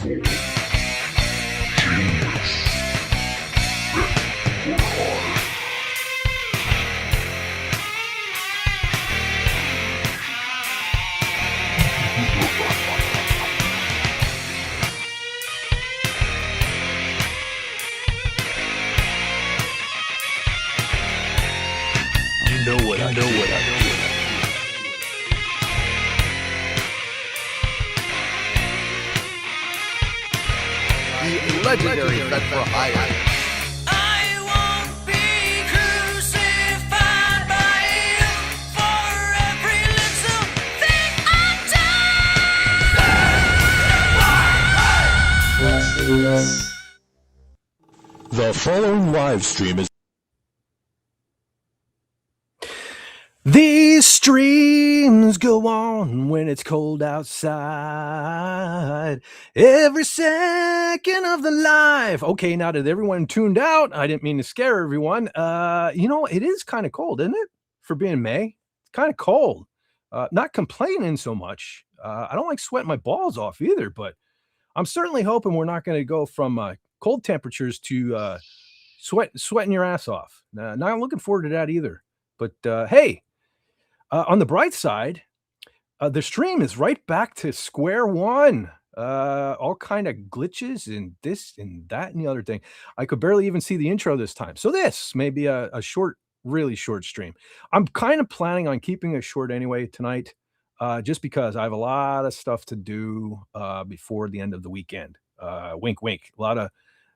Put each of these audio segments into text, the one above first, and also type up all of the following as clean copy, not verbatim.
You know what I do. The legendary Fed for Hire. I won't be crucified by you for every little thing I've done. The following live stream is. These streams go on when it's cold outside. Every second of the life. Okay, now that everyone tuned out, I didn't mean to scare everyone. It is kind of cold, isn't it? For being May, it's kind of cold. Not complaining so much. I don't like sweating my balls off either, but I'm certainly hoping we're not going to go from cold temperatures to sweating your ass off. Not looking forward to that either. But hey. On the bright side, the stream is right back to square one. All kind of glitches and this and that and the other thing. I could barely even see the intro this time. So this may be a short, really short stream. I'm kind of planning on keeping it short anyway tonight, just because I have a lot of stuff to do before the end of the weekend. Wink, wink.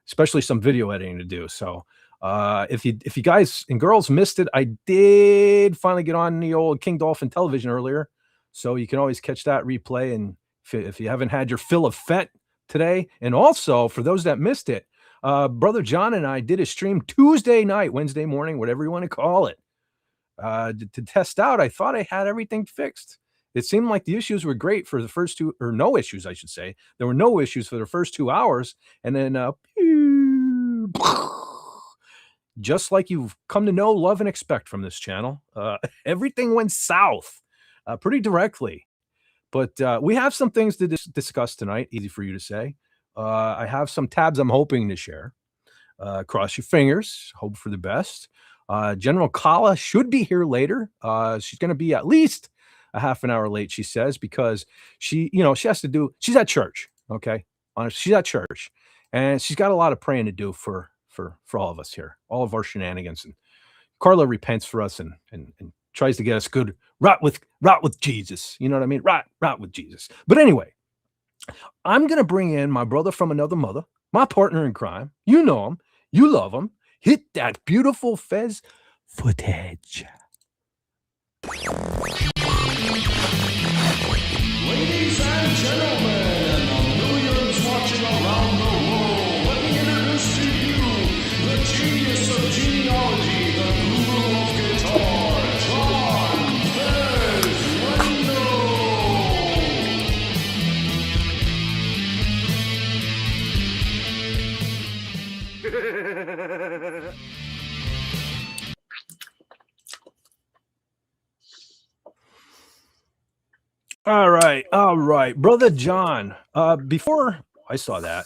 Especially some video editing to do. So if you guys and girls missed it, I did finally get on the old King Dolphin television earlier, so you can always catch that replay. And if you haven't had your fill of FET today, and also for those that missed it, Brother John and I did a stream Tuesday night, Wednesday morning, whatever you want to call it, to test out. I thought I had everything fixed. It seemed like the issues were great for the first two, or no issues, I should say. There were no issues for the first 2 hours, and then just like you've come to know, love, and expect from this channel, everything went south pretty directly. But we have some things to discuss tonight. Easy for you to say. I have some tabs I'm hoping to share. Cross your fingers. Hope for the best. General Kala should be here later. She's going to be at least a half an hour late, she says, because she has to do. She's at church. Okay, she's at church, and she's got a lot of praying to do for all of us here, all of our shenanigans. And Carla repents for us and tries to get us good right with Jesus. You know what I mean? Right with Jesus. But anyway, I'm gonna bring in my brother from another mother, my partner in crime. You know him, you love him. Hit that beautiful Fez footage. Ladies and gentlemen, millions watching around the world, let me introduce to you the genius of genealogy, the guru of guitar, John Fez Wendo. All right, brother John. Before I saw that.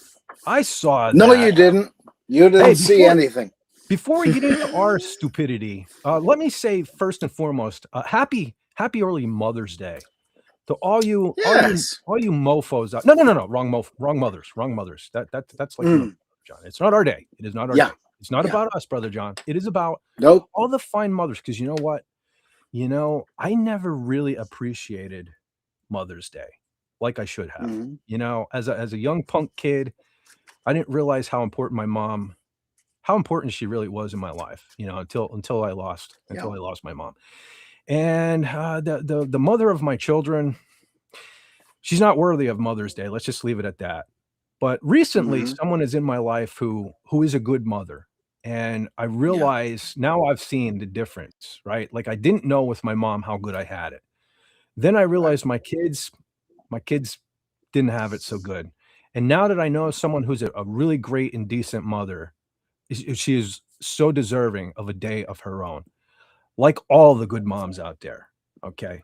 No, you didn't. You didn't see anything. Before we get into our stupidity, let me say first and foremost, happy early Mother's Day to all you mofos. No, wrong mothers. That's like John. It's not our day. It is not our day. It's not about us, brother John. It is about all the fine mothers. Because you know what? I never really appreciated Mother's Day like I should have. As a young punk kid, I didn't realize how important she really was in my life, until I lost my mom. And the mother of my children, she's not worthy of Mother's Day. Let's just leave it at that. But recently someone is in my life who is a good mother. And I realize now I've seen the difference, right? Like I didn't know with my mom how good I had it. Then I realized my kids didn't have it so good. And now that I know someone who's a really great and decent mother, she is so deserving of a day of her own, like all the good moms out there. Okay.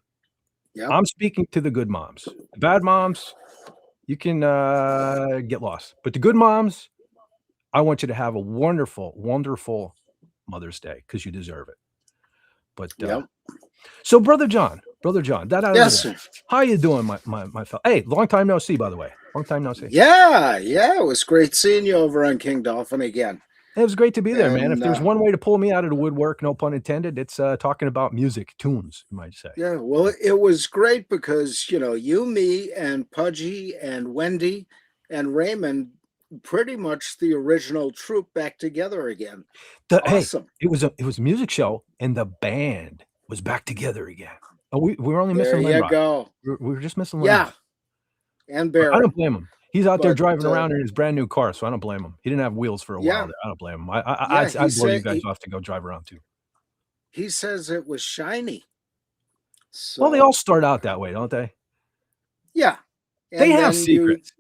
I'm speaking to the good moms. The bad moms, you can get lost. But the good moms, I want you to have a wonderful, wonderful Mother's Day because you deserve it. But Yep. so, Brother John, that out of Yes, the way. sir. How you doing, my fellow? Hey, long time no see, by the way. Long time no see. Yeah. It was great seeing you over on King Dolphin again. It was great to be there, man. If And, there's one way to pull me out of the woodwork, no pun intended, it's talking about music, tunes, you might say. Yeah, well, it was great because, you, me, and Pudgy and Wendy and Raymond, pretty much the original troupe back together again. Hey, Awesome. it was a music show, and the band was back together again. Oh, we were only There missing you Lindroth. go. We were just missing Lindroth. Yeah. And But I Barry. don't blame him. He's out there But, driving around in his brand new car, so I don't blame him. He didn't have wheels for a Yeah. while there. I don't blame him. Yeah, I'd he blow you said guys off to go drive around too. He says it was shiny. Well, they So, all start out that way, don't they? yeah. They And have then secrets.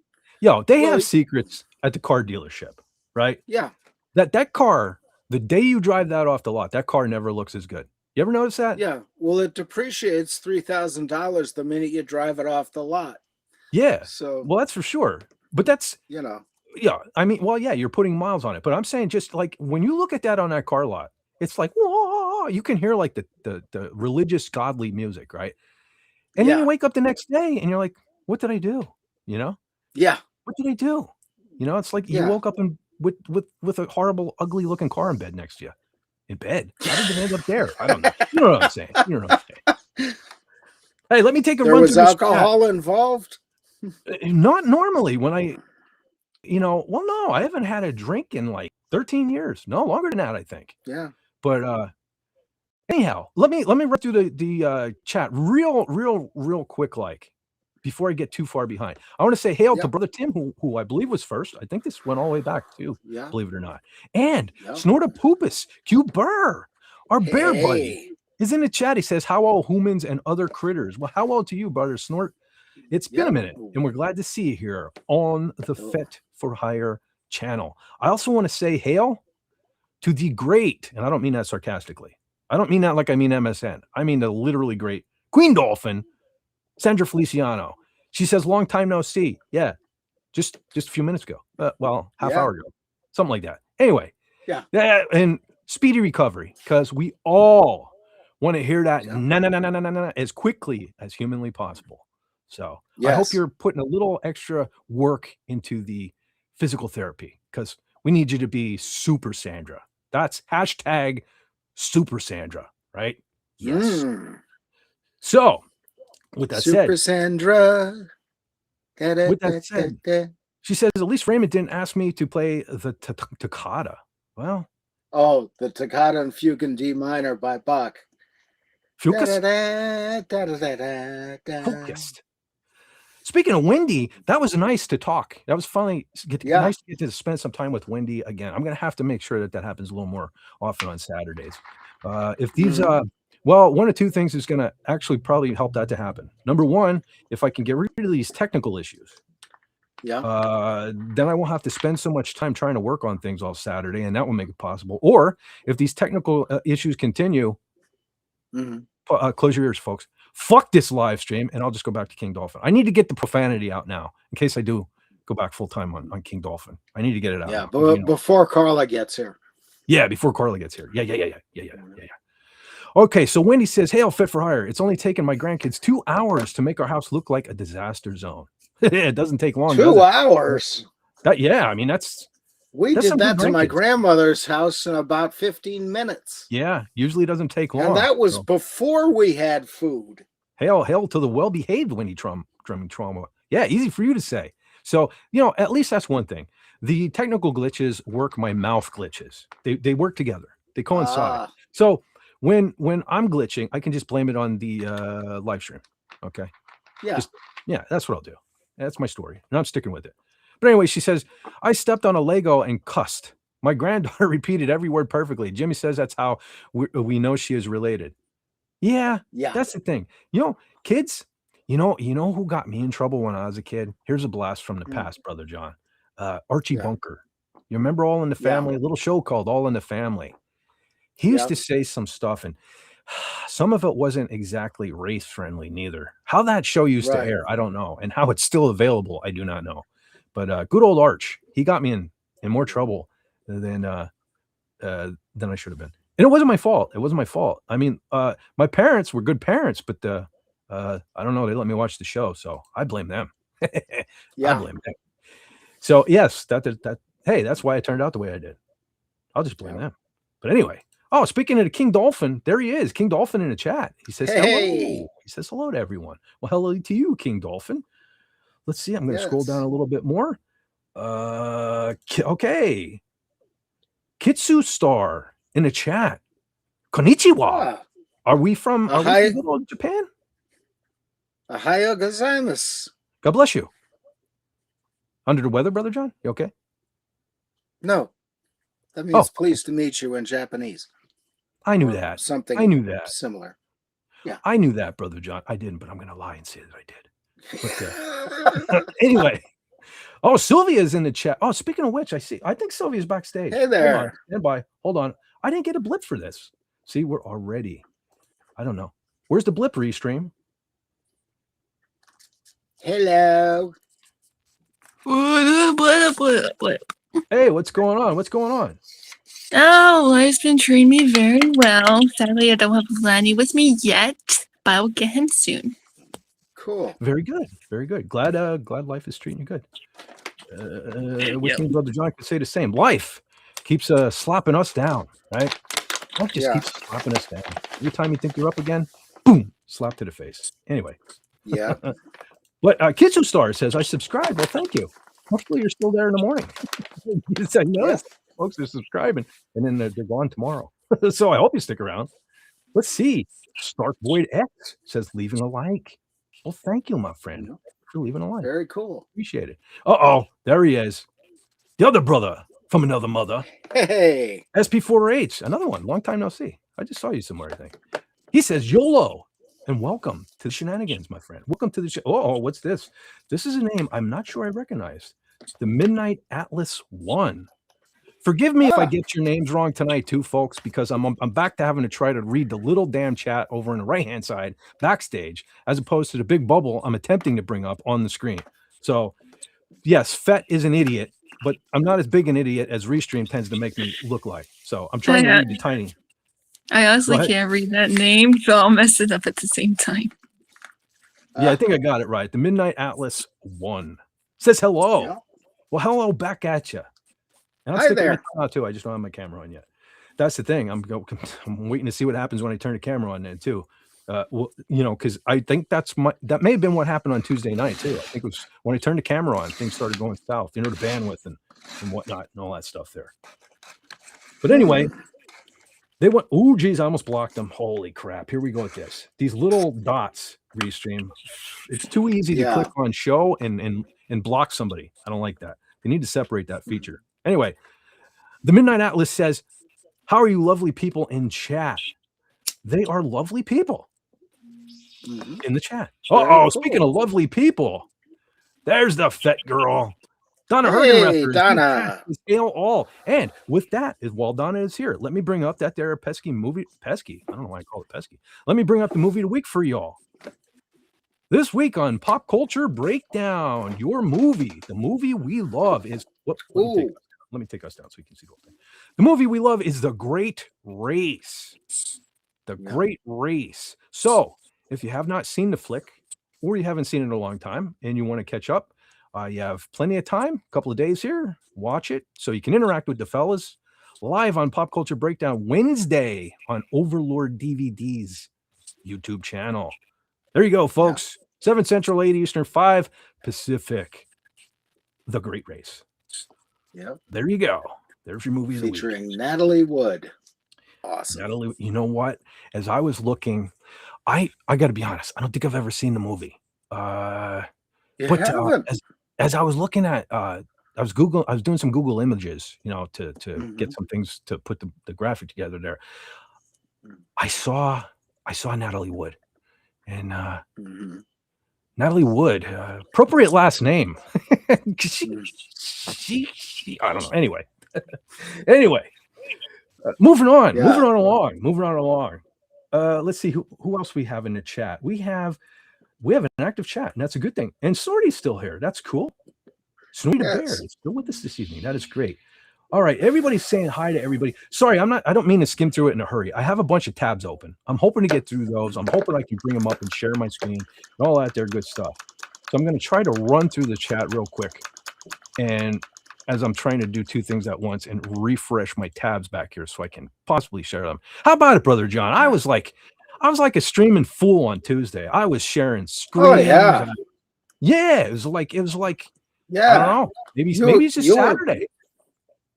They Well, have secrets at the car dealership, right? Yeah. That car, the day you drive that off the lot, that car never looks as good. You ever notice that? Yeah. Well, it depreciates $3,000 the minute you drive it off the lot. Yeah. So, Well, that's for sure. But that's I mean, well, yeah, you're putting miles on it. But I'm saying just like when you look at that on that car lot, it's like, whoa, you can hear like the religious godly music, right? And then you Yeah. wake up the next day and you're like, what did I do? You know? Yeah. What did I do? You know, it's like you Yeah. woke up and with a horrible, ugly looking car in bed next to you. In bed. How did it end up there? I don't know. You know what I'm saying. You know what I'm saying. Hey, let me take a There run was through this chat. alcohol involved. Not normally when I, well, no, I haven't had a drink in like 13 years. No, longer than that, I think. Yeah. But anyhow, let me run through the chat real quick, like before I get too far behind. I want to say hail to Yep. Brother Tim, who I believe was first. I think this went all the way back too, Yeah. believe it or not. And Yep. Snorta Poopus, Q Burr, our bear buddy, Hey. is in the chat. He says, "How all humans and other critters?" Well, how all to you, brother Snort? It's been a Yep. minute, and we're glad to see you here on the Oh. Fet for Hire channel. I also want to say hail to the great, and I don't mean that sarcastically. I don't mean that like I mean MSN. I mean the literally great Queen Dolphin, Sandra Feliciano. She says, "Long time no see." Yeah, just a few minutes ago. Well, half Yeah. hour ago, something like that. Anyway, Yeah. and speedy recovery because we all want to hear that Yeah. no as quickly as humanly possible. So I hope Yes. you're putting a little extra work into the physical therapy because we need you to be super Sandra. That's hashtag super Sandra, right? Yes. Mm. So with that Super said, Sandra. With that said, she says, at least Raymond didn't ask me to play the toccata. Well, Oh, the Toccata and Fugue in D minor by Bach. focused. Da-da-da-da-da-da-da. Focused. Speaking of Wendy, that was nice to talk. That was finally Yeah. nice to get to spend some time with Wendy again. I'm going to have to make sure that happens a little more often on Saturdays. If these, well, one of two things is going to actually probably help that to happen. Number one, if I can get rid of these technical issues, Yeah. then I won't have to spend so much time trying to work on things all Saturday, and that will make it possible. Or if these technical issues continue, Mhm. close your ears, folks. Fuck this live stream, and I'll just go back to King Dolphin. I need to get the profanity out now, in case I do go back full time on King Dolphin. I need to get it out. Yeah, now, 'cause, but before Carla gets here. yeah, before Carla gets here. Yeah. Okay, so Wendy says, "Hail, Fit for Hire. It's only taken my grandkids 2 hours to make our house look like a disaster zone." It doesn't take long. 2 does it? hours. Yeah, I mean that's We some did that good to my grandkids. grandmother's house in about 15 minutes. Yeah, usually doesn't take long. And that was so. before we had food. Hail to the well-behaved Wendy drumming trauma. Yeah, easy for you to say. So, at least that's one thing. The technical glitches work my mouth glitches. They work together. They coincide. Ah, So when I'm glitching, I can just blame it on the live stream. Okay. yeah. Yeah, that's what I'll do. That's my story. And I'm sticking with it. But anyway, she says, I stepped on a Lego and cussed. My granddaughter repeated every word perfectly. Jimmy says that's how we know she is related. Yeah, Yeah. that's the thing. Kids, you know who got me in trouble when I was a kid? Here's a blast from the past, Brother John. Archie Yeah. Bunker. You remember All in the Yeah. Family? A little show called All in the Family. He used Yep. to say some stuff, and some of it wasn't exactly race friendly neither. How that show used to Right. air, I don't know, and how it's still available, I do not know. But good old Arch, he got me in more trouble than I should have been. And it wasn't my fault. It wasn't my fault. I mean, my parents were good parents, but I don't know. They let me watch the show, so I blame them. I Yeah. blame them. So yes, that. Hey, that's why I turned out the way I did. I'll just blame Yeah. them. But anyway, oh, speaking of the King Dolphin, there he is, King Dolphin in the chat. He says hello. Hey. He says hello to everyone. Well, hello to you, King Dolphin. Let's see. I'm going to scroll down a little bit more. Okay. Kitsu Star in the chat. Konnichiwa. Ah, Are we from Ohio- good old Japan? Ohio gozaimasu. God bless you. Under the weather, Brother John? You okay? No, that means pleased to meet you in Japanese. I knew Or that. Something I knew that. similar. I knew that, Brother John. I didn't, but I'm going to lie and say that I did. But anyway. Oh, Sylvia's in the chat. Oh, speaking of which, I think Sylvia's backstage. Hey there. Hold on. Stand by. Hold on. I didn't get a blip for this. See, we're already. I don't know. Where's the blip restream? Hello. What? Hey, what's going on? What's going on? Oh, life's been treating me very well. Sadly, I don't have Lanny with me yet, but I'll get him soon. Cool. Very good. Very good. Glad life is treating you good. Which means Brother John could say the same. Life keeps slapping us down, right? Life just keeps slapping us down. Every time you think you're up again, boom, slap to the face. Anyway. Yeah. But Kitsu Star says, I subscribe. Well, thank you. Hopefully you're still there in the morning. I noticed folks are subscribing, and then they're gone tomorrow. So I hope you stick around. Let's see. Stark Void X says, leaving a like. Well, thank you, my friend, for leaving a like. Very cool. Appreciate it. Uh-oh, there he is. The other brother from another mother. Hey. SP4H, another one. Long time no see. I just saw you somewhere, I think. He says, YOLO, and welcome to the shenanigans, my friend. Welcome to the show. Oh, what's this? This is a name I'm not sure I recognized. The Midnight Atlas 1. Forgive me if I get your names wrong tonight, too, folks, because I'm back to having to try to read the little damn chat over on the right-hand side backstage, as opposed to the big bubble I'm attempting to bring up on the screen. So, yes, Fett is an idiot, but I'm not as big an idiot as Restream tends to make me look like. So I'm trying to read the tiny. I honestly can't read that name, so I'll mess it up at the same time. Yeah, I think I got it right. The Midnight Atlas 1 says hello. Yeah. Well, hello back at you. And I'm Hi sticking my there. tongue out too. I just don't have my camera on yet. That's the thing. I'm waiting to see what happens when I turn the camera on then too. Well, because I think that may have been what happened on Tuesday night too. I think it was when I turned the camera on, things started going south. The bandwidth and whatnot and all that stuff there. But anyway, they went. Oh, geez, I almost blocked them. Holy crap! Here we go with this. These little dots, Restream. It's too easy to click on show and block somebody. I don't like that. They need to separate that feature. Anyway, the Midnight Atlas says, how are you lovely people in chat? They are lovely people in the chat. Oh, speaking of lovely people, there's the Fett girl. Donna Hergenrether. Donna. Hail all. And with that, while Donna is here, let me bring up that there pesky movie. Pesky. I don't know why I call it pesky. Let me bring up the movie of the week for y'all. This week on Pop Culture Breakdown, your movie, the movie we love is let me take us down so you can see the whole thing. The movie we love is The Great Race. The Great Race. So, if you have not seen the flick, or you haven't seen it in a long time, and you want to catch up, you have plenty of time, a couple of days here. Watch it so you can interact with the fellas live on Pop Culture Breakdown Wednesday on Overlord DVD's YouTube channel. There you go, folks. 7 Central, 8 Eastern, 5 Pacific. The Great Race. Yep. There you go. There's your movie of the week. Featuring Natalie Wood. Awesome. Natalie, you know what? As I was looking, I got to be honest. I don't think I've ever seen the movie. As I was looking at, I was doing some Google images, to get some things to put the graphic together there. I saw Natalie Wood, and Natalie Wood, appropriate last name. she I don't know. Anyway, moving on along. Let's see who else we have in the chat. We have an active chat, and that's a good thing. And Sorty's still here. That's cool. Snowy the Bear Yes. is still with us this evening. That is great. All right, everybody's saying hi to everybody. Sorry, I don't mean to skim through it in a hurry. I have a bunch of tabs open. I'm hoping to get through those. I'm hoping I can bring them up and share my screen and all that there good stuff. So I'm going to try to run through the chat real quick. And as I'm trying to do two things at once and refresh my tabs back here so I can possibly share them. How about it, Brother John? I was like a streaming fool on Tuesday. I was sharing screens. Oh yeah, Yeah, it was like I yeah. don't know. Maybe it's just you were Saturday.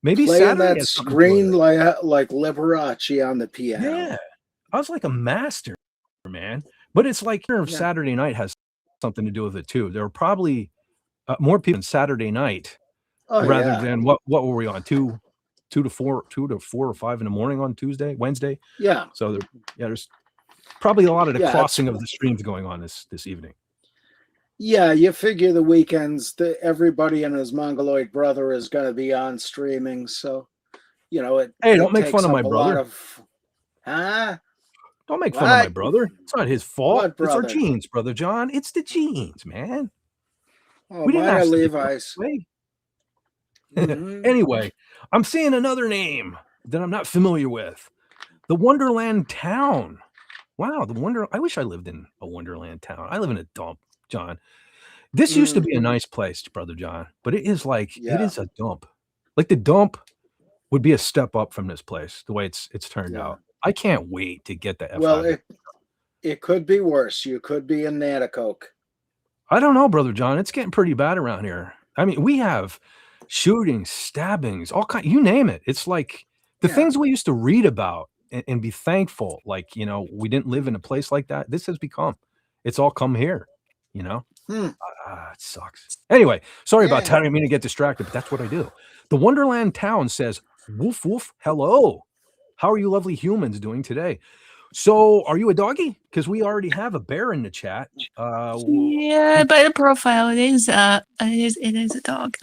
Maybe Playing Saturday that has something to do screen with it. like Liberace on the piano. Yeah, I was like a master, man. But it's like Saturday night has something to do with it too. There were probably more people on Saturday night rather than what were we on 2 to 4 or 5 in the morning on Wednesday. Yeah. So there's probably a lot of the Yeah, crossing of the streams going on this evening. Yeah, you figure the weekends that everybody and his mongoloid brother is going to be on streaming, so it. Hey, it don't make takes fun of my up a lot brother. Huh? Don't make fun of my What? brother. It's not his fault. What It's our brother? genes, Brother John. It's the genes, man. Oh, We didn't mine are ask to get Levi's. this way. Mhm. Anyway, I'm seeing another name that I'm not familiar with. The Wonderland Town. Wow, I wish I lived in a Wonderland Town. I live in a dump, John. This used to be a nice place, Brother John, but it is it Yeah. is a dump. Like the dump would be a step up from this place, the way it's turned Yeah. out. I can't wait to get the F Well, out of it. it could be worse. You could be in Nanticoke. I don't know, Brother John. It's getting pretty bad around here. I mean, we have shootings, stabbings, all kind. You name it. It's like the Yeah. things we used to read about and be thankful. Like we didn't live in a place like that. This has become. It's all come here. It sucks. Anyway, sorry about that. I didn't mean to get distracted, but that's what I do. The Wonderland Town says, "Woof woof. Hello. How are you, lovely humans, doing today?" So, are you a doggy? Because we already have a bear in the chat. Yeah, by the profile, it is a dog.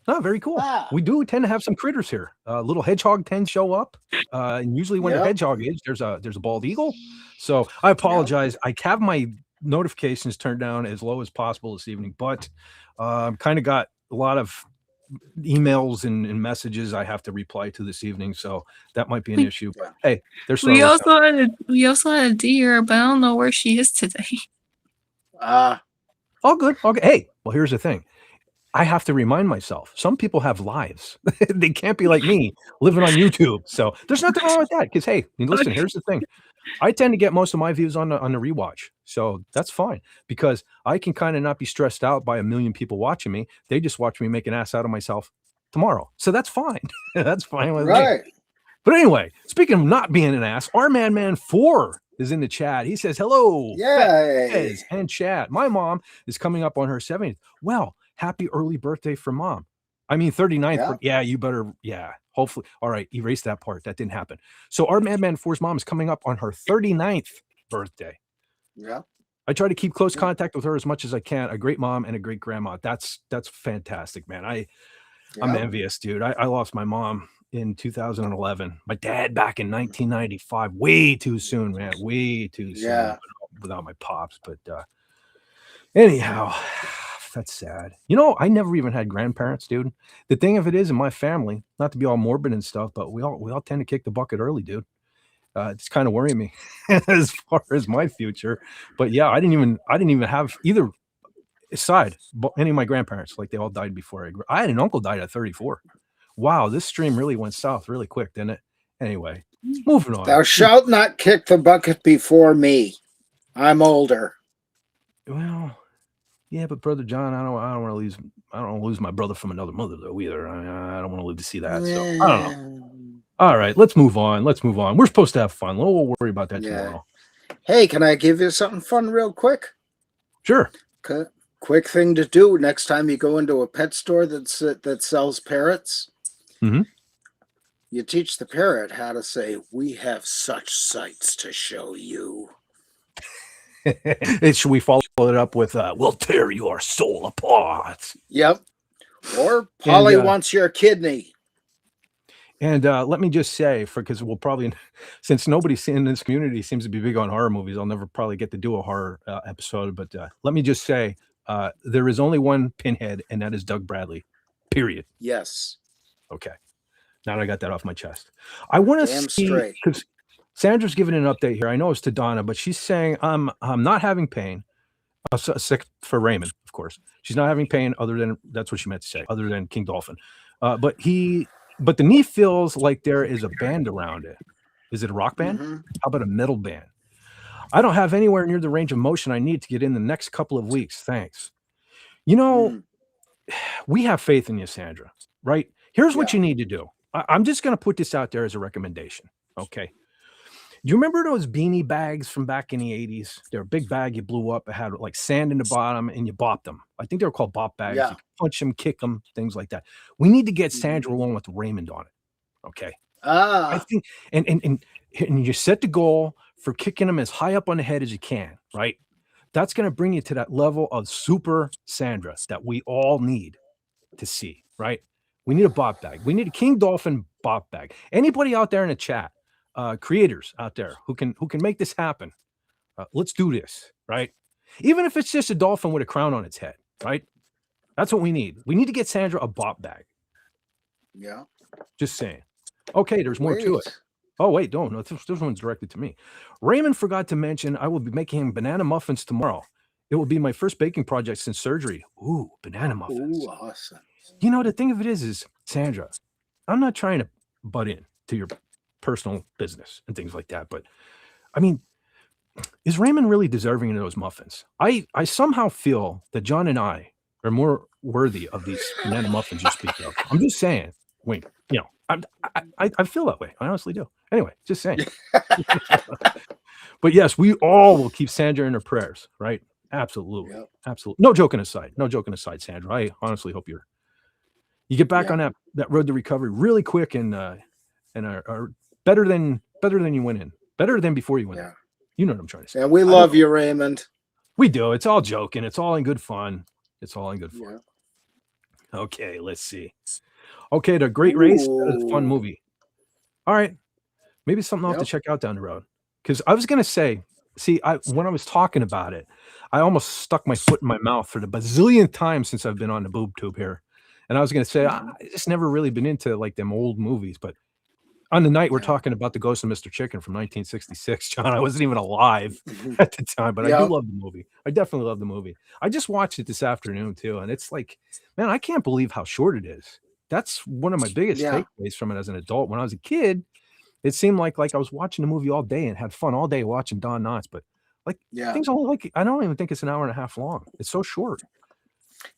Oh, very cool. Ah. We do tend to have some critters here. Little hedgehog tends to show up, and usually when a Yep. hedgehog is, there's a bald eagle. So I apologize. I have my notifications turned down as low as possible this evening, but kind of got a lot of emails and messages I have to reply to this evening, so that might be an issue. But hey, there's We also had a deer, but I don't know where she is today. all good. Okay. Hey, well, here's the thing. I have to remind myself. Some people have lives. They can't be like me living on YouTube. So there's nothing wrong with that. Because hey, listen, here's the thing. I tend to get most of my views on the rewatch. So that's fine because I can kind of not be stressed out by a million people watching me. They just watch me make an ass out of myself tomorrow. So that's fine. That's fine with me. Right. But anyway, speaking of not being an ass, our man 4 is in the chat. He says, hello. Yay. Fez and chat. My mom is coming up on her 70th. Well, happy early birthday for mom. I mean, 39th. Yeah. You better. Yeah. Hopefully. All right. Erase that part. That didn't happen. So our Madman 4's mom is coming up on her 39th birthday. Yeah. I try to keep close contact with her as much as I can. A great mom and a great grandma. That's fantastic, man. I'm envious, dude. I lost my mom in 2011. My dad back in 1995. Way too soon, man. Way too soon. Yeah. Without my pops. But anyhow, that's sad. I never even had grandparents, dude. The thing of it is, in my family, not to be all morbid and stuff, but we all tend to kick the bucket early, dude. It's kind of worrying me as far as my future. But yeah, I didn't even have either side, but any of my grandparents. Like they all died before I had an uncle died at 34. Wow, this stream really went south really quick, didn't it? Anyway, moving on. Thou shalt not kick the bucket before me. I'm older. Well, yeah, but Brother John, I don't want to lose my brother from another mother though either. I don't want to live to see that. So I don't know. All right, let's move on. We're supposed to have fun. We'll worry about that tomorrow. Hey, can I give you something fun real quick? Sure. Quick thing to do next time you go into a pet store that sells parrots. Mhm. You teach the parrot how to say, "We have such sights to show you." Should we follow it up with "We'll tear your soul apart"? Yep. Or Polly And, wants your kidney. And let me just say, because we'll probably, since nobody in this community seems to be big on horror movies, I'll never probably get to do a horror episode. But let me just say, there is only one pinhead, and that is Doug Bradley. Period. Yes. Okay. Now that I got that off my chest, I want to Damn see, straight. because Sandra's giving an update here. I know it's to Donna, but she's saying I'm not having pain. Sick for Raymond, of course. She's not having pain, other than that's what she meant to say, other than King Dolphin. But the knee feels like there is a band around it. Is it a rock band? Mhm. How about a metal band? I don't have anywhere near the range of motion I need to get in the next couple of weeks. Thanks. You know, Mm. we have faith in you, Sandra, right? Here's what Yeah. you need to do. I'm just going to put this out there as a recommendation. Okay. Do you remember those beanie bags from back in the 80s? They're a big bag you blew up. It had like sand in the bottom and you bopped them. I think they were called bop bags. Yeah. You could punch them, kick them, things like that. We need to get Mhm. Sandra one with Raymond on it. Okay. I Ah, think, and you set the goal for kicking them as high up on the head as you can, right? That's going to bring you to that level of super Sandra that we all need to see, right? We need a bop bag. We need a King Dolphin bop bag. Anybody out there in the chat, creators out there who can make this happen, let's do this, right? Even if it's just a dolphin with a crown on its head, right? That's what we need. We need to get Sandra a bop bag. yeah. Just saying. Okay, there's more to it. Wait. Oh, wait, don't. No, this one's directed to me. Raymond forgot to mention I will be making banana muffins tomorrow. It will be my first baking project since surgery. Ooh, banana muffins. Ooh, awesome. You know, the thing of it is Sandra, I'm not trying to butt in to your personal business and things like that, but I mean, is Raymond really deserving of those muffins? I somehow feel that John and I are more worthy of these banana muffins you speak of. I'm just saying. Wink. You know, I feel that way. I honestly do. Anyway, just saying. But yes, we all will keep Sandra in our prayers, right? Absolutely. Yep. Absolutely. No joking aside. No joking aside, Sandra. I honestly hope you get back Yeah. on that road to recovery really quick and are better than you went in. Better than before you went in. Yeah. You know what I'm trying to say. And we I love know. you, Raymond. We do. It's all joking. It's all in good fun. It's all in good fun. Yeah. Okay, let's see. Okay, The Great Race. That is a fun Ooh. movie. All right. Maybe something I'll have to check out down the road. Because I was going to say, see, when I was talking about it, I almost stuck my foot in my mouth for the bazillionth time since I've been on the boob tube here. And I was going to say, I just never really been into like them old movies. But on the night we're Yeah. talking about The Ghost of Mr. Chicken from 1966, John, I wasn't even alive at the time, but I Yeah. do love the movie. I definitely love the movie. I just watched it this afternoon too. And it's like, man, I can't believe how short it is. That's one of my biggest Yeah. takeaways from it as an adult. When I was a kid, it seemed like I was watching the movie all day and had fun all day watching Don Knotts, but like Yeah. things only like I don't even think it's an hour and a half long. It's so short.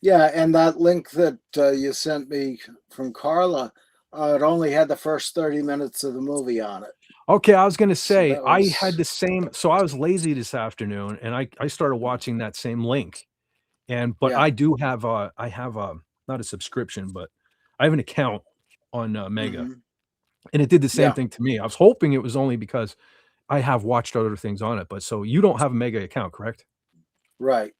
Yeah, and that link that you sent me from Carla, it only had the first 30 minutes of the movie on it. Okay, I was gonna say that I had was- the same. So I was lazy this afternoon, and I started watching that same link, but Yeah. I do have I have not a subscription, but I have an account on Mega, Mhm. and it did the same Yeah. thing to me. I was hoping it was only because I have watched other things on it, but so you don't have a Mega account, correct? Right.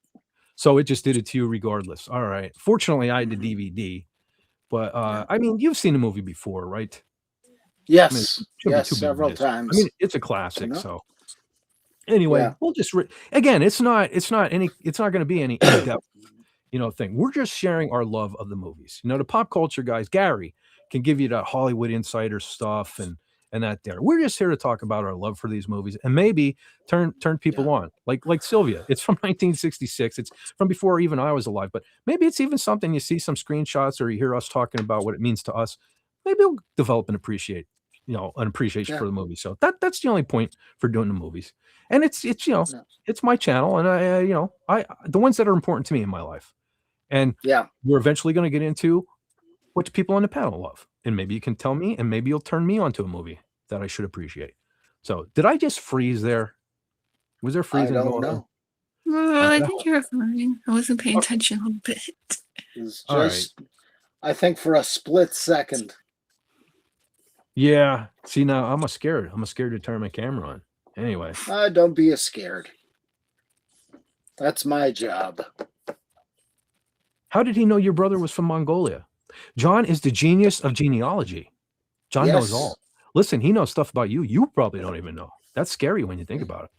So it just did it to you regardless. All right. Fortunately, I had the Mhm. DVD, but Yeah. I mean, you've seen the movie before, right? Yes. shouldn't be Yes, too big of a several mystery. times. I mean, it's a classic. know? So anyway, Yeah. we'll just again, it's not going to be any in-depth, thing. We're just sharing our love of the movies. The pop culture guys, Gary can give you that Hollywood insider stuff and that there. We're just here to talk about our love for these movies and maybe turn people on. Like Sylvia. It's from 1966. It's from before even I was alive, but maybe it's even something you see some screenshots or you hear us talking about what it means to us. Maybe we'll develop an appreciation Yeah. for the movie. So that's the only point for doing the movies. And it's it's my channel and I the ones that are important to me in my life. And Yeah. we're eventually going to get into what people on the panel love. And maybe you can tell me, and maybe you'll turn me onto a movie that I should appreciate. So did I just freeze there? Was there I freezing don't going on? know. Well, I Yeah. think you're fine. I wasn't paying Okay. attention a little bit. It's All right. just, I think for a split second. Yeah. See, now I'm scared to turn my camera on. Anyway. Don't be scared. That's my job. How did he know your brother was from Mongolia? John is the genius of genealogy. John knows Yes. all. Listen, he knows stuff about you. You probably don't even know. That's scary when you think about it.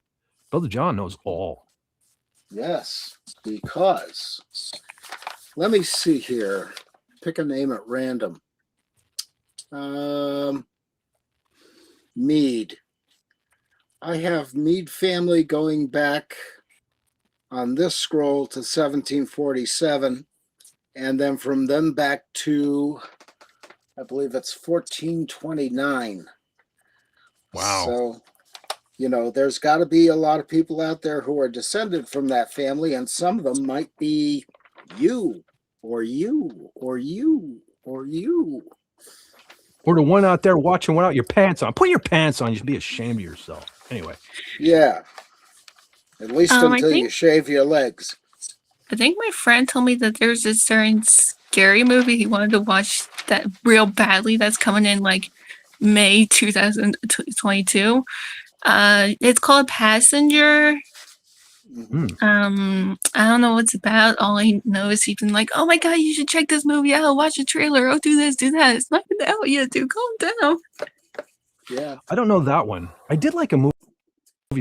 Brother John knows all. Yes, because let me see here. Pick a name at random. Mead. I have Mead family going back on this scroll to 1747, and then from them back to, I believe it's 1429. Wow. So, you know, there's got to be a lot of people out there who are descended from that family, and some of them might be you, or you, or you, or you. Or the one out there watching without your pants on. Put your pants on. You should be ashamed of yourself. Anyway. Yeah. At least I until you think- shave your legs. I think my friend told me that there's a certain scary movie he wanted to watch that real badly that's coming in like May 2022. It's called Passenger. Mhm. I don't know what it's about. All I know is he's been like, "Oh my god, you should check this movie out. Watch the trailer. Oh, do this, do that." It's not even out yet, dude. Calm down. Yeah. I don't know that one. I did like a movie,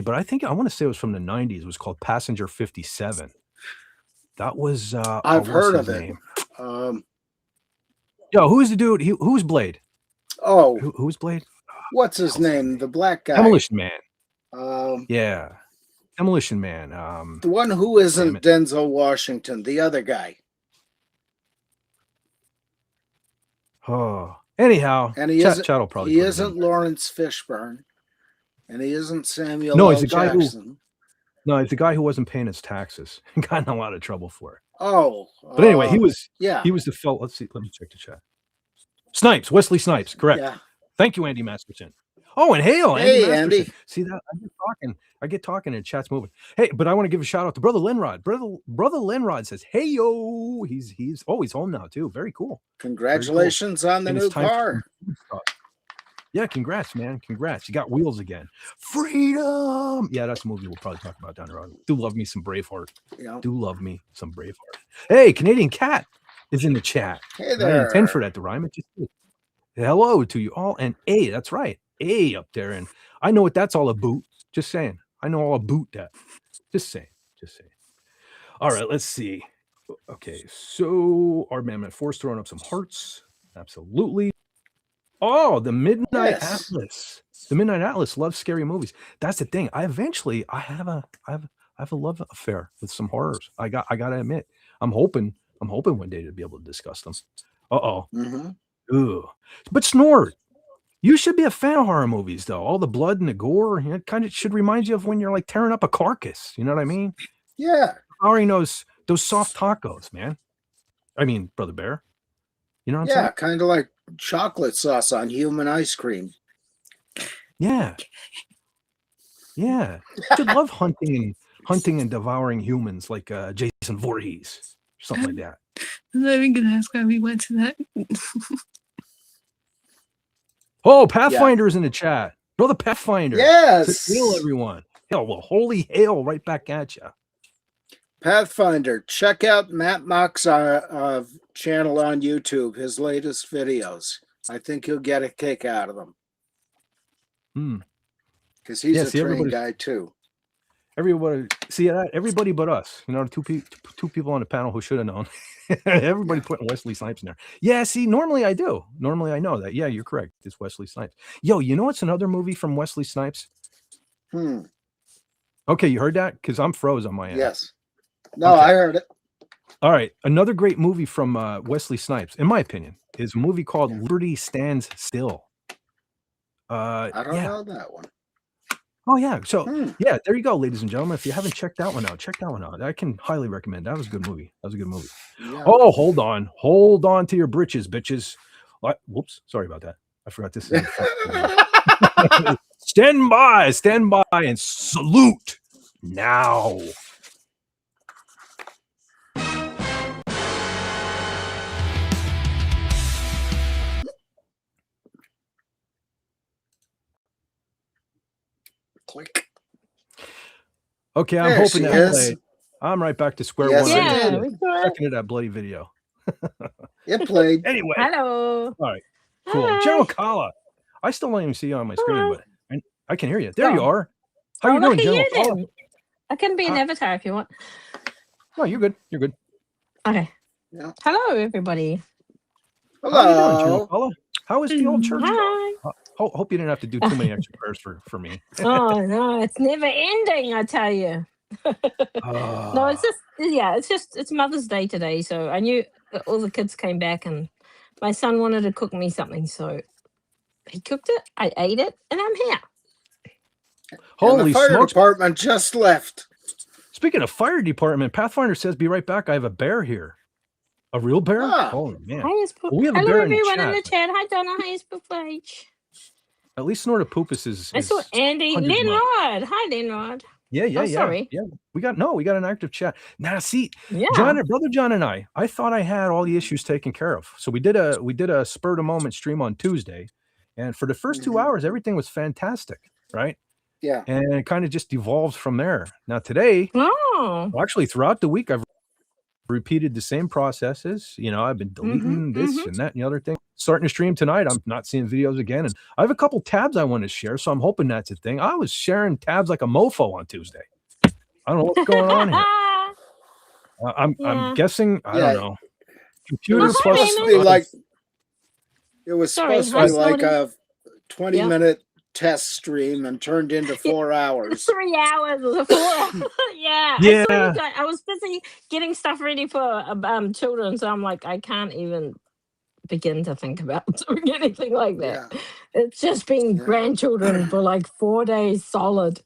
but I want to say it was from the 90s. It was called Passenger 57. That was I've what's heard his of it. name? Um, Yo, who's the dude? Who's Blade? oh, Who's Blade? what's his name? The black guy. Demolition Man. Um, Yeah. Demolition Man. the one who Damn isn't it. Denzel Washington, the other guy. Oh. Anyhow, And he Chat isn't, will probably he put it in. isn't Lawrence Fishburne. And he isn't Samuel No, L. he's the guy who- Jackson. No, it's the guy who wasn't paying his taxes and got in a lot of trouble for it. Oh. But anyway, he was Yeah. the fellow. Let's see. Let me check the chat. Snipes, Wesley Snipes, correct. Yeah. Thank you, Andy Masterson. Oh, and hail, Hey, Andy Masterson. Andy. See that? I get talking and chat's moving. Hey, but I want to give a shout out to Brother Linrod. Brother Linrod says, "Hey yo, he's home now too. Very cool. Congratulations on the And new it's time for car. some stuff. Yeah, congrats, man. Congrats. You got wheels again. Freedom. Yeah, that's a movie we'll probably talk about down the road. Do love me some Braveheart. Yeah. Do love me some Braveheart. Hey, Canadian Cat is in the chat. Hey I there. didn't intend for that to rhyme. It just did. Hello to you all. And A, that's right. A up there. And I know what that's all about. Just saying. I know all about that. Just saying. Just saying. All right, let's see. Okay, so our man Force throwing up some hearts. Absolutely. Oh, the Midnight Yes. Atlas. The Midnight Atlas loves scary movies. That's the thing. I have a love affair with some horrors. I gotta admit. I'm hoping one day to be able to discuss them. Uh-oh. Mm-hmm. Ugh. But Snort, you should be a fan of horror movies, though. All the blood and the gore, it kind of should remind you of when you're like tearing up a carcass. You know what I mean? Yeah. Powering those soft tacos, man. I mean, Brother Bear. You know what I'm Yeah. saying? Kind of like chocolate sauce on human ice cream. Yeah. Yeah. You should love hunting and devouring humans like Jason Voorhees. Something like that. I'm not even gonna ask why we went to that. Oh, Pathfinder's in the chat. Brother Pathfinder. Yes. Hail, everyone. Hell, well, holy hail right back at you. Pathfinder. Check out Matt Mock's channel on YouTube, his latest videos. I think you'll get a kick out of them. Hmm. Because he's Yeah, a see, trained everybody's- guy too. Everybody, see that? Everybody but us. You know, two people on the panel who should have known. Everybody putting Wesley Snipes in there. Yeah, see, normally I do. Normally I know that. Yeah, you're correct. It's Wesley Snipes. Yo, you know what's another movie from Wesley Snipes? Okay, you heard that? Because I'm froze on my end. Yes. No, Okay. I heard it. All right. Another great movie from Wesley Snipes, in my opinion, is a movie called Liberty Stands Still. I don't yeah. know that one. Oh, yeah. So, yeah, there you go, ladies and gentlemen. If you haven't checked that one out, check that one out. I can highly recommend. That was a good movie. Yeah. Oh, hold on. Hold on to your britches, bitches. What? Whoops. Sorry about that. I forgot this. Stand by, and salute now. Click. Okay, I'm There hoping she that is. played. I'm right back to square Yes, one. it I did. just did a second of that bloody video. It played. Anyway, Hello. all right, cool. Hi. General Kala, I still don't even see you on my screen, Hello. but I can hear you. There you Oh. are. How Oh, you look doing, at General you Paula? then. I can be an avatar if you want. No, you're good. You're good. Okay. Yeah. Hello, everybody. How are you doing, General Hello. Paula? How is the old church going? Hi. Hope you didn't have to do too many extra prayers for me. Oh no, it's never ending. I tell you. No, it's just it's Mother's Day today, so I knew that all the kids came back, and my son wanted to cook me something, so he cooked it. I ate it, and I'm here. And Holy the fire smokes. department just left. Speaking of fire department, Pathfinder says, be right back. I have a bear here. A real bear? Ah. Oh, man. Hi, Well, we have a hello, bear in the everyone in the chat. chat. Hi, Donna. Hi, Spoofage. At least Snortopoopas is I saw Andy 100 miles. Lenrod. Hi, Lenrod. Yeah. Sorry. Yeah. We got an active chat. Now see, Yeah. Brother John and I thought I had all the issues taken care of. So we did a spur of the moment stream on Tuesday. And for the first 2 hours, everything was fantastic, right? Yeah. And it kind of just evolved from there. Now today, Oh. well, actually throughout the week, I've repeated the same processes. I've been deleting this and that and the other thing. Starting to stream tonight, I'm not seeing videos again. And I have a couple tabs I want to share, so I'm hoping that's a thing. I was sharing tabs like a mofo on Tuesday. I don't know what's going on here. I'm guessing, I don't know. Computer was plus supposed to be like it was Sorry, supposed to be hi, like a 20 Yeah. minute test stream and turned into 4 hours. 3 hours or 4 hours. Yeah. Yeah. I was busy getting stuff ready for children, so I'm like, I can't even begin to think about doing anything like that. Yeah. It's just been Yeah. grandchildren for like 4 days solid.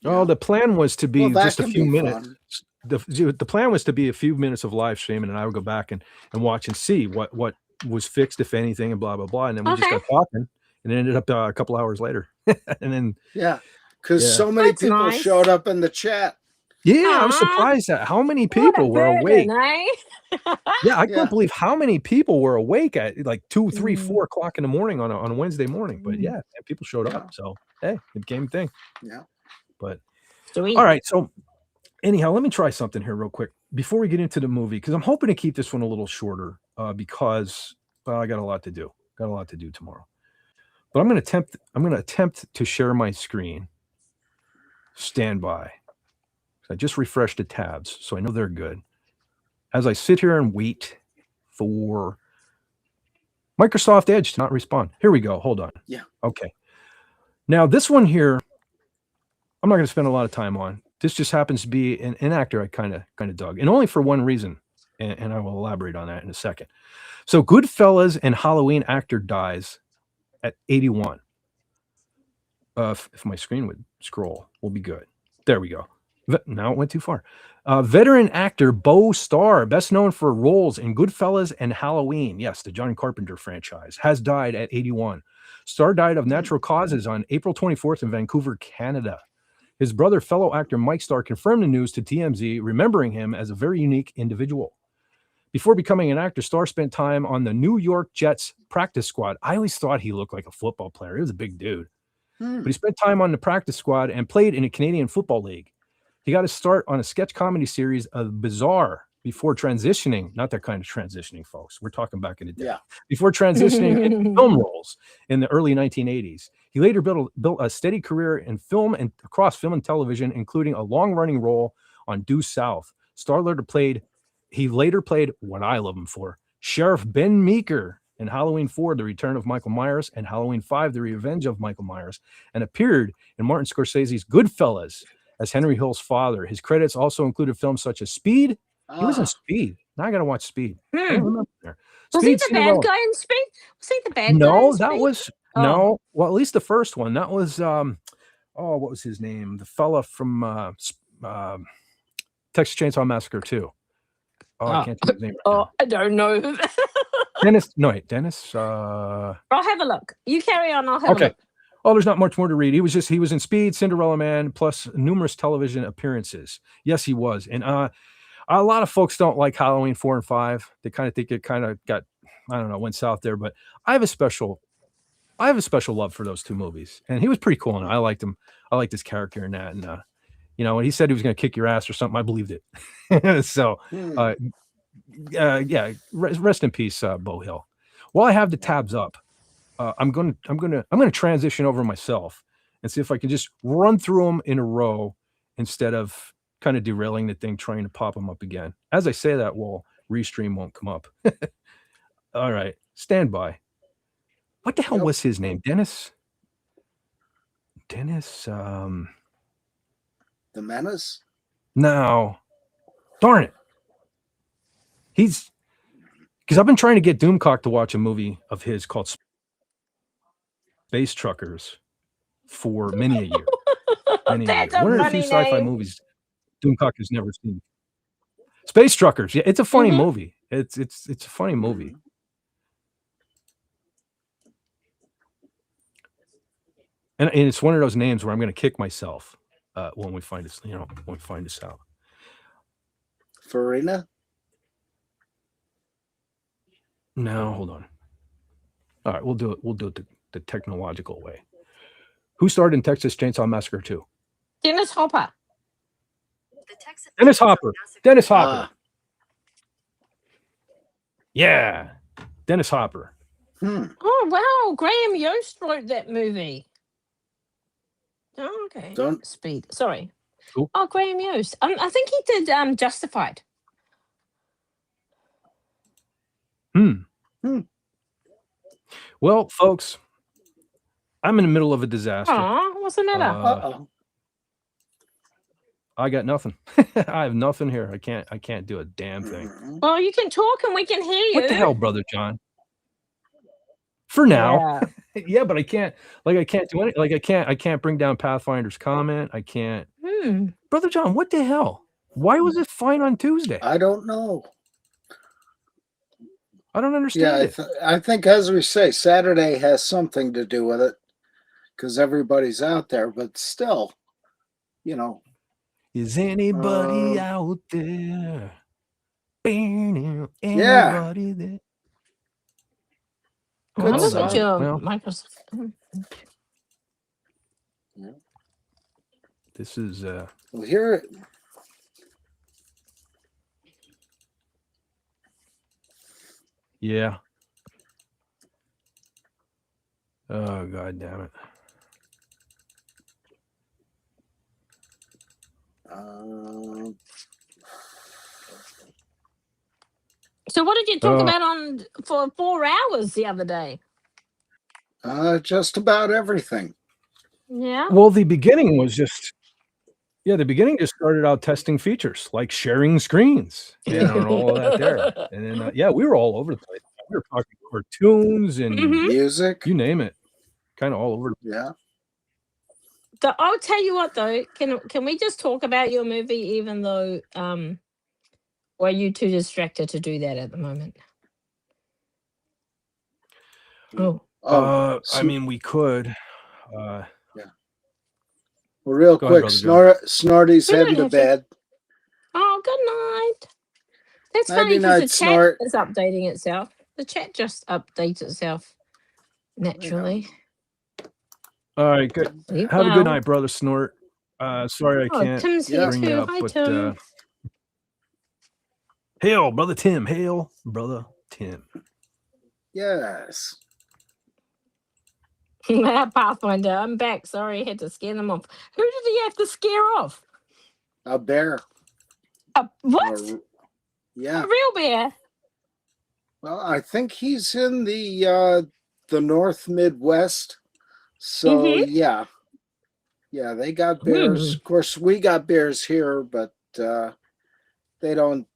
Oh, the plan was to be Well, that just a can few be minutes. fun. The plan was to be a few minutes of live streaming, and I would go back and watch and see what was fixed, if anything, and blah blah blah. And then we just got talking, and it ended up a couple hours later. And then Because so many That's people nice. showed up in the chat. I was Aw. surprised at how many What a people were burden, awake. eh? Yeah, I Yeah. couldn't believe how many people were awake at like 2, 3, Mm. 4 o'clock in the morning on a Wednesday morning. But Mm. yeah, people showed up. So hey, it became a thing. Yeah. But Sweet. all right, so anyhow, let me try something here real quick before we get into the movie, because I'm hoping to keep this one a little shorter because I got a lot to do. Got a lot to do tomorrow. But I'm going to attempt to share my screen. Stand by. I just refreshed the tabs, so I know they're good. As I sit here and wait for Microsoft Edge to not respond. Here we go. Hold on. Yeah. Okay. Now this one here, I'm not going to spend a lot of time on. This just happens to be an actor I kind of dug, and only for one reason, and I will elaborate on that in a second. So Goodfellas and Halloween actor dies at 81. If my screen would scroll, we'll be good. There we go. Now it went too far. Veteran actor Bo Starr, best known for roles in Goodfellas and Halloween, yes, the John Carpenter franchise, has died at 81. Starr died of natural causes on April 24th in Vancouver, Canada. His brother, fellow actor Mike Starr, confirmed the news to TMZ, remembering him as a very unique individual. Before becoming an actor, Starr spent time on the New York Jets practice squad. I always thought he looked like a football player. He was a big dude. But he spent time on the practice squad and played in a Canadian Football League. He got his start on a sketch comedy series of Bizarre before transitioning, not that kind of transitioning, folks. We're talking back in the day. Yeah. Before transitioning into film roles in the early 1980s. He later built a steady career in film and across film and television, including a long-running role on Due South. Starr he later played what I love him for, Sheriff Ben Meeker in Halloween 4, The Return of Michael Myers, and Halloween 5, The Revenge of Michael Myers, and appeared in Martin Scorsese's Goodfellas as Henry Hill's father. His credits also included films such as Speed. He was in Speed. Now I got to watch Speed. I don't remember there. Was he Speed, the bad Cinderella. guy in Speed? Was he the bad guy? No, in that Speed? was no. Well, at least the first one. That was what was his name? The fella from Texas Chainsaw Massacre 2. I can't think of his name right now. I don't know. Dennis. No, wait, Dennis. I'll have a look. You carry on. I'll have a Okay. look. Oh, there's not much more to read. He was in Speed, Cinderella Man, plus numerous television appearances. Yes, he was. And a lot of folks don't like Halloween 4 and 5. They kind of think it kind of got, I don't know, went south there. But I have a special love for those two movies. And he was pretty cool, and I liked him. I liked his character in that. And when he said he was going to kick your ass or something, I believed it. So, yeah, rest in peace, Bo Hill. While I have the tabs up, I'm gonna transition over myself and see if I can just run through them in a row instead of kind of derailing the thing, trying to pop them up again. As I say that, well, Restream won't come up. All right, stand by. What the hell Yep. was his name? Dennis. The Menace? No, darn it. He's because I've been trying to get Doomcock to watch a movie of his called Space Truckers for many a year. Many a year. That's a One of the few funny sci-fi name. movies Doomcock has never seen. Space Truckers. Yeah, it's a funny Mhm. movie. It's a funny movie. And it's one of those names where I'm going to kick myself when we find this, when we find this out. Farina? No, hold on. All right, we'll do it. We'll do it the technological way. Who starred in Texas Chainsaw Massacre 2? Dennis Hopper. Dennis Hopper. Dennis Hopper. Ah. Yeah, Dennis Hopper. Oh wow, Graham Yost wrote that movie. Oh, okay. Don't- Speed. Sorry. Who? Oh, Graham Yost. I think he did Justified. Well, folks, I'm in the middle of a disaster. Oh, what's the matter? Uh-oh. I got nothing. I have nothing here. I can't do a damn thing. Mhm. Well, you can talk and we can hear you. What the hell, Brother John? For now. Yeah. Yeah, but I can't do anything. Like I can't bring down Pathfinder's comment. I can't. Brother John, what the hell? Why was it fine on Tuesday? I don't know. I don't Yeah, understand it. I think, as we say, Saturday has something to do with it because everybody's out there, but still, Is anybody Um, out there? Anybody Yeah. there? I Good wonder Well, what song. your well. Microsoft. This is We'll hear it. yeah. Oh, god damn it. So what did you talk Oh. about on for 4 hours the other day? Just about everything. Yeah. Well, the beginning was just the beginning just started out testing features like sharing screens and all of that there. And then we were all over the place. We were talking cartoons and Mhm. Music. you name it. Kind of all over. Yeah. I'll tell you what though, can we just talk about your movie even though are you too distracted to do that at the moment? Oh. Oh, I mean, we could. well, real Go ahead, quick, Brother Snorty's We don't heading to have to. bed. Oh, good night. That's Nighty funny because night, the Snort. chat is updating itself. The chat just updates itself naturally. All right, good. Sleep Have a well. good night, Brother Snort. Sorry I Oh, can't Tim's here bring you too. up, Hi, but Tim. hail, Brother Tim. Hail, Brother Tim. Yes. Pathfinder, I'm back. Sorry, I had to scare them off. Who did he have to scare off? A bear. What? Yeah. A real bear? Well, I think he's in the North Midwest. So yeah, they got bears. Of course, we got bears here, but they don't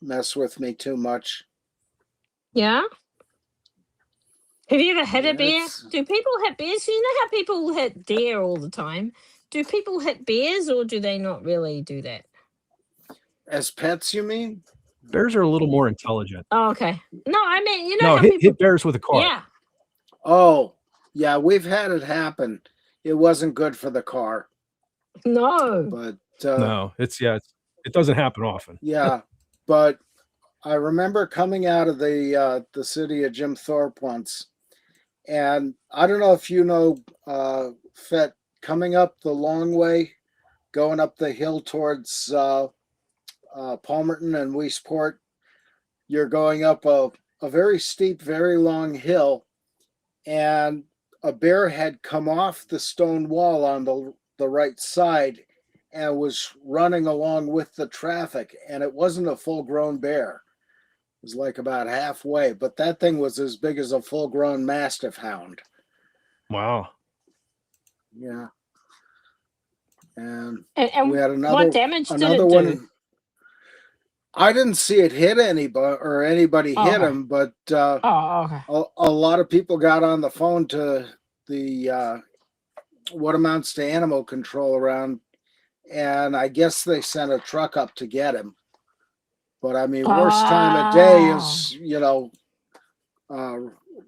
mess with me too much. Yeah. Have you ever hit a bear? Yes. Do people hit bears? You know how people hit deer all the time? Do people hit bears or do they not really do that? As pets, you mean? Bears are a little more intelligent. Oh, okay. No, I mean, you know No, how hit people. bears with a car. Yeah. Oh, yeah, we've had it happen. It wasn't good for the car, No. but No, it doesn't happen often. yeah, but I remember coming out of the city of Jim Thorpe once, and I don't know if you know, Fett, coming up the long way, going up the hill towards Palmerton and Weesport, you're going up a very steep, very long hill, and a bear had come off the stone wall on the right side and was running along with the traffic. And it wasn't a full grown bear. It was like about halfway, but that thing was as big as a full grown Mastiff hound. Wow. Yeah. And And we had what damage did another it one. do? I didn't see it hit anybody or anybody hit Okay. him, but Oh, okay. a lot of people got on the phone to the what amounts to animal control around, and I guess they sent a truck up to get him. But I mean, worst time of day is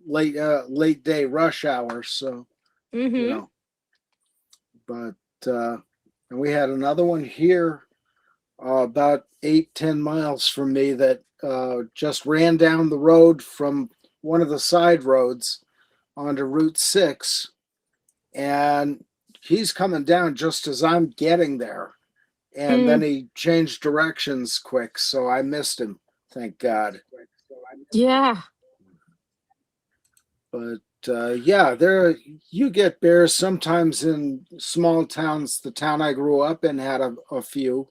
late day rush hour. So Mm-hmm. but and we had another one here about 8-10 miles from me that just ran down the road from one of the side roads onto Route 6, and he's coming down just as I'm getting there, and then he changed directions quick, so I missed him, thank God. Yeah. But yeah, you get bears sometimes in small towns. The town I grew up in had a few.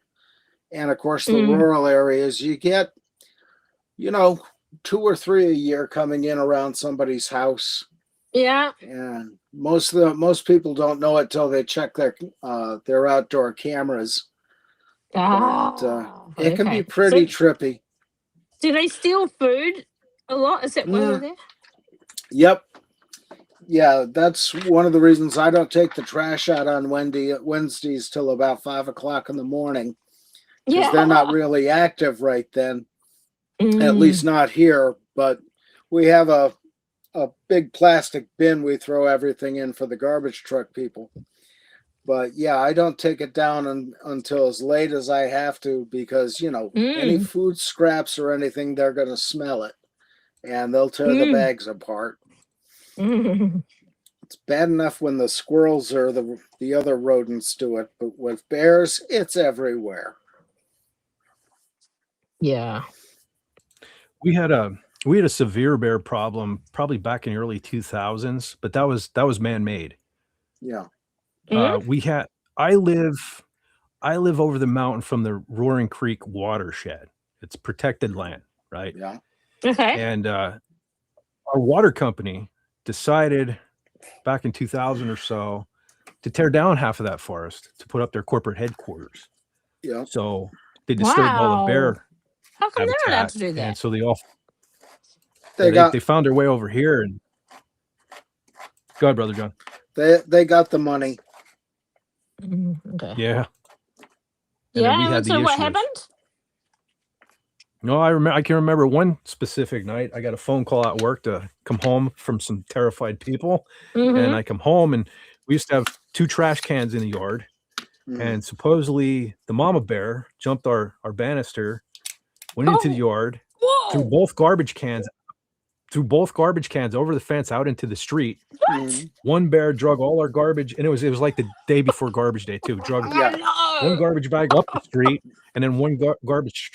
And of course, the rural areas, you get, 2 or 3 a year coming in around somebody's house. Yeah. And most people don't know it till they check their outdoor cameras. But it can be pretty trippy. Do they steal food a lot? Is that why they're there? Yep. Yeah, that's one of the reasons I don't take the trash out on Wednesdays till about 5 o'clock in the morning. Because they're not really active right then, at least not here. But we have a big plastic bin we throw everything in for the garbage truck people. But yeah, I don't take it down until as late as I have to, because any food scraps or anything, they're going to smell it, and they'll tear the bags apart. It's bad enough when the squirrels or the other rodents do it, but with bears, it's everywhere. Yeah. We had a severe bear problem probably back in the early 2000s, but that was man-made. Yeah. I live over the mountain from the Roaring Creek watershed. It's protected land, right? Yeah. Okay. And our water company decided back in 2000 or so to tear down half of that forest to put up their corporate headquarters. Yeah. So they disturbed all the bear How come they're allowed habitat, to do that? and so They they found their way over here. And go ahead, Brother John. They got the money. Okay. Yeah. Yeah. And so what happened? No, I can remember one specific night. I got a phone call at work to come home from some terrified people, and I come home, and we used to have 2 trash cans in the yard, and supposedly the mama bear jumped our banister, went into the yard, threw both garbage cans over the fence out into the street. One bear drug all our garbage, and it was like the day before garbage day too. Drug one garbage bag up the street, and then one garbage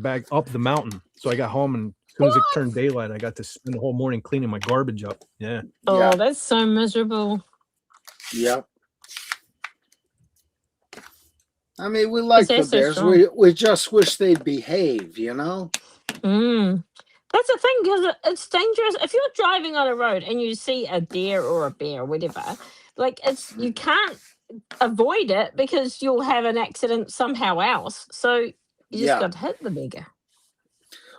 bag up the mountain. So I got home, and as soon as it turned daylight, I got to spend the whole morning cleaning my garbage up. Yeah. Oh, that's so miserable. Yep. I mean, we like the bears. So we just wish they'd behave, That's the thing, because it's dangerous. If you're driving on a road and you see a deer or a bear, whatever, like you can't avoid it because you'll have an accident somehow else. So you just got to hit the beggar.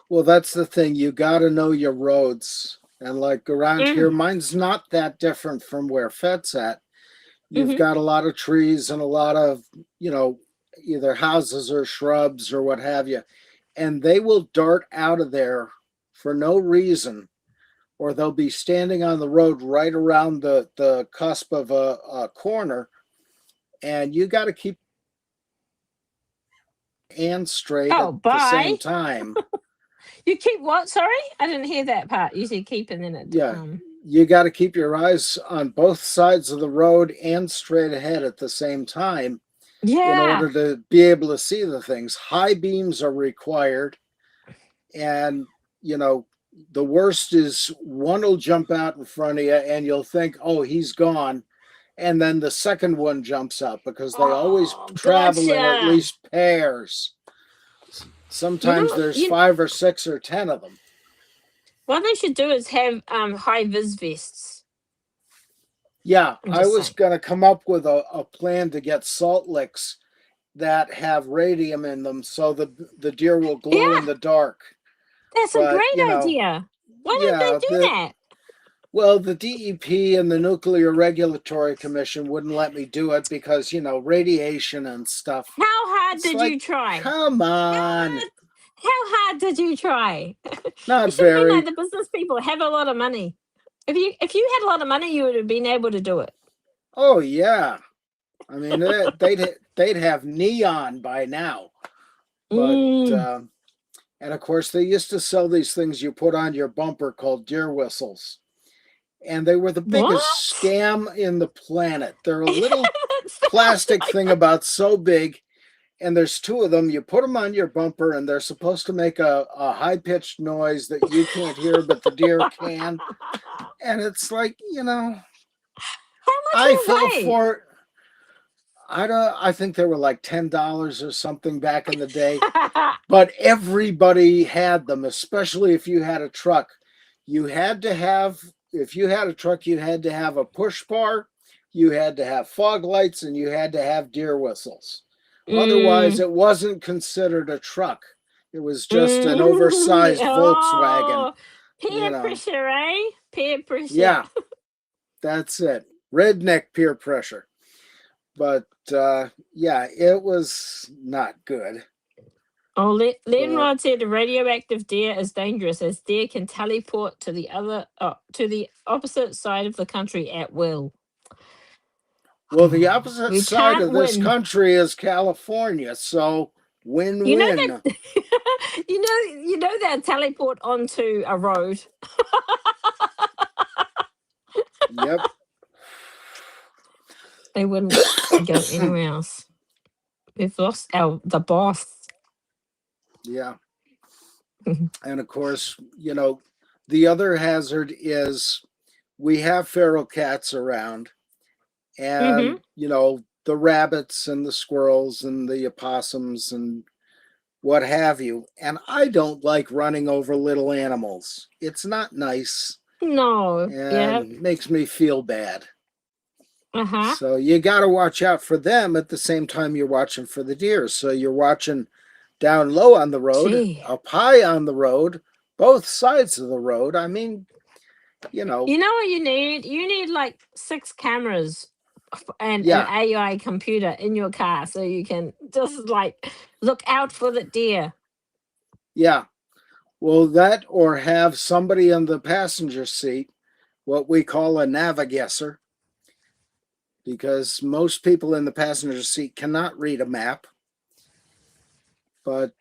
Well, that's the thing. You got to know your roads. And like around here, mine's not that different from where Fed's at. You've got a lot of trees and a lot of, either houses or shrubs or what have you. And they will dart out of there for no reason, or they'll be standing on the road right around the cusp of a corner, and you got to keep hands straight at the same time. You keep what? Sorry, I didn't hear that part. You said keep, and then it. You got to keep your eyes on both sides of the road and straight ahead at the same time. Yeah. In order to be able to see the things. High beams are required, and the worst is one will jump out in front of you and you'll think, oh, he's gone. And then the second one jumps out because they always Oh, travel in at gotcha. least pairs. Sometimes there's 5 or 6 or 10 of them. What they should do is have high vis vests. Yeah, I'm I just was saying. going to come up with a plan to get salt licks that have radium in them so the deer will glow in Yeah, the dark. that's a But, great you know, idea. Why yeah, don't they do that? well, the DEP and the Nuclear Regulatory Commission wouldn't let me do it because, you know, radiation and stuff. How hard It's did like, you try? come on. How hard did you try? Not You should have been very. like the business people have a lot of money. If you had a lot of money, you would have been able to do it. Oh, yeah. I mean, they'd have neon by now. But, and of course, they used to sell these things you put on your bumper called deer whistles. And they were the biggest What? scam in the planet. They're a little plastic thing about so big, and there's 2 of them. You put them on your bumper, and they're supposed to make a high-pitched noise that you can't hear, but the deer can. And it's like, you know, How much I were fell they? for it. I think they were like $10 or something back in the day. But everybody had them, especially if you had a truck. If you had a truck, you had to have a push bar, you had to have fog lights, and you had to have deer whistles. Otherwise, it wasn't considered a truck. It was just an oversized Volkswagen. Oh, peer You know. pressure, eh? Peer pressure. Yeah, that's it. Redneck peer pressure. But yeah, it was not good. Oh, Lenrod said a radioactive deer is dangerous as deer can teleport to the opposite side of the country at will. Well, the opposite We side can't of this win. country is California, so win-win. You know that you know they'll teleport onto a road. Yep. They wouldn't go anywhere else. We've lost the boss. Yeah. And of course, you know, the other hazard is we have feral cats around, and you know, the rabbits and the squirrels and the opossums and what have you. And I don't like running over little animals. It's not nice No. and makes me feel bad. Uh-huh. So you got to watch out for them at the same time you're watching for the deer. So you're watching down low on the road, Gee. up high on the road, both sides of the road. I mean, you know. You know what you need? You need like 6 cameras and Yeah. an AI computer in your car so you can just like look out for the deer. Yeah. Well, that or have somebody in the passenger seat, what we call a navigator, because most people in the passenger seat cannot read a map. But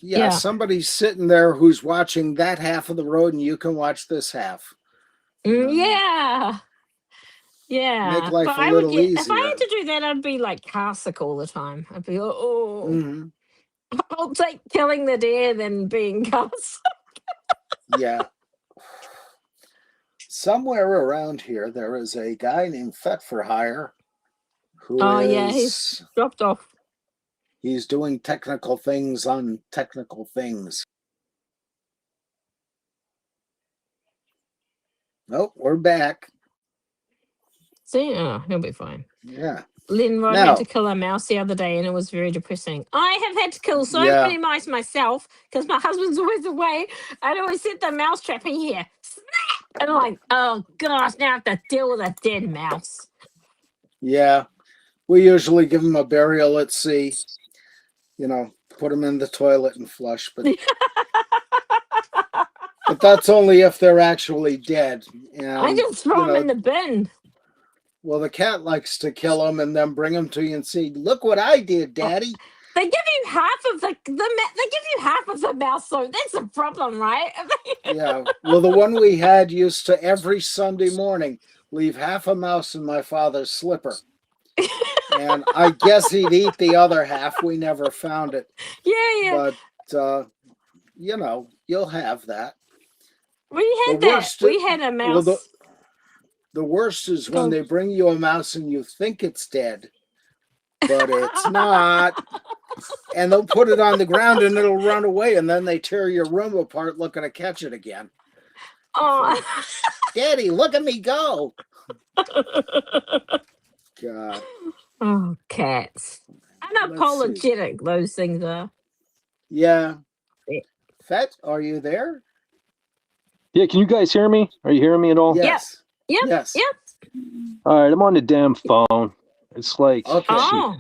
Yeah. somebody's sitting there who's watching that half of the road and you can watch this half. Yeah. Yeah. Make life But a I would little get, if I easier. had to do that, I'd be like car sick all the time. I'd be like, oh, Mhm. I'll take killing the deer than being car sick. Yeah. Somewhere around here, there is a guy named Fet for Hire who Oh, yeah, he's dropped off. he's doing technical things on technical things. Nope, we're back. See, oh, he'll be fine. Yeah. Linrod Now- had to kill a mouse the other day and it was very depressing. I have had to kill so Yeah. many mice myself because my husband's always away. I'd always set the mouse trap in here. Snap! And I'm like, oh gosh, now I have to deal with a dead mouse. Yeah. We usually give them a burial at sea. You know, put them in the toilet and flush, but that's only if they're actually dead. And, I just throw them in the bin. Well, the cat likes to kill them and then bring them to you and say, "Look what I did, Daddy." They give you half of they give you half of the mouse, so that's a problem, right? Yeah. Well, the one we had used to every Sunday morning leave half a mouse in my father's slipper. And I guess he'd eat the other half. We never found it. Yeah. But, you know, you'll have that. We had The that. worst- We had a well, mouse. The worst is Go. when they bring you a mouse and you think it's dead, but it's not. And they'll put it on the ground and it'll run away, and then they tear your room apart looking to catch it again. Oh. Daddy, look at me go. God. Oh, cats. Unapologetic, those things are. Yeah. Yeah. Fet, are you there? Yeah, can you guys hear me? Are you hearing me at all? Yes. Yep. Yes. Yep. All right, I'm on the damn phone. It's like, Okay. Oh.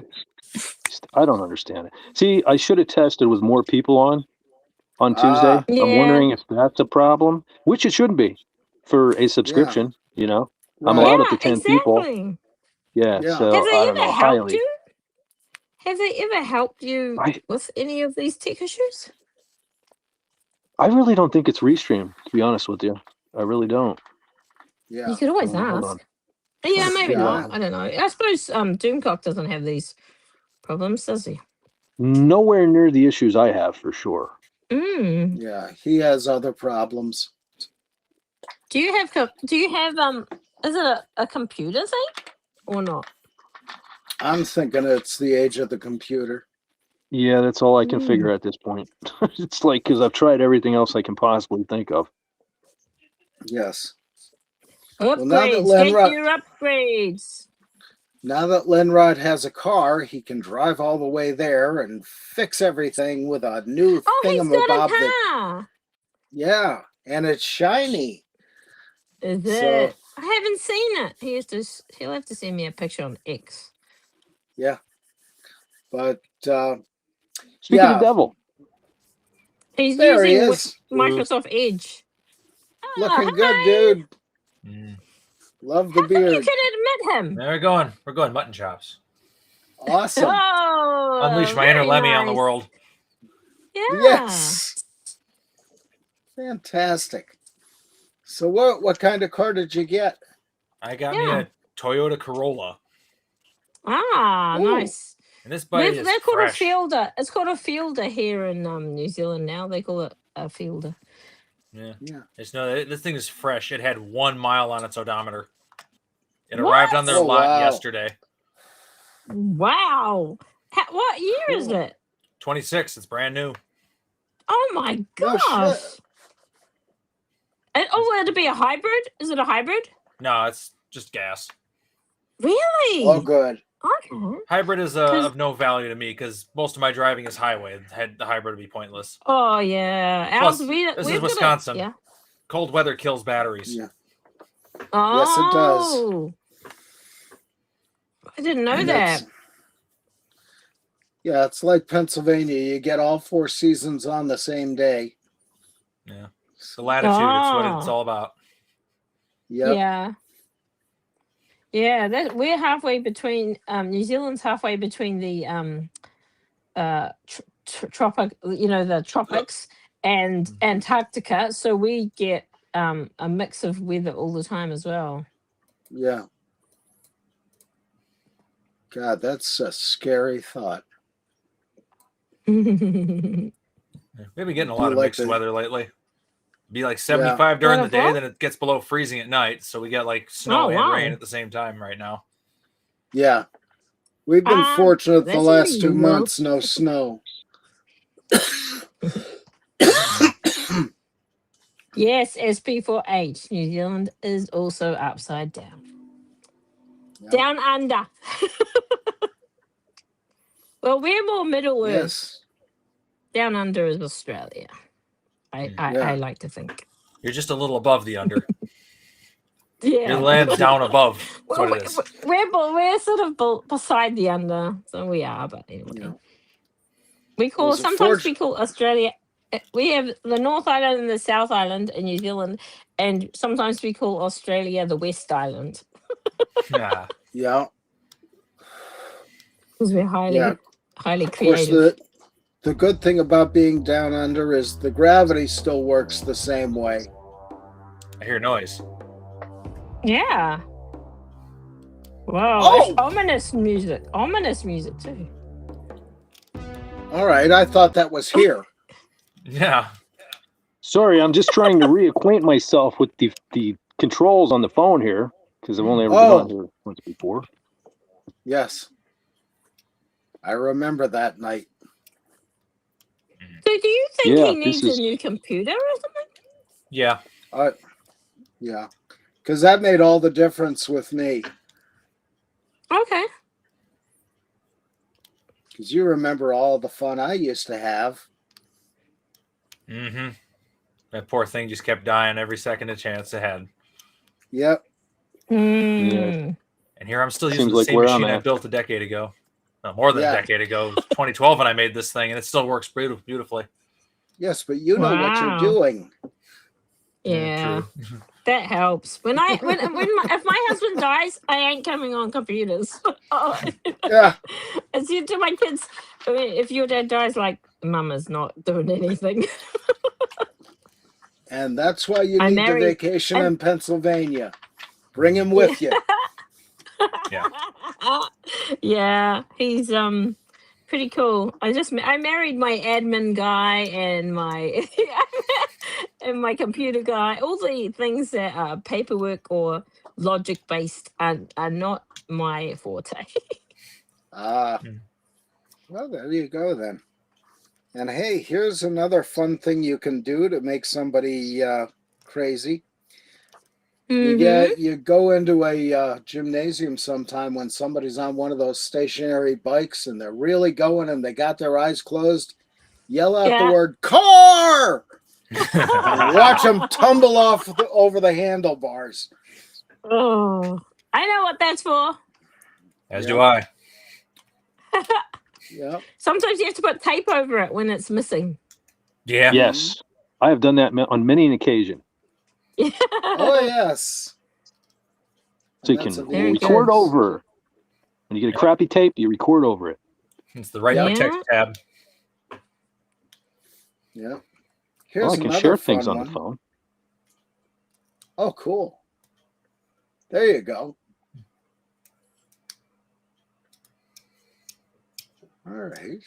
I don't understand it. See, I should have tested with more people on Ah. Tuesday. Yeah. I'm wondering if that's a problem, which it shouldn't be for a subscription. You know, I'm Right. allowed Yeah, up to 10 people. exactly. Yeah, Yeah. so Have they I don't ever know. helped Highly. you? Have they ever helped you I with any of these tech issues? really don't think it's Restream, to be honest with you. I really don't. Yeah. You could always Hold on. ask. Yeah, maybe Yeah. not. I don't know. I suppose Doomcock doesn't have these problems, does he? Nowhere near the issues I have, for sure. Mm. Yeah. He has other problems. Do you have is it a computer thing or not? I'm thinking it's the age of the computer. Yeah, that's all I can figure at this point. It's like, because I've tried everything else I can possibly think of. Yes. Upgrades. now that Get Lenrod- your upgrades. Now that Lenrod has a car, he can drive all the way there and fix everything with a new Oh, he's got thingamabob. a car. Yeah, and it's shiny. Is So- it? I haven't seen it. He'll have to send me a picture on X. Yeah. But Speaking Yeah. of devil, He's there he using is. Microsoft Edge. Looking hi. good, dude. Mm. Love the How come you beard. could admit him? There we're going. We're going mutton chops. Awesome. Oh, Unleash my inner very Lemmy on the nice. world. Yeah. Yes. Fantastic. So what kind of car did you get? I got me Yeah. a Toyota Corolla. Ah, Ooh. nice. And this buddy is They're called fresh. a fielder. It's called a fielder here in New Zealand now. They call it a fielder. Yeah. Yeah. There's no, this thing is fresh. It had 1 mile on its odometer. It arrived on their Oh, lot wow. yesterday. Wow. What year is Cool. it? 26. It's brand new. Oh my No gosh. shit. It'd be a hybrid? Is it a hybrid? No, it's just gas. Really? Oh, good. Okay. Hybrid is 'Cause- of no value to me because most of my driving is highway. The hybrid would be pointless. Oh yeah. Plus, Ours, this is we've got a- Wisconsin. yeah. Cold weather kills batteries. Yeah. Oh, Yes, it does. I didn't know And that. Yeah, it's like Pennsylvania. You get all 4 seasons on the same day. Yeah. The latitude, it's what it's Oh. all about. Yep. Yeah. Yeah, we're halfway between New Zealand's halfway between the tropic, the tropics and Mhm. Antarctica, so we get a mix of weather all the time as well. Yeah. God, that's a scary thought. We've been getting a lot You of like mixed the- weather lately. Be like 75 during What the day, about? then it gets below freezing at night. So we get like snow Oh, and wow. rain at the same time right now. Yeah. We've been fortunate the that's last 2 unusual. months, no snow. Yes, SP4H, New Zealand is also upside down. Yep. Down under. Well, we're more Middle Earth. Yes. Down under is Australia. I Yeah. like to think. You're just a little above the under. Yeah. Your land's down above. That's Well, what it is. we're sort of beside the under, so we are. But anyway, Yeah. we call Was it sometimes forged- we call Australia. We have the North Island and the South Island in New Zealand, and sometimes we call Australia the West Island Yeah. Yeah. because we're highly Yeah. highly Of course, creative. the good thing about being down under is the gravity still works the same way. I hear noise. Yeah. Wow. Oh! Ominous music. Ominous music too. All right, I thought that was here. Yeah. Sorry, I'm just trying to reacquaint myself with the controls on the phone here because I've only ever been on here once before. Yes. I remember that night. So do you think Yeah, he this needs a is- new computer or something? Yeah. Yeah. Because that made all the difference with me. Okay. Because you remember all the fun I used to have. Mm-hmm. That poor thing just kept dying every second a chance it had. Yep. Mm. And here I'm still using Seems the like same where I'm machine I at. built a decade ago. No, more than Yeah. a decade ago. 2012 when I made this thing, and it still works beautifully. Yes, but you know what you're Wow. doing. Yeah. True. That helps. If my husband dies, I ain't coming on computers. Yeah. I said to my kids, I mean, if your dad dies, like, Mama's not doing anything. And that's why you I need the married- vacation and- in Pennsylvania. Bring him with you. Yeah. Yeah, he's pretty cool. I married my admin guy and my and my computer guy. All the things that are paperwork or logic based are not my forte. Well, there you go then. And hey, here's another fun thing you can do to make somebody crazy. You go into a gymnasium sometime when somebody's on one of those stationary bikes and they're really going and they got their eyes closed. Yell out the Yeah. word "car." And watch them tumble off over the handlebars. Oh, I know what that's for. As do I. Yeah. Sometimes you have to put tape over it when it's missing. Yeah. Yes, I have done that on many an occasion. Oh yes. So you And that's can a very record good- over. When you get a crappy tape, you record over it. It's the right Yeah. protect tab. Yeah. Here's Well, I can another share fun things on one. the phone. Oh, cool. There you go. All right.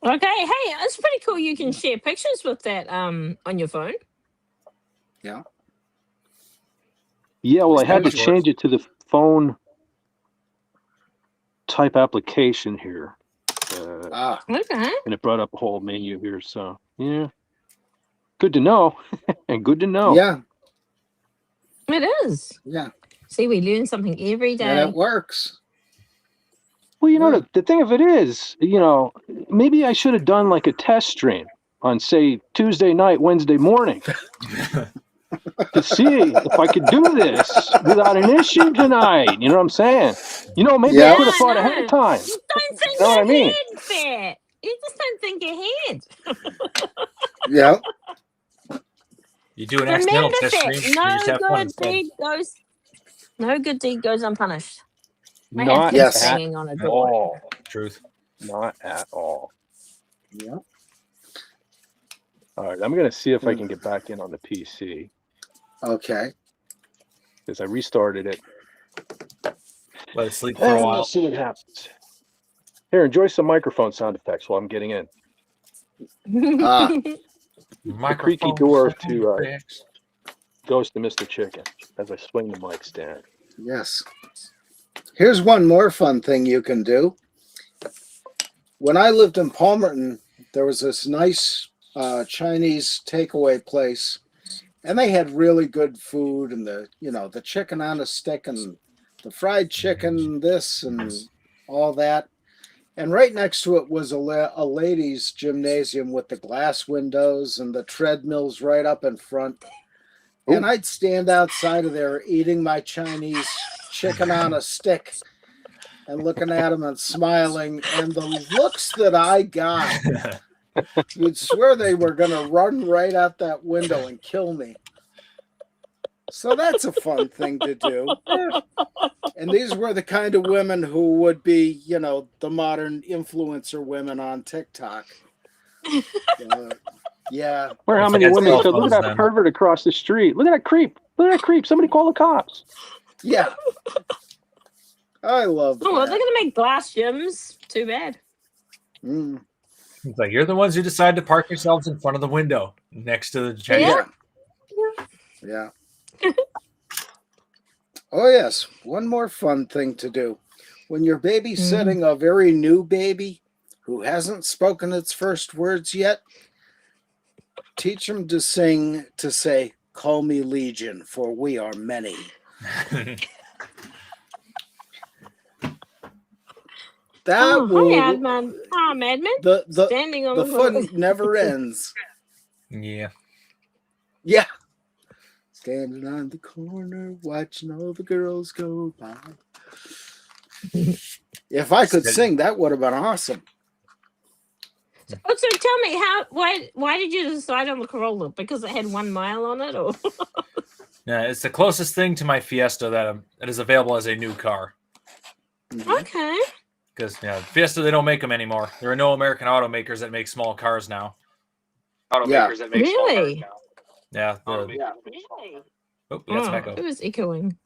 Okay, hey, it's pretty cool. You can share pictures with that on your phone. Yeah. Yeah, well, I had to Spanish change it to the phone type application here. Okay. And it brought up a whole menu here. So, yeah. Good to know. And good to know. Yeah. It is. Yeah. See, we learn something every day. And it works. Well, you know, Yeah. the thing of it is, you know, maybe I should have done like a test stream on, say, Tuesday night, Wednesday morning to see if I could do this without an issue tonight. You know what I'm saying? You know, maybe Yeah. I could have thought ahead of time. You don't think You know what I mean? ahead, Fat. You just don't think ahead. Yeah. You do an accidental Remember, test Fat, stream, you just have fun instead. no good deed goes unpunished. I have Not kids Yes. hanging on a door. all. Truth. Not at all. Yeah. All right, I'm going to see if I can get back in on the PC Okay. because I restarted it. Let it sleep for a And we'll while. see what happens. Here, enjoy some microphone sound effects while I'm getting in. Ah. The creaky door to goes to Mr. Chicken as I swing the mic stand. Yes. Here's one more fun thing you can do. When I lived in Palmerton, there was this nice Chinese takeaway place, and they had really good food and the chicken on a stick and the fried chicken, this and all that. And right next to it was a ladies' gymnasium with the glass windows and the treadmills right up in front. And I'd stand outside of there eating my Chinese chicken on a stick and looking at them and smiling. And the looks that I got, you'd swear they were going to run right out that window and kill me. So that's a fun thing to do. And these were the kind of women who would be, the modern influencer women on TikTok. Yeah. Where how It's many like women cell said, look at phones that then. pervert across the street. Look at that creep. Look at that creep. Somebody call the cops. Yeah. I love Oh, well, that. they're going to make glass gyms. Too bad. Mm. It's like you're the ones who decide to park yourselves in front of the window next to the giant. Yeah. Oh, yes. One more fun thing to do. When you're babysitting a very new baby who hasn't spoken its first words yet, teach them to say, "Call me Legion, for we are many." That Hi, will, Adman. Hi, Madman. the Standing on the the fun never ends. Yeah. Yeah. Standing on the corner, watching all the girls go by. If I could sing, that would have been awesome. Oh, so tell me why did you decide on the Corolla? Because it had 1 mile on it, or Yeah, it's the closest thing to my Fiesta that is available as a new car. okay. Because Fiesta, they don't make them anymore. There are no American automakers that make small cars now. Automakers that make small cars Really? now. Yeah. Really? Oh, we got some Oh, echo. it was echoing.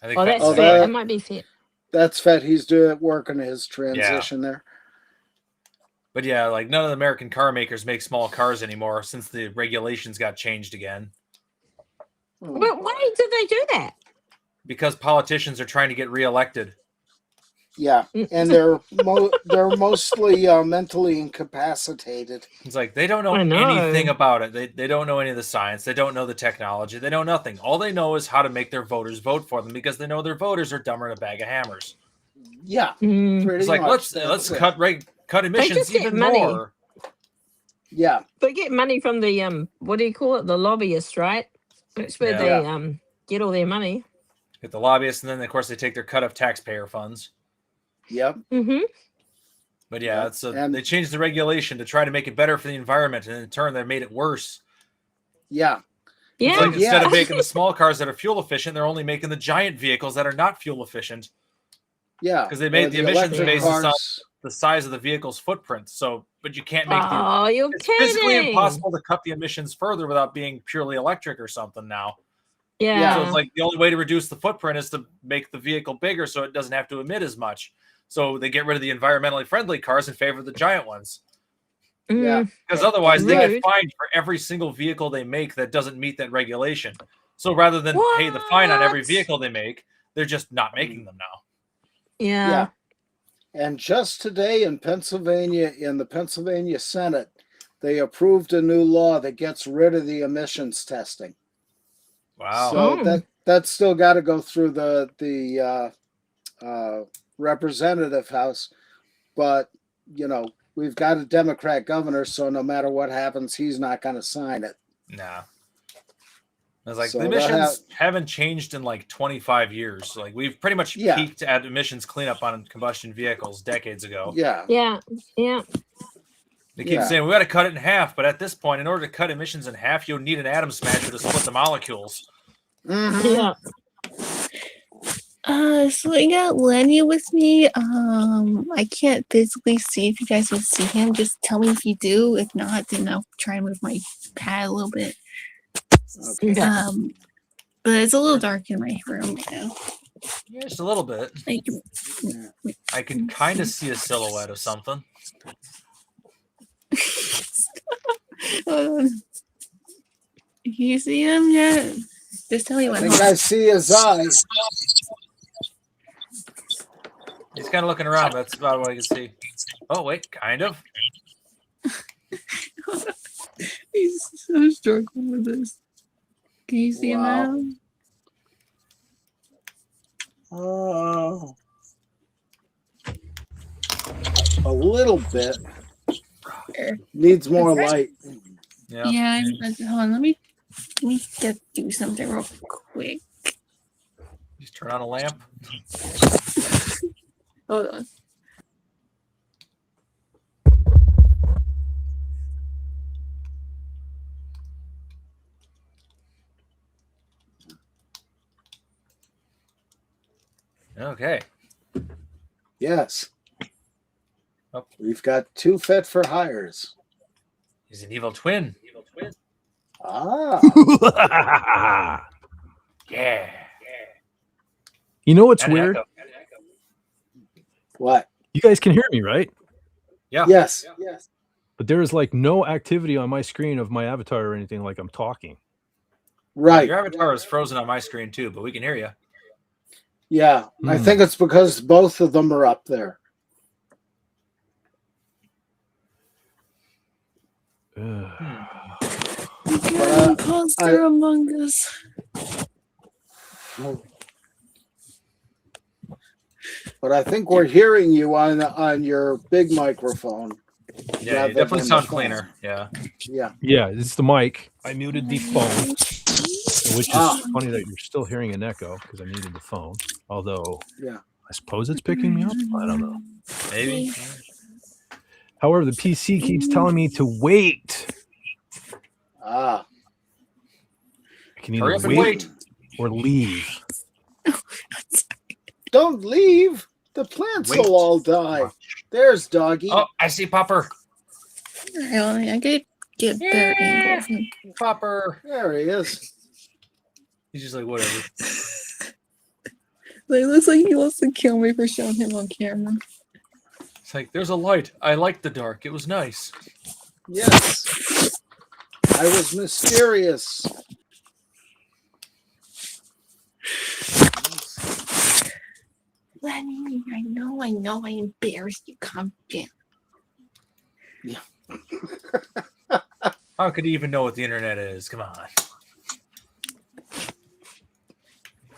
I think Oh, that's Fat's- fair. It might be fair. That's Fett. He's working his transition there. But yeah, like none of the American car makers make small cars anymore since the regulations got changed again. But why did they do that? Because politicians are trying to get reelected. Yeah, and they're mostly mentally incapacitated. It's like they don't know I know. anything about it. They don't know any of the science. They don't know the technology. They know nothing. All they know is how to make their voters vote for them because they know their voters are dumber than a bag of hammers. Yeah, Mm. pretty It's like much. let's That's it. cut emissions just get even money. more. Yeah, They get money from the what do you call it? The lobbyists, right? That's where Yeah. they get all their money. Get the lobbyists, and then of course they take their cut of taxpayer funds. yep. Mm-hmm. But yeah, Yeah, it's and- they changed the regulation to try to make it better for the environment, and in turn they made it worse. Yeah, Yeah. It's like instead Yeah. of making the small cars that are fuel efficient, they're only making the giant vehicles that are not fuel efficient yeah. 'Cause they made Or the emissions electric basis on- cars. the size of the vehicle's footprint. So, but you can't make the Oh, you're it's physically kidding. impossible to cut the emissions further without being purely electric or something now. Yeah. So it's like the only way to reduce the footprint is to make the vehicle bigger so it doesn't have to emit as much. So they get rid of the environmentally friendly cars in favor of the giant ones. Yeah. Because otherwise they get Rude. fined for every single vehicle they make that doesn't meet that regulation. So rather than pay the fine on every What? vehicle they make, they're just not making them now. Yeah. Yeah. And just today in Pennsylvania, in the Pennsylvania Senate, they approved a new law that gets rid of the emissions testing. Wow. So Oh. that's still got to go through the representative house, but we've got a Democrat governor, so no matter what happens, he's not going to sign it. Nah. I was like, So the they'll emissions haven't changed in like 25 years. Like we've pretty much Yeah. peaked at emissions cleanup on combustion vehicles decades ago. Yeah, Yeah. Yeah. They keep Yeah. saying we got to cut it in half, but at this point, in order to cut emissions in half, you'll need an atom smasher to split the molecules. Mhm. Yeah. So I got Lenny with me. I can't physically see if you guys will see him. Just tell me if you do. If not, then I'll try and move my pad a little bit. Okay. But it's a little dark in my room now. Yeah, just a little bit. Like, I can kind of see a silhouette of something. hold on. You see him yet? Just tell me I when. think I see his eyes. He's kind of looking around. That's about what I can see. Oh, wait, kind of. He's so struggling with this. Can you see Wow. him now? Oh, a little bit. Needs more light. Yeah. Yeah, hold on. Let me do something real quick. Just turn on a lamp. Hold on. Okay. Yes. Oh. We've got 2 fit for hires. He's an evil twin. Ah. Yeah. You know what's And weird? echo. What? You guys can hear me, right? Yeah. Yes. But there is like no activity on my screen of my avatar or anything like I'm talking. Right. Your avatar is frozen on my screen too, but we can hear you. Yeah. I think it's because both of them are up there. Imposter among us. But I think we're hearing you on your big microphone. Yeah, rather you definitely than the sound phone. cleaner. Yeah. Yeah. Yeah, it's the mic. I muted the phone, which is funny that you're still hearing an echo because I muted the phone. Although, Yeah. I suppose it's picking me up. I don't know. Maybe. However, the PC keeps telling me to wait. Ah. I can Hurry either up and wait. or leave. Don't leave. The plants Wait. will all die. There's Doggy. Oh, I see Popper. I could get better angle of him. Popper. There he is. He's just like, whatever. It looks like he wants to kill me for showing him on camera. It's like, there's a light. I liked the dark. It was nice. Yes. I was mysterious. Lenny, I know I embarrassed you. Calm down. Yeah. How could he even know what the internet is? Come on.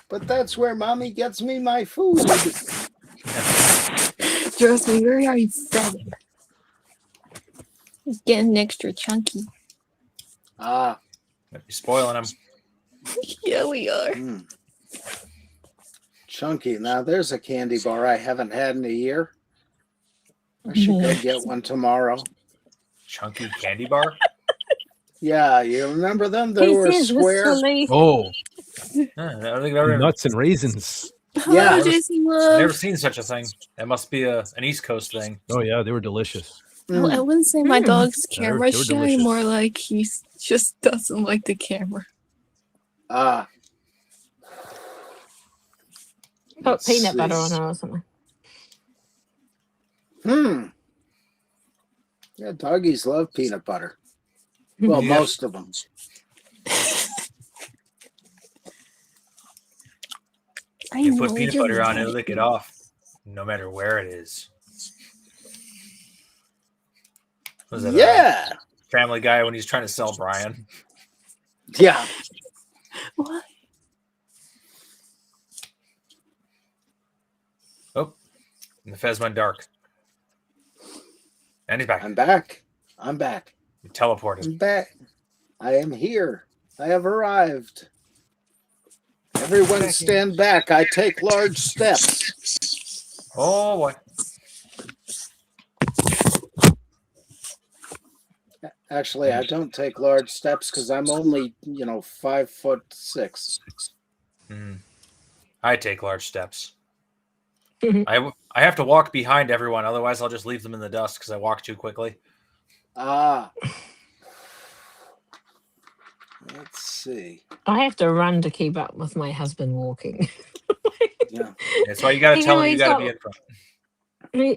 But that's where Mommy gets me my food. Trust me, we already said it. It's getting extra chunky. Ah. Might be spoiling him. Yeah, we are. Chunky. Now there's a candy bar I haven't had in a year. I should go get one tomorrow. Chunky candy bar? Yeah, you remember them? They were square. Oh, I don't think I've ever nuts and raisins. Yeah. Jason I've Love. never seen such a thing. That must be an East Coast thing. Oh yeah, they were delicious. Well, I wouldn't say my dog's They were camera shy, delicious. more like he just doesn't like the camera. Ah. Put peanut butter on it or something. Yeah, doggies love peanut butter. Well, Yeah. most of them. You put peanut butter on it, lick it off, no matter where it is. Was that Yeah. Family Guy when he's trying to sell Brian? Yeah. What? Oh, and the Fez went dark. And he's back. I'm back. I'm back. He teleported. I'm back. I am here. I have arrived. Everyone stand back. I take large steps. Oh, what? Actually, I don't take large steps because I'm only, 5'6". I take large steps. I have to walk behind everyone, otherwise I'll just leave them in the dust because I walk too quickly. Ah. Let's see. I have to run to keep up with my husband walking. Yeah. That's why you got to tell him you he's got to got- be in front.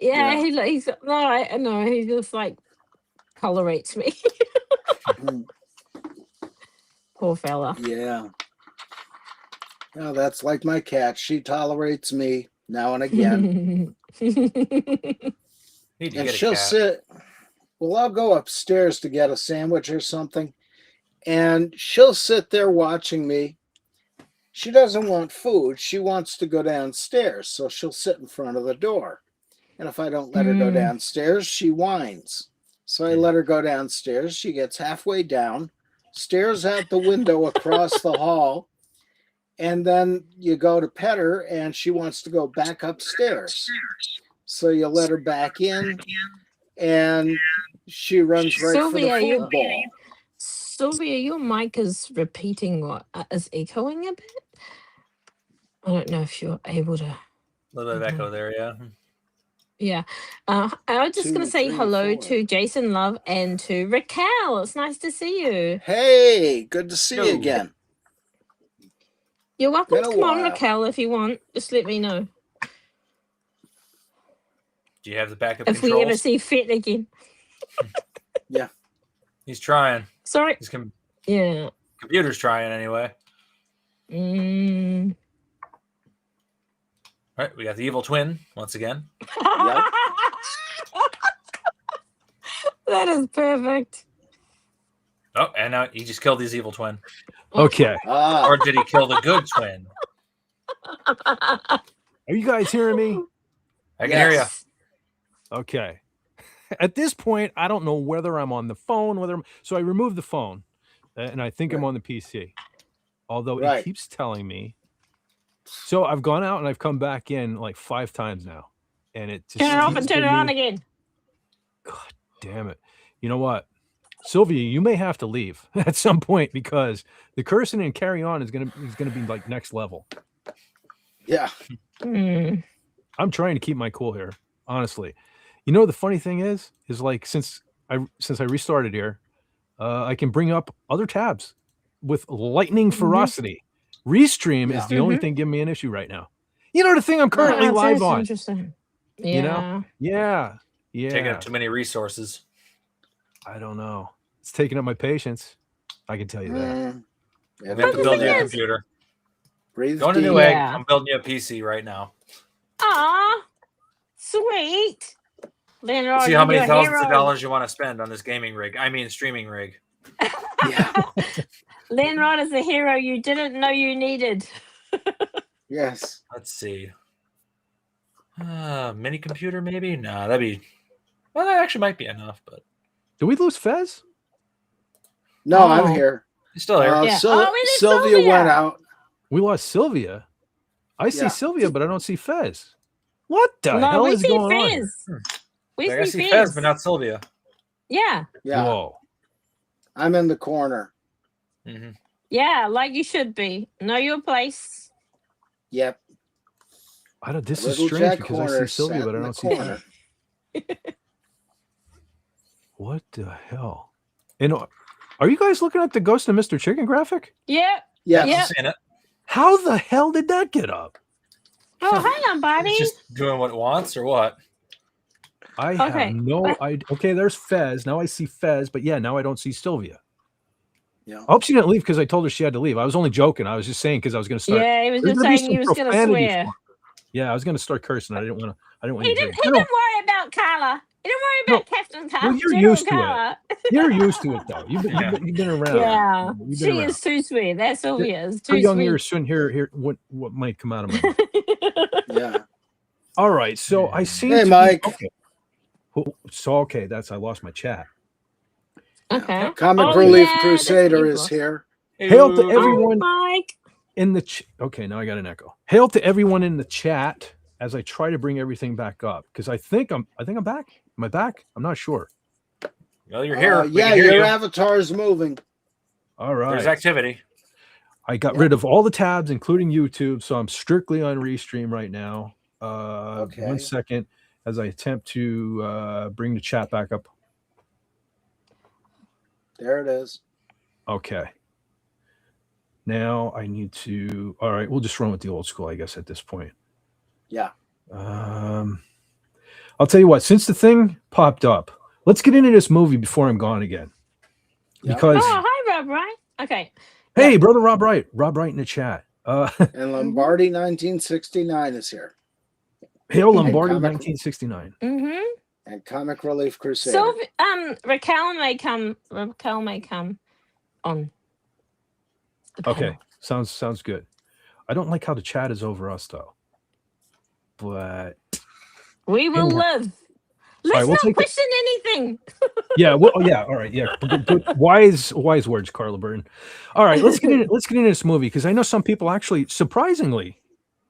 Yeah, Yeah. he's no, he just like tolerates me. Poor fella. Yeah. Yeah, that's like my cat. She tolerates me now and again. Need to And get a she'll cat. sit. Well, I'll go upstairs to get a sandwich or something. And she'll sit there watching me. She doesn't want food. She wants to go downstairs. So she'll sit in front of the door. And if I don't let her go downstairs, she whines. So I let her go downstairs. She gets halfway down, stares out the window across the hall. And then you go to pet her and she wants to go back upstairs. So you let her back in and she runs right Sylvia, for the you- football. Sylvia, your mic is repeating or is echoing a bit. I don't know if you're able to. A little bit of echo there, yeah. Yeah. I was just going to 2, say 3, hello 4. to Jason Love and to Raquel. It's nice to see you. Hey, good to see you Yo. again. You're welcome Been to a come on, while. Raquel, if you want. Just let me know. Do you have the backup if controls? we ever see fit again. He's trying. Sorry. His Yeah. computer's trying anyway. Mm. All right, we got the evil twin once again. That is perfect. Oh, and now he just killed his evil twin. Okay. Or did he kill the good twin? Are you guys hearing me? I can hear you. Okay. At this point, I don't know whether I'm on the phone, so I removed the phone, and I think I'm on the PC. Although it keeps telling me. So I've gone out and I've come back in like 5 times now, and it just Turn it off and keeps turn it giving on me- again. God damn it! You know what, Sylvia, you may have to leave at some point because the cursing and carry on is gonna be like next level. Yeah. Mm. I'm trying to keep my cool here, honestly. You know, the funny thing is like since I restarted here, I can bring up other tabs with lightning ferocity. Restream is the only thing giving me an issue right now. You know, the thing I'm currently Oh, live that's on. interesting. Yeah. You know? Yeah. Taking up too many resources. I don't know. It's taking up my patience. I can tell you that. I'm going to build you a computer. Breathe Going to deep. Newegg. I'm building you a PC right now. Aw, sweet. Leonard, See how many you're a thousands of hero. dollars you want to spend on this gaming rig. I mean, streaming rig. Leonard is a hero you didn't know you needed. Yes. Let's see. Mini computer, maybe? No, that'd be. Well, that actually might be enough, but. Did we lose Fez? No, I'm here. He's still here. Yeah. Sil- Oh, we did Sylvia Sylvia. went out. We lost Sylvia. I see Yeah. Sylvia, but I don't see Fez. What the No, hell we is see going on? Fez. We I see see Fez. Fez, but not Sylvia. Yeah. Yeah. Whoa. I'm in the corner. Mm-hmm. Yeah, like you should be. Know your place. Yep. I don't. This is Little strange Jack because I see Horner Sylvia, sat but I in don't the see corner. Fez. What the hell? And are you guys looking at the Ghost of Mr. Chicken graphic? Yeah. Yeah. Yeah. I'm seeing it. How the hell did that get up? Oh, hang on, buddy. It's just doing what it wants, or what? I Okay. have no idea. Okay, there's Fez. Now I see Fez, but yeah, now I don't see Sylvia. Yeah. I hope she didn't leave because I told her she had to leave. I was only joking. I was just saying because I was going to start. Yeah, he was There's just gonna be saying some he was going to profanity swear. for her. Yeah, I was going to start cursing. I didn't want to. I didn't want He to. didn't worry about Carla. He didn't worry about Captain Carla. Well, you're General used to it. Carla. You're used to it though. You've been around. Yeah. You've been She around. is too sweet. That Sylvia is Her too young sweet. ears shouldn't hear what might come out of my mouth. Yeah. All right, so I see. Hey, Mike. Okay. So okay, I lost my chat. Okay. Comic Oh, Relief yeah, Crusader that's is here. Hail to everyone Mike. in the okay, now I got an echo. Hail to everyone in the chat as I try to bring everything back up because I think I'm back. Am I back? I'm not sure. Well, you're here. We Yeah, can hear your you. avatar is moving. All right. There's activity. I got rid of all the tabs, including YouTube, so I'm strictly on Restream right now. Okay. 1 second as I attempt to bring the chat back up. There it is. Okay. Now I need to. All right, we'll just run with the old school, I guess, at this point. Yeah. I'll tell you what. Since the thing popped up, let's get into this movie before I'm gone again. Yeah. Because Oh, hi, Rob, right? Okay. hey, brother Rob Wright in the chat. And Lombardi 1969 is here. Hail Lombardi, Comic- 1969. Mm-hmm. And Comic Relief Crusader. So, Raquel may come on. the Okay, panel. sounds good. I don't like how the chat is over us though. But We will Yeah. live. Let's right, we'll not take it. question anything. yeah, well, yeah, all right, yeah. Good, wise words, Carla Byrne. All right, let's get into this movie because I know some people actually, surprisingly,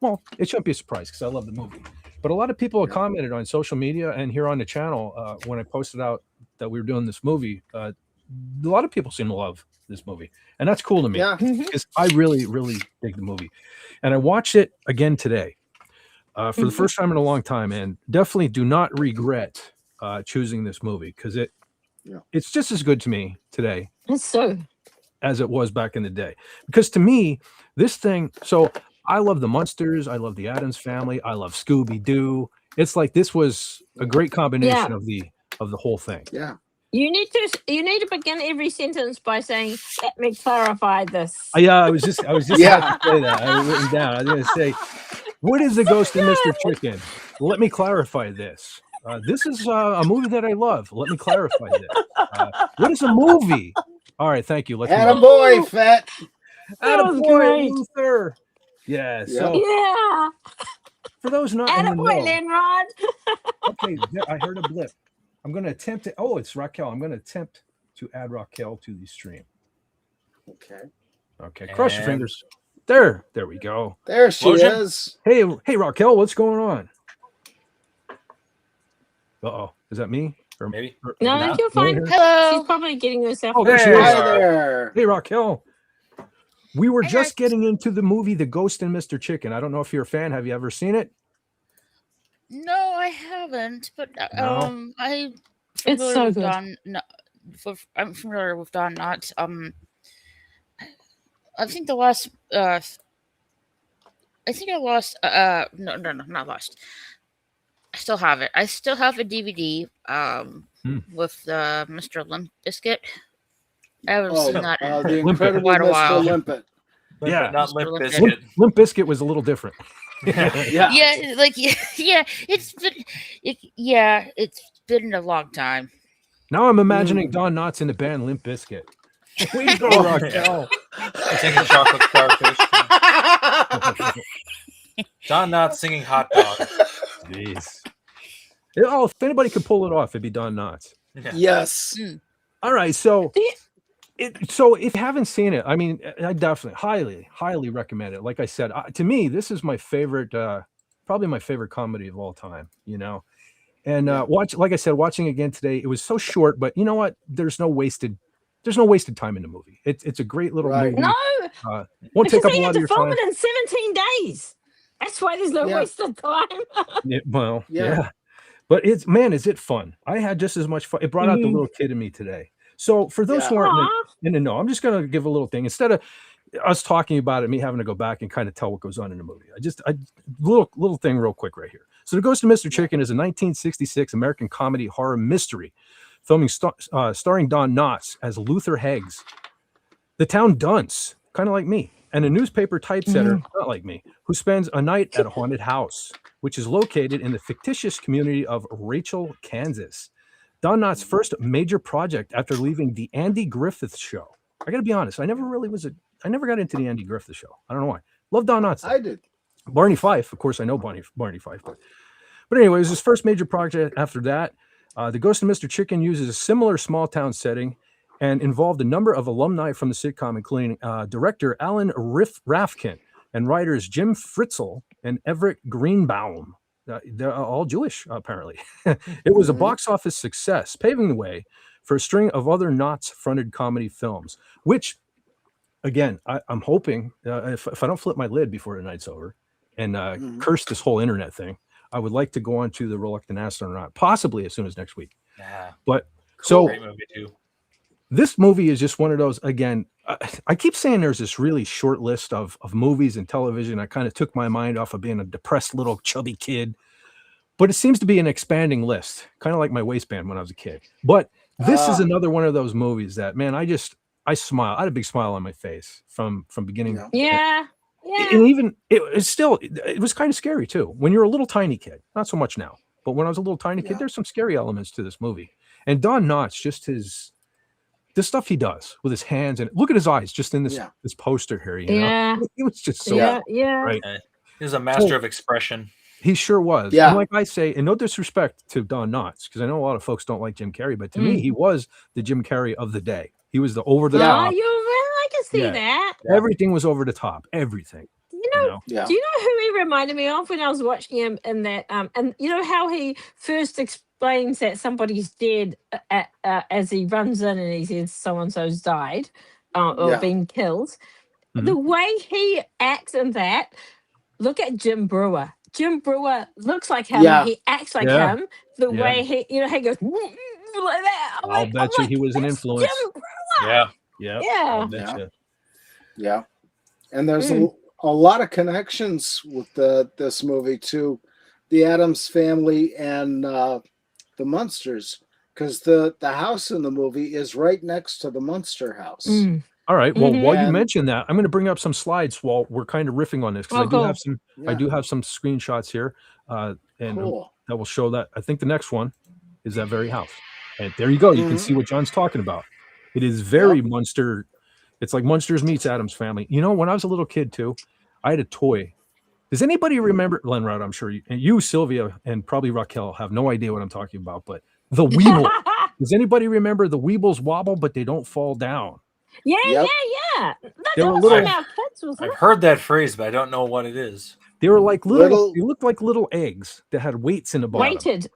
well, it shouldn't be a surprise because I love the movie, but a lot of people have commented on social media and here on the channel when I posted out that we were doing this movie. A lot of people seem to love this movie, and that's cool to me Yeah. because I really, really dig the movie, and I watched it again today. For the first time in a long time, and definitely do not regret choosing this movie because it's just as good to me today It's so. as it was back in the day. Because to me, this thing, so I love the Munsters. I love the Addams Family. I love Scooby Doo. It's like this was a great combination of the whole thing. Yeah. You need to begin every sentence by saying, "Let me clarify this." Yeah, I was just Yeah. about to say that. I wrote it down. I was going to say, what is the Ghost of Mr. Chicken? Let me clarify this. This is a movie that I love. Let me clarify this. What is a movie? All right, thank you. Let's move on. Attaboy, Fat. That was Attaboy, great. Luther. Yeah. So Yeah. for those not in the Attaboy, know, Lenrod. okay, I heard a blip. I'm going to attempt to. Oh, it's Raquel. I'm going to attempt to add Raquel to the stream. Okay. Okay, cross your And- fingers. There we go. There she Lotion? is. Hey, Raquel, what's going on? Uh-oh, is that me? Or Maybe. No, No. you're fine. Here? She's Hello. probably getting herself. Oh, there she Hey. is. Hi there. Hey, Raquel. We were Hey, just Raquel. getting into the movie The Ghost and Mr. Chicken. I don't know if you're a fan. Have you ever seen it? No, I haven't, but No? I It's so with good. Don. No, I'm familiar with Don Knotts. I think the last. I think I lost. No, not lost. I still have it. I still have a DVD. With Mr. Limp Biscuit. I haven't Oh, seen that. the Limp incredible Quite a Mr. while. Limpet. Yeah. Not Mr. Limp Limp Biscuit. Limp Bizkit was a little different. Yeah. Yeah, like yeah, it's been a long time. Now I'm imagining Don Knotts in the band Limp Bizkit. Way to go, Raquel. Singing chocolate starfish. Don Knotts singing hot dog. Jeez. Oh, if anybody could pull it off, it'd be Don Knotts. Yes. All right, so Do you- so if you haven't seen it, I mean, I definitely highly recommend it. Like I said, to me, this is my favorite, probably my favorite comedy of all time. And like I said, watching again today, it was so short, but you know what? There's no wasted time in the movie. It's a great little Right. movie. No, Won't take because up a they lot had of to your film time. it in 17 days. That's why there's no Yeah. wasted time. Well, Yeah. yeah. But is it fun? I had just as much fun. It brought out the little kid in me today. So for those Yeah. who aren't Aw. in the know, I'm just going to give a little thing instead of us talking about it, me having to go back and kind of tell what goes on in the movie. Little thing real quick right here. So The Ghost of Mr. Chicken is a 1966 American comedy horror mystery, starring Don Knotts as Luther Heggs, the town dunce, kind of like me, and a newspaper typesetter, not like me, who spends a night at a haunted house, which is located in the fictitious community of Rachel, Kansas. Don Knotts' first major project after leaving the Andy Griffith Show. I got to be honest, I never got into the Andy Griffith Show. I don't know why. Love Don Knotts. I did. Barney Fife, of course, I know Barney Fife. But anyway, it was his first major project after that. The Ghost of Mr. Chicken uses a similar small town setting and involved a number of alumni from the sitcom, including director Alan Rafkin and writers Jim Fritzl and Everett Greenbaum. They're all Jewish, apparently. It was a box office success, paving the way for a string of other Knotts-fronted comedy films, which, again, I'm hoping, if I don't flip my lid before the night's over and curse this whole internet thing, I would like to go on to The Reluctant Astronaut, possibly as soon as next week. Yeah. But so Great movie too. this movie is just one of those, again, I keep saying there's this really short list of movies and television. I kind of took my mind off of being a depressed little chubby kid, but it seems to be an expanding list, kind of like my waistband when I was a kid. But this is another one of those movies that, man, I smile. I had a big smile on my face from beginning. Yeah. And even it was kind of scary too. When you're a little tiny kid, not so much now, but when I was a little tiny kid, there's some scary elements to this movie. And Don Knotts, just the stuff he does with his hands, and look at his eyes just in this poster here. It was just so right. He's a master of expression. He sure was. Yeah. And like I say, and no disrespect to Don Knotts, because I know a lot of folks don't like Jim Carrey, but to me, he was the Jim Carrey of the day. He was the over the Oh, top. you're right. I can see Yeah. that. Everything was over the top. Everything. You know, Yeah. do you know who he reminded me of when I was watching him in that? And you know how he first explains that somebody's dead as he runs in and he says so and so's died or been killed. The way he acts in that. Look at Jim Brewer. Jim Brewer looks like him. Yeah. He acts like Yeah. him. The Yeah. way he goes like that. I'll bet you he was an "That's influence. Jim Brewer." Yeah. Yeah. Yeah. I'll bet you. Yeah. And there's a lot of connections with this movie to the Addams Family and the Munsters, because the house in the movie is right next to the Munster house. Mm. All right. Well, while you And- mention that, I'm going to bring up some slides while we're kind of riffing on this because Oh, I do cool. have some. I Yeah. do have some screenshots here, and Cool. that will show that. I think the next one is that very house, and there you go. You can see what John's talking about. It is very Munster. It's like Munsters meets Addams Family. You know, when I was a little kid too, I had a toy. Does anybody remember, Lenrod? I'm sure you, Sylvia, and probably Raquel have no idea what I'm talking about, but the Weeble. Does anybody remember the Weebles wobble, but they don't fall down? Yeah, Yep. yeah. They That were was little- from our kids, wasn't I've it? heard that phrase, but I don't know what it is. They were like Little- they looked like little eggs that had weights in the bottom. Weighted.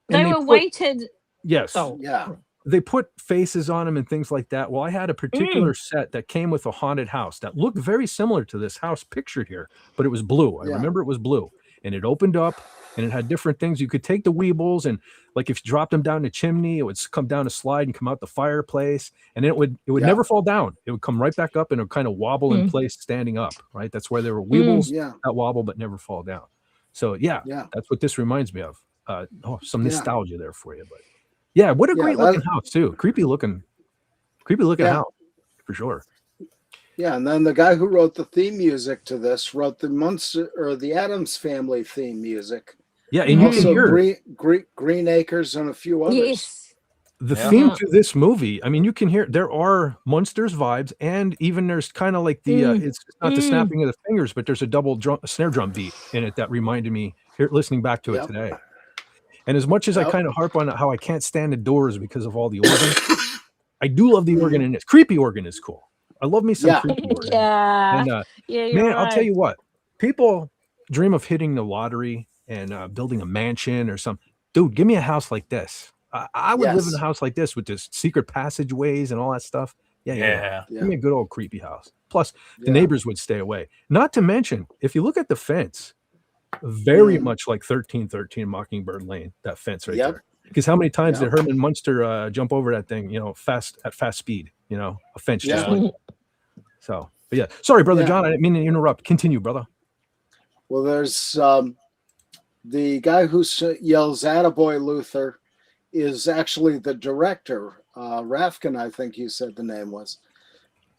And They they were put- weighted. Yes. Oh, Yeah. They put faces on them and things like that. Well, I had a particular set that came with a haunted house that looked very similar to this house pictured here, but it was blue. I Yeah. remember it was blue, and it opened up and it had different things. You could take the Weebles and like if you dropped them down the chimney, it would come down a slide and come out the fireplace, and then it would Yeah. never fall down. It would come right back up and it would kind of wobble in place standing up, right? That's where there were Weebles Yeah. that wobble but never fall down. So yeah, Yeah. that's what this reminds me of. Some Yeah. nostalgia there for you, but yeah, what a Yeah, great looking house too. Creepy looking Yeah. house for sure. Yeah, and then the guy who wrote the theme music to this wrote the Munster or the Addams Family theme music. Yeah, and you can Also, hear Green Acres and a few others. yes. the Yeah. theme to this movie. I mean, you can hear there are Munsters vibes, and even there's kind of like the it's not the snapping of the fingers, but there's a double snare drum beat in it that reminded me here listening back to it Yep. today. And as much as I Yep. kind of harp on how I can't stand the Doors because of all the organ, I do love the organ in this. Creepy organ is cool. I love me some Yeah. creepy organ. Yeah. And Yeah, you're man, right. I'll tell you what, people dream of hitting the lottery and building a mansion or something. Dude, give me a house like this. I would live in a Yes. house like this with this secret passageways and all that stuff. Yeah. Yeah. Yeah. Give me a good old creepy house. Plus, the Yeah. neighbors would stay away. Not to mention, if you look at the fence, very Mhm. much like 1313 Mockingbird Lane, that fence right Yep. there. Because how many times Yep. did Herman Munster jump over that thing, at fast speed, a fence just Yeah. like so. But yeah, sorry, brother Yeah. John, I didn't mean to interrupt. Continue, brother. Well, there's the guy who yells "Attaboy, Luther" is actually the director, Rafkin, I think you said the name was,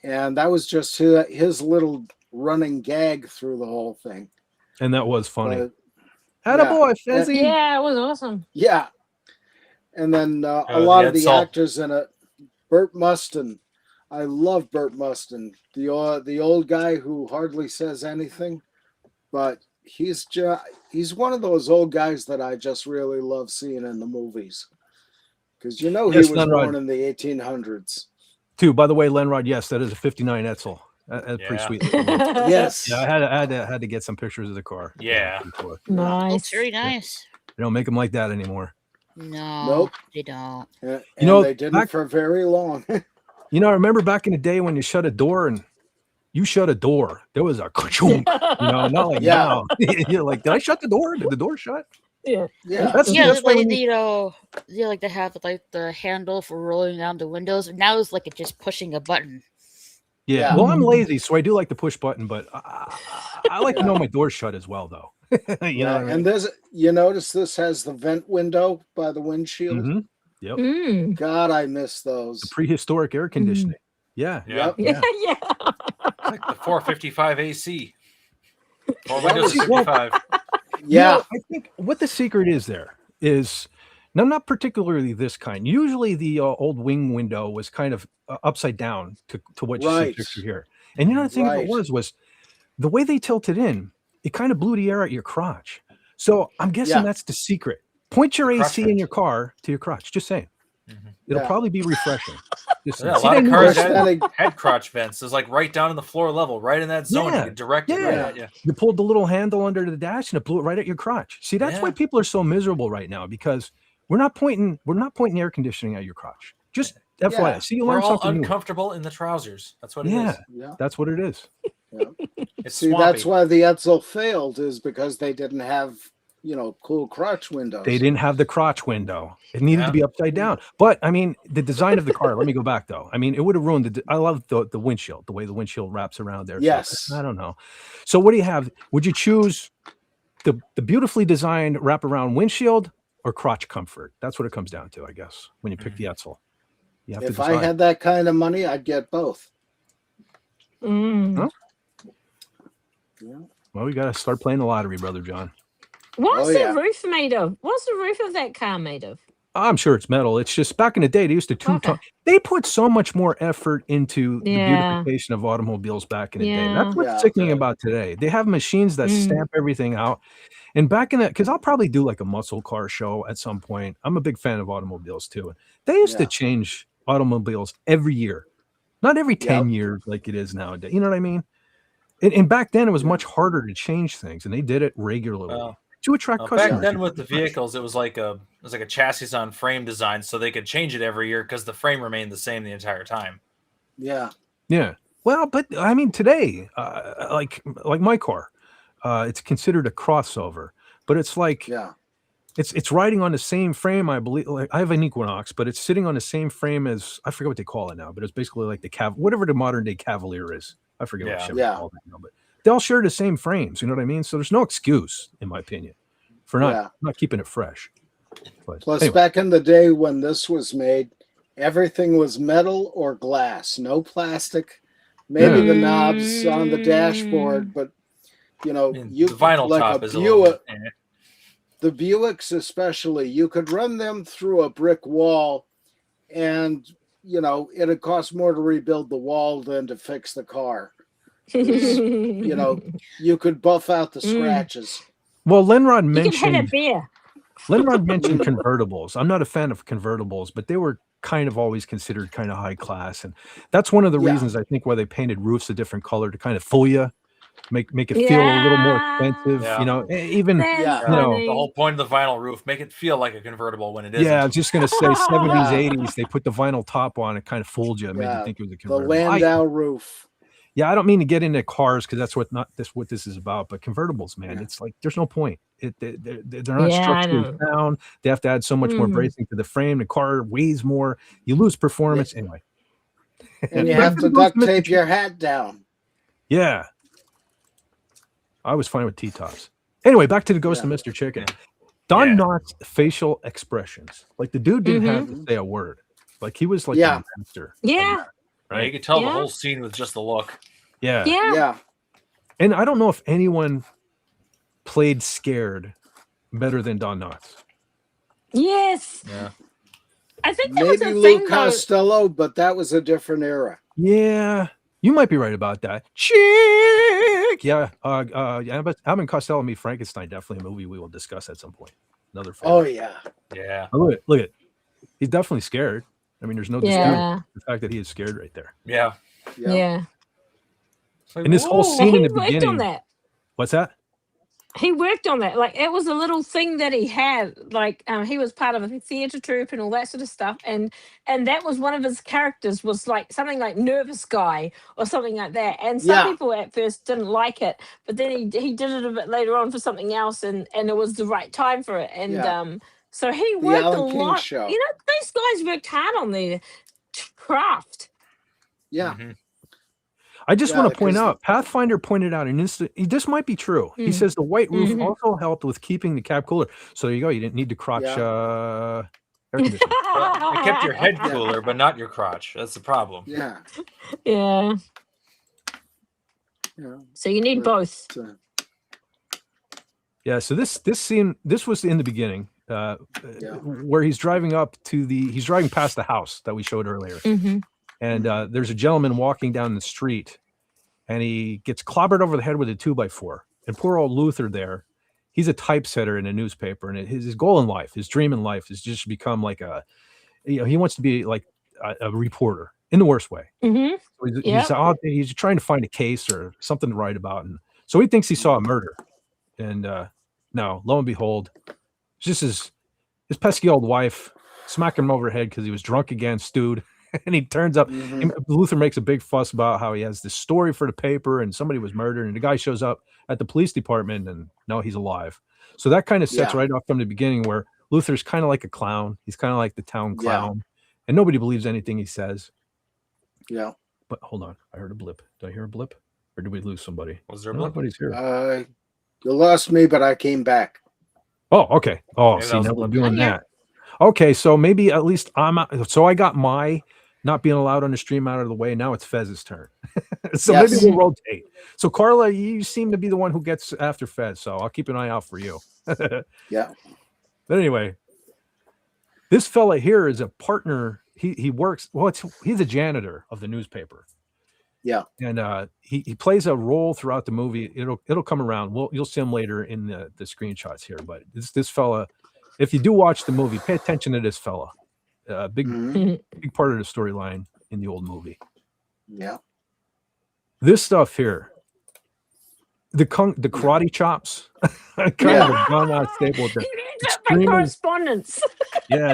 and that was just his little running gag through the whole thing. And that was funny. But, Attaboy, Fezzy. Yeah, it was awesome. yeah, and then a the lot of the insult. actors in it. Burt Mustin, I love Burt Mustin, the old guy who hardly says anything, but he's one of those old guys that I just really love seeing in the movies, because he Yes, was Lenrod. born in the 1800s. Too. By the way, Lenrod, yes, that is a 59 Etzel. That's pretty Yeah. sweet. looking one. Yes, Yeah, I had to get some pictures of the car. Yeah. Before. Nice. Looks very nice. They don't make them like that anymore. No, Nope. they don't. and know, they didn't back- for very long. I remember back in the day when you shut a door and you shut a door, there was a ka-chunk, not like Yeah. now. You're like, did I shut the door? Did the door shut? Yeah. Yeah, That's, Yeah, that's why like when you- like they have like the handle for rolling down the windows. Now it's like it's just pushing a button. yeah. Yeah. Well, I'm lazy, so I do like the push button, but I like to know my door's shut as well, though. you know what I mean? and you notice this has the vent window by the windshield. Mhm. Yep. Mm. God, I miss those. The prehistoric air conditioning. Yeah. Yeah. Yep. Yeah, yeah. Like the 455 AC. Or That Windows was- 55. Yeah, I think what the secret is there is now not particularly this kind. Usually the old wing window was kind of upside down to what you Right. see pictured here. And the thing of Right. it was the way they tilted in, it kind of blew the air out your crotch. So I'm guessing Yeah. that's the secret. Point your Crotch AC in vent. your car to your crotch. Just saying. Mhm. It'll Yeah. probably be refreshing. Just Yeah, a saying. lot See, of they knew cars this. We're spending- had crotch vents. It's like right down in the floor level, right in that zone. Yeah. You can direct it right Yeah. at you. You pulled the little handle under the dash and it blew it right at your crotch. See, that's why Yeah. people are so miserable right now because we're not pointing air conditioning at your crotch. Just FYI. Yeah. See, you We're learn all something new. uncomfortable in the trousers. That's what it Yeah. is. yeah. That's what it is. It's See, swampy. that's why the Etzel failed, is because they didn't have, cool crotch windows. They didn't have the crotch window. It needed to be upside down. But I mean, the design of the car. Let me go back though. I mean, it would have ruined I love the windshield, the way the windshield wraps around there. Yes. So, I don't know. So what do you have? Would you choose the beautifully designed wraparound windshield or crotch comfort? That's what it comes down to, I guess. When you pick the Etzel, you have to If I decide. had that kind of money, I'd get both. Huh? Yeah. Well, we got to start playing the lottery, Brother John. What's Oh, the yeah. roof made of? What's the roof of that car made of? I'm sure it's metal. It's just back in the day, they used to two-tone. They put so much more effort into the beautification of automobiles back in the day. That's what's sickening about today. They have machines that stamp everything out. And back in that, because I'll probably do like a muscle car show at some point. I'm a big fan of automobiles too. They used to change automobiles every year, not every 10 years like it is nowadays. You know what I mean? And back then, it was much harder to change things, and they did it regularly to attract customers. Back then, with the vehicles, it was like a chassis on frame design, so they could change it every year because the frame remained the same the entire time. Yeah. Yeah. Well, but I mean, today, like my car, it's considered a crossover, but it's like it's riding on the same frame. I believe. Like I have an Equinox, but it's sitting on the same frame as I forget what they call it now, but it's basically like the whatever the modern day Cavalier is. I forget what Chevy called it now, but they all share the same frames. You know what I mean? So there's no excuse, in my opinion, for not keeping it fresh. But Plus, anyway. back in the day when this was made, everything was metal or glass, no plastic. Maybe the knobs on the dashboard, but you the vinyl like top a is Buick, a little. the Buicks especially, you could run them through a brick wall, and it'd cost more to rebuild the wall than to fix the car. You could buff out the scratches. Well, Lenrod You mentioned can have a beer. Lenrod mentioned convertibles. I'm not a fan of convertibles, but they were kind of always considered kind of high class, and that's one of the reasons I think why they painted roofs a different color to kind of fool you, make it feel a little more expensive. Yeah. Even the whole point of the vinyl roof, make it feel like a convertible when it isn't. Yeah, I was just gonna say 70s, 80s. They put the vinyl top on. It kind of fooled you. It made you think it was a The convertible. Landau roof. Yeah, I don't mean to get into cars because that's what this is about. But convertibles, man, it's like there's no point. They're not structurally sound. They have to add so much more bracing to the frame. The car weighs more. You lose performance anyway. And you have to duct tape your hat down. Yeah, I was fine with T-tops. Anyway, back to the Ghost of Mr. Chicken. Don Knotts' facial expressions, like the dude didn't have to say a word. Like he was like a master. Yeah. Right. You could tell the whole scene with just the look. Yeah. And I don't know if anyone played scared better than Don Knotts. Yes. Yeah. I think that was Maybe a Lou thing, Costello, but that was a different era. Yeah. You might be right about that. Chick. Yeah. But Abbott Costello and Me Frankenstein, definitely a movie we will discuss at some point. Another favorite. Oh yeah. Yeah. Oh, look at. He's definitely scared. I mean, there's no disputing the fact that he is scared right there. Yeah. Yeah. Like, and this whole scene in the beginning. On that. What's that? He worked on that. Like it was a little thing that he had. Like he was part of a theatre troupe and all that sort of stuff. And that was one of his characters was like something like nervous guy or something like that. And some people at first didn't like it, but then he did it a bit later on for something else, and it was the right time for it. And so he worked a lot. Show. These guys worked hard on their craft. Yeah. Mm-hmm. I just want to point out, Pathfinder pointed out this might be true. He says the white roof also helped with keeping the cab cooler. So there you go. You didn't need to crotch air conditioning. It kept your head cooler, but not your crotch. That's the problem. Yeah. Yeah. So you need both. Yeah. So this scene, this was in the beginning. Where he's driving past the house that we showed earlier. And there's a gentleman walking down the street and he gets clobbered over the head with a 2x4. And poor old Luther there, he's a typesetter in a newspaper. And his goal in life, his dream in life is just become like he wants to be like a reporter in the worst way. So he's trying to find a case or something to write about. And so he thinks he saw a murder. And no, lo and behold, it's just his pesky old wife smacking him over the head because he was drunk again, stewed. And he turns up. Luther makes a big fuss about how he has this story for the paper and somebody was murdered. And the guy shows up at the police department and no, he's alive. So that kind of sets Yeah. right off from the beginning where Luther's kind of like a clown. He's kind of like the town Yeah. clown, and nobody believes anything he says. Yeah. But hold on, I heard a blip. Did I hear a blip, or did we lose somebody? Was there a No, blip? nobody's here. You lost me, but I came back. Oh, okay. Oh, Maybe that see, was now a we're blip. doing I'm here. that. Okay, so maybe at least so I got my not being allowed on the stream out of the way. Now it's Fez's turn. So maybe Yes. we'll rotate. So Carla, you seem to be the one who gets after Fez, so I'll keep an eye out for you. Yeah. But anyway, this fella here is a partner. He works. Well, he's a janitor of the newspaper. Yeah. And he plays a role throughout the movie. It'll come around. You'll see him later in the screenshots here. But this fella, if you do watch the movie, pay attention to this fella. Big part of the storyline in the old movie. Yeah. This stuff here, the karate chops, kind of a gone-out staple with the He ends up by extremely, correspondence. yeah,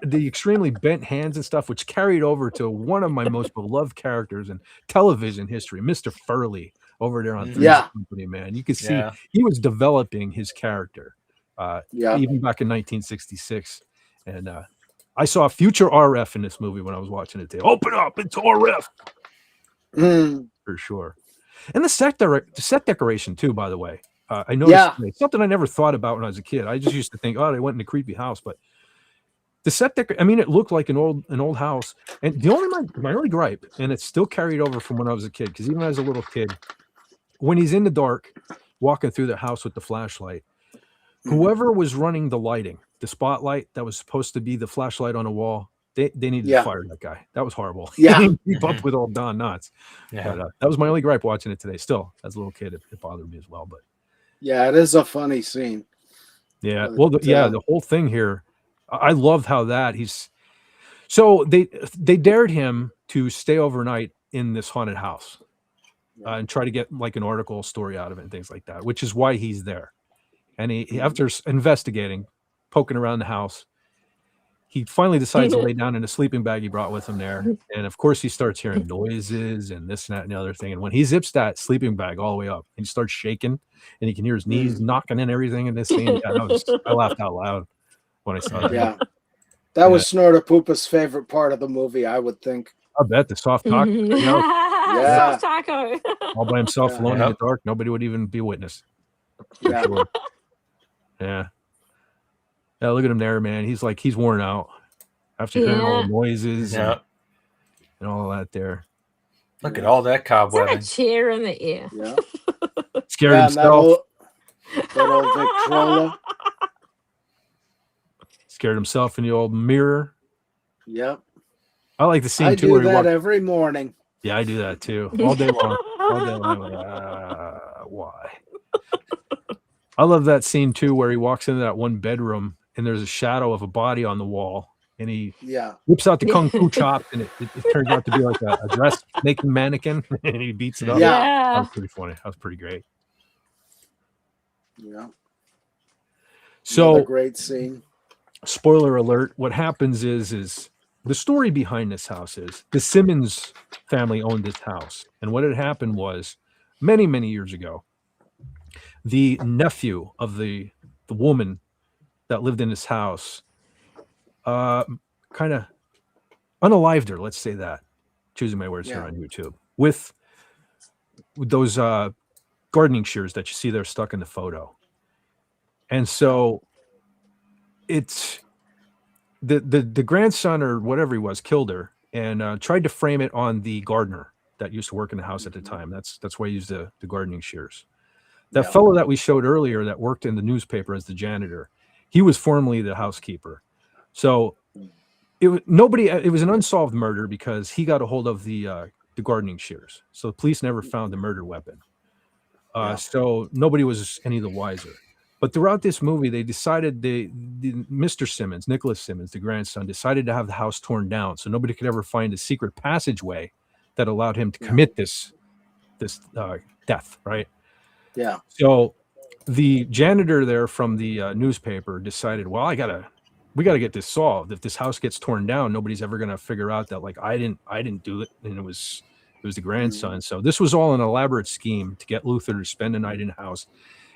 the extremely bent hands and stuff, which carried over to one of my most beloved characters in television history, Mr. Furley, over there on Three's Yeah. Company. Man, you could see Yeah. he was developing his character, Yeah. even back in 1966, and I saw future RF in this movie when I was watching it. Open up, it's RF. For sure. And the set decoration too, by the way. I noticed it's something I never thought about when I was a kid. I just used to think, oh, they went in a creepy house, but the set I mean, it looked like an old house. And the only my only gripe, and it's still carried over from when I was a kid, because even as a little kid, when he's in the dark, walking through the house with the flashlight, whoever was running the lighting, the spotlight that was supposed to be the flashlight on a wall, they needed to fire that guy. That was horrible. Yeah. He didn't keep up with old Don Knotts. Yeah. But that was my only gripe watching it today. Still, as a little kid, it bothered me as well. But Yeah, it is a funny scene. yeah, But, well, the whole thing here, I love how so they dared him to stay overnight in this haunted house and try to get like an article story out of it and things like that, which is why he's there. And he after investigating, poking around the house, he finally decides to lay down in a sleeping bag he brought with him there. And of course, he starts hearing noises and this and that and the other thing. And when he zips that sleeping bag all the way up and he starts shaking and he can hear his knees knocking and everything in this scene, I laughed out loud when I saw that. Yeah. That was Snorta Poopa's favorite part of the movie, I would think. I bet the soft talk, Yeah. Soft taco. all by himself, Yeah. alone in the dark. Nobody would even be witness. Yeah. Sure. Yeah. Yeah, look at him there, man. He's worn out after hearing all the noises Yeah. and all that there. Look at all that Is that a cobwebbing. chair in the air? Yeah. Scared Yeah, and himself. that old Victrola. Scared himself in the old mirror. Yep. I like the scene I too do where he that walks. every morning. Yeah, I do that too. All day long. All day long. I'm like, why? I love that scene too where he walks into that one bedroom and there's a shadow of a body on the wall and he Yeah. whips out the kung fu chop and it turns out to be like a dress making mannequin and he beats it up. Yeah. That was pretty funny. That was pretty great. Yeah. So Another great scene. spoiler alert, what happens is the story behind this house is the Simmons family owned this house. And what had happened was many, many years ago, the nephew of the woman that lived in this house kind of unalived her, let's say that, choosing my words here on YouTube, with those gardening shears that you see there stuck in the photo. And so it's the grandson or whatever he was killed her and tried to frame it on the gardener that used to work in the house at the time. That's why he used the gardening shears. That fellow that we showed earlier that worked in the newspaper as the janitor, he was formerly the housekeeper. So it was an unsolved murder because he got a hold of the gardening shears. So the police never found the murder weapon. So nobody was any the wiser. But throughout this movie, they decided Mr. Simmons, Nicholas Simmons, the grandson, decided to have the house torn down so nobody could ever find a secret passageway that allowed him to commit this death, right? Yeah. So the janitor there from the newspaper decided, well, we gotta get this solved. If this house gets torn down, nobody's ever gonna figure out that like I didn't do it, and it was the grandson. So this was all an elaborate scheme to get Luther to spend a night in the house.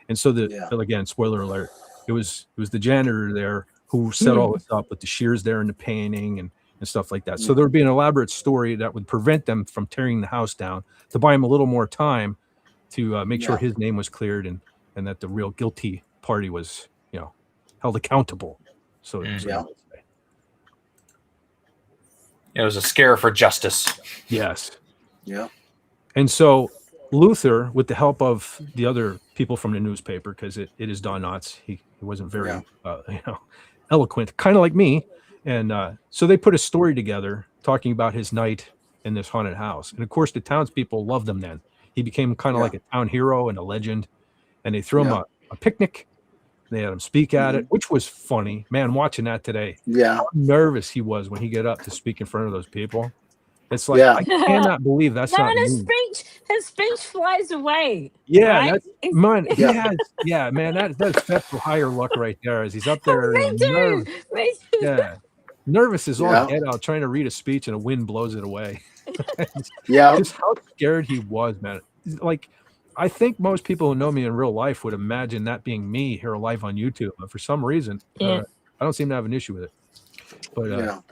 And so Yeah. again, spoiler alert, it was the janitor there who set all this up with the shears there and the painting and stuff like that. So there would be an elaborate story that would prevent them from tearing the house down to buy him a little more time to make sure his name was cleared and that the real guilty party was, held accountable. So It was a scare for justice. yes. Yeah. And so Luther, with the help of the other people from the newspaper, because it is Don Knotts, he wasn't very eloquent, kind of like me. And so they put a story together talking about his night in this haunted house. And of course, the townspeople loved him then. He became kind of like a town hero and a legend. And they threw him a picnic. They had him speak at it, which was funny. Man, watching that today. Yeah. How nervous he was when he got up to speak in front of those people. It's like, I cannot believe that's not his me. his speech flies away. Yeah, right? that's man. He has, man. That's set for higher luck right there. As he's up there, Me too. nervous, Me too. yeah, nervous is all get out, trying to read a speech, and a wind blows it away. Just how scared he was, man. Like, I think most people who know me in real life would imagine that being me here live on YouTube, but for some reason, I don't seem to have an issue with it. But that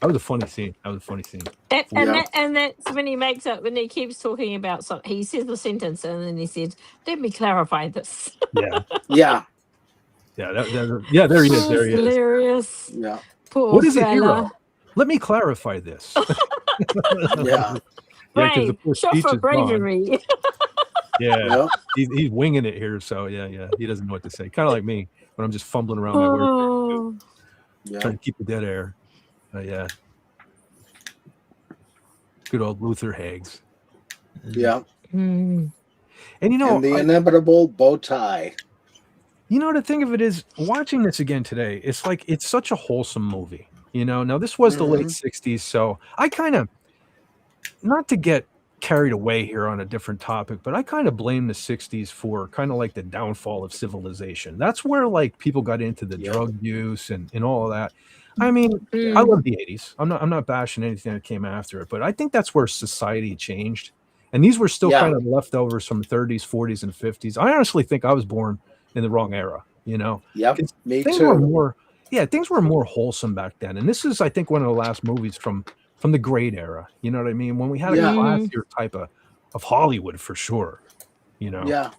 was a funny scene. And that's when he makes up, when he keeps talking about something. He says the sentence and then he says, "Let me clarify this." Yeah. There he is. There he is. Hilarious. Yeah. Poor What is a fella. hero? Let me clarify this. Right. The Shot speech for is gone. bravery. He's winging it here. So he doesn't know what to say. Kind of like me when I'm just fumbling around my words. Trying to keep the dead air. Good old Luther Haggs. Yeah. And and the inevitable bow tie. The thing of it is, watching this again today, it's like it's such a wholesome movie. Now this was the late 60s, so I kind of, not to get carried away here on a different topic, but I kind of blame the 60s for kind of like the downfall of civilization. That's where like people got into the drug use and all of that. I mean, I love the 80s. I'm not bashing anything that came after it, but I think that's where society changed. And these were still kind of leftovers from 30s, 40s, and 50s. I honestly think I was born in the wrong era, Yep, me things too. were more, things were more wholesome back then. And this is, I think, one of the last movies from the great era. You know what I mean? When we had a classier type of Hollywood for sure. Yeah.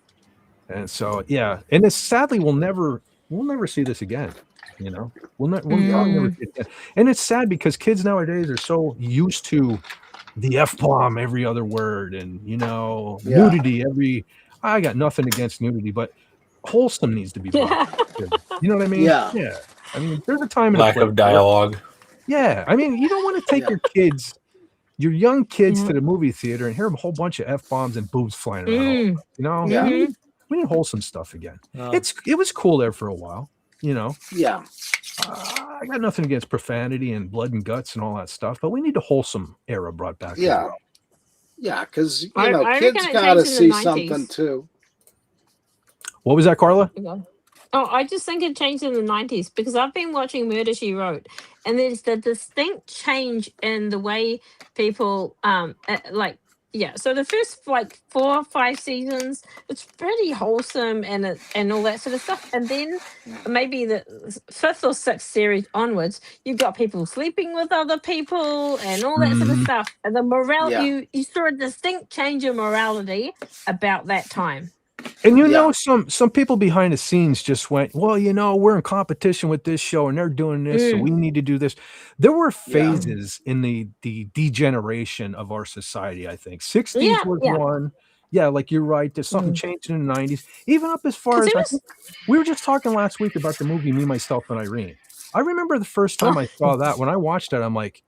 And so and it's sadly we'll never see this again. We'll probably never see it again. And it's sad because kids nowadays are so used to the F-bomb every other word and nudity I got nothing against nudity, but wholesome needs to be brought. You know what I mean? Yeah. I mean, there's a time and Lack of dialogue. Yeah, I mean, you don't want to take your young kids to the movie theater and hear a whole bunch of F-bombs and boobs flying around. We need wholesome stuff again. It was cool there for a while, Yeah. I got nothing against profanity and blood and guts and all that stuff, but we need a wholesome era brought back. Yeah. Yeah, because I kids reckon it got to changed in the see 90s. something too. What was that, Carla? Oh, I just think it changed in the 90s because I've been watching Murder, She Wrote, and there's the distinct change in the way people so the first 4 or 5 seasons, it's pretty wholesome and all that sort of stuff. And then maybe the 5th or 6th series onwards, you've got people sleeping with other people and all that sort of stuff. And the morale, you saw a distinct change in morality about that time. And some people behind the scenes just went, well, we're in competition with this show and they're doing this, so we need to do this. There were phases in the degeneration of our society, I think. 60s was one. Yeah, like you're right. There's something changed in the 90s. Even up as far as I think, we were just talking last week about the movie Me, Myself, and Irene. I remember the first time I saw that. When I watched it, I'm like,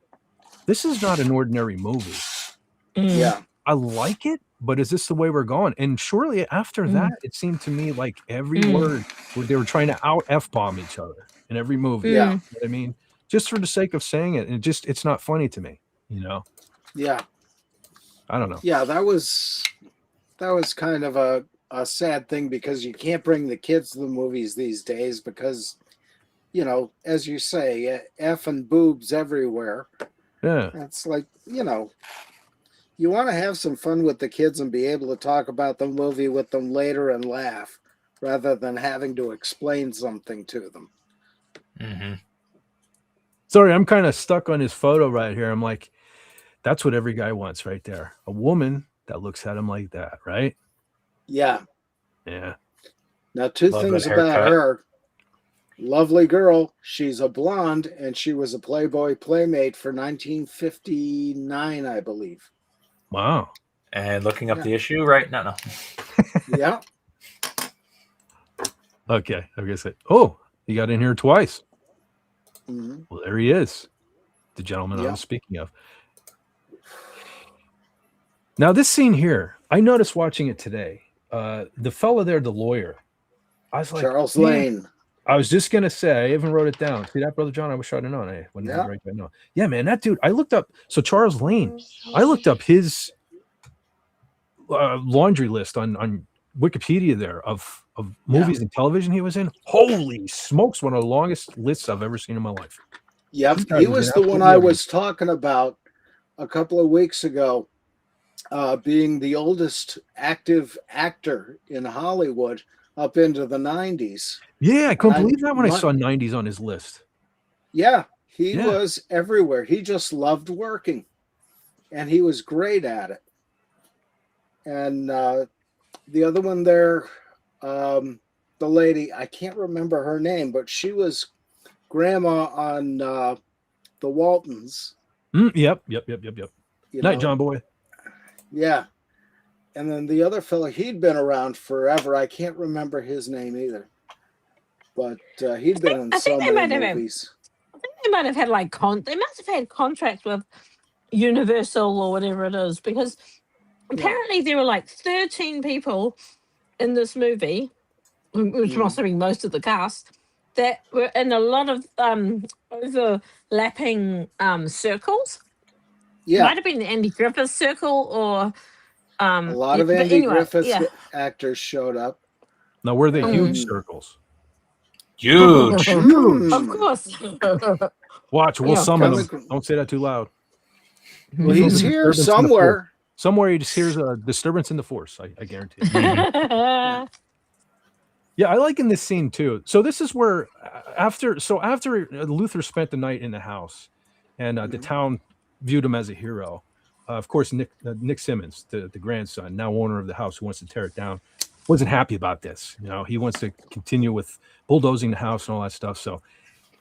this is not an ordinary movie. Yeah. I like it, but is this the way we're going? And shortly after that, it seemed to me like every word, they were trying to out F-bomb each other in every movie. Yeah. You know what I mean, just for the sake of saying it. And it's not funny to me, Yeah. I don't know. Yeah, that was kind of a sad thing because you can't bring the kids to the movies these days because, as you say, F and boobs everywhere. Yeah. It's like, you want to have some fun with the kids and be able to talk about the movie with them later and laugh. rather than having to explain something to them. Mm-hmm. Sorry, I'm kind of stuck on his photo right here. I'm like, that's what every guy wants right there. A woman that looks at him like that, right? Yeah. Yeah. Now, two Love things that about haircut. her. Lovely girl. She's a blonde, and she was a Playboy Playmate for 1959, I believe. Wow. And looking up Yeah. the issue, right? No. Yeah. Okay. I guess oh, he got in here twice. Mhm. Well, there he is. The gentleman I Yeah. was speaking of. Now, this scene here, I noticed watching it today. The fella there, the lawyer, I was like, Charles man, Lane. I was just gonna say, I even wrote it down. See that, Brother John? I wish I'd have known. I wouldn't have Yeah. right now. Yeah, man, that dude. I looked up. So Charles Lane. I looked up his laundry list on Wikipedia there of movies and television he was in. Holy smokes! One of the longest lists I've ever seen in my life. Yep. This guy He was was an the one absolute I legend. was talking about a couple of weeks ago, being the oldest active actor in Hollywood up into the 90s. Yeah, I couldn't And believe that when I my- saw 90s on his list. Yeah, he Yeah. was everywhere. He just loved working, and he was great at it. And the other one there, the lady, I can't remember her name, but she was grandma on the Waltons. Yep. You Night, know? John Boy. Yeah. And then the other fellow, he'd been around forever. I can't remember his name either. But he'd been in I so think they might many have movies. I think they might have had like they must have had contracts with Universal or whatever it is, because apparently there were like 13 people in this movie, which must have been most of the cast, that were in a lot of overlapping circles. Yeah. Might have been the Andy Griffith circle or A lot of but Andy anyway, Griffith yeah. actors showed up. Now, were they huge Mm. circles? Huge. Of course. Watch, we'll Yeah. summon Coming- him. Don't say that too loud. Well, he's here Disturbance in the somewhere. Somewhere he just hears a disturbance in the force. I guarantee it. Yeah, I like in this scene too. So this is where after Luther spent the night in the house, and the town viewed him as a hero. Of course, Nick Simmons, the grandson, now owner of the house, who wants to tear it down, wasn't happy about this. You know, he wants to continue with bulldozing the house and all that stuff. So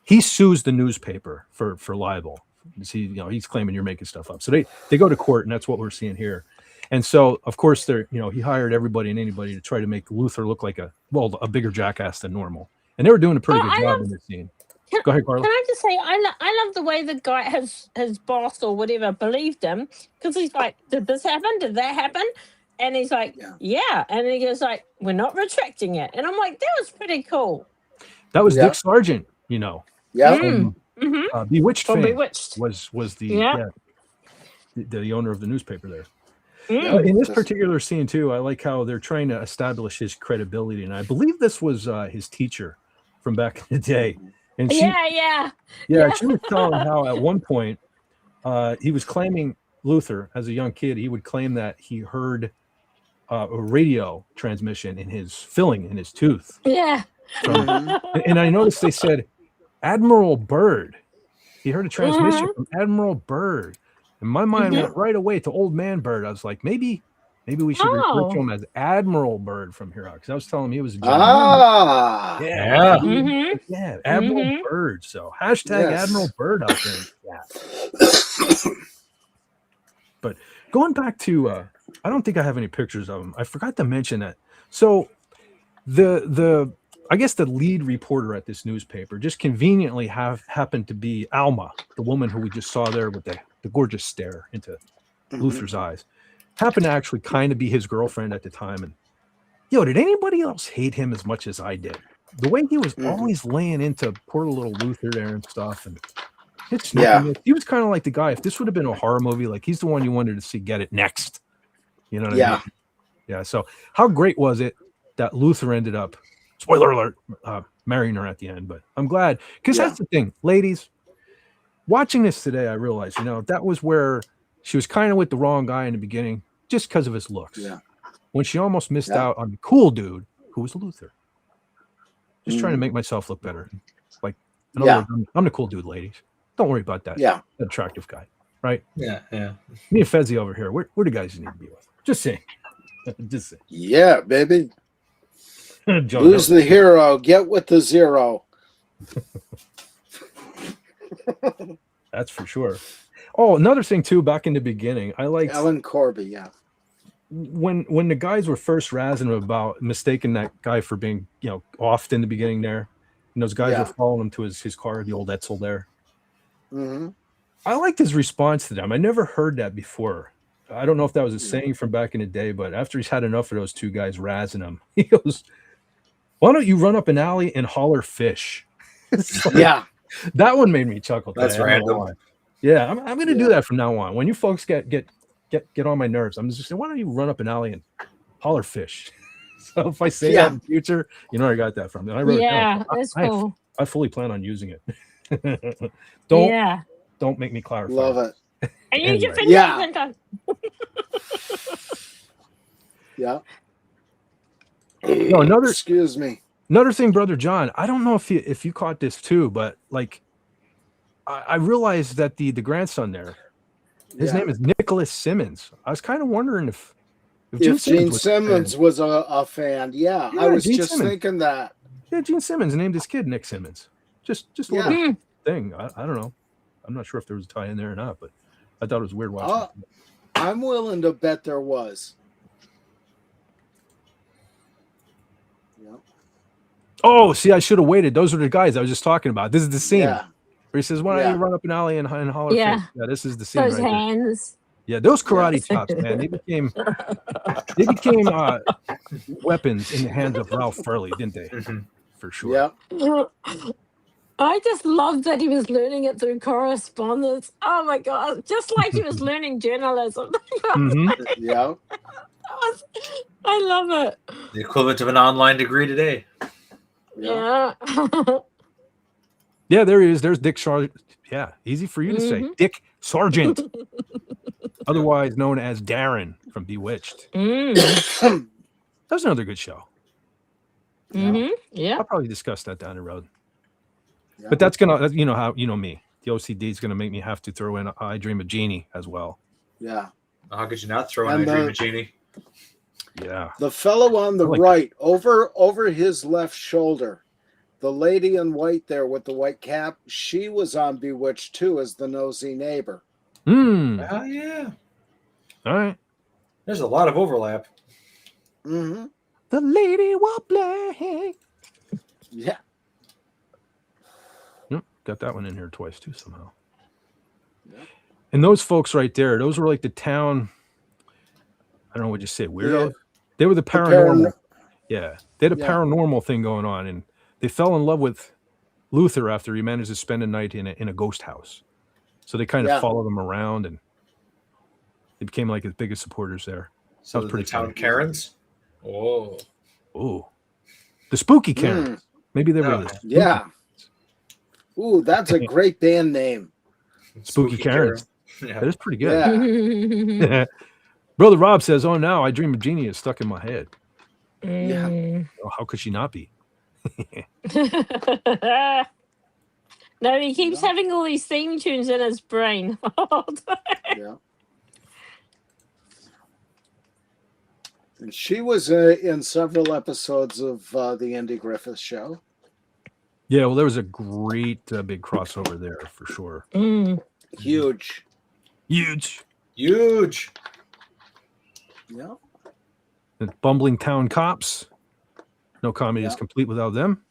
he sues the newspaper for libel. He's claiming you're making stuff up. So they go to court, and that's what we're seeing here. And so, of course, he hired everybody and anybody to try to make Luther look like a bigger jackass than normal. And they were doing a pretty good job in this scene. Go ahead, Carla. Can I just say, I love the way the guy, his boss or whatever, believed him, because he's like, did this happen? Did that happen? And he's like, yeah. And he goes like, we're not retracting it. And I'm like, that was pretty cool. That was Dick Sargent, Yeah. Bewitched From fame Bewitched. was the owner of the newspaper there. In this Just- particular scene too, I like how they're trying to establish his credibility, and I believe this was his teacher from back in the day. And she was telling how at one point he was claiming, Luther, as a young kid, he would claim that he heard a radio transmission in his filling in his tooth. Yeah. And I noticed they said Admiral Byrd. He heard a transmission from Admiral Byrd. And my mind went right away to Old Man Bird. I was like, maybe we should refer to him as Admiral Bird from here out, because I was telling him he was a general. Yeah, Admiral Bird. So hashtag Admiral Bird out there. But going back to, I don't think I have any pictures of him. I forgot to mention that. So I guess the lead reporter at this newspaper just conveniently happened to be Alma, the woman who we just saw there with the gorgeous stare into Luther's eyes. Happened to actually kind of be his girlfriend at the time. And did anybody else hate him as much as I did? The way he was always laying into poor little Luther there and stuff. And he was kind of like the guy, if this would have been a horror movie, like he's the one you wanted to see get it next. You know what I mean? Yeah. So how great was it that Luther ended up, spoiler alert, marrying her at the end? But I'm glad, because that's the thing, ladies. Watching this today, I realized, that was where she was kind of with the wrong guy in the beginning, just because of his looks. Yeah. When she almost missed out on the cool dude who was Luther. Just trying to make myself look better. Like, in other words, I'm the cool dude, ladies. Don't worry about that. Yeah. That attractive guy, right? Yeah, yeah. Me and Fezzi over here. We're the guys you need to be with. Just saying. Just saying. Yeah, baby. John, Lose the hero, get with the zero. that's for sure. Oh, another thing too. Back in the beginning, I liked Ellen Corby. Yeah. when the guys were first razzing him about mistaking that guy for being, off in the beginning there, and those guys were following him to his car, the old Etzel there. Mm-hmm. I liked his response to them. I never heard that before. I don't know if that was a saying from back in the day, but after he's had enough of those two guys razzing him, he goes, "Why don't you run up an alley and holler fish?" Yeah. That one made me chuckle. That's random. Yeah, I'm going to do that from now on. When you folks get on my nerves, I'm just saying, why don't you run up an alley and holler fish? So if I say that in the future, you know where I got that from. And I wrote it down. that's cool. I fully plan on using it. Don't make me clarify. Love it. And use your Anyway. fingers. Yeah. No, Excuse me. Another thing, Brother John, I don't know if you caught this too, but like I realized that the grandson there, his name is Nicholas Simmons. I was kind of wondering if Gene Simmons was a fan. Yeah, I was Gene just Simmons. thinking that. Yeah, Gene Simmons named his kid Nick Simmons. Just a little thing. I don't know. I'm not sure if there was a tie in there or not, but I thought it was weird watching. I'm willing to bet there was. Yeah. Oh, see, I should have waited. Those are the guys I was just talking about. This is the scene Yeah. where he says, "Why don't you run up an alley and holler?" Yeah. Fish? Yeah, this is the scene. Those right hands. There. Yeah, those karate chops, man. They became weapons in the hands of Ralph Furley, didn't they? For sure. Yeah. I just loved that he was learning it through correspondence. Oh my God. Just like he was learning journalism. Yeah. I love it. The equivalent of an online degree today. Yeah. Yeah, there he is. There's Dick Sargent. Yeah, easy for you to say. Dick Sargent. Otherwise known as Darren from Bewitched. That was another good show. Yeah. I'll probably discuss that down the road. Yeah. But that's gonna, me. The OCD is gonna make me have to throw in I Dream of Jeannie as well. Yeah. How could you not throw in I Dream of Jeannie? Yeah. The fellow on the right, over his left shoulder, the lady in white there with the white cap, she was on Bewitched too as the nosy neighbor. Oh yeah. All right. There's a lot of overlap. Mm-hmm. The lady will play. Yeah. Yep, got that one in here twice too somehow. Yep. And those folks right there, those were like the town. I don't know what you say, weirdos. Yeah. They were the paranormal. Yeah, they had a paranormal thing going on, and they fell in love with Luther after he managed to spend a night in a ghost house. So they kind of followed him around, and they became like his biggest supporters there. So that was pretty town Karens. Oh, the spooky Karens. Maybe they were. Yeah. Ooh, that's a great band name. Spooky Karens. Yeah. That is pretty good. Yeah. Brother Rob says, "Oh, now I Dream of Jeannie is stuck in my head." Yeah. Oh, how could she not be? No, he keeps having all these theme tunes in his brain. Yeah. And she was in several episodes of the Andy Griffith Show. Yeah, well, there was a great big crossover there for sure. Huge. Yeah. The bumbling town cops. No comedy is complete without them.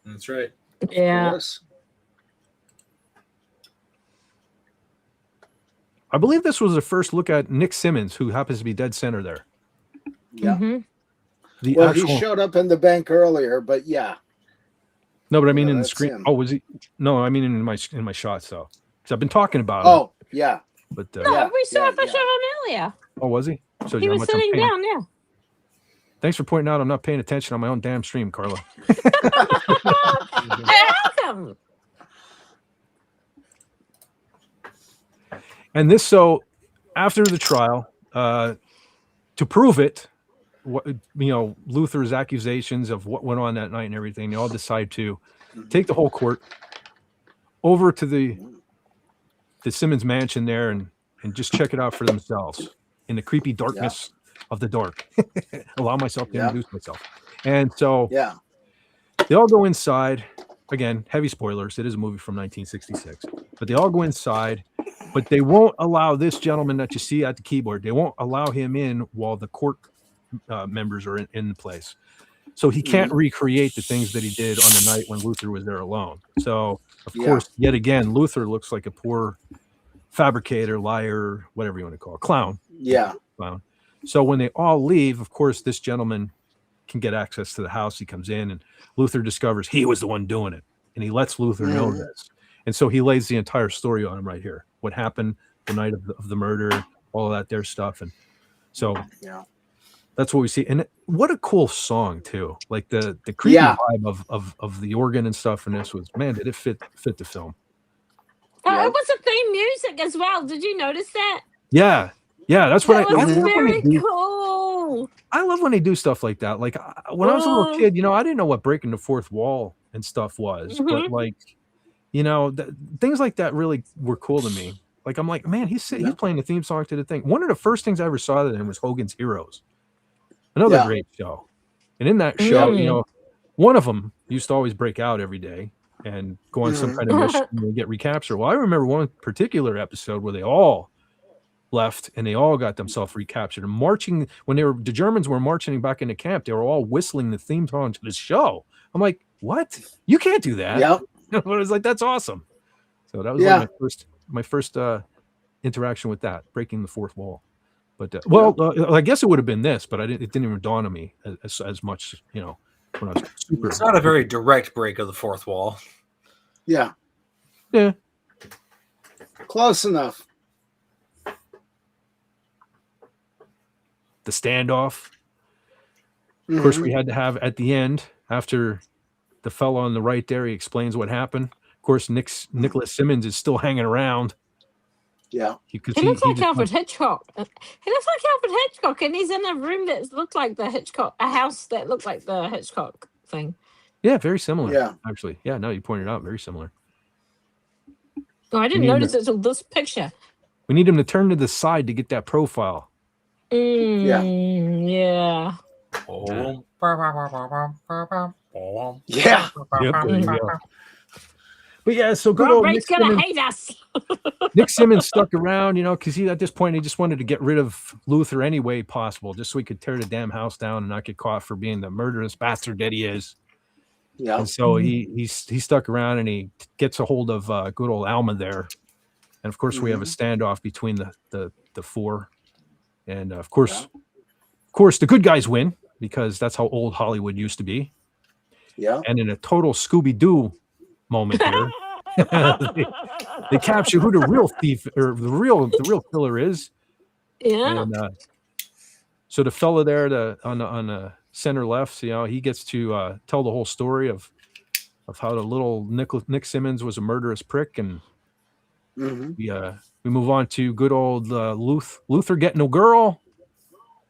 That's right. Yeah. I believe this was the first look at Nick Simmons, who happens to be dead center there. Yeah. He showed up in the bank earlier, but yeah. No, but I mean in the screen. Him. Oh, was he? No, I mean in my shots though. Because I've been talking about him. Oh, yeah. But we saw a picture of him earlier. Oh, was he? Shows He you how was much I'm sitting paying. down, yeah. Thanks for pointing out I'm not paying attention on my own damn stream, Carla. You're welcome. And this, so after the trial, to prove it, what Luther's accusations of what went on that night and everything. They all decide to take the whole court over to the Simmons mansion there and just check it out for themselves in the creepy darkness of the dark. Allow myself to introduce myself. And so they all go inside. Again, heavy spoilers. It is a movie from 1966. But they all go inside, but they won't allow this gentleman that you see at the keyboard. They won't allow him in while the court members are in the place. So he can't recreate the things that he did on the night when Luther was there alone. So, of course, yet again, Luther looks like a poor fabricator, liar, whatever you want to call it, clown. Yeah. Clown. So when they all leave, of course, this gentleman can get access to the house. He comes in and Luther discovers he was the one doing it. And he lets Luther know this. And so he lays the entire story on him right here. What happened the night of the murder, all of that there stuff. And so that's what we see. And what a cool song too. Like the creepy vibe of the organ and stuff in this was, man, did it fit the film. It was a theme music as well. Did you notice that? Yeah. That's what That was very cool. I love when they do stuff like that. Like when I was a little kid, I didn't know what breaking the fourth wall and stuff was, but like, things like that really were cool to me. Like, I'm like, man, he's playing the theme song to the thing. One of the first things I ever saw of him was Hogan's Heroes. Another great show. And in that show, one of them used to always break out every day and go on some kind of mission and get recaptured. Well, I remember one particular episode where they all left and they all got themselves recaptured and marching when the Germans were marching back into camp. They were all whistling the theme song to the show. I'm like, what? You can't do that. Yeah. I was like, that's awesome. So that was like my first interaction with that, breaking the fourth wall. But I guess it would have been this, but it didn't even dawn on me as much, when I was super. It's not a very direct break of the fourth wall. Yeah. Close enough. The standoff. Of course, we had to have at the end, after the fellow on the right there, he explains what happened. Of course, Nicholas Simmons is still hanging around. Yeah. He looks like Alfred Hitchcock. He looks like Alfred Hitchcock, and he's in a room that looked like the Hitchcock, a house that looked like the Hitchcock thing. Yeah, very similar. Yeah. Actually. Yeah, no, you pointed out very similar. Oh, I didn't notice it until this picture. We need him to turn to the side to get that profile. Yeah. Yeah. Yep, there you go. But yeah, so good old Ray's gonna hate us. Nick Simmons stuck around, because at this point he just wanted to get rid of Luther any way possible, just so he could tear the damn house down and not get caught for being the murderous bastard that he is. Yeah. And so he stuck around and he gets a hold of good old Alma there, and of course we have a standoff between the four, and of course the good guys win because that's how old Hollywood used to be. Yeah. And in a total Scooby-Doo moment here, they capture who the real thief or the real killer is. Yeah. And so the fella there on the center left, he gets to tell the whole story of how the little Nick Simmons was a murderous prick, and we move on to good old Luther getting a girl.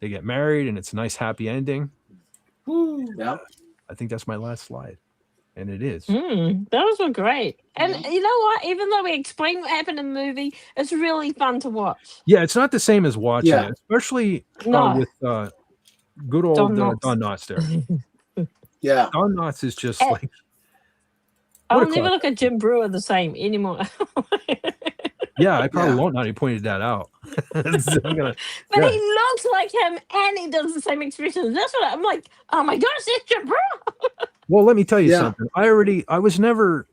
They get married, and it's a nice happy ending. Yeah. I think that's my last slide. And it is. Those were great. And you know what? Even though we explain what happened in the movie, it's really fun to watch. Yeah, it's not the same as watching it, especially with good old Don Knotts there. Yeah. Don Knotts is just like... I'll never look at Jim Brewer the same anymore. Yeah, I probably won't now you pointed that out. But he looks like him and he does the same expression. That's what I'm like, oh my gosh, it's Jim Brewer. Well, let me tell you something. I was never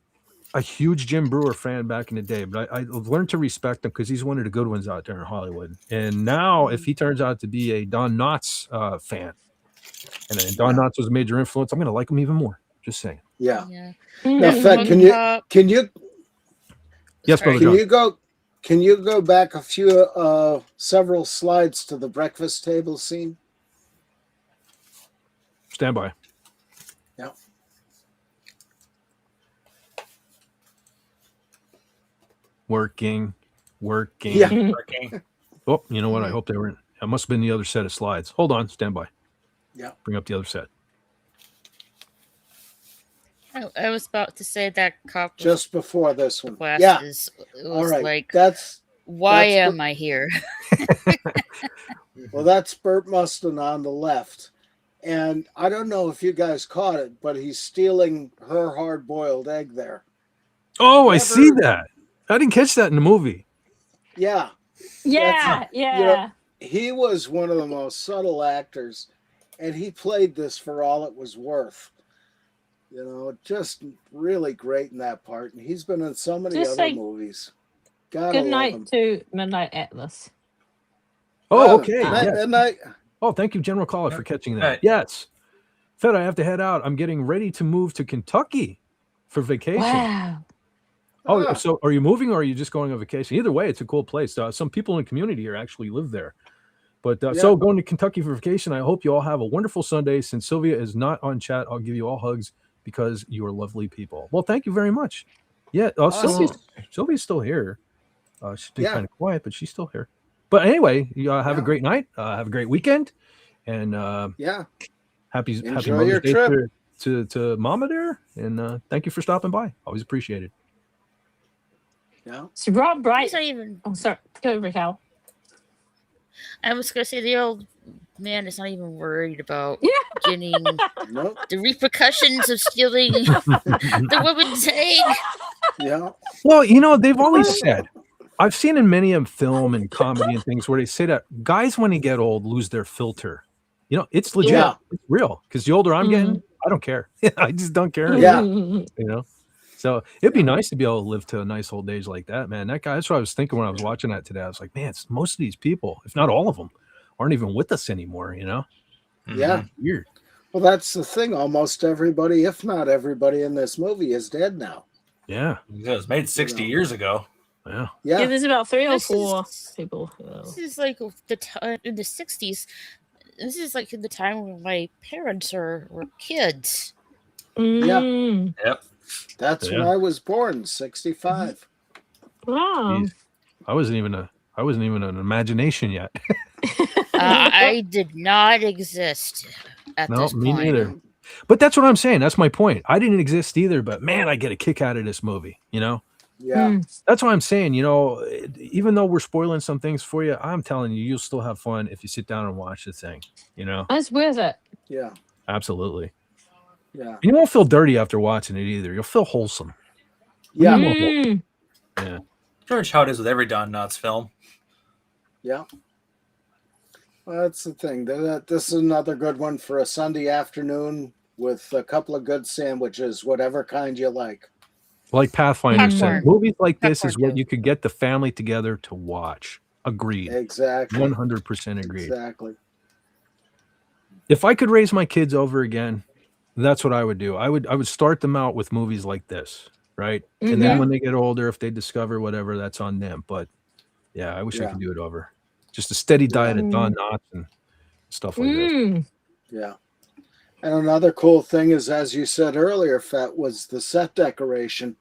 a huge Jim Brewer fan back in the day, but I learned to respect him because he's one of the good ones out there in Hollywood. And now, if he turns out to be a Don Knotts fan, and Don Knotts was a major influence, I'm going to like him even more. Just saying. Yeah. Now, Fed, can you? Yes, brother John. Can you go back several slides to the breakfast table scene? Stand by. Yeah. Working. Yeah. Oh, you know what? I hope they were. It must have been the other set of slides. Hold on. Stand by. Yeah. Bring up the other set. I was about to say that cop with Just before this one. Yeah. glasses. It All was right. like, That's why that's am I here? well, that's Burt Mustin on the left. And I don't know if you guys caught it, but he's stealing her hard-boiled egg there. Oh, I see Never- that. I didn't catch that in the movie. Yeah. Yeah, yeah. You know, he was one of the most subtle actors, and he played this for all it was worth. You know, just really great in that part. And he's been in so many Just other like, movies. Gotta Good love night him. to Midnight Atlas. Oh, okay. Night, yes. midnight. Oh, thank you, General Caller, for catching that. Right. Yes. Fed, I have to head out. I'm getting ready to move to Kentucky for vacation. Wow. Oh, Ah. so are you moving or are you just going on vacation? Either way, it's a cool place. Some people in the community here actually live there. But so going to Kentucky for vacation, I hope you all have a wonderful Sunday. Since Sylvia is not on chat, I'll give you all hugs because you are lovely people. Well, thank you very much. Yeah, Awesome. Sylvia's still here. She's been Yeah. kind of quiet, but she's still here. But anyway, you have a Yeah. great night. Have a great weekend. And Yeah. happy Enjoy Mother's your Day trip. to Mama there. And thank you for stopping by. Always appreciate it. Yeah. So Rob Bright. He's not even. Oh, sorry. Go, Raquel. I was gonna say the old man is not even worried about Yeah. getting Nope. the repercussions of stealing the woman's egg. Yeah. Well, they've always said, I've seen in many of film and comedy and things where they say that guys, when they get old, lose their filter. It's legit. Yeah. It's real. Because the older I'm getting, I don't care. I just don't care. Yeah. So it'd be nice to be able to live to a nice old age like that, man. That guy, that's what I was thinking when I was watching that today. I was like, man, most of these people, if not all of them, aren't even with us anymore, Yeah. Weird. Well, that's the thing. Almost everybody, if not everybody in this movie, is dead now. Yeah. It was made 60 years ago. Yeah. Yeah, Yeah. there's about 3 or This 4 is- people. This is like the time in the 60s. This is like in the time when my parents were kids. Mm. Yep. That's when Yeah. I was born, 65. Wow. Jeez. I wasn't even an imagination yet. I did not exist at No, this me point. neither. But that's what I'm saying. That's my point. I didn't exist either, but man, I get a kick out of this movie, Yeah. That's what I'm saying. Even though we're spoiling some things for you, I'm telling you, you'll still have fun if you sit down and watch the thing, That's worth it. Yeah. Absolutely. Yeah. You won't feel dirty after watching it either. You'll feel wholesome. Yeah. Mm. Yeah. Pretty much how it is with every Don Knotts film. Yeah. Well, that's the thing. This is another good one for a Sunday afternoon with a couple of good sandwiches, whatever kind you like. Like Pathfinder said, Popcorn. movies like this is Popcorn what too. you could get the family together to watch. Agreed. Exactly. 100% agreed. Exactly. If I could raise my kids over again, that's what I would do. I would start them out with movies like this, right? And then when they get older, if they discover whatever, that's on them. But yeah, I wish I Yeah. could do it over. Just a steady diet of Don Knotts and stuff like this. Mm. Yeah. And another cool thing is, as you said earlier, Fett, was the set decoration.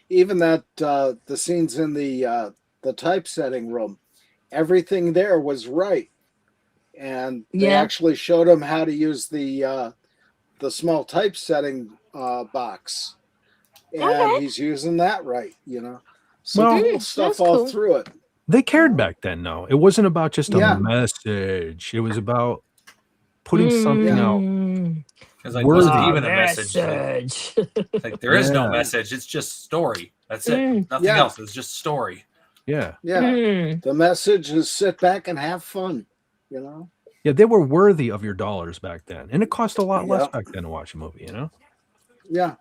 Even that the scenes in the typesetting room, everything there was right. And they Yeah. actually showed him how to use the small typesetting box. And Okay. he's using that right, So Well- cool That's stuff all cool. through it. They cared back then, though. It wasn't about just a Yeah. message. It was about putting something out. Mm. It's like, Word. wasn't Ah, even a message. Message. Like, there is no Yeah. message. It's just story. That's it. Mm. Nothing Yeah. else. It's just story. Yeah. Yeah. Mm. The message is sit back and have fun, Yeah, they were worthy of your dollars back then. And it cost a lot less Yeah. back then to watch a movie, Yeah.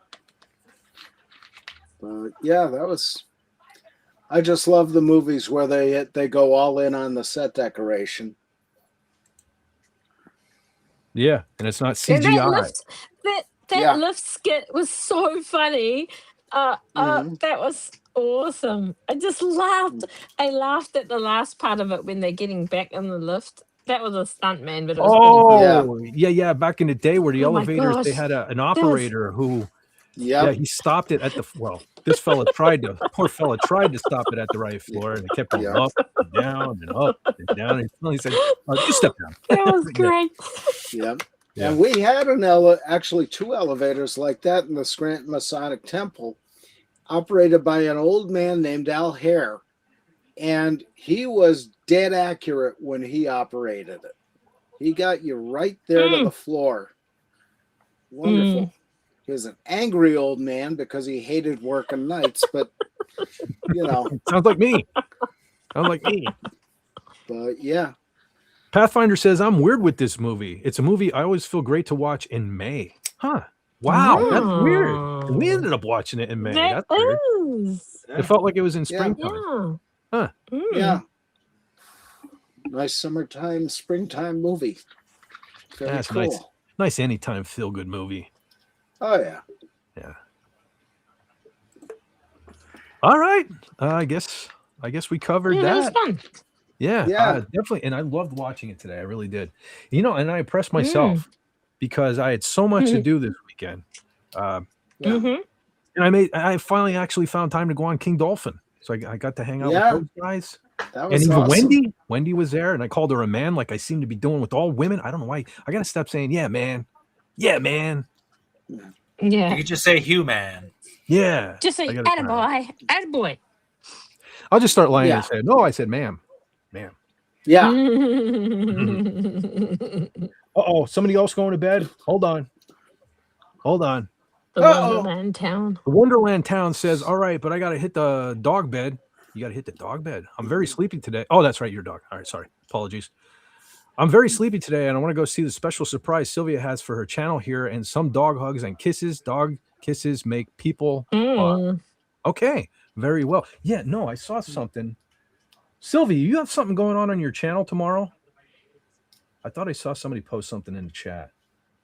But yeah, I just love the movies where they go all in on the set decoration. Yeah. And it's not And CGI. that Yeah. lift skit was so funny. Mhm. That was awesome. I just laughed. I laughed at the last part of it when they're getting back in the lift. That was a stunt man, but it was pretty cool. Oh, yeah. Back in the day where the Oh my elevators, they gosh. had an was- operator who, Yep. he stopped it at poor fella tried to stop it at the right floor and it kept going Yeah. up and down and up and down. And finally said, just step down. That was great. Yep. Yeah. And we had actually 2 elevators like that in the Scranton Masonic Temple, operated by an old man named Al Hare. And he was dead accurate when he operated it. He got you right there to the floor. Wonderful. He was an angry old man because he hated working nights, but you know. Sounds like me. Sounds like me. But yeah. Pathfinder says, I'm weird with this movie. It's a movie I always feel great to watch in May. Huh. Wow. That's weird. We ended up watching it in May. That That's weird. is. It felt like it was in Yeah. springtime. Huh. Yeah. Nice summertime, springtime movie. Very That's cool. nice. Nice anytime feel good movie. Oh yeah. Yeah. All right. I guess we covered Yeah, that. that was fun. Yeah, Yeah. definitely. And I loved watching it today. I really did. You know, and I impressed myself because I had so much to do this weekend. Yeah. And I finally actually found time to go on King Dolphin. So I got to hang out with those guys. That And was even awesome. Wendy was there, and I called her a man like I seem to be doing with all women. I don't know why. I got to stop saying, yeah, man. Yeah, man. You Yeah. could just say human. Yeah. Just say, I gotta try. attaboy. Attaboy. I'll just start lying Yeah. and say, no, I said, ma'am. Ma'am. Yeah. Uh-oh, somebody else going to bed? Hold on. The Wonderland Town. The Wonderland Town says, all right, but I got to hit the dog bed. You got to hit the dog bed. I'm very sleepy today. Oh, that's right. Your dog. All right. Sorry. Apologies. I'm very sleepy today, and I want to go see the special surprise Sylvia has for her channel here, and some dog hugs and kisses. Dog kisses make people. Okay. Very well. Yeah, no, I saw something. Sylvia, you have something going on your channel tomorrow? I thought I saw somebody post something in the chat,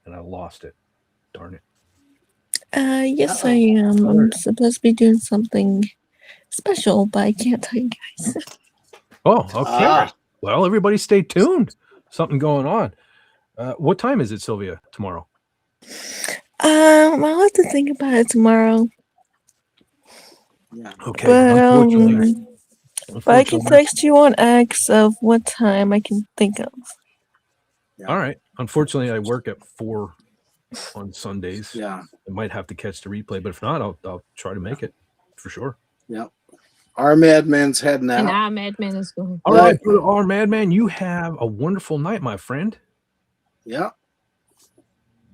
and I lost it. Darn it. Yes, I am. I'm supposed to be doing something special, but I can't tell you guys. Oh, okay. Well, everybody stay tuned. Something going on. What time is it, Sylvia, tomorrow? I'll have to think about it tomorrow. Yeah. Okay. But I can text you on X of what time I can think of. Yeah. All right. Unfortunately, I work at 4 on Sundays. Yeah. I might have to catch the replay, but if not, I'll try to make it for sure. Yeah. Our madman's heading And out. our madman is going. All right, our madman, you have a wonderful night, my friend. Yeah.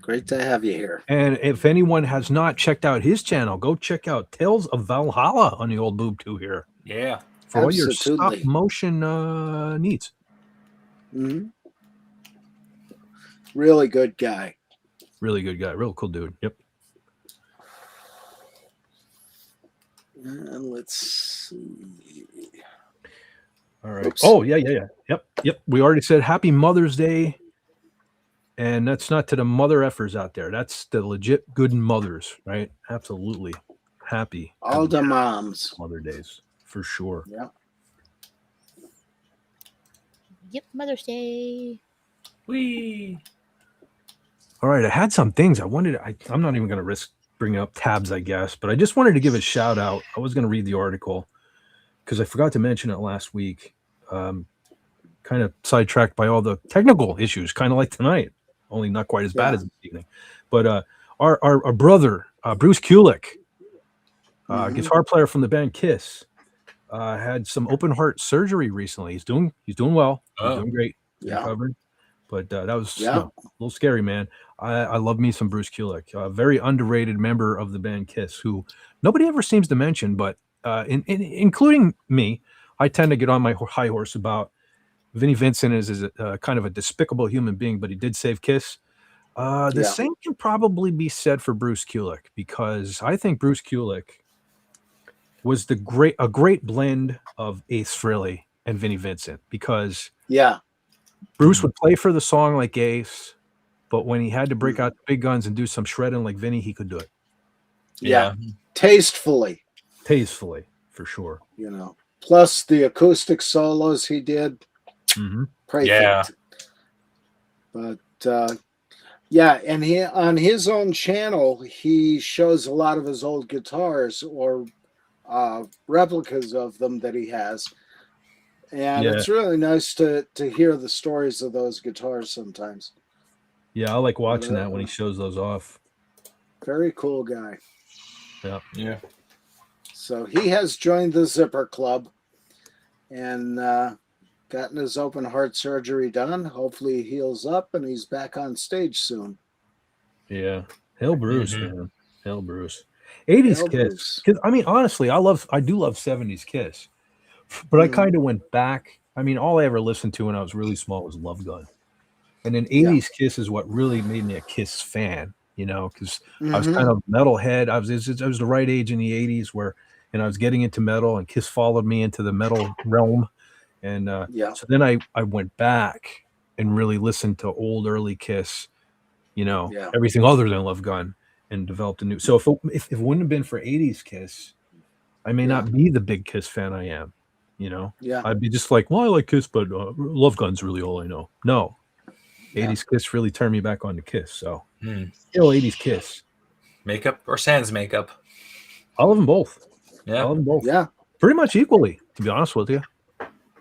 Great to have you here. And if anyone has not checked out his channel, go check out Tales of Valhalla on the old Boob 2 here. Yeah. For all your Absolutely. stop motion needs. Mm-hmm. Really good guy. Really good guy. Real cool dude. Yep. And let's see. All right. Oops. Oh, yeah. Yep. We already said Happy Mother's Day. And that's not to the mother effers out there. That's the legit good mothers, right? Absolutely. Happy. All the moms. Mother Days, for sure. Yeah. Yep, Mother's Day. Whee! All right, I had some things I wanted. I'm not even going to risk bringing up tabs, I guess, but I just wanted to give a shout out. I was going to read the article because I forgot to mention it last week. Kind of sidetracked by all the technical issues, kind of like tonight, only not quite as bad as this evening. But our brother, Bruce Kulick, guitar player from the band Kiss, had some open heart surgery recently. He's doing well. He's doing great. Recovering. But that was a little scary, man. I love me some Bruce Kulick, a very underrated member of the band Kiss, who nobody ever seems to mention, but including me, I tend to get on my high horse about Vinnie Vincent is a kind of a despicable human being, but he did save Kiss. The same can probably be said for Bruce Kulick, because I think Bruce Kulick was a great blend of Ace Frehley and Vinnie Vincent, because Bruce would play for the song like Ace, but when he had to break out the big guns and do some shredding like Vinnie, he could do it. Yeah. Tastefully, for sure. you know. Plus the acoustic solos he did. Perfect. Yeah. But and he on his own channel he shows a lot of his old guitars or replicas of them that he has. And it's really nice to hear the stories of those guitars sometimes. Yeah, I like watching that when he shows those off. Very cool guy. Yeah. So he has joined the Zipper Club and gotten his open heart surgery done. Hopefully he heals up and he's back on stage soon. Yeah. Hell Bruce, man. Hell Bruce. 80s Hell Kiss. Bruce. Because I mean, honestly, I do love 70s Kiss. But I kind of went back. I mean, all I ever listened to when I was really small was Love Gun. And then 80s Kiss is what really made me a Kiss fan, you know, because I was kind of metalhead. I was the right age in the 80s where, and I was getting into metal, and Kiss followed me into the metal realm. And so then I went back and really listened to old early Kiss, you know, everything other than Love Gun, and developed a new. So if it wouldn't have been for 80s Kiss, I may not be the big Kiss fan I am, you know. I'd be just like, well, I like Kiss, but Love Gun's really all I know. No, 80s Kiss really turned me back on to Kiss. So still 80s Kiss. Makeup or sans makeup? I love them both. Yeah. I love them both. Yeah. Pretty much equally, to be honest with you.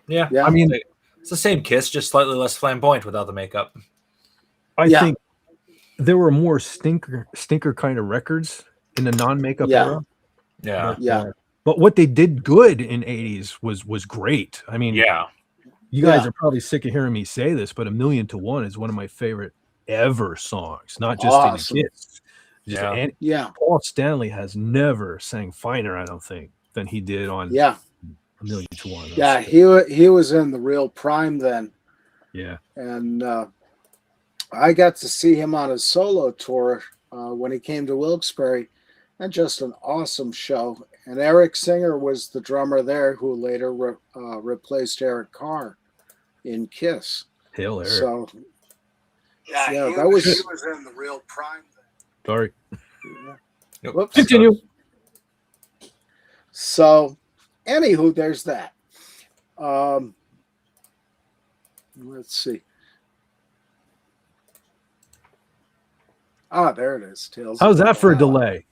Yeah. I mean, it's the same Kiss, just slightly less flamboyant without the makeup. I think there were more stinker kind of records in the non-makeup era. Yeah. But what they did good in 80s was great. I mean, you guys are probably sick of hearing me say this, but A Million to One is one of my favorite ever songs, not just in Kiss. Paul Stanley has never sang finer, I don't think, than he did on A Million to One. Yeah, he was in the real prime then. Yeah. And I got to see him on his solo tour when he came to Wilkes-Barre, and just an awesome show. And Eric Singer was the drummer there, who later replaced Eric Carr in Kiss. Hail Eric. So he was in the real prime then. Sorry. Whoops. Continue. So, anywho, there's that. Let's see. There it is. Tales. How's that for a delay?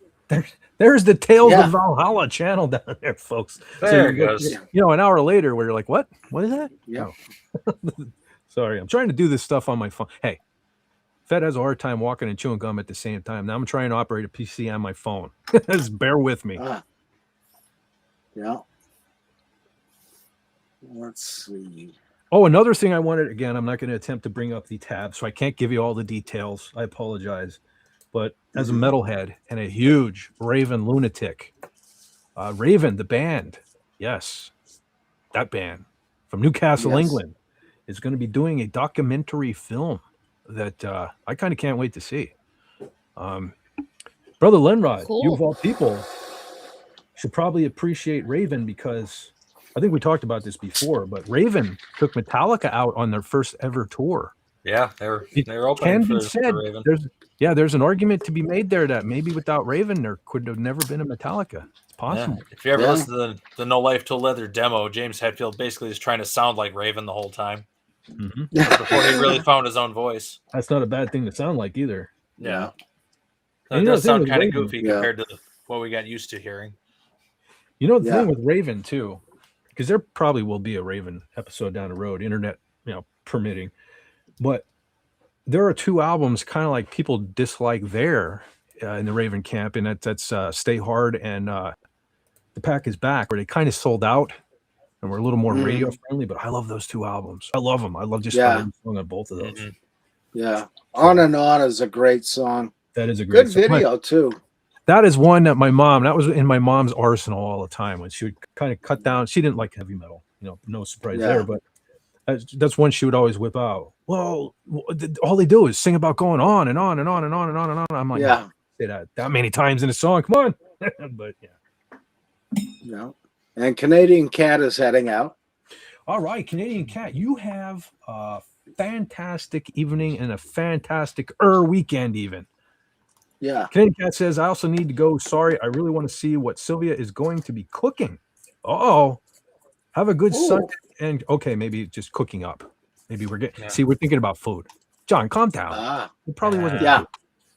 There's the Tales of Valhalla channel down there, folks. There it goes. You know, an hour later, where you're like, "What? What is that?" Yeah. Oh. Sorry, I'm trying to do this stuff on my phone. Hey, Fed has a hard time walking and chewing gum at the same time. Now I'm trying to operate a PC on my phone. Just bear with me. Yeah. Let's see. Oh, another thing I wanted, again, I'm not going to attempt to bring up the tab, so I can't give you all the details. I apologize. But as a metalhead and a huge Raven lunatic, Raven, the band, yes, that band from Newcastle, England, is going to be doing a documentary film that I kind of can't wait to see. Brother Lenrod, you of all people should probably appreciate Raven, because I think we talked about this before, but Raven took Metallica out on their first ever tour. Yeah, they were opening for Raven. There's an argument to be made there that maybe without Raven, there could have never been a Metallica. It's possible. Yeah. If you ever listen to the No Life Till Leather demo, James Hetfield basically is trying to sound like Raven the whole time. Before he really found his own voice. That's not a bad thing to sound like either. Yeah. And It does sound kind of Raven, goofy compared to what we got used to hearing. You know, the thing with Raven, too, because there probably will be a Raven episode down the road, internet, permitting. But there are two albums kind of like people dislike there in the Raven camp, and that's Stay Hard and The Pack Is Back, where they kind of sold out and were a little more radio friendly. But I love those two albums. I love them. I love just the song on both of those. Yeah. On and On is a great song. That is a great good video too. That is one that that was in my mom's arsenal all the time when she would kind of cut down. She didn't like heavy metal, no surprise there, but that's one she would always whip out. Well, all they do is sing about going on and on and on and on and on and on. I'm like, say that many times in a song. Come on. But yeah. And Canadian Cat is heading out. All right, Canadian Cat, you have a fantastic evening and a fantastic weekend even. Yeah. Canadian Cat says, I also need to go. Sorry, I really want to see what Sylvia is going to be cooking. Have a good Sunday. And okay, maybe just cooking up. Maybe we're getting we're thinking about food. John, calm down. It probably wasn't food.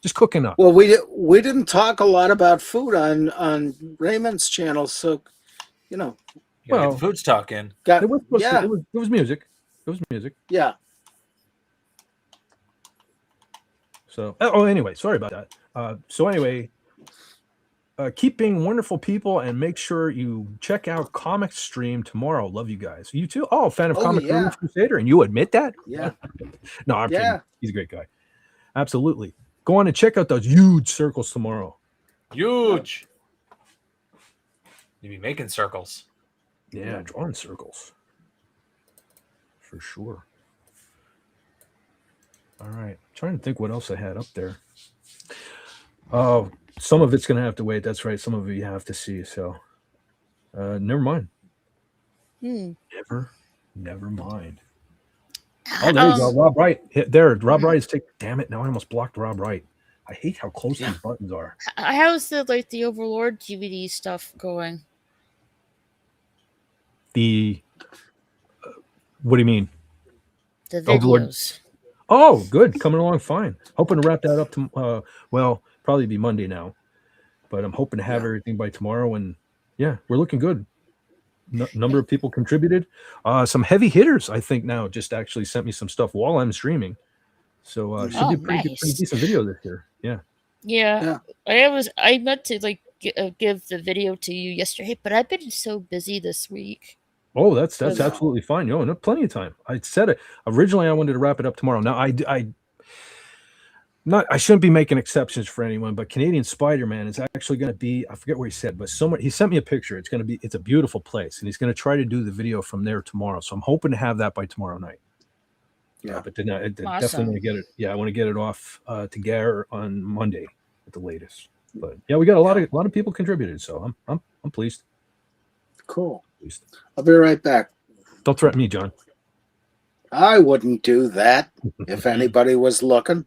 Just cooking up. Well, we didn't talk a lot about food on Raymond's channel, so well, food's talking. It was music. It was music. Yeah. So, anyway, sorry about that. So anyway, keep being wonderful people and make sure you check out Comic Stream tomorrow. Love you guys. You too? Oh, fan of Oh, Comic yeah. Relief Crusader, and you admit that? Yeah. No, I'm Yeah. kidding. He's a great guy. Absolutely. Go on and check out those huge circles tomorrow. Huge. You be making circles. Yeah, drawing circles. For sure. All right. Trying to think what else I had up there. Oh, some of it's going to have to wait. That's right. Some of it you have to see. So, never mind. Never mind. Oh, there you go. Rob Wright. There. Rob Wright is damn it. Now I almost blocked Rob Wright. I hate how close these buttons are. How's the Overlord DVD stuff going? The what do you mean? The Overlord. videos. Oh, good. Coming along fine. Hoping to wrap that up to well, probably be Monday now. But I'm hoping to have everything by tomorrow, and yeah, we're looking good. Number of people contributed. Some heavy hitters, I think, now just actually sent me some stuff while I'm streaming. So should be a pretty decent video this year. Yeah. I meant to give the video to you yesterday, but I've been so busy this week. Oh, that's absolutely fine. No, plenty of time. I said it originally. I wanted to wrap it up tomorrow. Now I shouldn't be making exceptions for anyone, but Canadian Spider-Man is actually going to be, I forget where he said, but he sent me a picture. It's a beautiful place, and he's going to try to do the video from there tomorrow. So I'm hoping to have that by tomorrow night. Yeah, but then definitely want to get it. Yeah, I want to get it off to Gare on Monday at the latest. But yeah, we got a lot of people contributed, so I'm pleased. Cool. I'll be right back. Don't threaten me, John. I wouldn't do that if anybody was looking.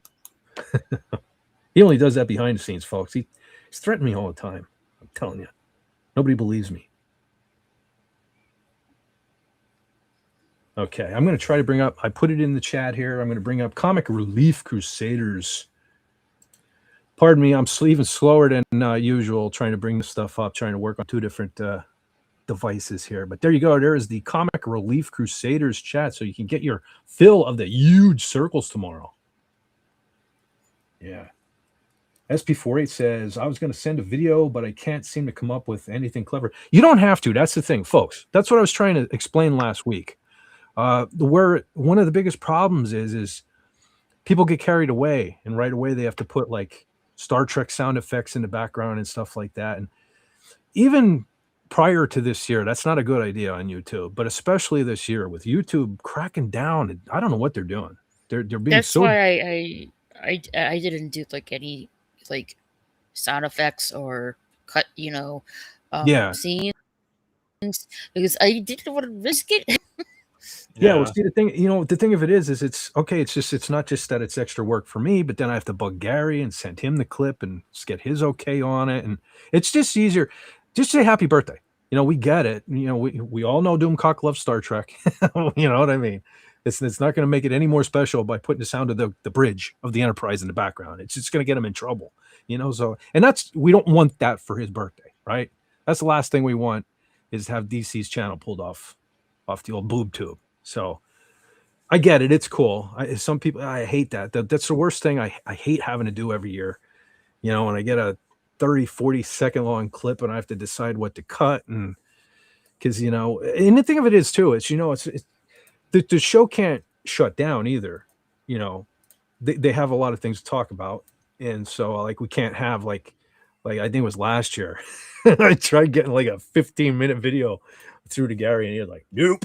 He only does that behind the scenes, folks. He's threatening me all the time. I'm telling you. Nobody believes me. Okay, I'm going to try to bring up, I put it in the chat here. I'm going to bring up Comic Relief Crusaders. Pardon me, I'm even slower than usual trying to bring this stuff up, trying to work on two different devices here. But there you go. There is the Comic Relief Crusaders chat, so you can get your fill of the huge circles tomorrow. Yeah. SP48 says, I was going to send a video, but I can't seem to come up with anything clever. You don't have to. That's the thing, folks. That's what I was trying to explain last week. Where one of the biggest problems is people get carried away, and right away they have to put like Star Trek sound effects in the background and stuff like that. And even prior to this year, that's not a good idea on YouTube, but especially this year with YouTube cracking down. I don't know what they're doing. They're being That's why I didn't do any sound effects or cut scenes because I didn't want to risk it. Yeah, well, see, the thing of it is it's okay. It's not just that it's extra work for me, but then I have to bug Gary and send him the clip and get his okay on it, and it's just easier. Just say happy birthday. We get it. We all know Doomcock loves Star Trek. You know what I mean? It's not going to make it any more special by putting the sound of the bridge of the Enterprise in the background. It's just going to get him in trouble. So, and we don't want that for his birthday, right? That's the last thing we want, is to have DC's channel pulled off the old boob tube. So I get it. It's cool. Some people, I hate that. That's the worst thing I hate having to do every year. When I get a 30, 40 second long clip and I have to decide what to cut, and because, and the thing of it is too, it's, the show can't shut down either. They have a lot of things to talk about. And so we can't have like I think it was last year. I tried getting a 15-minute video through to Gary, and he was like, nope.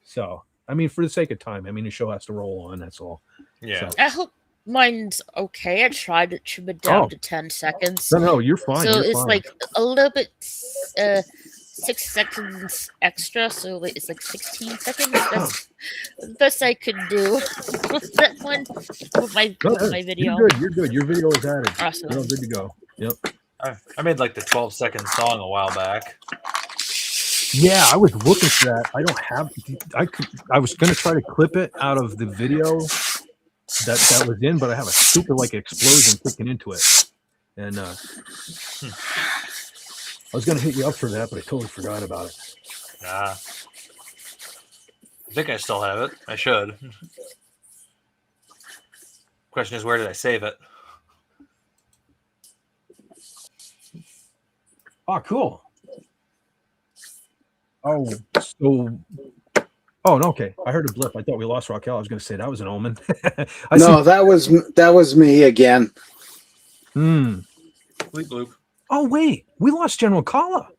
So, for the sake of time, the show has to roll on. That's all. Yeah. So. I hope mine's okay. I tried to trim it down to 10 seconds. No, you're fine. So you're it's fine. a little bit 6 seconds extra. So it's 16 seconds. That's the best I could do. That one with my video. You're good. Your video is added. Awesome. You're all good to go. Yep. I made the 12-second song a while back. Yeah, I was looking for that. I don't have. I was going to try to clip it out of the video that was in, but I have a super explosion kicking into it, and I was going to hit you up for that, but I totally forgot about it. I think I still have it. I should. Question is, where did I save it? Oh, cool. Oh, so. Oh, no, okay. I heard a blip. I thought we lost Raquel. I was going to say that was an omen. No, that was me again. Hmm. Bleep bloop. Oh, wait. We lost General Kala.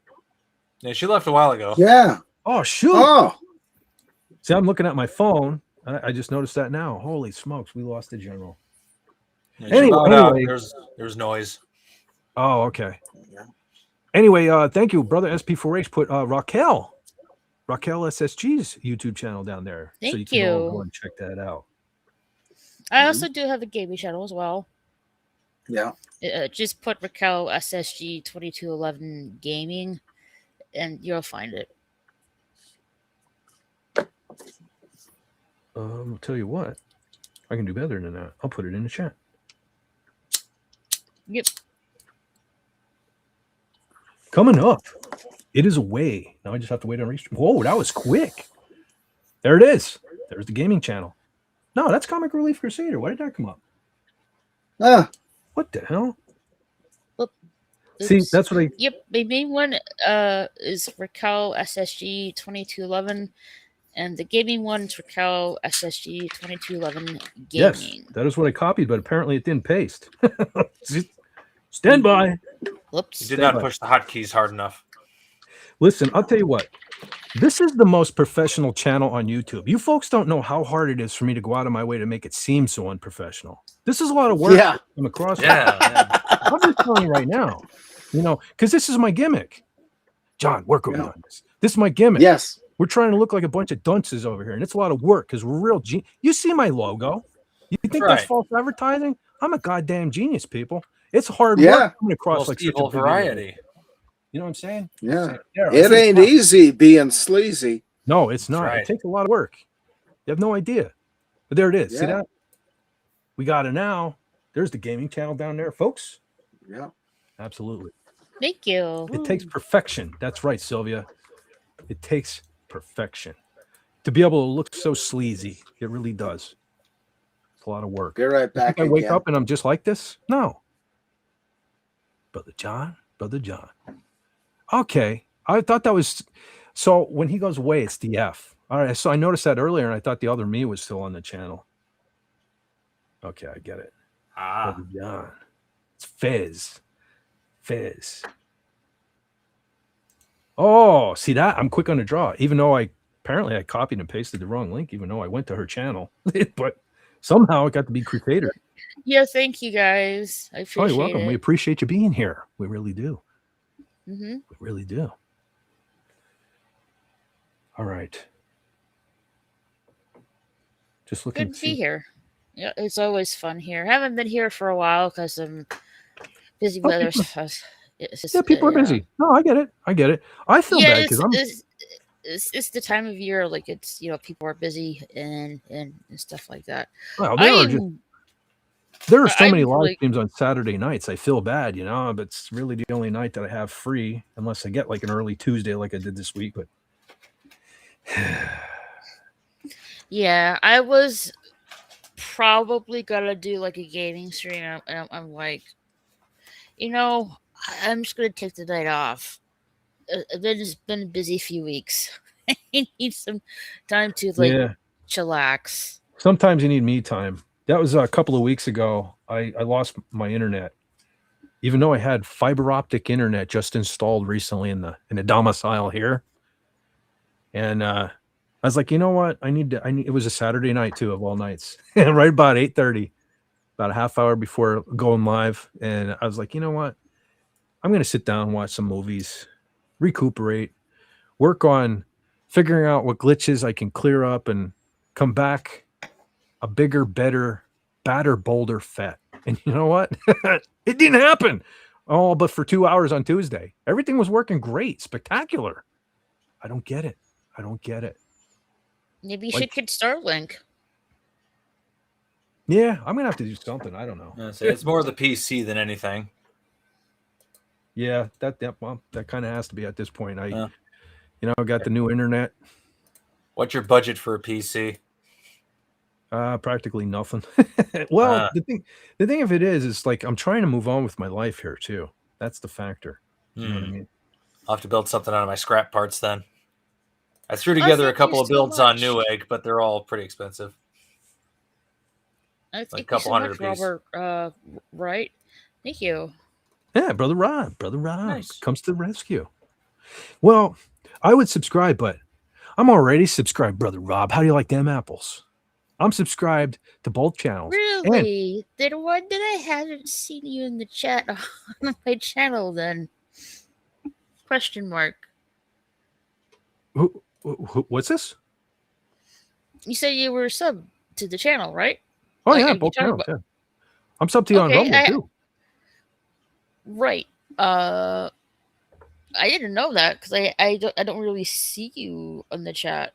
Yeah, she left a while ago. Yeah. Oh, shoot. Oh. See, I'm looking at my phone. I just noticed that now. Holy smokes, we lost the general. Yeah, she bowed out. There's noise. Oh, okay. Anyway, thank you, brother SP4H put Raquel SSG's YouTube channel down there. So you Thank can all you. go and check that out. I also do have a gaming channel as well. Yeah. Just put Raquel SSG 2211 Gaming, and you'll find it. I'll tell you what. I can do better than that. I'll put it in the chat. Yep. Coming up, it is away. Now I just have to wait on Restream. Whoa, that was quick. There it is. There's the gaming channel. No, that's Comic Relief Crusader. Why did that come up? What the hell? Oops. See, that's what I. Yep, my main one is Raquel SSG 2211, and the gaming one is Raquel SSG 2211 Gaming. Yes, that is what I copied, but apparently it didn't paste. Stand by. Whoops. You did not push the hotkeys hard enough. Listen, I'll tell you what. This is the most professional channel on YouTube. You folks don't know how hard it is for me to go out of my way to make it seem so unprofessional. This is a lot of work. Yeah. I'm across. Yeah. I'm just telling you right now. You know, because this is my gimmick. John, work with me on this. This is my gimmick. Yes. We're trying to look like a bunch of dunces over here, and it's a lot of work because we're real. You see my logo? You think that's false advertising? I'm a goddamn genius, people. It's hard work coming across like evil variety. You know what I'm saying? Yeah. It ain't easy being sleazy. No, it's not. Right. It takes a lot of work. You have no idea. But there it is. See Yeah. that? We got it now. There's the gaming channel down there, folks. Yeah. Absolutely. Thank you. It takes perfection. That's right, Sylvia. It takes perfection to be able to look so sleazy. It really does. It's a lot of work. Be right back. I wake again. up and I'm just like this? No. Brother John. Okay. I thought that was so when he goes away, it's the F. All right. So I noticed that earlier and I thought the other me was still on the channel. Okay, I get it. Brother John. It's Fez. Oh, see that? I'm quick on the draw, even though I copied and pasted the wrong link, even though I went to her channel. But somehow it got to be Crusader. Yeah, thank you guys. I appreciate Oh, you're welcome. it. We appreciate you being here. We really do. Mm-hmm. We really do. All right. Just looking Good to be here. Yeah, it's always fun here. I haven't been here for a while because I'm busy with other stuff. Yeah, people are busy. No, I get it. I feel bad because I'm. It's the time of year, like it's people are busy and stuff like that. Well, there are so many live streams on Saturday nights. I feel bad, but it's really the only night that I have free, unless I get like an early Tuesday like I did this week. But yeah, I was probably gonna do like a gaming stream. I'm like, I'm just gonna take the night off. It's been a busy few weeks. I need some time to chillax. Sometimes you need me time. That was a couple of weeks ago. I lost my internet, even though I had fiber optic internet just installed recently in the domicile here. And I was like, you know what? I need. It was a Saturday night too, of all nights, right about 8:30, about a half hour before going live. And I was like, you know what? I'm going to sit down and watch some movies, recuperate, work on figuring out what glitches I can clear up, and come back a bigger, better, badder, bolder fat. And you know what? It didn't happen. Oh, but for 2 hours on Tuesday, everything was working great, spectacular. I don't get it. Maybe you should get Starlink. Yeah, I'm gonna have to do something. I don't know. It's more the PC than anything. Yeah, that kind of has to be at this point. I got the new internet. What's your budget for a PC? Practically nothing. Well, the thing of it is like I'm trying to move on with my life here too. That's the factor. You know what I mean? I'll have to build something out of my scrap parts then. I threw Oh, together a thank you couple of so builds on much. Newegg, but they're all pretty expensive. Thank Like a you couple so hundred much, apiece. Robert. Right? Thank you. Yeah, Brother Rob Nice. comes to the rescue. Well, I would subscribe, but I'm already subscribed, Brother Rob. How do you like them apples? I'm subscribed to both channels. And Really? Then why did I haven't seen you in the chat on my channel then? Question mark. what's this? You said you were sub to the channel, right? Oh Like, yeah, are you both talking channels. about- Yeah. I'm sub to you on Okay, Rumble too. Right. I didn't know that because I don't really see you on the chat.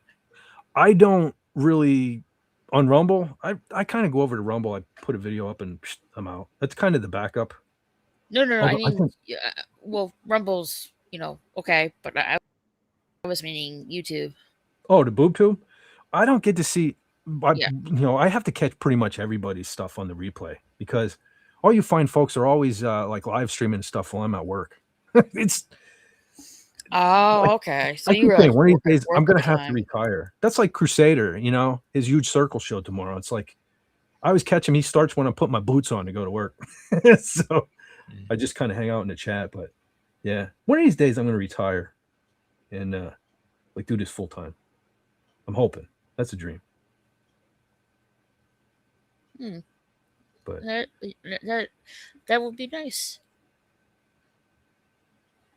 I don't really on Rumble. I kind of go over to Rumble. I put a video up and I'm out. That's kind of the backup. No. I Although I mean, think- yeah, well, Rumble's okay, but I was meaning YouTube. Oh, the boob tube. I don't get to see. Yeah. I have to catch pretty much everybody's stuff on the replay because all you find folks are always like live streaming stuff while I'm at work. It's Oh, okay. So I you keep were saying like one of these work- days I'm work gonna have to time. retire. That's like Crusader, his huge circle show tomorrow. It's like I always catch him. He starts when I put my boots on to go to work. So I just kind of hang out in the chat. But yeah, one of these days I'm gonna retire and like do this full time. I'm hoping. That's a dream. But That would be nice.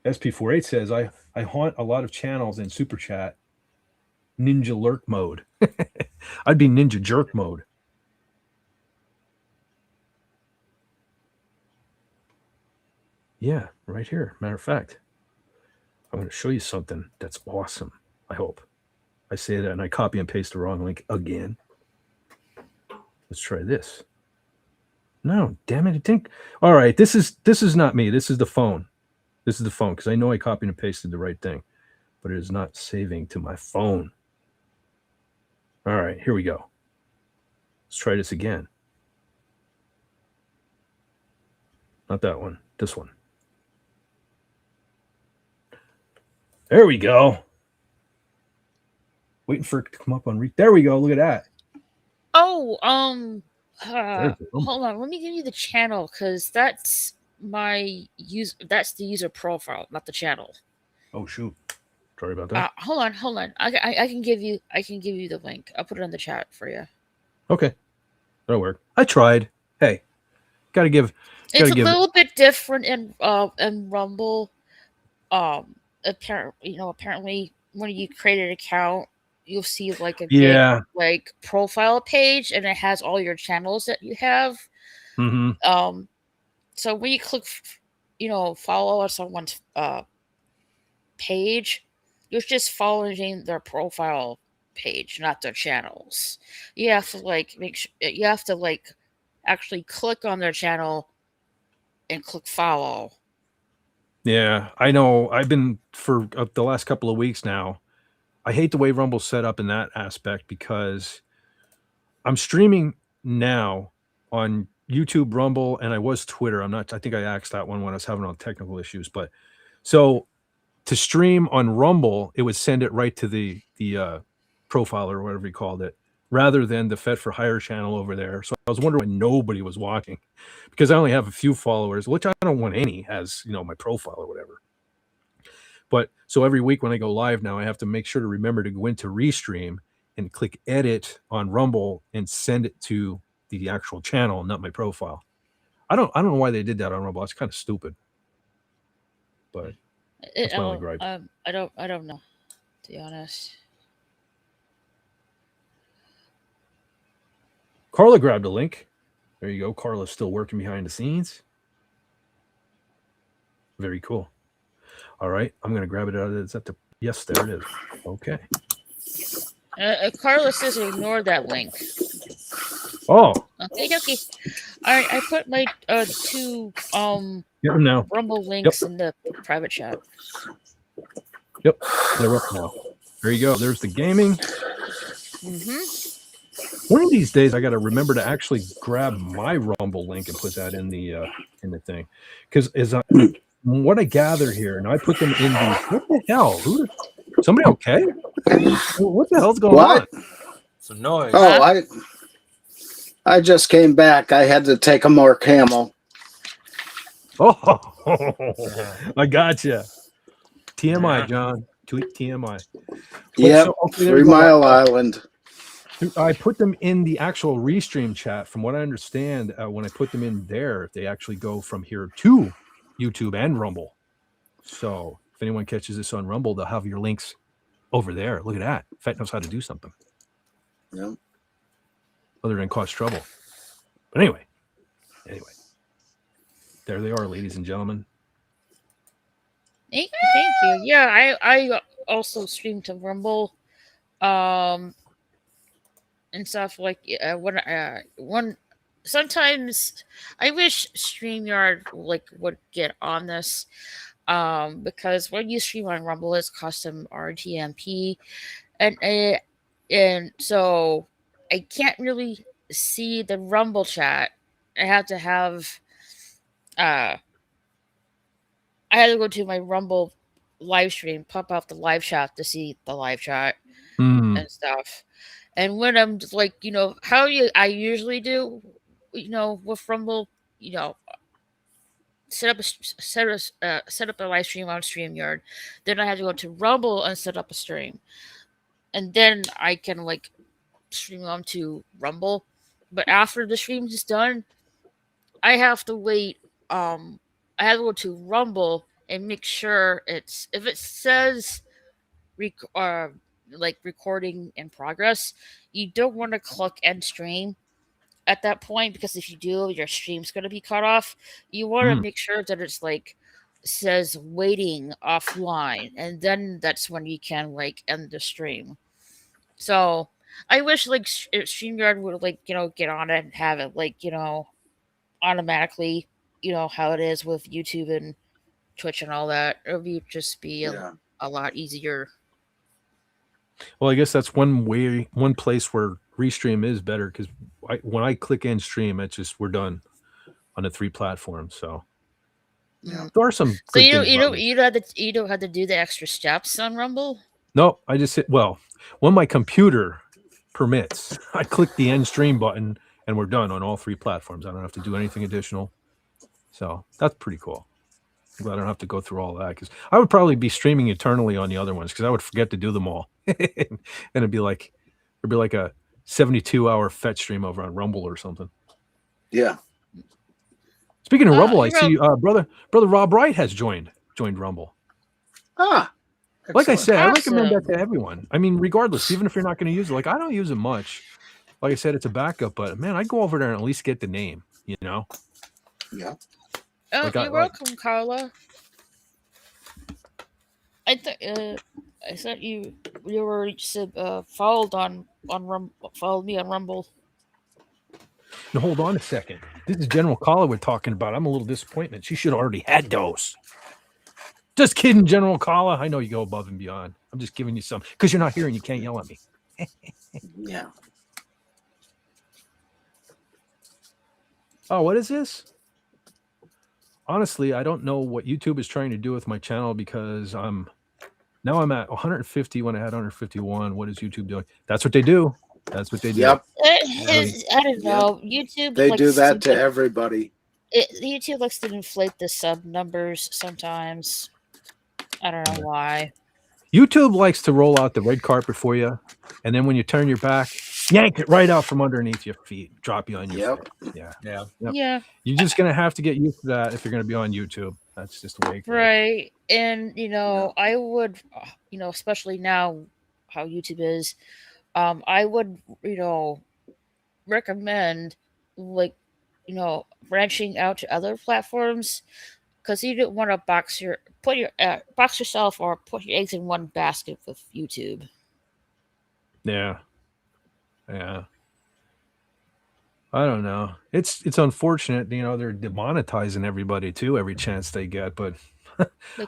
SP48 says I haunt a lot of channels in super chat. Ninja lurk mode. I'd be ninja jerk mode. Yeah, right here. Matter of fact, I'm going to show you something that's awesome. I hope. I say that and I copy and paste the wrong link again. Let's try this. No, damn it! It didn't. All right, this is not me. This is the phone. This is the phone because I know I copied and pasted the right thing, but it is not saving to my phone. All right, here we go. Let's try this again. Not that one. This one. There we go. Waiting for it to come up on there we go. Look at that. Oh, There's the hold on. Let me give you the channel because that's my that's the user profile, not the channel. Oh shoot. Sorry about that. Hold on. I can give you the link. I'll put it in the chat for you. Okay. That'll work. I tried. Hey, gotta give. It's a little bit different in Rumble. Apparently, when you create an account, you'll see like a big, like profile page, and it has all your channels that you have. Mm-hmm. So when you click, follow on someone's page, you're just following their profile page, not their channels. You have to actually click on their channel and click follow. Yeah, I know. I've been for the last couple of weeks now. I hate the way Rumble's set up in that aspect because I'm streaming now on YouTube, Rumble, and I was Twitter. I think I axed that one when I was having all technical issues. But so to stream on Rumble, it would send it right to the profile or whatever you called it, rather than the Fed for Hire channel over there. So I was wondering why nobody was watching because I only have a few followers, which I don't want any as my profile or whatever. But so every week when I go live now, I have to make sure to remember to go into Restream and click edit on Rumble and send it to the actual channel, not my profile. I don't know why they did that on Rumble. It's kind of stupid. But that's my only gripe. I don't know, to be honest. Carla grabbed a link. There you go. Carla's still working behind the scenes. Very cool. All right, I'm going to grab it out of it. Is that yes, there it is. Okay. Carla says ignore that link. Oh. Okay. All right, I put my two Get them now. Rumble links in the private chat. Yep, they're up now. There you go. There's the gaming. Mm-hmm. One of these days, I got to remember to actually grab my Rumble link and put that in the thing, because as from what I gather here, and I put them in the. What the hell? Somebody okay? What the hell's going on? Some noise. Oh, I just came back. I had to take a more camel. Oh, I gotcha. TMI, John. Tweet TMI. Yep, okay, 3 Mile Island. I put them in the actual Restream chat. From what I understand, when I put them in there, they actually go from here to YouTube and Rumble. So if anyone catches this on Rumble, they'll have your links over there. Look at that. Fett knows how to do something. Yeah. Other than cause trouble. But anyway. There they are, ladies and gentlemen. Thank you. Yeah, I also stream to Rumble. And stuff like when sometimes I wish StreamYard would get on this, because when you stream on Rumble, it's custom RTMP, and so I can't really see the Rumble chat. I have to go to my Rumble live stream, pop up the live chat to see the live chat and stuff. And when I'm I usually do, with Rumble, set up a live stream on StreamYard. Then I have to go to Rumble and set up a stream, and then I can stream on to Rumble. But after the stream is done, I have to wait. I have to go to Rumble and make sure if it says recording in progress, you don't want to click end stream at that point, because if you do, your stream's going to be cut off. You want to make sure that it's says waiting offline, and then that's when you can end the stream. So I wish StreamYard would get on it and have it automatically, how it is with YouTube and Twitch and all that. It would just be a lot easier. Well, I guess that's one place where Restream is better, because when I click end stream, it's just we're done on the 3 platforms. So there are some. So you don't have to do the extra steps on Rumble. No, I just hit when my computer permits, I click the end stream button and we're done on all 3 platforms. I don't have to do anything additional. So that's pretty cool. I don't have to go through all that, because I would probably be streaming eternally on the other ones, because I would forget to do them all. And it'd be like a 72-hour fetch stream over on Rumble or something. Yeah. Speaking of Rumble, I see brother Rob Wright has joined Rumble. Excellent. Like I said, I recommend that to everyone. I mean, regardless, even if you're not going to use it. I don't use it much. Like I said, it's a backup, but man, I'd go over there and at least get the name, Yeah. Oh, you're welcome, Carla. I thought you were followed me on Rumble. Now hold on a second. This is General Carla we're talking about. I'm a little disappointed. She should have already had those. Just kidding, General Carla. I know you go above and beyond. I'm just giving you some, because you're not here and you can't yell at me. Yeah. Oh, what is this? Honestly, I don't know what YouTube is trying to do with my channel, because I'm at 150 when I had 151. What is YouTube doing? That's what they do. Yep. I don't know. YouTube. They do that to everybody. YouTube likes to inflate the sub numbers sometimes. I don't know why. YouTube likes to roll out the red carpet for you, and then when you turn your back, yank it right out from underneath your feet, drop you on your feet. Yeah. You're just gonna have to get used to that if you're gonna be on YouTube. That's just the way it goes. Right. And I would, especially now how YouTube is, I would, recommend branching out to other platforms, because you don't want to box yourself or put your eggs in one basket with YouTube. Yeah. I don't know. It's unfortunate, they're demonetizing everybody too every chance they get, but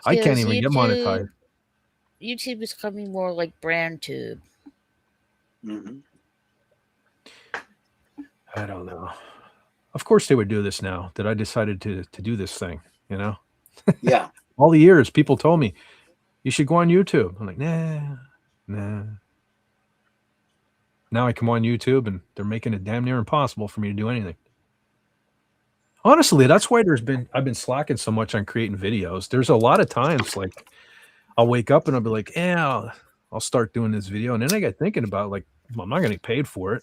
I can't even get monetized. YouTube is becoming more like BrandTube. Mm-hmm. I don't know. Of course they would do this now that I decided to do this thing, Yeah. All the years, people told me, you should go on YouTube. I'm like, nah. Now I come on YouTube and they're making it damn near impossible for me to do anything. Honestly, that's why I've been slacking so much on creating videos. There's a lot of times like I'll wake up and I'll be like, yeah, I'll start doing this video. And then I get thinking about like, well, I'm not going to get paid for it.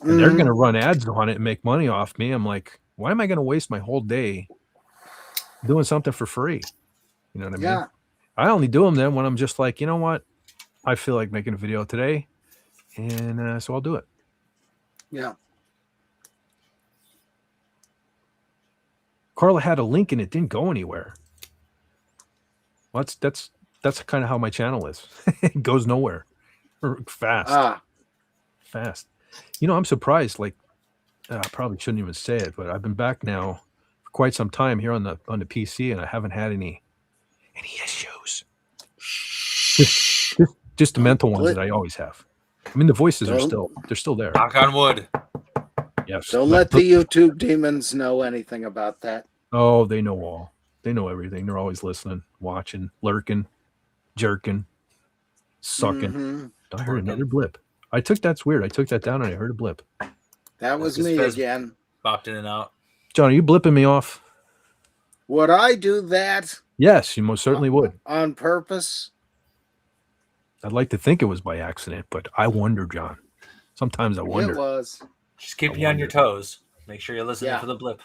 And they're going to run ads on it and make money off me. I'm like, why am I going to waste my whole day doing something for free? You know what I mean? Yeah. I only do them then when I'm just like, you know what? I feel like making a video today. And so I'll do it. Yeah. Carla had a link and it didn't go anywhere. Well, that's kind of how my channel is. It goes nowhere. Fast. Fast. You know, I'm surprised. Like, I probably shouldn't even say it, but I've been back now for quite some time here on the PC, and I haven't had any issues. Just the mental ones that I always have. I mean, the voices are still there. Knock on wood. Yes. Don't let the YouTube demons know anything about that. Oh, they know all. They know everything. They're always listening, watching, lurking, jerking, sucking. I heard another blip. That's weird. I took that down and I heard a blip. That was me again. Popped in and out. John, are you blipping me off? Would I do that? Yes, you most certainly would. On purpose? I'd like to think it was by accident, but I wonder, John. Sometimes I wonder. It was. Just keep you on your toes. Make sure you're listening for the blip.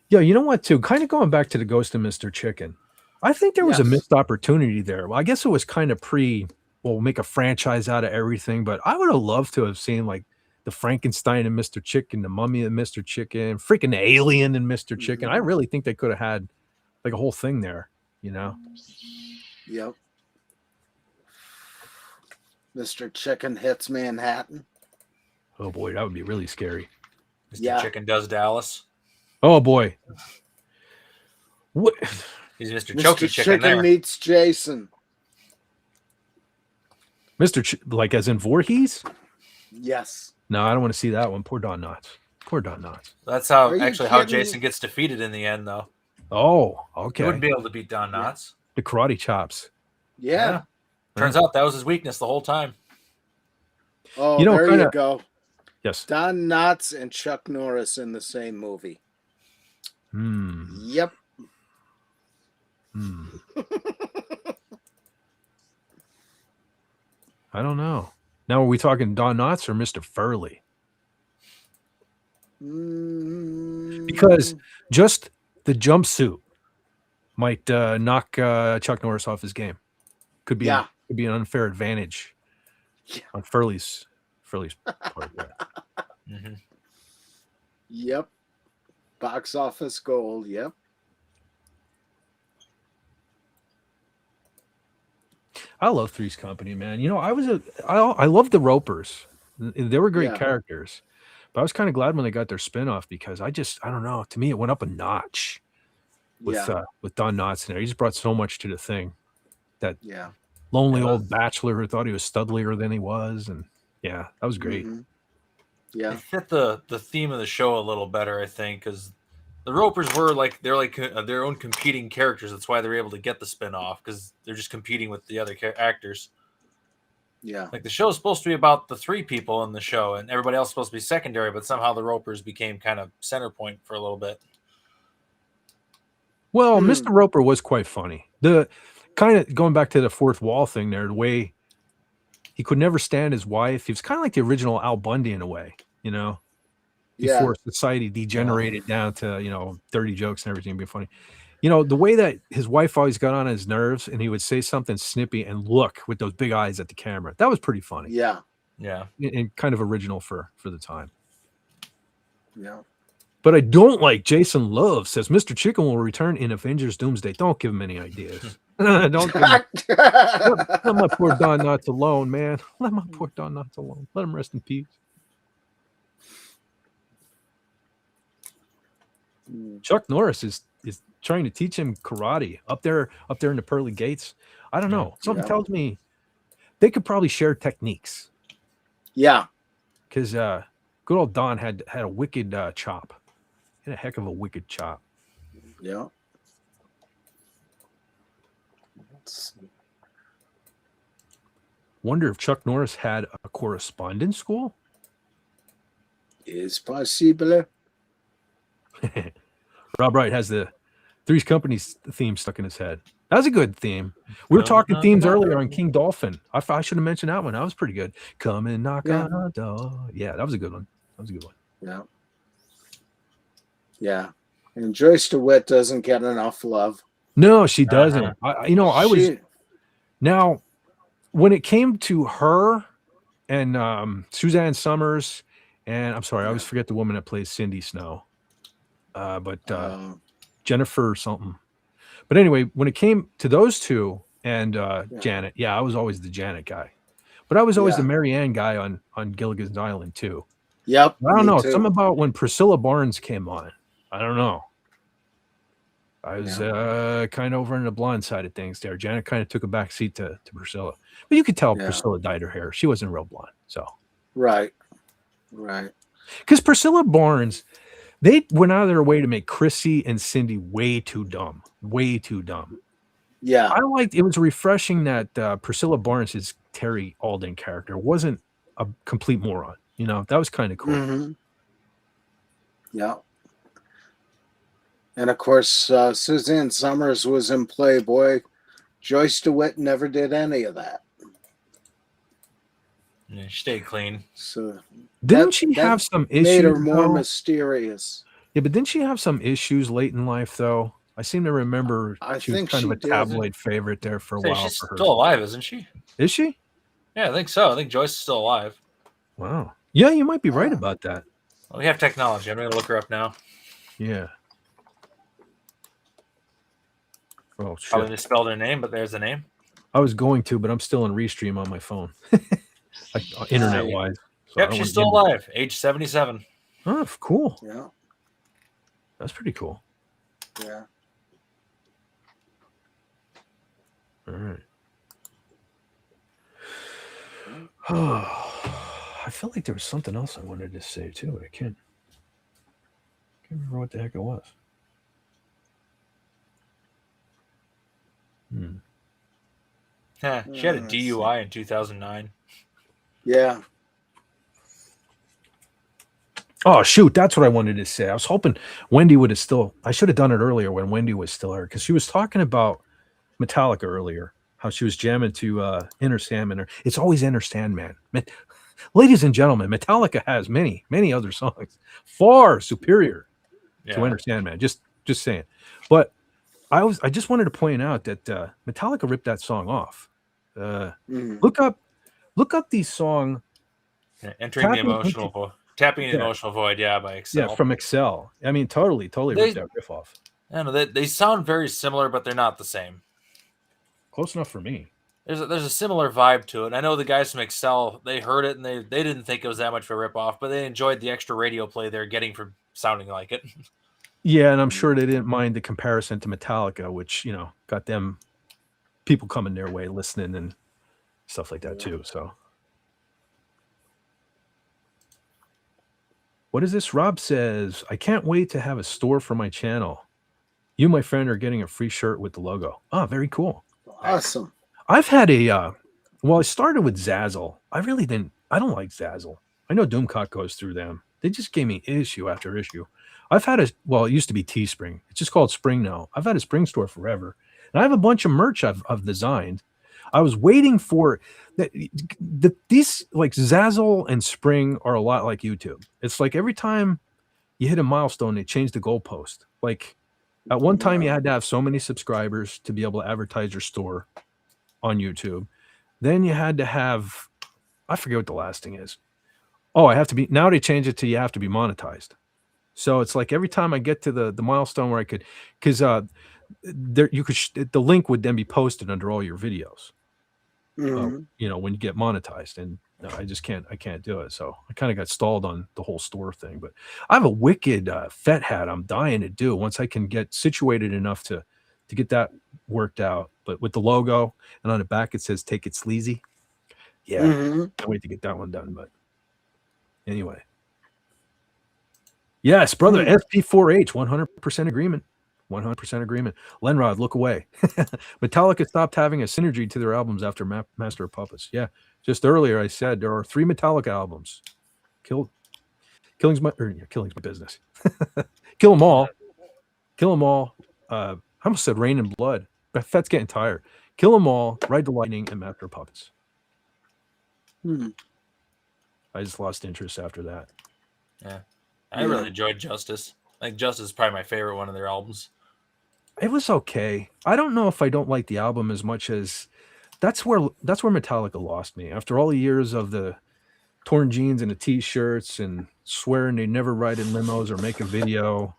Yeah, you know what, too? Kind of going back to the Ghost of Mr. Chicken. I think there was a missed opportunity there. Well, I guess it was kind of we'll make a franchise out of everything, but I would have loved to have seen like the Frankenstein and Mr. Chicken, the Mummy and Mr. Chicken, freaking the Alien and Mr. Chicken. I really think they could have had like a whole thing there, you know? Yep. Mr. Chicken hits Manhattan. Oh boy, that would be really scary. Mr. Chicken does Dallas. Oh boy. What? He's Mr. Chokey Chicken there. meets Jason. Like as in Voorhees? Yes. No, I don't want to see that one. Poor Don Knotts. Poor Don Knotts. That's how Jason gets defeated in the end, though. Oh, okay. He wouldn't be able to beat Don Knotts. The karate chops. Yeah. Turns out that was his weakness the whole time. Oh, there you go. Yes. Don Knotts and Chuck Norris in the same movie. Yep. I don't know. Now, are we talking Don Knotts or Mr. Furley? Because just the jumpsuit might knock Chuck Norris off his game. Could be an unfair advantage on Furley's part there. Yep. Box office gold. Yep. I love Three's Company, man. You know, I love the Ropers. They were great characters, but I was kind of glad when they got their spinoff because I don't know. To me, it went up a notch with Don Knotts in there. He just brought so much to the thing. That lonely old bachelor who thought he was studlier than he was, and that was great. Yeah, it fit the theme of the show a little better, I think, because the Ropers were they're like their own competing characters. That's why they're able to get the spinoff because they're just competing with the other actors. Yeah, like the show is supposed to be about the three people in the show, and everybody else is supposed to be secondary. But somehow the Ropers became kind of center point for a little bit. Well, Mr. Roper was quite funny. The kind of going back to the fourth wall thing there, the way he could never stand his wife. He was kind of like the original Al Bundy in a way, you know, before society degenerated down to, you know, dirty jokes and everything being funny. You know, the way that his wife always got on his nerves and he would say something snippy and look with those big eyes at the camera. That was pretty funny. Yeah. Yeah. And kind of original for the time. Yeah. But I don't like Jason Love says Mr. Chicken will return in Avengers Doomsday. Don't give him any ideas. Don't give him, let my poor Don Knotts alone, man. Let my poor Don Knotts alone. Let him rest in peace. Chuck Norris is trying to teach him karate up there in the pearly gates. I don't know. Something tells me they could probably share techniques. Yeah. Because good old Don had a wicked chop. He had a heck of a wicked chop. Yeah. Wonder if Chuck Norris had a correspondence school. Is possible. Rob Wright has the Three's Company's theme stuck in his head. That was a good theme. We were talking themes earlier on King Dolphin. I should have mentioned that one. That was pretty good. Come and knock on our door. Yeah, that was a good one. Yeah. Yeah. And Joyce DeWitt doesn't get enough love. No, she doesn't. Now, when it came to her and Suzanne Summers, and I'm sorry, I always forget the woman that plays Cindy Snow. But Jennifer something. But anyway, when it came to those two and Janet, I was always the Janet guy. But I was always the Mary Ann guy on Gilligan's Island too. Yep. I don't know. Something about when Priscilla Barnes came on. I don't know. I was kind of over on the blonde side of things there. Janet kind of took a back seat to Priscilla. But you could tell Priscilla dyed her hair. She wasn't real blonde. So Right. Because Priscilla Barnes, they went out of their way to make Chrissy and Cindy way too dumb. Yeah. I liked it was refreshing that Priscilla Barnes' Terry Alden character wasn't a complete moron. That was kind of cool. Mm-hmm. Yeah. And of course, Suzanne Summers was in Playboy. Joyce DeWitt never did any of that. Yeah, she stayed clean. So didn't she have some issues? Made her more mysterious. Yeah, but didn't she have some issues late in life, though? I seem to remember she was kind of a tabloid favorite there for a while. She's still alive, isn't she? Is she? Yeah, I think so. I think Joyce is still alive. Wow. Yeah, you might be right about that. Well, we have technology. I'm going to look her up now. Yeah. Oh, shit. Probably misspelled her name, but there's the name. I was going to, but I'm still in Restream on my phone. Internet-wise. So yep, she's still alive. Age 77. Oh, cool. Yeah. That's pretty cool. Yeah. All right. Oh, I felt like there was something else I wanted to say too, but I can't remember what the heck it was. She had a DUI in 2009. Yeah. Oh, shoot. That's what I wanted to say. I was hoping Wendy would have still... I should have done it earlier when Wendy was still here, because she was talking about Metallica earlier, how she was jamming to Inner Sandman. It's always Inner Sandman. Ladies and gentlemen, Metallica has many, many other songs far superior to Inner Sandman. Just saying. But I just wanted to point out that Metallica ripped that song off. Look up the song Entering the Emotional Void. Tapping the Emotional Void, by Excel. Yeah, from Excel. I mean, totally ripped that riff off. I don't know, they sound very similar, but they're not the same. Close enough for me. There's a similar vibe to it. I know the guys from Excel, they heard it and they didn't think it was that much of a ripoff, but they enjoyed the extra radio play they're getting for sounding like it. Yeah, and I'm sure they didn't mind the comparison to Metallica, which, got them people coming their way, listening and stuff like that too. So what is this? Rob says, I can't wait to have a store for my channel. You, my friend, are getting a free shirt with the logo. Oh, very cool. Awesome. I've had I started with Zazzle. I don't like Zazzle. I know Doomcock goes through them. They just gave me issue after issue. I've had it used to be Teespring. It's just called Spring now. I've had a Spring store forever. And I have a bunch of merch I've designed. I was waiting for these, like Zazzle and Spring are a lot like YouTube. It's like every time you hit a milestone, they change the goalpost. Like at one time you had to have so many subscribers to be able to advertise your store on YouTube. Then you had to have, I forget what the last thing is. Oh, now they change it to you have to be monetized. So it's like every time I get to the milestone where I could, because the link would then be posted under all your videos. When you get monetized, and I can't do it. So I kind of got stalled on the whole store thing. But I have a wicked Fet hat I'm dying to do once I can get situated enough to get that worked out. But with the logo and on the back it says "Take It Sleazy." Yeah, can't wait to get that one done. But anyway. Yes, brother, SP4H, 100% agreement. 100% agreement. Lenrod, look away. Metallica stopped having a synergy to their albums after Master of Puppets. Yeah, just earlier I said there are 3 Metallica albums. Killing's my business. Kill 'em all. Kill 'em all. I almost said Rain and Blood. But that's getting tired. Kill 'em all. Ride the Lightning and Master of Puppets. I just lost interest after that. Yeah, I really enjoyed Justice. I think Justice is probably my favorite one of their albums. It was okay. I don't know if I don't like the album as much as that's where Metallica lost me. After all the years of the torn jeans and the t-shirts and swearing they never ride in limos or make a video.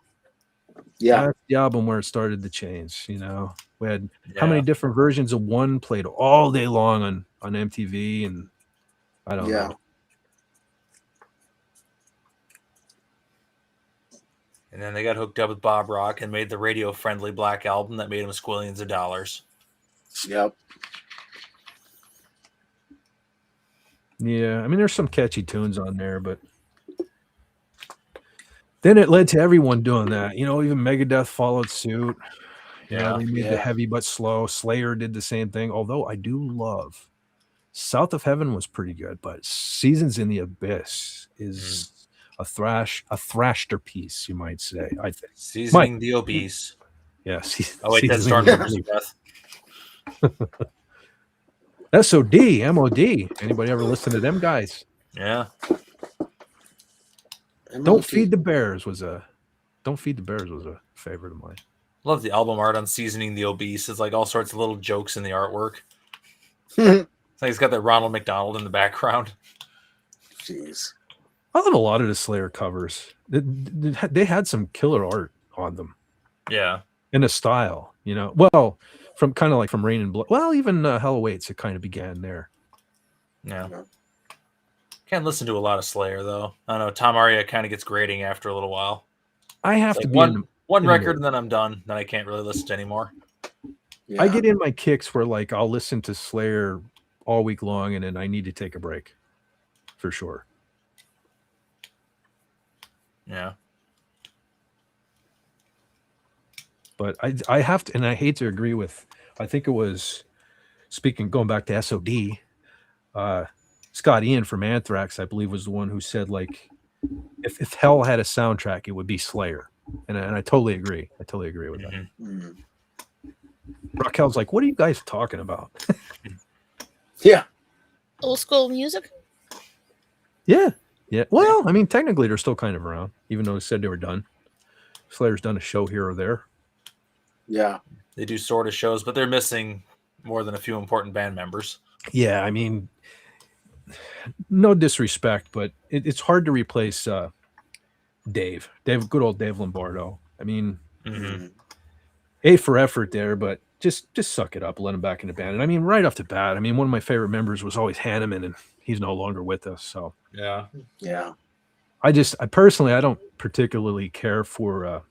Yeah. That's the album where it started to change, you know. We had how many different versions of One played all day long on MTV, and I don't know. And then they got hooked up with Bob Rock and made the radio-friendly Black Album that made them squillions of dollars. Yep. Yeah, I mean, there's some catchy tunes on there, but then it led to everyone doing that. You know, even Megadeth followed suit. Yeah, they made the heavy but slow. Slayer did the same thing, although I do love South of Heaven was pretty good, but Seasons in the Abyss is a thrashter piece, you might say. I think. Seasoning the Obese. Yeah. Oh, wait, that's Stormtrooper's Breath. SOD, MOD. Anybody ever listen to them guys? Yeah. Don't Feed the Bears was a favorite of mine. Love the album art on Seasoning the Obese. It's like all sorts of little jokes in the artwork. It's like it's got that Ronald McDonald in the background. Jeez. I love a lot of the Slayer covers. They had some killer art on them. Yeah. And a style, you know. Well, from kind of like from Rain and Blood. Well, even Hell Awaits, it kind of began there. Yeah. Can't listen to a lot of Slayer, though. I don't know. Tom Araya kind of gets grating after a little while. I have it's to like be one record and then I'm done. Then I can't really listen to anymore. Yeah. I get in my kicks where like I'll listen to Slayer all week long and then I need to take a break. For sure. Yeah. But I have to, and I hate to agree with, I think it was, going back to SOD, Scott Ian from Anthrax, I believe, was the one who said, like, if hell had a soundtrack, it would be Slayer. And I totally agree. I totally agree with that. Raquel's like, what are you guys talking about? Yeah. Old school music? Yeah. Yeah. Well, I mean, technically they're still kind of around, even though they said they were done. Slayer's done a show here or there. Yeah. They do sort of shows, but they're missing more than a few important band members. Yeah, I mean, no disrespect, but it's hard to replace Dave, good old Dave Lombardo. I mean, A for effort there, but just suck it up, let him back in the band. And I mean, right off the bat, I mean, one of my favorite members was always Hanneman, and he's no longer with us. So yeah. I personally, I don't particularly care for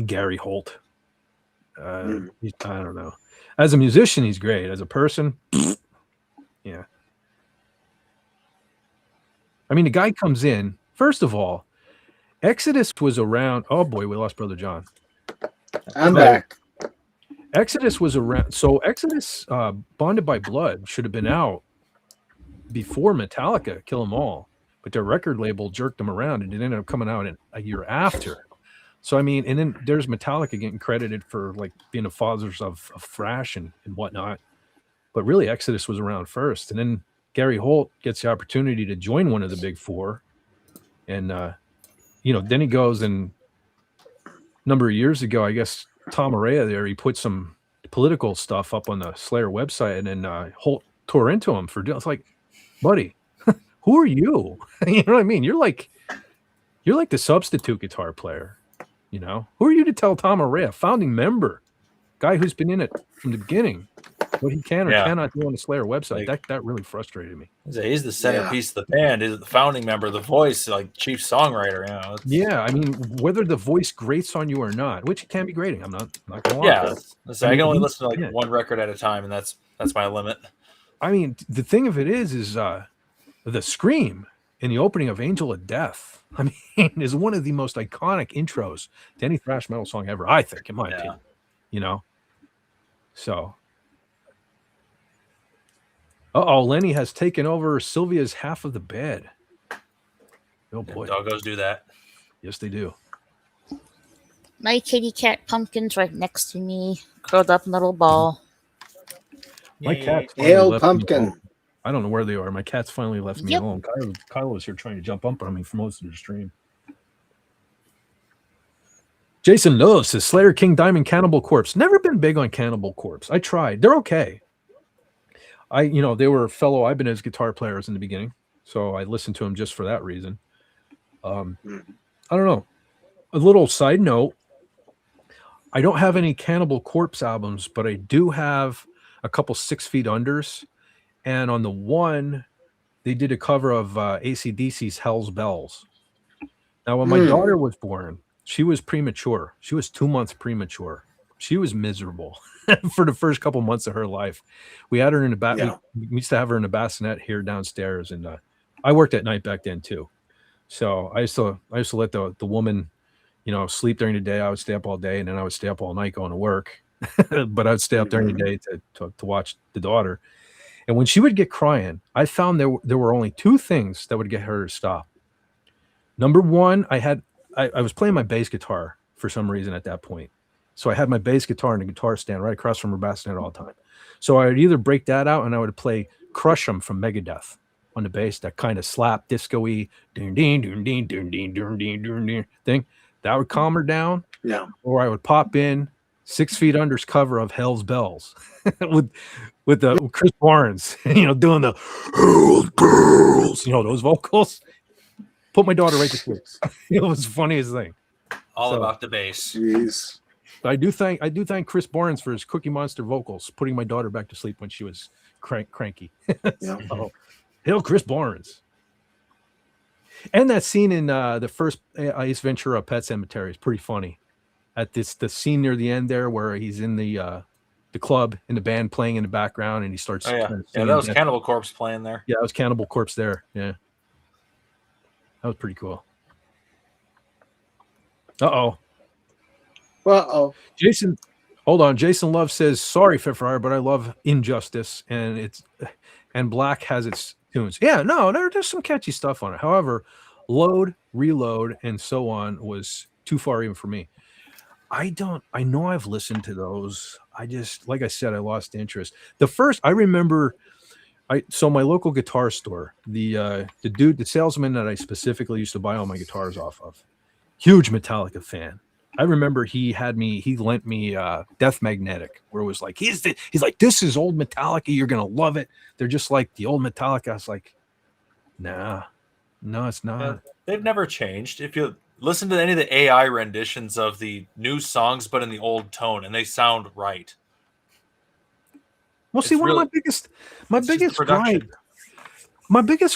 Gary Holt. I don't know. As a musician, he's great. As a person, yeah. I mean, the guy comes in. First of all, Exodus was around. Oh boy, we lost Brother John. I'm back. Exodus was around. So Exodus, Bonded by Blood, should have been out before Metallica, Kill 'Em All, but their record label jerked them around, and it ended up coming out a year after. So I mean, and then there's Metallica getting credited for like being the fathers of thrash and whatnot, but really Exodus was around first, and then Gary Holt gets the opportunity to join one of the big four, and then he goes, and a number of years ago, I guess Tom Araya there, he put some political stuff up on the Slayer website, and then Holt tore into him for doing. It's like, buddy, who are you? You know what I mean? You're like the substitute guitar player. You know, who are you to tell Tom Araya, founding member, guy who's been in it from the beginning, what he can or cannot do on the Slayer website? That really frustrated me. He's the centerpiece of the band. He's the founding member, the voice, like chief songwriter. You know. Yeah, I mean, whether the voice grates on you or not, which it can be grating. I'm not gonna lie. Yeah, I can only listen to one record at a time, and that's my limit. I mean, the thing of it is the scream in the opening of Angel of Death, I mean, is one of the most iconic intros to any thrash metal song ever, I think, in my opinion. You know? So. Lenny has taken over Sylvia's half of the bed. Oh boy. Doggos do that. Yes, they do. My kitty cat Pumpkin's right next to me, curled up in a little ball. My cat's Ale Pumpkin. I don't know where they are. My cat's finally left me alone. Kyle was here trying to jump up on me for most of the stream. Jason Love says Slayer King Diamond Cannibal Corpse. Never been big on Cannibal Corpse. I tried. They're okay. They were fellow Ibanez guitar players in the beginning, so I listened to them just for that reason. I don't know. A little side note. I don't have any Cannibal Corpse albums, but I do have a couple 6 Feet Unders. And on the one, they did a cover of AC/DC's Hell's Bells. Now, when my daughter was born, she was premature. She was 2 months premature. She was miserable for the first couple months of her life. We had her in the we used to have her in a bassinet here downstairs, and I worked at night back then too. So I used to let the woman, sleep during the day. I would stay up all day, and then I would stay up all night going to work. But I'd stay up during the day to watch the daughter. And when she would get crying, I found there were only 2 things that would get her to stop. Number one, I was playing my bass guitar for some reason at that point. So I had my bass guitar and a guitar stand right across from her bassinet all the time. So I would either break that out and I would play Crush 'Em from Megadeth on the bass, that kind of slap disco-y thing. That would calm her down. Yeah. Or I would pop in 6 Feet Under's cover of Hell's Bells with the Chris Barnes, doing the Hell's Bells, those vocals. Put my daughter right to sleep. It was the funniest thing. All about the bass. Jeez. I do thank Chris Barnes for his Cookie Monster vocals, putting my daughter back to sleep when she was cranky. So, hail Chris Barnes. And that scene in the first Ace Ventura Pet Cemetery is pretty funny. The scene near the end there where he's in the club and the band playing in the background and he starts. Oh, yeah, that was Cannibal Corpse playing there. Yeah, that was Cannibal Corpse there. Yeah, that was pretty cool. Uh-oh. Jason, hold on. Jason Love says, sorry, Fit for Hire, but I love Injustice, and Black has its tunes. Yeah, no, there's some catchy stuff on it. However, Load, Reload, and so on was too far even for me. I know I've listened to those. I just, like I said, I lost interest. I remember my local guitar store, the salesman that I specifically used to buy all my guitars off of, huge Metallica fan. I remember he lent me Death Magnetic, where it was like, he's like, this is old Metallica, you're gonna love it. They're just like the old Metallica. I was like, no, it's not. They've never changed. If you listen to any of the AI renditions of the new songs, but in the old tone, and they sound right. Well, see, one of my biggest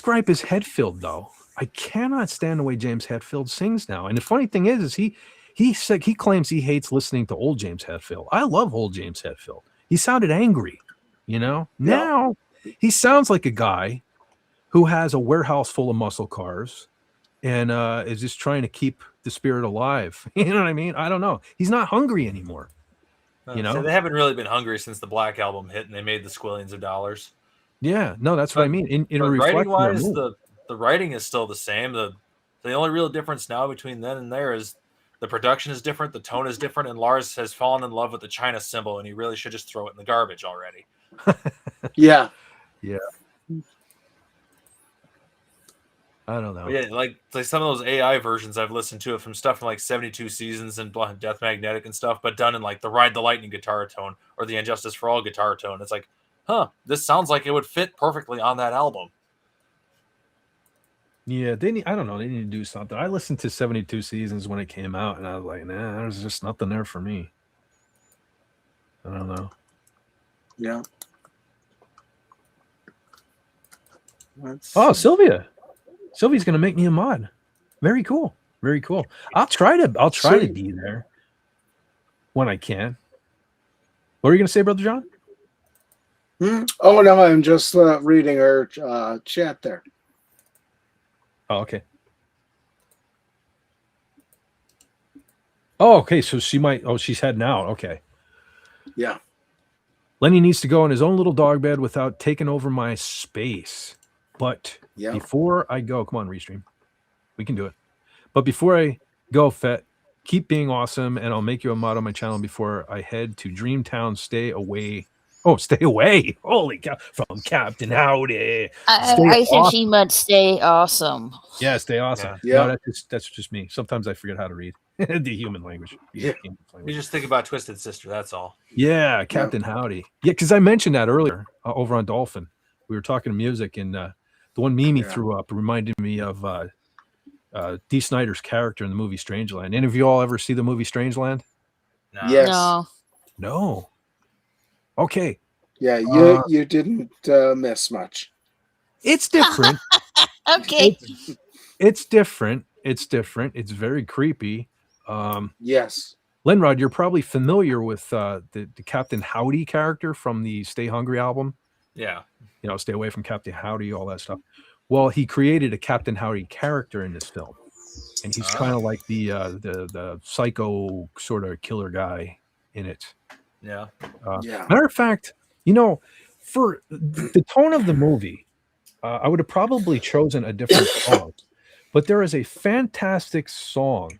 gripe is Hetfield, though. I cannot stand the way James Hetfield sings now. And the funny thing is he said he claims he hates listening to old James Hetfield. I love old James Hetfield. He sounded angry, Now he sounds like a guy who has a warehouse full of muscle cars and is just trying to keep the spirit alive. You know what I mean? I don't know. He's not hungry anymore. So they haven't really been hungry since the Black Album hit and they made the squillions of dollars. Yeah, no, that's what I mean. In writing wise, the writing is still the same. The only real difference now between then and there is the production is different, the tone is different, and Lars has fallen in love with the China symbol, and he really should just throw it in the garbage already. Yeah. I don't know. But yeah, like some of those AI versions I've listened to it from stuff from like 72 Seasons and Death Magnetic and stuff, but done in like the Ride the Lightning guitar tone or the Injustice for All guitar tone. It's like, this sounds like it would fit perfectly on that album. Yeah, I don't know. They need to do something. I listened to 72 Seasons when it came out, and I was like, nah, there's just nothing there for me. I don't know. Yeah. Sylvia. Sylvia's going to make me a mod. Very cool. Very cool. I'll try to be there when I can. What are you going to say, Brother John? Oh, no, I'm just reading our chat there. Oh, okay. Oh, okay. So she might. Oh, she's heading out. Okay. Yeah. Lenny needs to go in his own little dog bed without taking over my space. But before I go, come on, Restream. We can do it. But before I go, Fett, keep being awesome, and I'll make you a mod on my channel before I head to Dreamtown. Stay away. Oh, stay away. Holy cow. From Captain Howdy. I think she meant stay awesome. Yeah, stay awesome. Yeah. No, that's just me. Sometimes I forget how to read the human language. Yeah. You just think about Twisted Sister. That's all. Yeah, Captain Howdy. Yeah, because I mentioned that earlier over on Dolphin. We were talking music, and the one Mimi threw up reminded me of Dee Snider's character in the movie Strangeland. Any of you all ever see the movie Strangeland? No. Yes. No. Okay. Yeah, you didn't miss much. It's different. Okay. It's different. It's different. It's very creepy. Yes. Lenrod, you're probably familiar with the Captain Howdy character from the Stay Hungry album. Yeah. You know, stay away from Captain Howdy, all that stuff. Well, he created a Captain Howdy character in this film, and he's kind of like the psycho sort of killer guy in it. Yeah. Matter of fact, you know, for the tone of the movie, I would have probably chosen a different song, but there is a fantastic song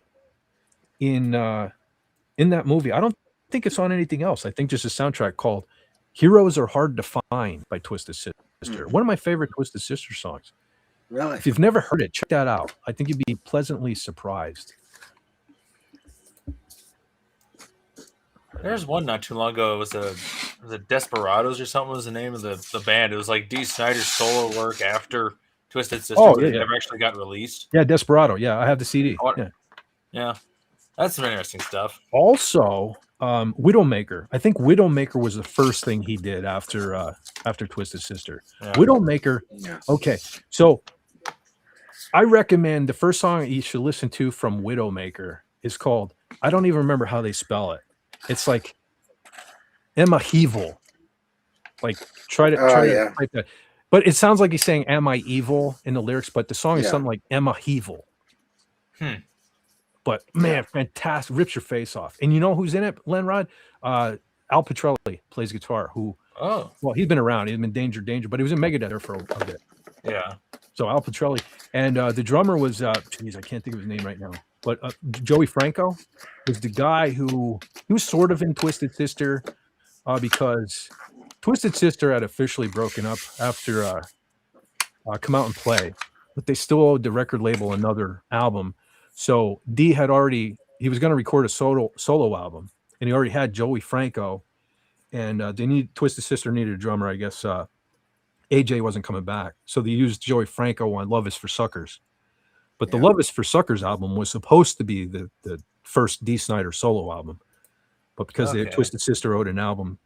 in that movie. I don't think it's on anything else. I think just a soundtrack called "Heroes Are Hard to Find" by Twisted Sister. One of my favorite Twisted Sister songs. Really? If you've never heard it, check that out. I think you'd be pleasantly surprised. There's one not too long ago. It was a Desperados or something was the name of the band. It was like Dee Snider's solo work after Twisted Sister, but it never actually got released. Yeah, Desperado. Yeah, I have the CD. Yeah. That's some interesting stuff. Also, Widowmaker. I think Widowmaker was the first thing he did after Twisted Sister. Yeah. Widowmaker. Okay, so I recommend the first song you should listen to from Widowmaker is called, I don't even remember how they spell it. It's like Emma Evil. Like try to type that. But it sounds like he's saying "Am I evil" in the lyrics, but the song is something like Emma Evil. But man, fantastic! Rips your face off. And you know who's in it, Lenrod? Al Pitrelli plays guitar. Well, he's been around. He's been Danger, but he was in Megadeth there for a bit. Yeah. So Al Pitrelli, and the drummer was, I can't think of his name right now, but Joey Franco was the guy he was sort of in Twisted Sister because Twisted Sister had officially broken up after Come Out and Play, but they still owed the record label another album. So Dee he was going to record a solo album, and he already had Joey Franco, and Twisted Sister needed a drummer, I guess. AJ wasn't coming back, so they used Joey Franco on Love Is for Suckers. But the Love Is for Suckers album was supposed to be the first Dee Snider solo album, but because the Twisted Sister owed an album,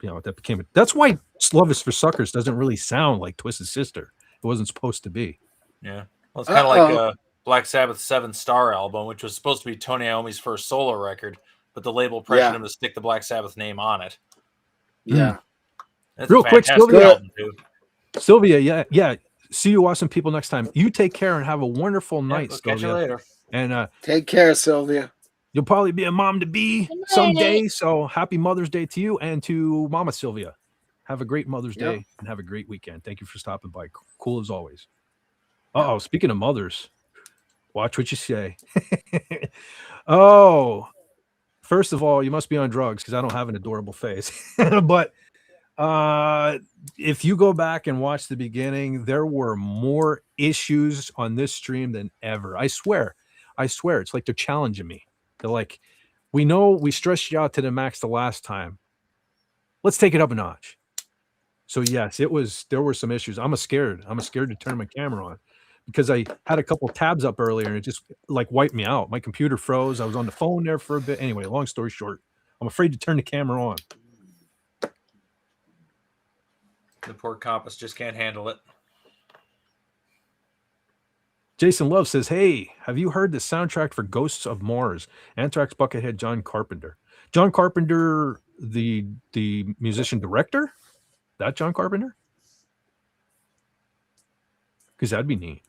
that's why Love Is for Suckers doesn't really sound like Twisted Sister. It wasn't supposed to be. Yeah, well, it's kind of like Black Sabbath's 7 Star album, which was supposed to be Tony Iommi's first solo record, but the label pressured him to stick the Black Sabbath name on it. Yeah. That's Real quick, Sylvia. Yeah. See you awesome people next time. You take care and have a wonderful night, We'll Sylvia. catch you later. And take care, Sylvia. You'll probably be a mom to be someday. So happy Mother's Day to you and to Mama Sylvia. Have a great Mother's Day and have a great weekend. Thank you for stopping by. Cool as always. Oh, speaking of mothers, watch what you say. First of all, you must be on drugs because I don't have an adorable face. But if you go back and watch the beginning, there were more issues on this stream than ever. I swear. It's like they're challenging me. They're like, we know we stressed you out to the max the last time. Let's take it up a notch. So yes, there were some issues. I'm scared to turn my camera on because I had a couple tabs up earlier and it just like wiped me out. My computer froze. I was on the phone there for a bit. Anyway, long story short, I'm afraid to turn the camera on. The poor compass just can't handle it. Jason Love says, hey, have you heard the soundtrack for Ghosts of Mars? Anthrax Buckethead John Carpenter. John Carpenter, the musician director? That John Carpenter? Because that'd be neat.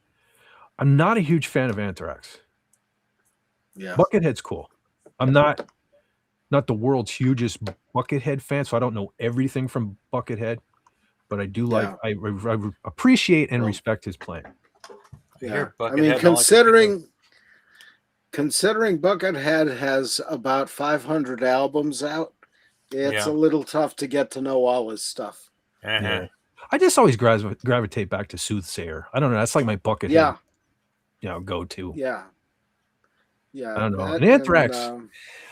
I'm not a huge fan of Anthrax. Yeah. Buckethead's cool. I'm not the world's hugest Buckethead fan, so I don't know everything from Buckethead, but I do like I appreciate and respect his playing. Yeah. I mean, considering Buckethead has about 500 albums out, it's a little tough to get to know all his stuff. Yeah. I just always gravitate back to Soothsayer. I don't know. That's like my Buckethead, go-to. Yeah. Yeah. I don't know. And Anthrax,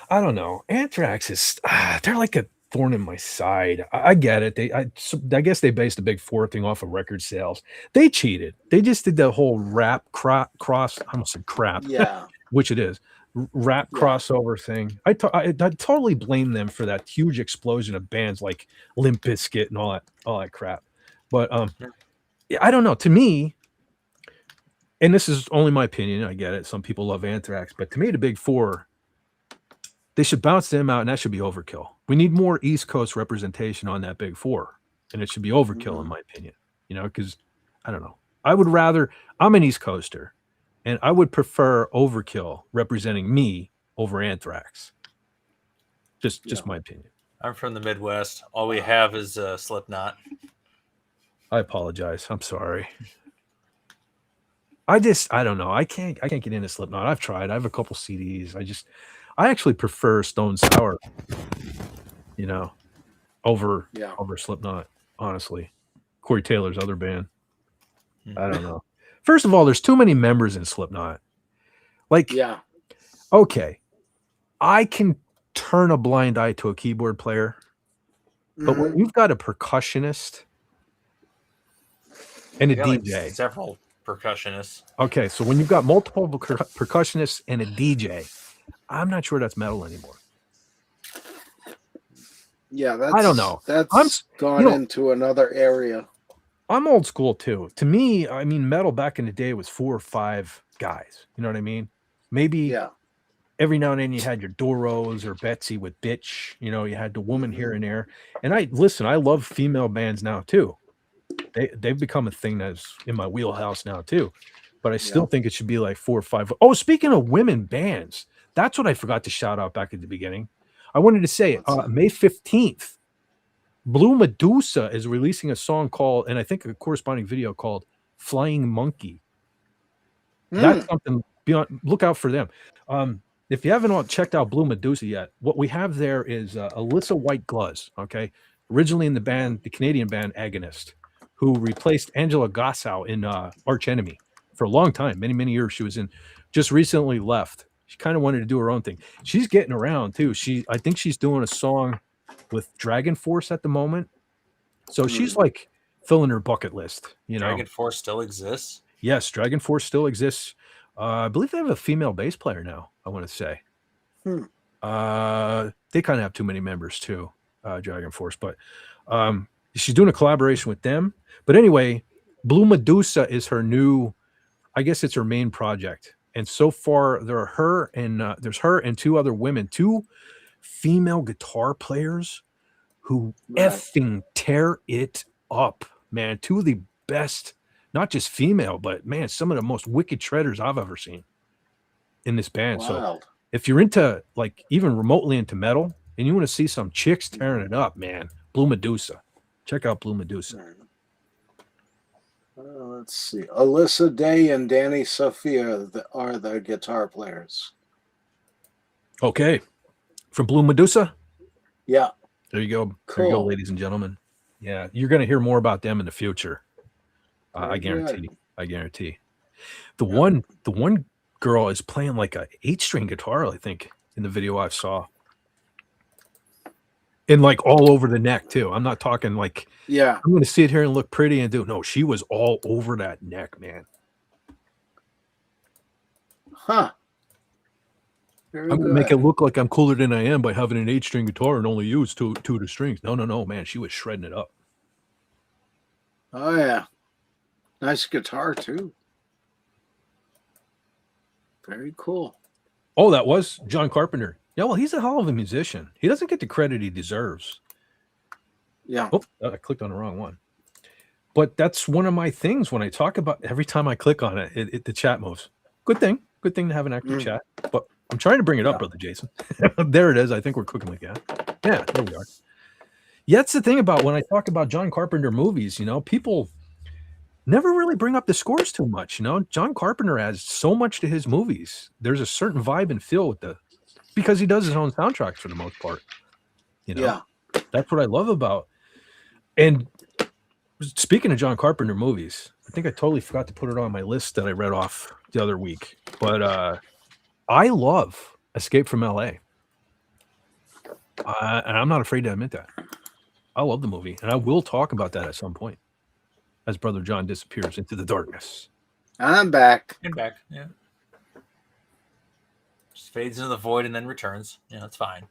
I don't know. Anthrax is, they're like a thorn in my side. I get it. I guess they based the Big Four thing off of record sales. They cheated. They just did the whole rap cross. I almost said crap. Yeah. Which it is. Rap crossover thing. I totally blame them for that huge explosion of bands like Limp Bizkit and all that crap. But I don't know. To me, and this is only my opinion, I get it. Some people love Anthrax, but to me, the Big Four, they should bounce them out, and that should be overkill. We need more East Coast representation on that Big Four, and it should be overkill, in my opinion. Because I don't know. I'm an East Coaster, and I would prefer Overkill representing me over Anthrax. Just my opinion. I'm from the Midwest. All we have is Slipknot. I apologize. I'm sorry. I don't know. I can't get into Slipknot. I've tried. I have a couple CDs. I actually prefer Stone Sour, over Slipknot, honestly. Corey Taylor's other band. I don't know. First of all, there's too many members in Slipknot. Okay, I can turn a blind eye to a keyboard player, but when you've got a percussionist and a DJ, several percussionists. Okay, so when you've got multiple percussionists and a DJ, I'm not sure that's metal anymore. Yeah, I don't know. That's gone into another area. I'm old school too. To me, I mean, metal back in the day was 4 or 5 guys. You know what I mean? Maybe every now and then you had your Doros or Betsy with Bitch. You had the woman here and there. And I love female bands now too. They've become a thing that's in my wheelhouse now too. But I still think it should be like 4 or 5. Oh, speaking of women bands, that's what I forgot to shout out back at the beginning. I wanted to say May 15th, Blue Medusa is releasing a song called, and I think a corresponding video called Flying Monkey. That's something beyond, look out for them. If you haven't checked out Blue Medusa yet, what we have there is Alyssa White Gluz, okay? Originally in the band, the Canadian band Agonist, who replaced Angela Gossow in Arch Enemy for a long time, many, many years. She was in, just recently left. She kind of wanted to do her own thing. She's getting around too. I think she's doing a song with Dragon Force at the moment. So she's like filling her bucket list, Dragon Force still exists? Yes, Dragon Force still exists. I believe they have a female bass player now, I want to say. They kind of have too many members too, Dragon Force, but she's doing a collaboration with them. But anyway, Blue Medusa is her new, I guess it's her main project. And so far, there's her and 2 other women, 2 female guitar players who effing tear it up, man. 2 of the best, not just female, but man, some of the most wicked shredders I've ever seen in this band. Wow. So if you're into, like, even remotely into metal and you want to see some chicks tearing it up, man, Blue Medusa. Check out Blue Medusa. Let's see. Alyssa Day and Danny Sophia are the guitar players. Okay. From Blue Medusa? Yeah. There you go. Cool. There you go, ladies and gentlemen. Yeah, you're going to hear more about them in the future. I guarantee. I guarantee. The one girl is playing like a 8-string guitar, I think, in the video I saw. And like all over the neck too. I'm not talking like, I'm going to sit here and look pretty and do. No, she was all over that neck, man. Huh. I'm going to make it look like I'm cooler than I am by having an 8-string guitar and only use two of the strings. No, man. She was shredding it up. Oh, yeah. Nice guitar, too. Very cool. Oh, that was John Carpenter. Yeah, well, he's a hell of a musician. He doesn't get the credit he deserves. Yeah. Oh, I clicked on the wrong one. But that's one of my things when I talk about. Every time I click on it, the chat moves. Good thing to have an active chat. But I'm trying to bring it up, brother Jason. There it is. I think we're cooking like that. Yeah, there we are. Yeah, that's the thing about when I talk about John Carpenter movies. People never really bring up the scores too much. John Carpenter adds so much to his movies. There's a certain vibe and feel because he does his own soundtracks for the most part. Yeah. That's what I love about. And speaking of John Carpenter movies, I think I totally forgot to put it on my list that I read off the other week. But I love Escape from LA. And I'm not afraid to admit that. I love the movie, and I will talk about that at some point as Brother John disappears into the darkness. I'm back. I'm back, yeah. Just fades into the void and then returns. Yeah, it's fine.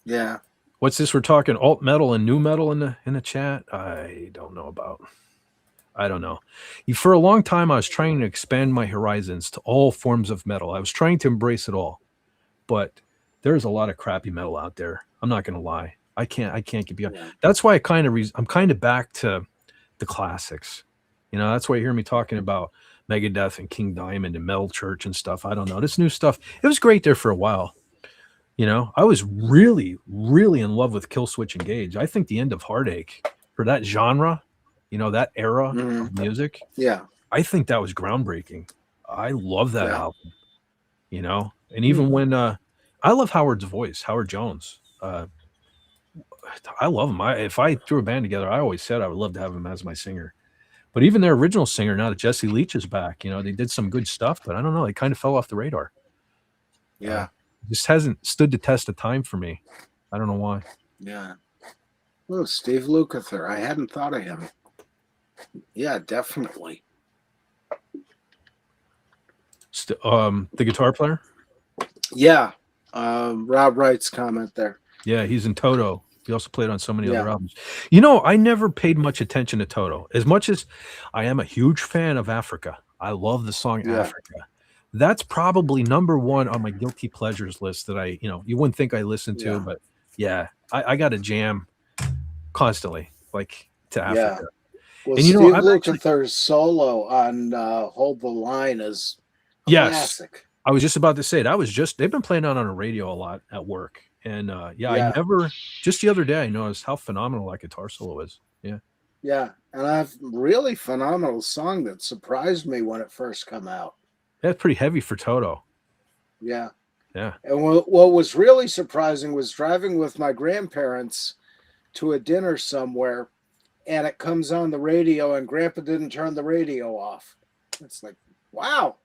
Yeah. What's this? We're talking alt metal and new metal in the chat? I don't know about. I don't know. For a long time, I was trying to expand my horizons to all forms of metal. I was trying to embrace it all. But there's a lot of crappy metal out there. I'm not going to lie. I can't get beyond. Yeah. That's why I'm kind of back to the classics. That's why you hear me talking about Megadeth and King Diamond and Metal Church and stuff. I don't know. This new stuff, it was great there for a while. I was really, really in love with Killswitch Engage. I think the end of Heartache for that genre, that era of music. Yeah. I think that was groundbreaking. I love that album, and even when I love Howard's voice, Howard Jones. I love him. If I threw a band together, I always said I would love to have him as my singer. But even their original singer, now that Jesse Leach is back, they did some good stuff, but I don't know. They kind of fell off the radar. Yeah. Just hasn't stood the test of time for me. I don't know why. Yeah. Oh, Steve Lukather. I hadn't thought of him. Yeah, definitely. The guitar player? Yeah. Rob Wright's comment there. Yeah, he's in Toto. He also played on so many other albums. I never paid much attention to Toto. As much as I am a huge fan of Africa. I love the song Africa. That's probably number one on my guilty pleasures list that I, you wouldn't think I listened to, but yeah, I got a jam constantly, like to Africa. Well, and Steve Lukather's solo on Hold the Line is classic. I was just about to say they've been playing on a radio a lot at work. And I never, just the other day, I noticed how phenomenal that guitar solo is. Yeah. Yeah. And I've really phenomenal song that surprised me when it first come out. That's pretty heavy for Toto. Yeah. Yeah. And what was really surprising was driving with my grandparents to a dinner somewhere, and it comes on the radio, and Grandpa didn't turn the radio off. It's like, wow.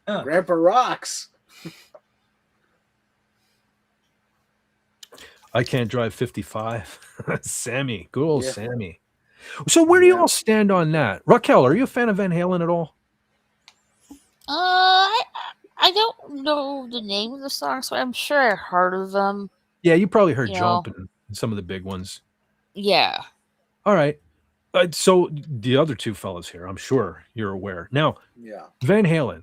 Grandpa rocks. I can't drive 55. Sammy, good old Sammy. So where do you all stand on that? Raquel, are you a fan of Van Halen at all? I don't know the name of the songs, but I'm sure I heard of them. Yeah, you probably heard Jump and some of the big ones. Yeah. All right. So the other two fellas here, I'm sure you're aware. Now, Van Halen,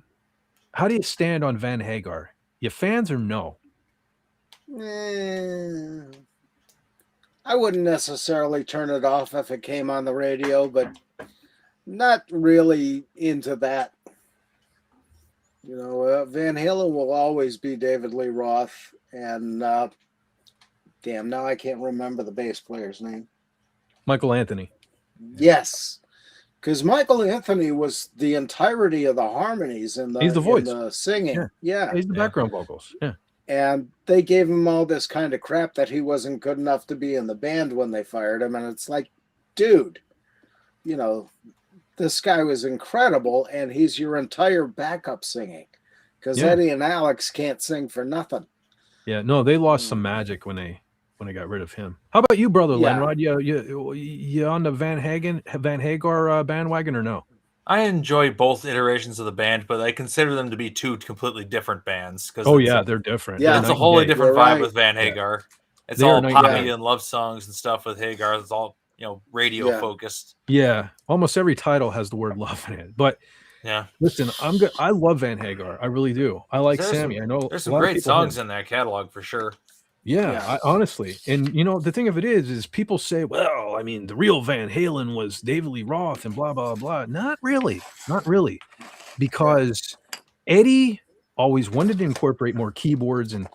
how do you stand on Van Hagar? You fans or no? I wouldn't necessarily turn it off if it came on the radio, but not really into that. Van Halen will always be David Lee Roth, and damn, now I can't remember the bass player's name. Michael Anthony. Yes, because Michael Anthony was the entirety of the harmonies and he's the voice, the singing. Yeah, he's the background vocals. Yeah. And they gave him all this kind of crap that he wasn't good enough to be in the band when they fired him. And it's like, dude, this guy was incredible, and he's your entire backup singing, because Eddie and Alex can't sing for nothing. Yeah, no, they lost some magic when they got rid of him. How about you, brother Lenrod? You on the Van Hagar bandwagon or no? I enjoy both iterations of the band, but I consider them to be two completely different bands. They're different. Yeah, it's a wholly different vibe with Van Hagar. Yeah. It's all poppy and love songs and stuff with Hagar. It's all radio focused. Yeah, almost every title has the word love in it. But listen, I'm good. I love Van Hagar. I really do. I like Sammy. I know there's some great songs in that catalog for sure. Yeah, honestly. And the thing of it is people say, well, I mean, the real Van Halen was David Lee Roth and blah, blah, blah. Not really. Not really. Because Eddie always wanted to incorporate more keyboards and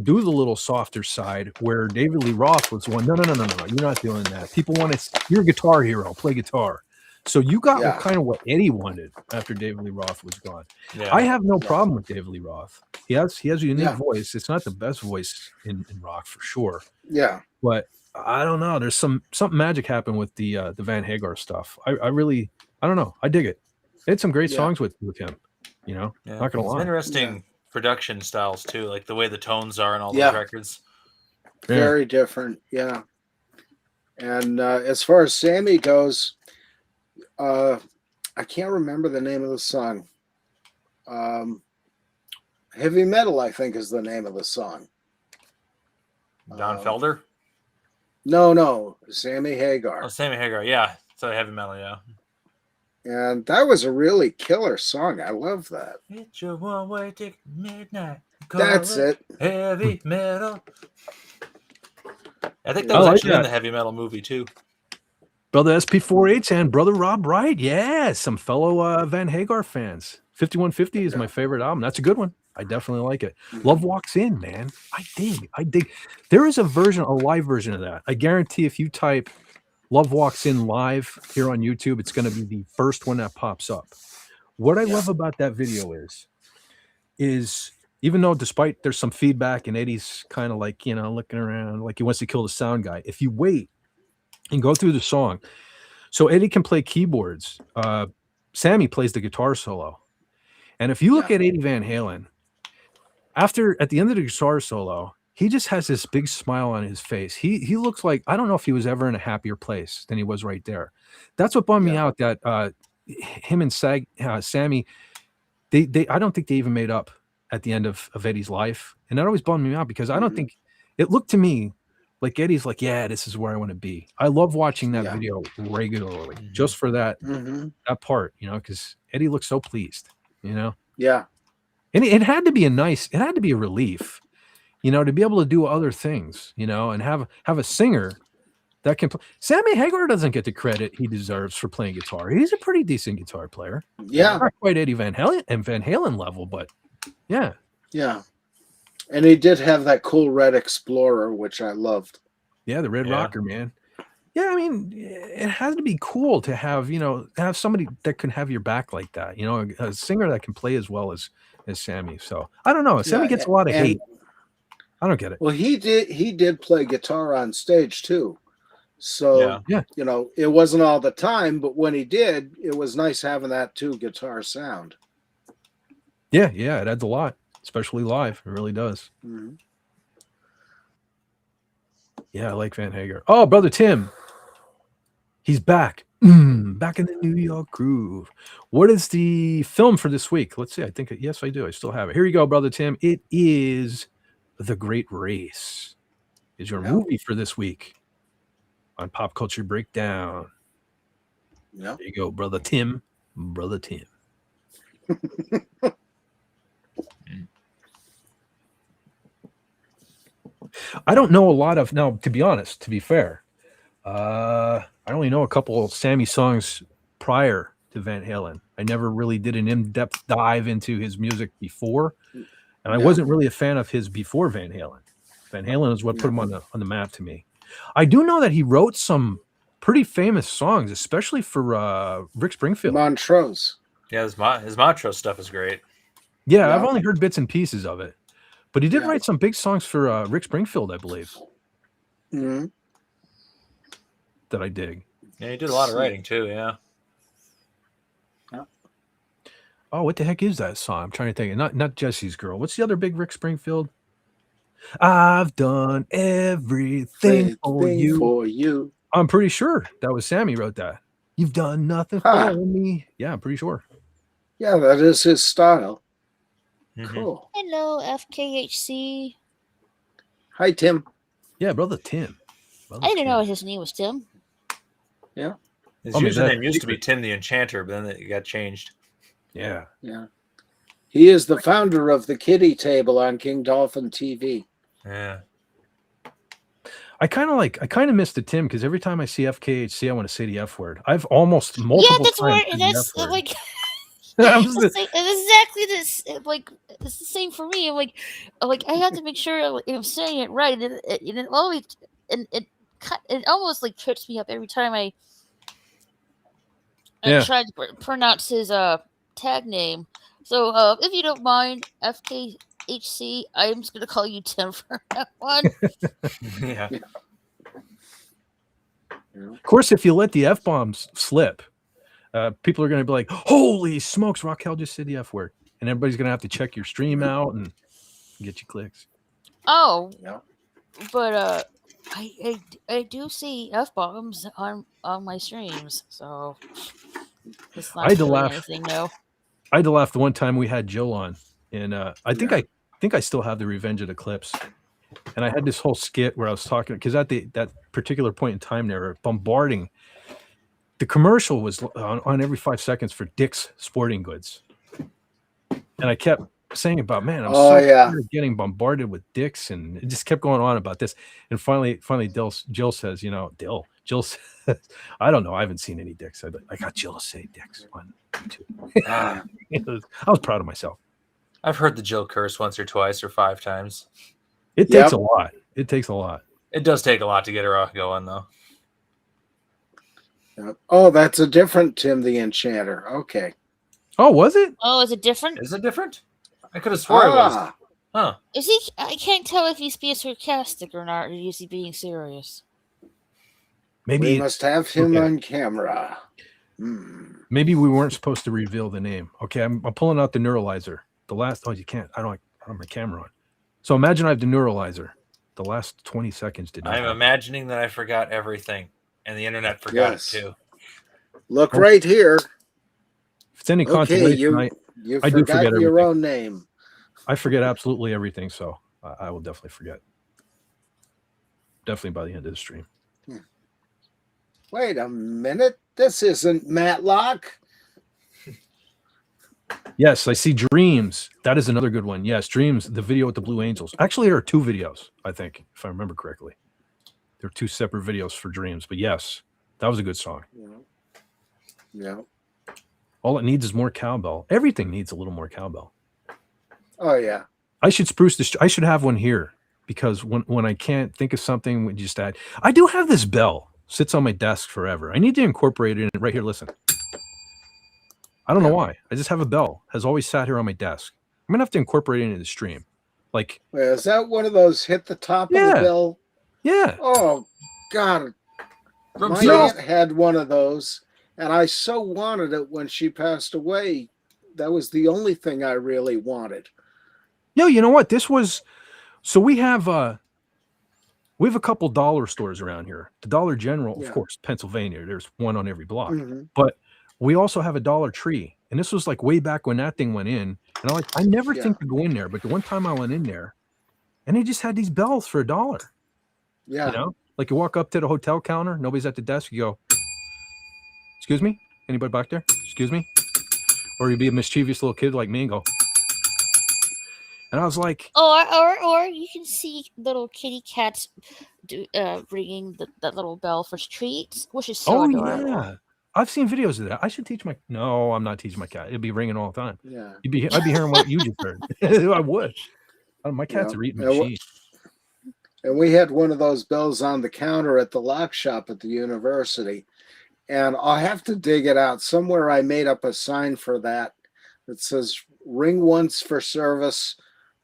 do the little softer side, where David Lee Roth was the one, no, you're not doing that. People want to, you're a guitar hero, play guitar. So you got kind of what Eddie wanted after David Lee Roth was gone. Yeah. I have no problem with David Lee Roth. He has a unique voice. It's not the best voice in rock for sure. Yeah. But I don't know. There's something magic happened with the Van Hagar stuff. I don't know. I dig it. They had some great songs with him. Not gonna lie. Interesting production styles too, like the way the tones are and all those records. Very different. Yeah. And as far as Sammy goes, I can't remember the name of the song. Heavy Metal, I think, is the name of the song. Don Felder? No, Sammy Hagar. Oh, Sammy Hagar, yeah. So Heavy Metal, yeah. And that was a really killer song. I love that. It's your one-way ticket midnight. That's it. Heavy Metal. I think that was actually in the Heavy Metal movie too. Brother SP4H and Brother Rob Wright. Yeah, some fellow Van Hagar fans. 5150 is my favorite album. That's a good one. I definitely like it. Love Walks In, man. I dig. There is a live version of that. I guarantee if you type Love Walks In live here on YouTube, it's going to be the first one that pops up. What I love about that video is even though despite there's some feedback and Eddie's kind of like, looking around like he wants to kill the sound guy, if you wait and go through the song, so Eddie can play keyboards. Sammy plays the guitar solo. And if you look at Eddie Van Halen, at the end of the guitar solo, he just has this big smile on his face. He looks like, I don't know if he was ever in a happier place than he was right there. That's what bummed me out, that him and Sammy, they I don't think they even made up at the end of Eddie's life. And that always bummed me out because I don't think, it looked to me like Eddie's like, yeah, this is where I want to be. I love watching that video regularly just for that that part, because Eddie looks so pleased, Yeah. And it had to be a relief, to be able to do other things, and have a singer that can play. Sammy Hagar doesn't get the credit he deserves for playing guitar. He's a pretty decent guitar player. Yeah. Not quite Eddie Van Halen level, but yeah. Yeah. And he did have that cool red Explorer, which I loved. Yeah, the Red Rocker, man. Yeah, I mean, it has to be cool to have, have somebody that can have your back like that, a singer that can play as well as Sammy. So I don't know. Sammy gets a lot of hate. I don't get it. Well, he did play guitar on stage too. So, it wasn't all the time, but when he did, it was nice having that guitar sound. Yeah, it adds a lot, especially live. It really does. Mm-hmm. Yeah, I like Van Hagar. Oh, Brother Tim. He's back. Back in the New York groove. What is the film for this week? Let's see. Yes, I do. I still have it. Here you go, Brother Tim. It is The Great Race. Is your movie for this week on Pop Culture Breakdown. Yeah. There you go, Brother Tim. Brother Tim. I don't know a lot of, now, to be honest, to be fair, I only know a couple of Sammy songs prior to Van Halen. I never really did an in-depth dive into his music before, and I wasn't really a fan of his before Van Halen. Van Halen is what put him on the map to me. I do know that he wrote some pretty famous songs, especially for Rick Springfield. Montrose. Yeah, his Montrose stuff is great. Yeah, I've only heard bits and pieces of it. But he did write some big songs for Rick Springfield, I believe. Mm-hmm. That I dig. Yeah, he did a lot of writing too, yeah. Oh, what the heck is that song? I'm trying to think. Not Jesse's Girl. What's the other big Rick Springfield? I've done everything for you. I'm pretty sure that was Sammy wrote that. You've done nothing for me. Yeah, I'm pretty sure. Yeah, that is his style. Mm-hmm. Cool. Hello, FKHC. Hi, Tim. Yeah, Brother Tim. I didn't know his name was Tim. Yeah. His username used to be Tim the Enchanter, but then it got changed. Yeah. Yeah. He is the founder of the Kiddie Table on King Dolphin TV. Yeah. I kind of miss the Tim because every time I see FKHC, I want to say the F word. I've almost multiple Yeah, that's times where said the that's F word. like I'm it's just- exactly this. Like it's the same for me. I'm like I have to make sure I'm saying it right, and it always and it almost like trips me up every time I Yeah. try to pronounce his tag name. So if you don't mind, FKHC, I'm just gonna call you Tim from that one. Yeah. Of course, if you let the F bombs slip, people are going to be like, "Holy smokes, Raquel just said the F word," and everybody's going to have to check your stream out and get you clicks. Oh, Yeah. but I do see F bombs on my streams, so it's I not had to really laugh. anything new. I had to laugh the one time we had Jill on, and I think I still have the Revenge of the Clips, and I had this whole skit where I was talking because at that particular point in time, they were bombarding. The commercial was on every 5 seconds for Dick's Sporting Goods, and I kept saying about, man, I'm so tired of getting bombarded with Dick's, and it just kept going on about this. And finally, Jill says, Jill says, I don't know, I haven't seen any Dick's. I got Jill to say Dick's on YouTube. I was proud of myself. I've heard the Jill curse once or twice or 5 times. It takes a lot. It takes a lot. It does take a lot to get her going, though. Oh, that's a different Tim the Enchanter. Okay. Oh, was it? Oh, is it different? Is it different? I could have swore it was. Huh. Is he? I can't tell if he's being sarcastic or not, or is he being serious? Maybe we must have him on camera. Maybe we weren't supposed to reveal the name. Okay, I'm pulling out the neuralizer. The last you can't. I don't have my camera on. So imagine I have the neuralizer. The last 20 seconds did not. I'm imagining that I forgot everything, and the internet forgot it too. Look right here. If it's any consolation, you I do forgot forget your everything. own name. I forget absolutely everything, so I will definitely forget. Definitely by the end of the stream. Wait a minute. This isn't Matlock. Yes, I see Dreams. That is another good one. Yes, Dreams, the video with the Blue Angels. Actually, there are 2 videos, I think, if I remember correctly. There are 2 separate videos for Dreams, but yes, that was a good song. Yeah. All it needs is more cowbell. Everything needs a little more cowbell. Oh, yeah. I should spruce this. I should have one here because when I can't think of something, we just add. I do have this bell. Sits on my desk forever. I need to incorporate it in right here. Listen. I don't know why. I just have a bell. Has always sat here on my desk. I'm gonna have to incorporate it into the stream. Like, wait, is that one of those hit the top of the bell? Yeah. Oh God. My aunt had one of those, and I so wanted it when she passed away. That was the only thing I really wanted. Yo, you know what? This was so we have a couple dollar stores around here. The Dollar General, of course, Pennsylvania. There's one on every block. But we also have a Dollar Tree. And this was like way back when that thing went in. And I never think to go in there, but the one time I went in there and they just had these bells for $1. Yeah. You know, like you walk up to the hotel counter, nobody's at the desk, you go, "Excuse me? Anybody back there? Excuse me?" Or you'd be a mischievous little kid like me and go. And I was like, or you can see little kitty cats ringing that little bell for treats, which is so adorable. Yeah. I've seen videos of that. I should teach my. No, I'm not teaching my cat. It'd be ringing all the time. Yeah. I'd be hearing what you just heard. I would. My cats are eating machines. And we had one of those bells on the counter at the lock shop at the university. And I'll have to dig it out. Somewhere I made up a sign for that. It says, "Ring once for service,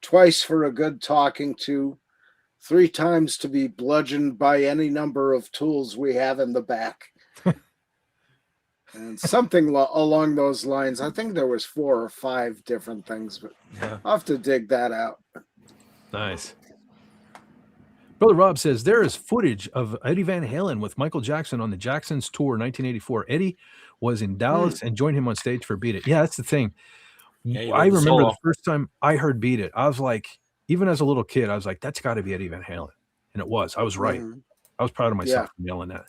twice for a good talking to, 3 times to be bludgeoned by any number of tools we have in the back." And something along those lines. I think there was 4 or 5 different things, but I'll have to dig that out. Nice. Brother Rob says there is footage of Eddie Van Halen with Michael Jackson on the Jacksons tour 1984. Eddie was in Dallas and joined him on stage for Beat It. Yeah, that's the thing. Yeah, I remember the first time I heard Beat It, I was like, even as a little kid, I was like, that's got to be Eddie Van Halen. And it was. I was right. I was proud of myself for yelling that.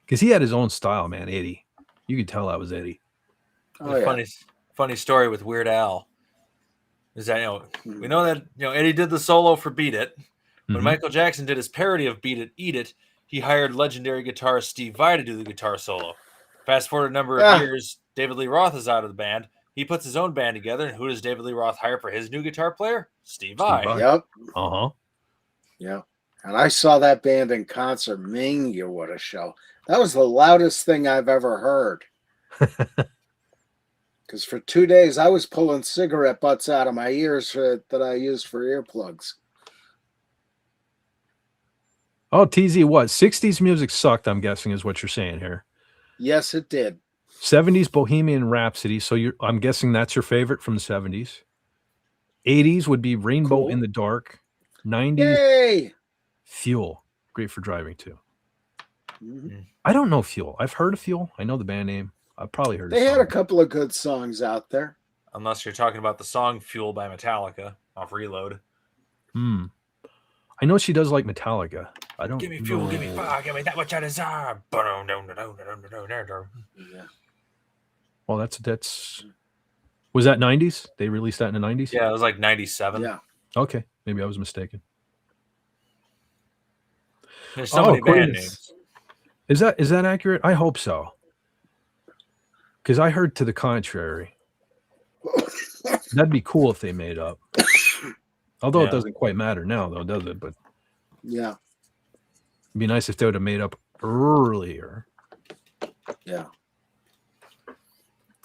Because he had his own style, man, Eddie. You could tell that was Eddie. Funny story with Weird Al is that we know that Eddie did the solo for Beat It, When Michael Jackson did his parody of Beat It, Eat It, he hired legendary guitarist Steve Vai to do the guitar solo. Fast forward a number of years, David Lee Roth is out of the band. He puts his own band together, and who does David Lee Roth hire for his new guitar player? Steve Vai. Yep. Uh-huh. Yeah. And I saw that band in concert. Ming, what a show. That was the loudest thing I've ever heard. Because for 2 days, I was pulling cigarette butts out of my ears that I used for earplugs. Oh, TZ, what? 60s music sucked, I'm guessing, is what you're saying here. Yes, it did. 70s Bohemian Rhapsody. So I'm guessing that's your favorite from the 70s. 80s would be Rainbow in the Dark. 90s, Yay! Fuel. Great for driving, too. Mm-hmm. I don't know Fuel. I've heard of Fuel. I know the band name. I've probably heard They had a couple of good songs out there. Unless you're talking about the song Fuel by Metallica off Reload. I know she does like Metallica. I don't give me fuel, give me fire, give me that much I desire. Yeah. Well, that's was that 90s? They released that in the 90s? Yeah, it was like 97. Yeah. Okay. Maybe I was mistaken. There's so many band names. Is that accurate? I hope so. Because I heard to the contrary. That'd be cool if they made up. Although it doesn't quite matter now, though, does it? But yeah, it'd be nice if they would have made up earlier. Yeah.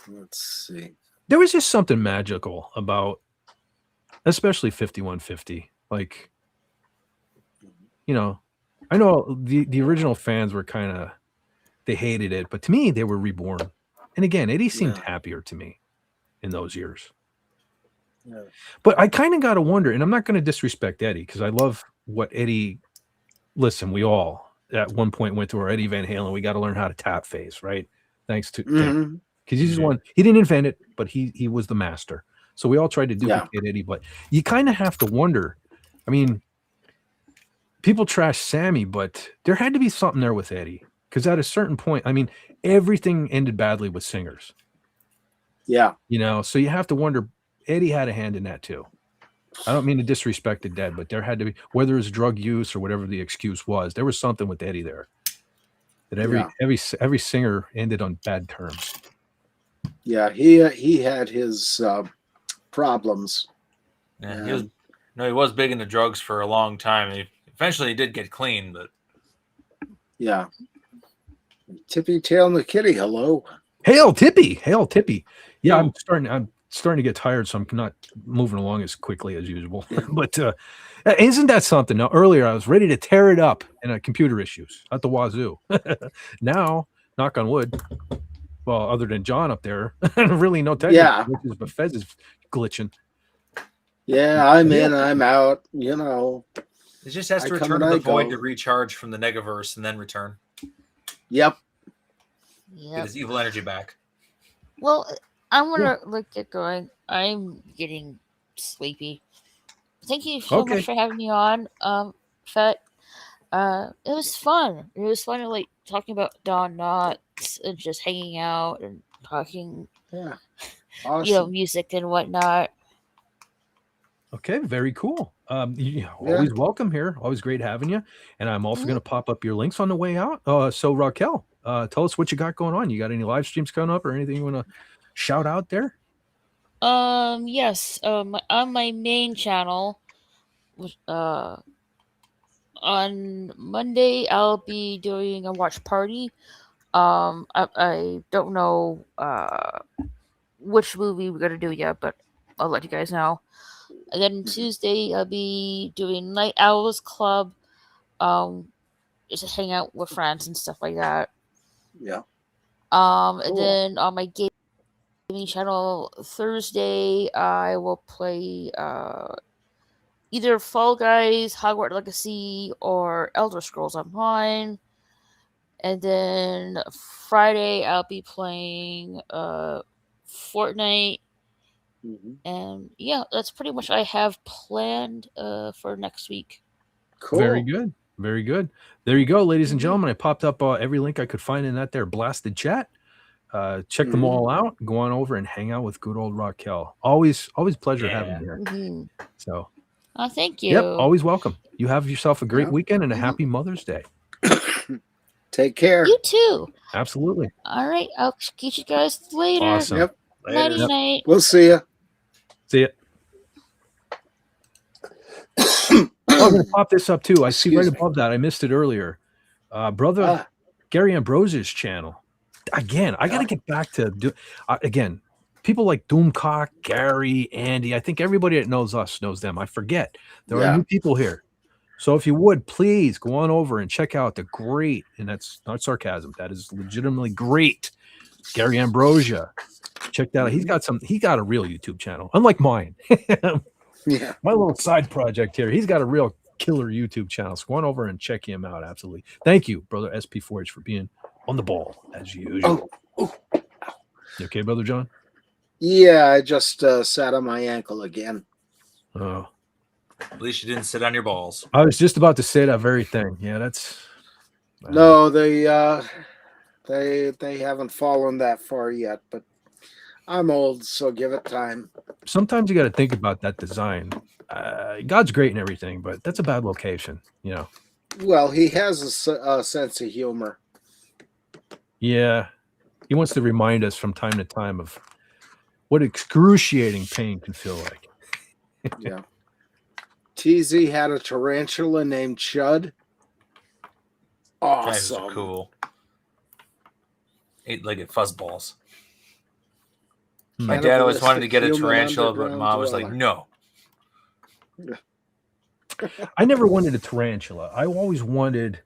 Let's see. There was just something magical about, especially 5150. Like, you know, I know the original fans were they hated it, but to me, they were reborn. And again, Eddie seemed happier to me in those years. Yeah. But I kind of got to wonder, and I'm not going to disrespect Eddie because I love what Eddie. Listen, we all at one point went through our Eddie Van Halen. We got to learn how to tap phase, right? Thanks to because he's one. He didn't invent it, but he was the master. So we all tried to duplicate Eddie, but you kind of have to wonder. I mean, people trash Sammy, but there had to be something there with Eddie because at a certain point, I mean, everything ended badly with singers. Yeah, you know, so you have to wonder. Eddie had a hand in that too. I don't mean to disrespect the dead, but there had to be, whether it's drug use or whatever the excuse was, there was something with Eddie there. That every singer ended on bad terms. Yeah, he had his problems. Yeah, he was big into drugs for a long time. Eventually, he did get clean, but yeah. Tippy Tail McKitty, hello. Hail Tippy. Yeah, I'm starting to get tired, so I'm not moving along as quickly as usual. But isn't that something? Now, earlier I was ready to tear it up in computer issues at the wazoo. Now, knock on wood. Well, other than John up there, really no technical glitches, but Fez is glitching. Yeah, I'm in, I'm out. You know, it just has to return to the void to recharge from the Negaverse and then return. Yep. Get his evil energy back. Well, I'm gonna get going. I'm getting sleepy. Thank you so much for having me on, Fett. It was fun. It was fun to talking about Don Knotts and just hanging out and talking, awesome. Music and whatnot. Okay, very cool. Always welcome here. Always great having you. And I'm also going to pop up your links on the way out. So Raquel, tell us what you got going on. You got any live streams coming up or anything you want to shout out there? Yes. On my main channel, on Monday I'll be doing a watch party. I don't know which movie we're gonna do yet, but I'll let you guys know. And then Tuesday I'll be doing Night Owls Club, just to hang out with friends and stuff like that. Yeah. And then on my gaming channel Thursday I will play either Fall Guys, Hogwarts Legacy, or Elder Scrolls Online. And then Friday I'll be playing Fortnite. And that's pretty much what I have planned for next week. Cool. Very good. Very good. There you go, ladies and gentlemen. I popped up every link I could find in that there blasted chat. Check them all out. Go on over and hang out with good old Raquel. Always pleasure having you here. So Oh, thank you. Yep, always welcome. You have yourself a great Yep. weekend and a happy Mother's Day. Take care. You too. Absolutely. All right, I'll catch you guys later. Awesome. Yep. Nighty Later. night. We'll see you. See ya. I'm going to pop this up too. I see right Excuse me. above that. I missed it earlier. Brother Gary Ambrose's channel. Again, I got to get back to again. People like Doomcock, Gary, Andy. I think everybody that knows us knows them. I forget there are new people here. So if you would please go on over and check out the great, and that's not sarcasm, that is legitimately great, Gary Ambrosia. Check that out. He got a real YouTube channel, unlike mine. Yeah. My little side project here. He's got a real killer YouTube channel. So go on over and check him out. Absolutely. Thank you, brother SP4H, for being on the ball as usual. You okay, brother John? Yeah, I just sat on my ankle again. Oh. At least you didn't sit on your balls. I was just about to say that very thing. Yeah, that's No, they haven't fallen that far yet, but I'm old, so give it time. sometimes you got to think about that design. God's great and everything, but that's a bad location, you know. Well, he has a sense of humor. Yeah, he wants to remind us from time to time of what excruciating pain can feel like. Yeah. TZ had a tarantula named Chud. Guys are Awesome. cool. 8-legged fuzzballs. Hmm. My dad always wanted to Cannibalistic get a human tarantula, but underground Mom was like, dweller. no. I never wanted a tarantula. I always wanted,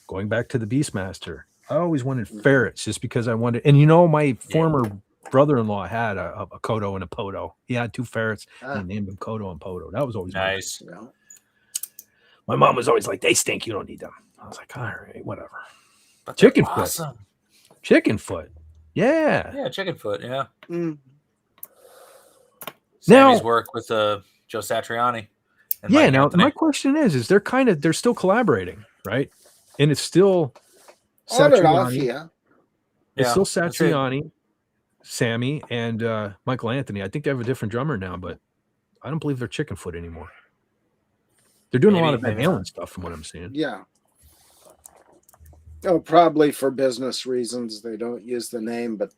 going back to the Beastmaster, I always wanted ferrets just because I wanted, and you know, my former brother-in-law had a Kodo and a Podo. He had 2 ferrets and he named them Kodo and Podo. That was always nice. My mom was always like, they stink, you don't need them. I was like, all right, whatever. But Chicken they're foot. awesome. Chicken foot. Yeah. Yeah, chicken foot, yeah. Mm. Sammy's Now- work with Joe Satriani. and Yeah. Mike Now, Anthony. my question is they're still collaborating, right? And it's still On and off, Satriani. yeah. It's Yeah, still that's it. Satriani, Sammy, and Michael Anthony. I think they have a different drummer now, but I don't believe they're Chicken Foot anymore. They're doing a lot Maybe, of Van maybe Halen not. stuff from what I'm seeing. Yeah. Oh, probably for business reasons they don't use the name, but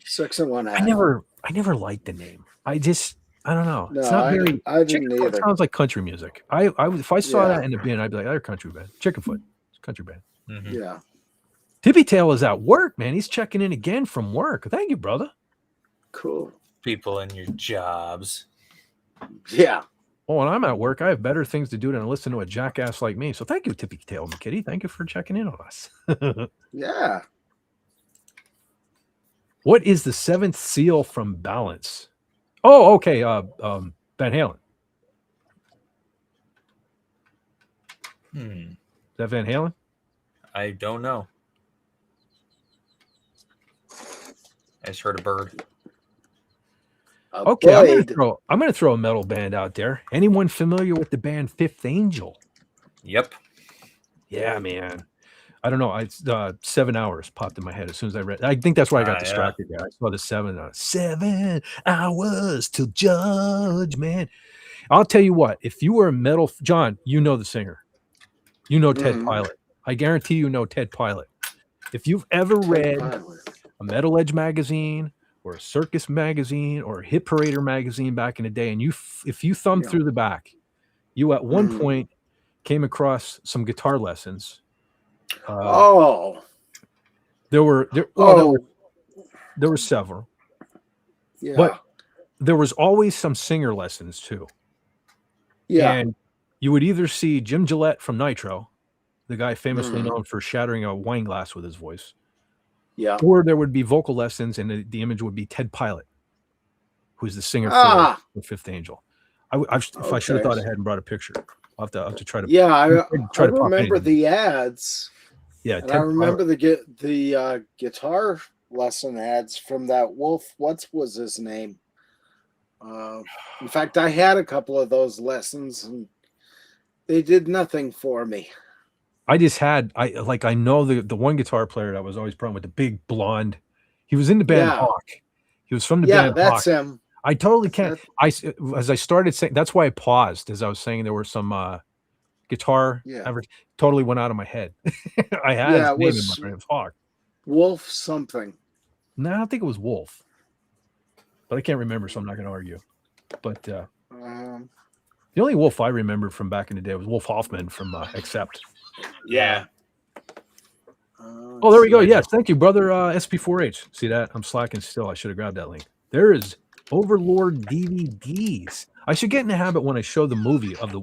6 and 1 half. I never liked the name. I don't know. No, It's not I very. didn't Chicken Foot either. sounds like country music. I if I saw Yeah. that in the bin, I'd be like, they're country band. Chicken Foot, it's a country band. Mhm. Yeah. Tippy Tail is at work, man. He's checking in again from work. Thank you, brother. Cool. People in your jobs. Yeah. Oh, when I'm at work, I have better things to do than listen to a jackass like me. So thank you, Tippy Tail McKitty. Thank you for checking in on us. Yeah. What is the 7th seal from Balance? Oh, okay. Van Halen. Is that Van Halen? I don't know. I just heard a bird. Okay, I'm gonna throw a metal band out there. Anyone familiar with the band Fifth Angel? Yep. Yeah, man. I don't know. It's 7 hours popped in my head as soon as I read. I think that's why I got distracted. Yeah, I saw the 7 hours till judgment. I'll tell you what. If you were a metal, John, you know the singer. You know Ted Pilot. I guarantee you know Ted Pilot. If you've ever read a Metal Edge magazine or a Circus magazine or a Hit Parader magazine back in the day, and if you thumbed through the back, you at one point came across some guitar lessons. There were several. Yeah. But there was always some singer lessons too. Yeah. And you would either see Jim Gillette from Nitro, the guy famously known for shattering a wine glass with his voice. Yeah. Or there would be vocal lessons, and the image would be Ted Pilot, who's the singer for Fifth Angel. If I should have thought ahead and brought a picture, I'll have to try to. Yeah, I try to pop remember anything. the ads. Yeah, and I remember the guitar lesson ads from that Wolf. What was his name? In fact, I had a couple of those lessons, and they did nothing for me. I know the one guitar player that was always playing with the big blonde. He was in the band Hawk. He was from the band that's Hawk. him. I totally can't. As I started saying, that's why I paused as I was saying there were some guitar. Yeah. Totally went out of my head. I had his name in my brain. Fuck. Wolf something. No, I don't think it was Wolf, but I can't remember, so I'm not going to argue. But the only Wolf I remember from back in the day was Wolf Hoffman from Accept. Yeah. Oh, there we go. Yes, thank you, brother. SP4H. See that? I'm slacking still. I should have grabbed that link. There is Overlord DVDs. I should get in the habit when I show the movie of the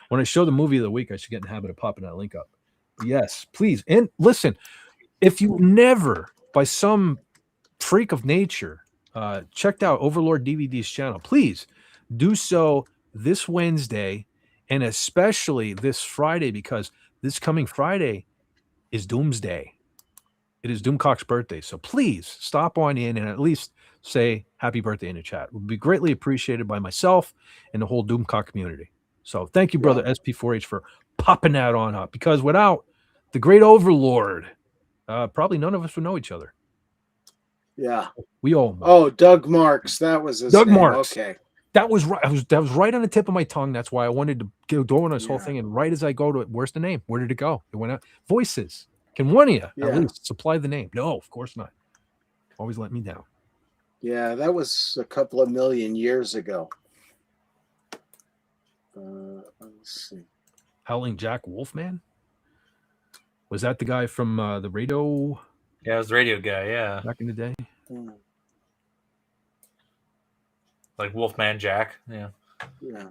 when I show the movie of the week, I should get in the habit of popping that link up. Yes, please. And listen, if you never, by some freak of nature, checked out Overlord DVD's channel, please do so this Wednesday and especially this Friday, because this coming Friday is Doomsday. It is Doomcock's birthday. So please stop on in and at least say happy birthday in the chat. It would be greatly appreciated by myself and the whole Doomcock community. So thank you, brother SP4H, for popping that on up, because without the great Overlord, probably none of us would know each other. Yeah. We owe him. Oh, Doug Marks. That was his Doug name. Marks. Okay. That was right. That was right on the tip of my tongue. That's why I wanted to go on this whole thing. And right as I go to it, where's the name? Where did it go? It went out. Voices. Can one of you at least supply the name? No, of course not. Always let me down. Yeah, that was a couple of million years ago. Let's see. Howling Jack Wolfman? Was that the guy from the radio? Yeah, it was the radio guy, yeah. Back in the day? Like Wolfman Jack, yeah.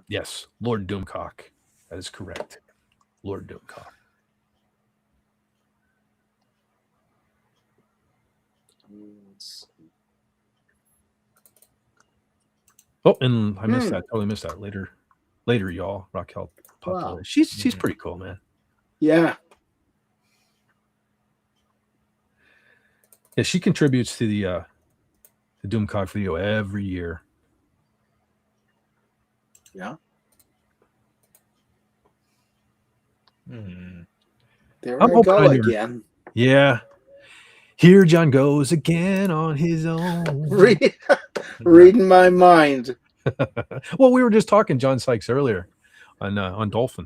Yes, Lord Doomcock. That is correct. Lord Doomcock. Oh, and I missed that. Totally missed that. Later, y'all. Raquel. Wow. She's pretty cool, man. Yeah. Yeah, she contributes to the Doomcock video every year. Yeah. There I'm I go hoping again. Yeah. Here John goes again on his own. Reading my mind. Well, we were just talking John Sykes earlier on Dolphin.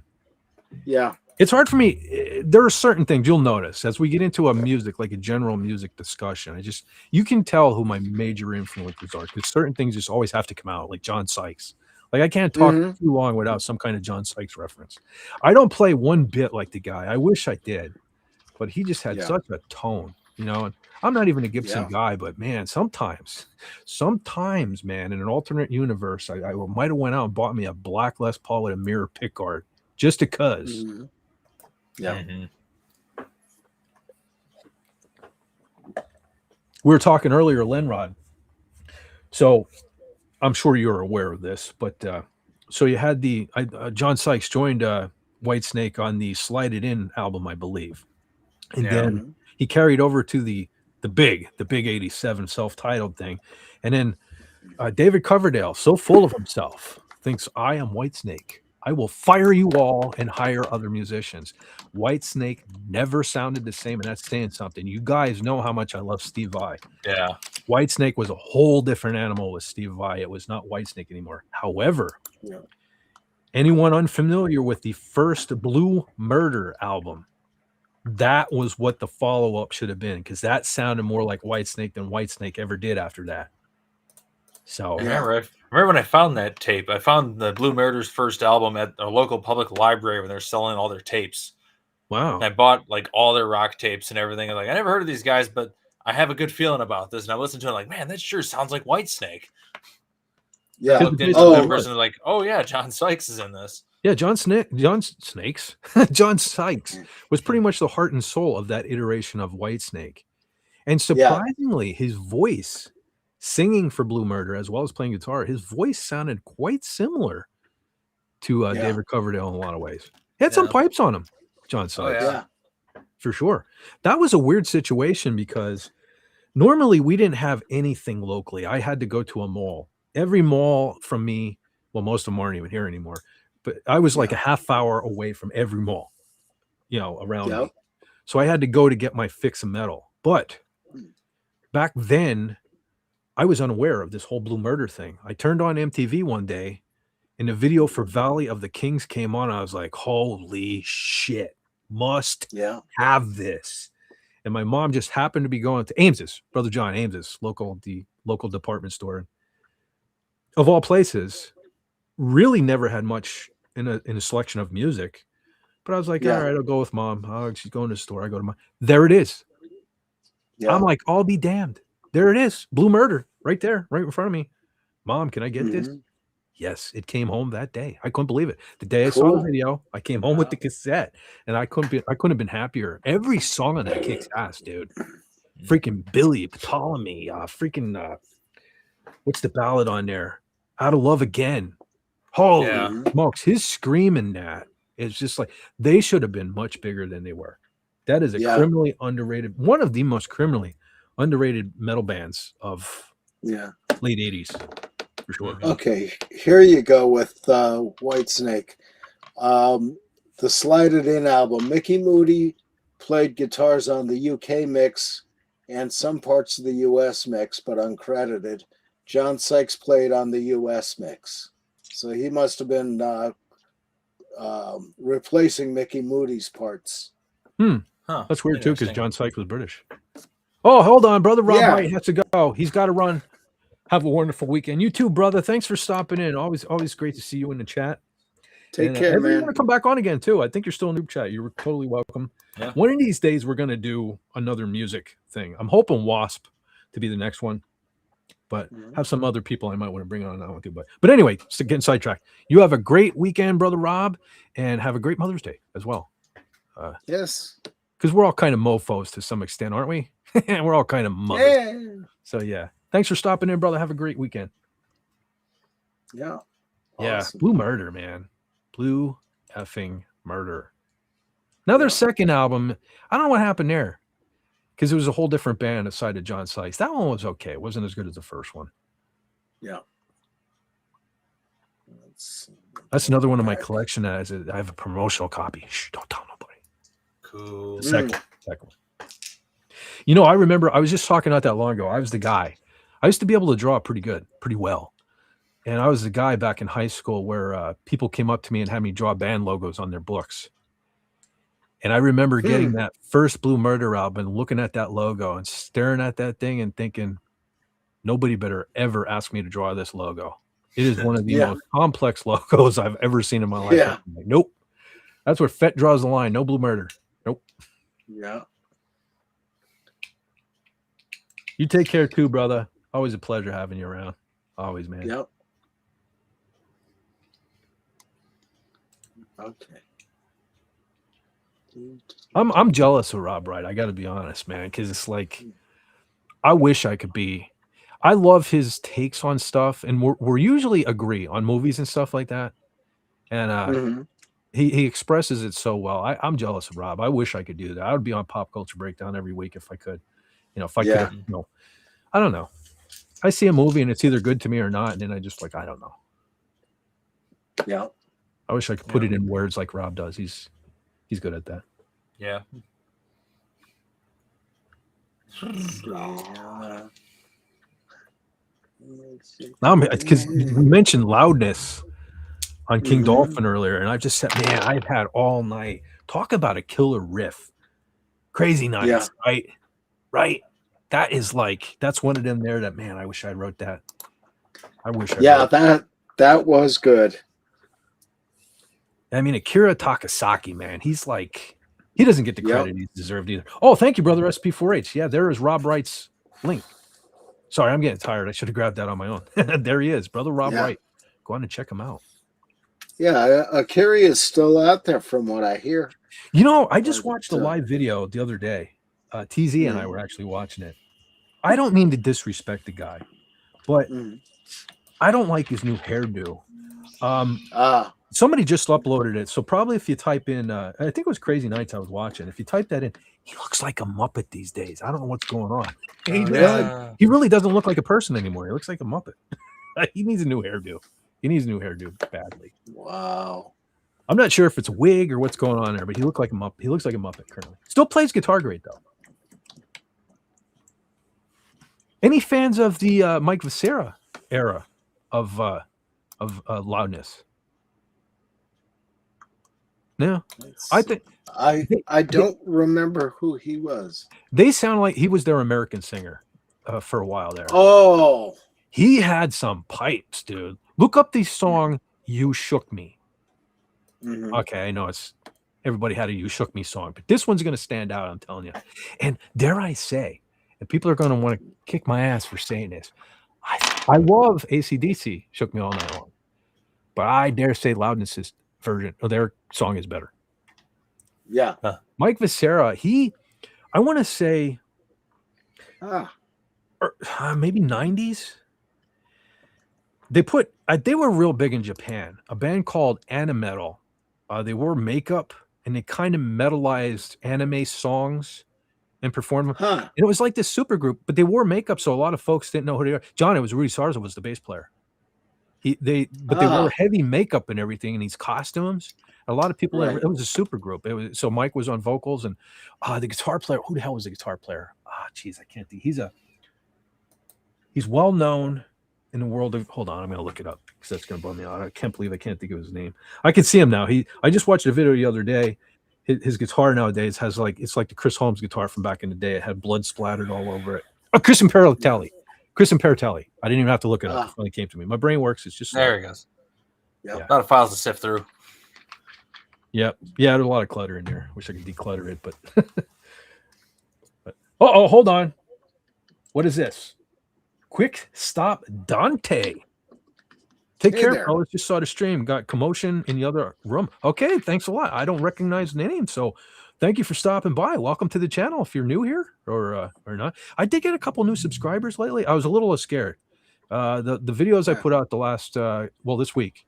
Yeah. It's hard for me. There are certain things you'll notice as we get into a music, like a general music discussion. You can tell who my major influences are, because certain things just always have to come out, like John Sykes. Like I can't talk too long without some kind of John Sykes reference. I don't play one bit like the guy. I wish I did, but he just had such a tone, you know. And I'm not even a Gibson guy, but man, sometimes, man, in an alternate universe, I might have went out and bought me a black Les Paul with a mirror pickguard just because. Yeah. We were talking earlier, Lenrod. So I'm sure you're aware of this, but so you had John Sykes joined Whitesnake on the Slide It In album, I believe. And then he carried over to the big 87 self-titled thing. And then David Coverdale, so full of himself, thinks, I am Whitesnake. I will fire you all and hire other musicians. Whitesnake never sounded the same, and that's saying something. You guys know how much I love Steve Vai. Yeah. Whitesnake was a whole different animal with Steve Vai. It was not Whitesnake anymore. However, anyone unfamiliar with the first Blue Murder album, that was what the follow-up should have been, because that sounded more like Whitesnake than Whitesnake ever did after that. So I remember when I found that tape. I found the Blue Murder's first album at a local public library when they're selling all their tapes. Wow. And I bought like all their rock tapes and everything. I'm like, I never heard of these guys, but I have a good feeling about this. And I listened to it like, man, that sure sounds like Whitesnake. Yeah. I looked into the members and like, oh yeah, John Sykes is in this. Yeah, John Sykes was pretty much the heart and soul of that iteration of Whitesnake. And surprisingly, his voice, singing for Blue Murder as well as playing guitar, his voice sounded quite similar to David Coverdale in a lot of ways. He had some pipes on him, John Sykes. For sure. That was a weird situation because normally we didn't have anything locally. I had to go to a mall. Every mall from me, well, most of them aren't even here anymore, but I was like a half hour away from every mall, around me. So I had to go to get my fix of metal. But back then, I was unaware of this whole Blue Murder thing. I turned on MTV one day, and the video for Valley of the Kings came on. I was like, holy shit, must have this. And my mom just happened to be going to Ames's, Brother John Ames's, the local department store. Of all places, really never had much in a selection of music. But I was like, all right, I'll go with mom. Oh, she's going to the store. I go to mom. There it is. Yeah. I'm like, I'll be damned. There it is. Blue Murder right there, right in front of me. Mom, can I get this? Yes, it came home that day. I couldn't believe it. The day I saw the video, I came home with the cassette, and I couldn't have been happier. Every song on that kicks ass, dude. Freaking Billy, Ptolemy, what's the ballad on there? Out of Love Again. Holy smokes, his screaming that is just like, they should have been much bigger than they were. That is a criminally underrated, one of the most criminally underrated metal bands of late 80s, for sure. Okay, here you go with Whitesnake. The Slide It In album. Mickey Moody played guitars on the UK mix and some parts of the US mix, but uncredited. John Sykes played on the US mix. So he must have been replacing Mickey Moody's parts. That's weird too, because John Sykes was British. Oh, hold on, brother Rob White has to go. He's got to run. Have a wonderful weekend. You too, brother. Thanks for stopping in. Always great to see you in the chat. Take care, man. You want to come back on again too? I think you're still in the group chat. You're totally welcome. Yeah. One of these days, we're going to do another music thing. I'm hoping Wasp to be the next one, but have some other people I might want to bring on that one too. But anyway, getting sidetracked. You have a great weekend, brother Rob, and have a great Mother's Day as well. Yes. Because we're all kind of mofos to some extent, aren't we? We're all kind of mothers. Yeah. So yeah. Thanks for stopping in, brother. Have a great weekend. Yeah. Yeah. Awesome. Blue Murder, man. Blue effing Murder. Now their second album, I don't know what happened there. Because it was a whole different band aside of John Sykes. That one was okay. It wasn't as good as the first one. Yeah. That's another one of my collection. I have a promotional copy. Shh, don't tell nobody. Cool. The second one. You know, I remember I was just talking not that long ago. I was the guy. I used to be able to draw pretty well. And I was the guy back in high school where people came up to me and had me draw band logos on their books. And I remember getting that first Blue Murder album, looking at that logo and staring at that thing and thinking, nobody better ever ask me to draw this logo. It is one of the most complex logos I've ever seen in my life. Yeah. I'm like, nope. That's where Fett draws the line. No Blue Murder. Nope. Yeah. You take care too, brother. Always a pleasure having you around. Always, man. Yep. Okay. I'm jealous of Rob Wright. I got to be honest, man, because it's like I wish I could be. I love his takes on stuff, and we're usually agree on movies and stuff like that. And he expresses it so well. I'm jealous of Rob. I wish I could do that. I would be on Pop Culture Breakdown every week if I could. If I could, I don't know. I see a movie and it's either good to me or not, and then I just I don't know. Yeah. I wish I could put it in words like Rob does. He's good at that. Yeah. Now, because we mentioned loudness on King Dolphin earlier, and I've just said, man, I've had all night. Talk about a killer riff. Crazy Nights, right? That is that's one of them there that, man, I wish I wrote that. I wish that was good. I mean, Akira Takasaki, man, he's he doesn't get the credit he's deserved either. Oh, thank you, brother SP4H. Yeah, there is Rob Wright's link. Sorry, I'm getting tired. I should have grabbed that on my own. There he is, brother Rob Wright. Go on and check him out. Yeah, Akira is still out there from what I hear. I just watched a live video the other day. TZ and I were actually watching it. I don't mean to disrespect the guy, but I don't like his new hairdo. Somebody just uploaded it. So probably if you type in, I think it was Crazy Nights I was watching. If you type that in, he looks like a Muppet these days. I don't know what's going on. He really doesn't look like a person anymore. He looks like a Muppet. He needs a new hairdo. He needs a new hairdo badly. Wow. I'm not sure if it's a wig or what's going on there, but he looks like a Muppet. He looks like a Muppet currently. Still plays guitar great though. Any fans of the Mike Viscera era of loudness? No, I think I don't remember who he was. they sound like he was their American singer for a while there. Oh, He had some pipes, dude. Look up the song "You Shook Me." mhm. Okay, I know it's everybody had a "You Shook Me" song, but this one's going to stand out. I'm telling you. And dare I say, and people are going to want to kick my ass for saying this. I love AC/DC, "Shook Me All Night Long," but I dare say Loudness's version of their song is better. Yeah. Mike Viscera, I want to say, maybe 90s. They were real big in Japan. A band called Animetal. They wore makeup and they kind of metalized anime songs and performed them. Huh. And it was like this super group, but they wore makeup, so a lot of folks didn't know who they are. John, it was Rudy Sarza was the bass player. They wore heavy makeup and everything in these costumes. A lot of people. Right. It was a super group. So Mike was on vocals and the guitar player. Who the hell was the guitar player? Geez, I can't think. He's well known in the world of. Hold on, I'm gonna look it up because that's gonna bum me out. I can't believe I can't think of his name. I can see him now. I just watched a video the other day. His guitar nowadays has it's like the Chris Holmes guitar from back in the day. It had blood splattered all over it. Oh, Chris Imperatelli. I didn't even have to look it up. It finally came to me. My brain works. It's just there he goes. Yep. A lot of files to sift through. Yep. Yeah, there's a lot of clutter in there. Wish I could declutter it, but. Oh, hold on. What is this? Quick Stop Dante. Take care, there. fellas. Just saw the stream. Got commotion in the other room. Okay, thanks a lot. I don't recognize the name, so thank you for stopping by. Welcome to the channel. If you're new here or not, I did get a couple new subscribers lately. I was a little scared. The videos I put out the last this week,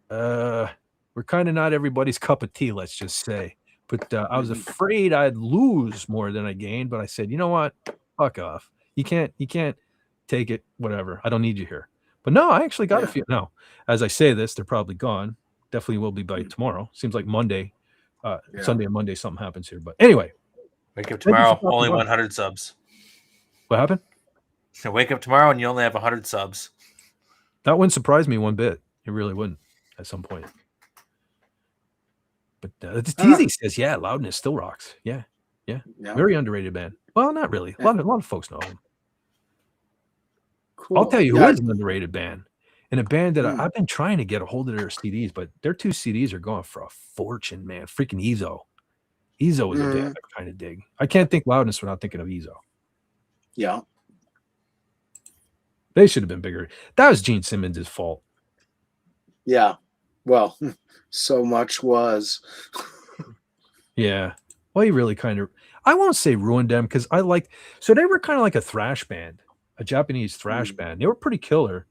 we're kind of not everybody's cup of tea. Let's just say. But I was afraid I'd lose more than I gained. But I said, you know what? Fuck off. You can't take it. Whatever. I don't need you here. But no, I actually got a few. Now, as I say this, they're probably gone. Definitely will be by tomorrow. Seems like Monday, Sunday and Monday, something happens here. But anyway, wake up tomorrow, only 100 subs. What happened? So wake up tomorrow and you only have 100 subs. That wouldn't surprise me one bit. It really wouldn't at some point. But TZ says, yeah, Loudness still rocks. Yeah. Very underrated band. Well, not really. A lot of folks know them. Cool. I'll tell you who is an underrated band. And a band that I've been trying to get a hold of their CDs, but their 2 CDs are going for a fortune, man. Freaking Ezo. Ezo is a band I kind of dig. I can't think Loudness without thinking of Ezo. Yeah. They should have been bigger. That was Gene Simmons' fault. Yeah. Well, so much was. Yeah. Well, he really kind of, I won't say ruined them because so they were kind of like a thrash band, a Japanese thrash band. They were pretty killer.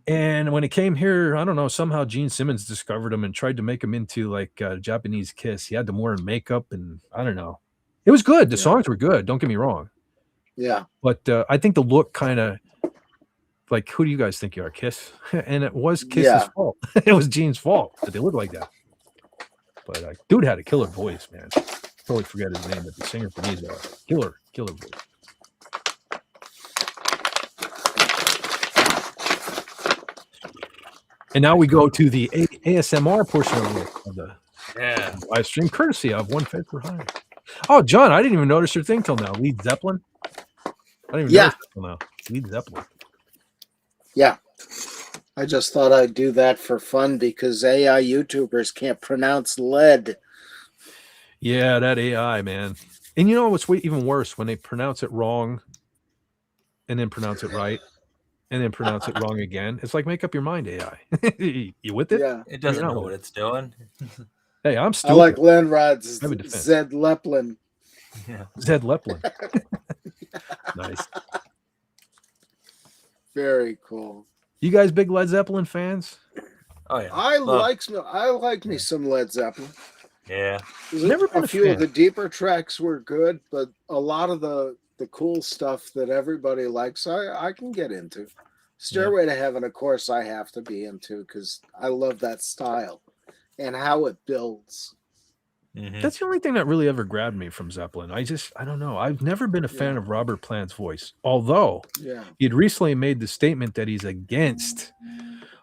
And when it came here, I don't know, somehow Gene Simmons discovered them and tried to make them into like Japanese Kiss. He had them wearing makeup and I don't know. It was good. The songs were good. Don't get me wrong. Yeah. But I think the look kind of like, who do you guys think you are, Kiss? And it was Kiss's fault. It was Gene's fault that they look like that. But dude had a killer voice, man. Totally forget his name, but the singer for me is a killer voice. And now we go to the ASMR portion of the live stream, courtesy of One Fed for Hire. Oh, John, I didn't even notice your thing till now. Lead Zeppelin. I didn't even notice it till now. Lead Zeppelin. Yeah. I just thought I'd do that for fun because AI YouTubers can't pronounce lead. Yeah, that AI, man. And you know what's even worse? When they pronounce it wrong and then pronounce it right and then pronounce it wrong again. It's like, make up your mind, AI. You with it? Yeah. It doesn't know what it's doing. Hey, I'm stupid. I like Landrod's Zed Leplin. Yeah. Zed Leplin. Nice. Very cool. You guys big Led Zeppelin fans? Oh yeah. I like me some Led Zeppelin. Yeah. Never been a few of the deeper tracks were good, but a lot of the cool stuff that everybody likes, I can get into. Stairway to Heaven, of course, I have to be into because I love that style and how it builds. That's the only thing that really ever grabbed me from Zeppelin. I don't know. I've never been a fan Yeah. of Robert Plant's voice, although Yeah. he'd recently made the statement that he's against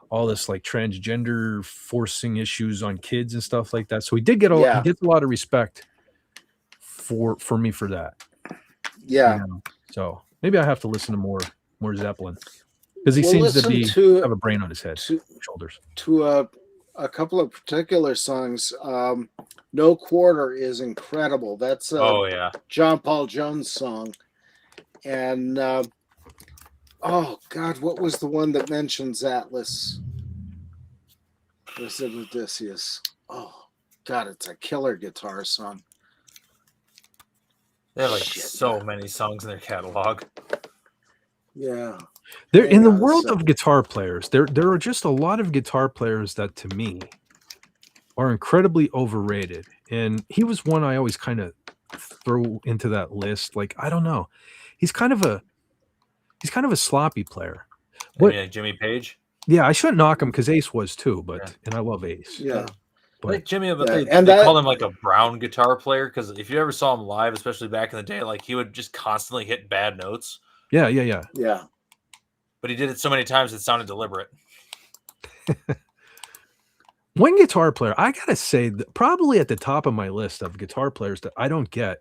all this like transgender forcing issues on kids and stuff like that. So he did get he gets a lot of respect for me for that. Yeah. You know? So maybe I have to listen to more Zeppelin because he seems to have a brain on his head, shoulders. To a couple of particular songs. No Quarter is incredible. That's a John Paul Jones song. And oh God, what was the one that mentions Atlas? Was it Odysseus? Oh God, it's a killer guitar song. They have like so many songs in their catalog. Yeah. There in the world of guitar players, there are just a lot of guitar players that to me are incredibly overrated. And he was one I always kind of throw into that list. Like, I don't know. He's kind of a sloppy player. But, yeah, Jimmy Page. Yeah, I shouldn't knock him because Ace was too, but and I love Ace. Yeah. But like Jimmy, but they called him like a brown guitar player because if you ever saw him live, especially back in the day, like he would just constantly hit bad notes. Yeah. But he did it so many times it sounded deliberate. One guitar player, I gotta say, probably at the top of my list of guitar players that I don't get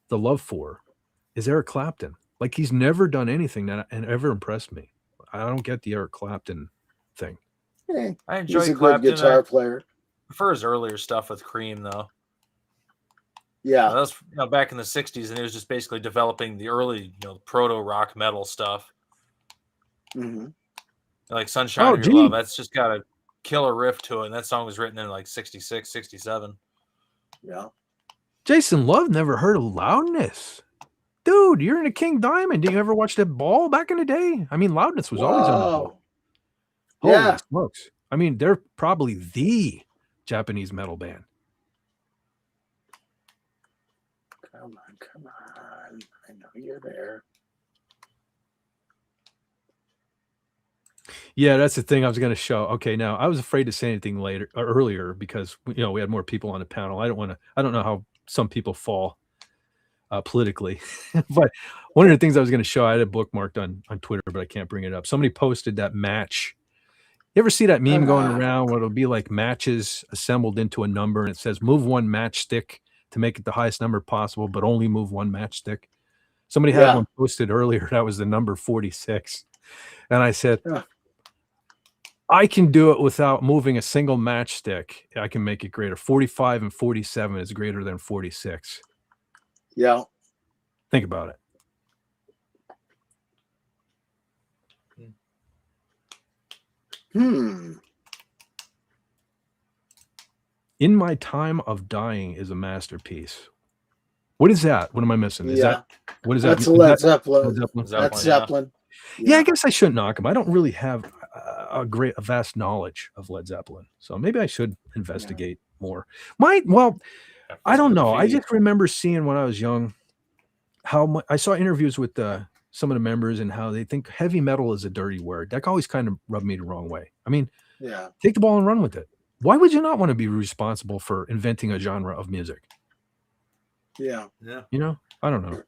the love for is Eric Clapton. Like he's never done anything that ever impressed me. I don't get the Eric Clapton thing. Hey, I enjoy he's a Clapton. good guitar player. I prefer his earlier stuff with Cream, though. Yeah, that was back in the '60s, and he was just basically developing the early, proto rock metal stuff. Mm-hmm. Like Sunshine of Your Love, that's just got a killer riff to it, and that song was written in like 66, 67. Yeah. Jason Love never heard of Loudness. Dude, you're in a King Diamond. Did you ever watch that Ball back in the day? I mean, Loudness was always on the ball. Holy smokes. I mean, they're probably the Japanese metal band. Come on. I know you're there. Yeah, that's the thing I was going to show. Okay, now I was afraid to say anything earlier because we had more people on the panel. I don't know how some people fall politically, but one of the things I was going to show, I had it bookmarked on Twitter, but I can't bring it up. Somebody posted that match. You ever see that meme going around where it'll be like matches assembled into a number and it says move one matchstick to make it the highest number possible, but only move one matchstick? Somebody had one posted earlier. That was the number 46. And I said, I can do it without moving a single matchstick. I can make it greater. 45 and 47 is greater than 46. Yeah. Think about it. In My Time of Dying is a masterpiece. What is that? What am I missing? Is that what is that? That's Led Zeppelin. That's Zeppelin. Yeah, I guess I shouldn't knock him. I don't really have a vast knowledge of Led Zeppelin, so maybe I should investigate more. I don't know. I just remember seeing when I was young how I saw interviews with some of the members and how they think heavy metal is a dirty word. That always kind of rubbed me the wrong way. I mean, take the ball and run with it. Why would you not want to be responsible for inventing a genre of music? Yeah. I don't know.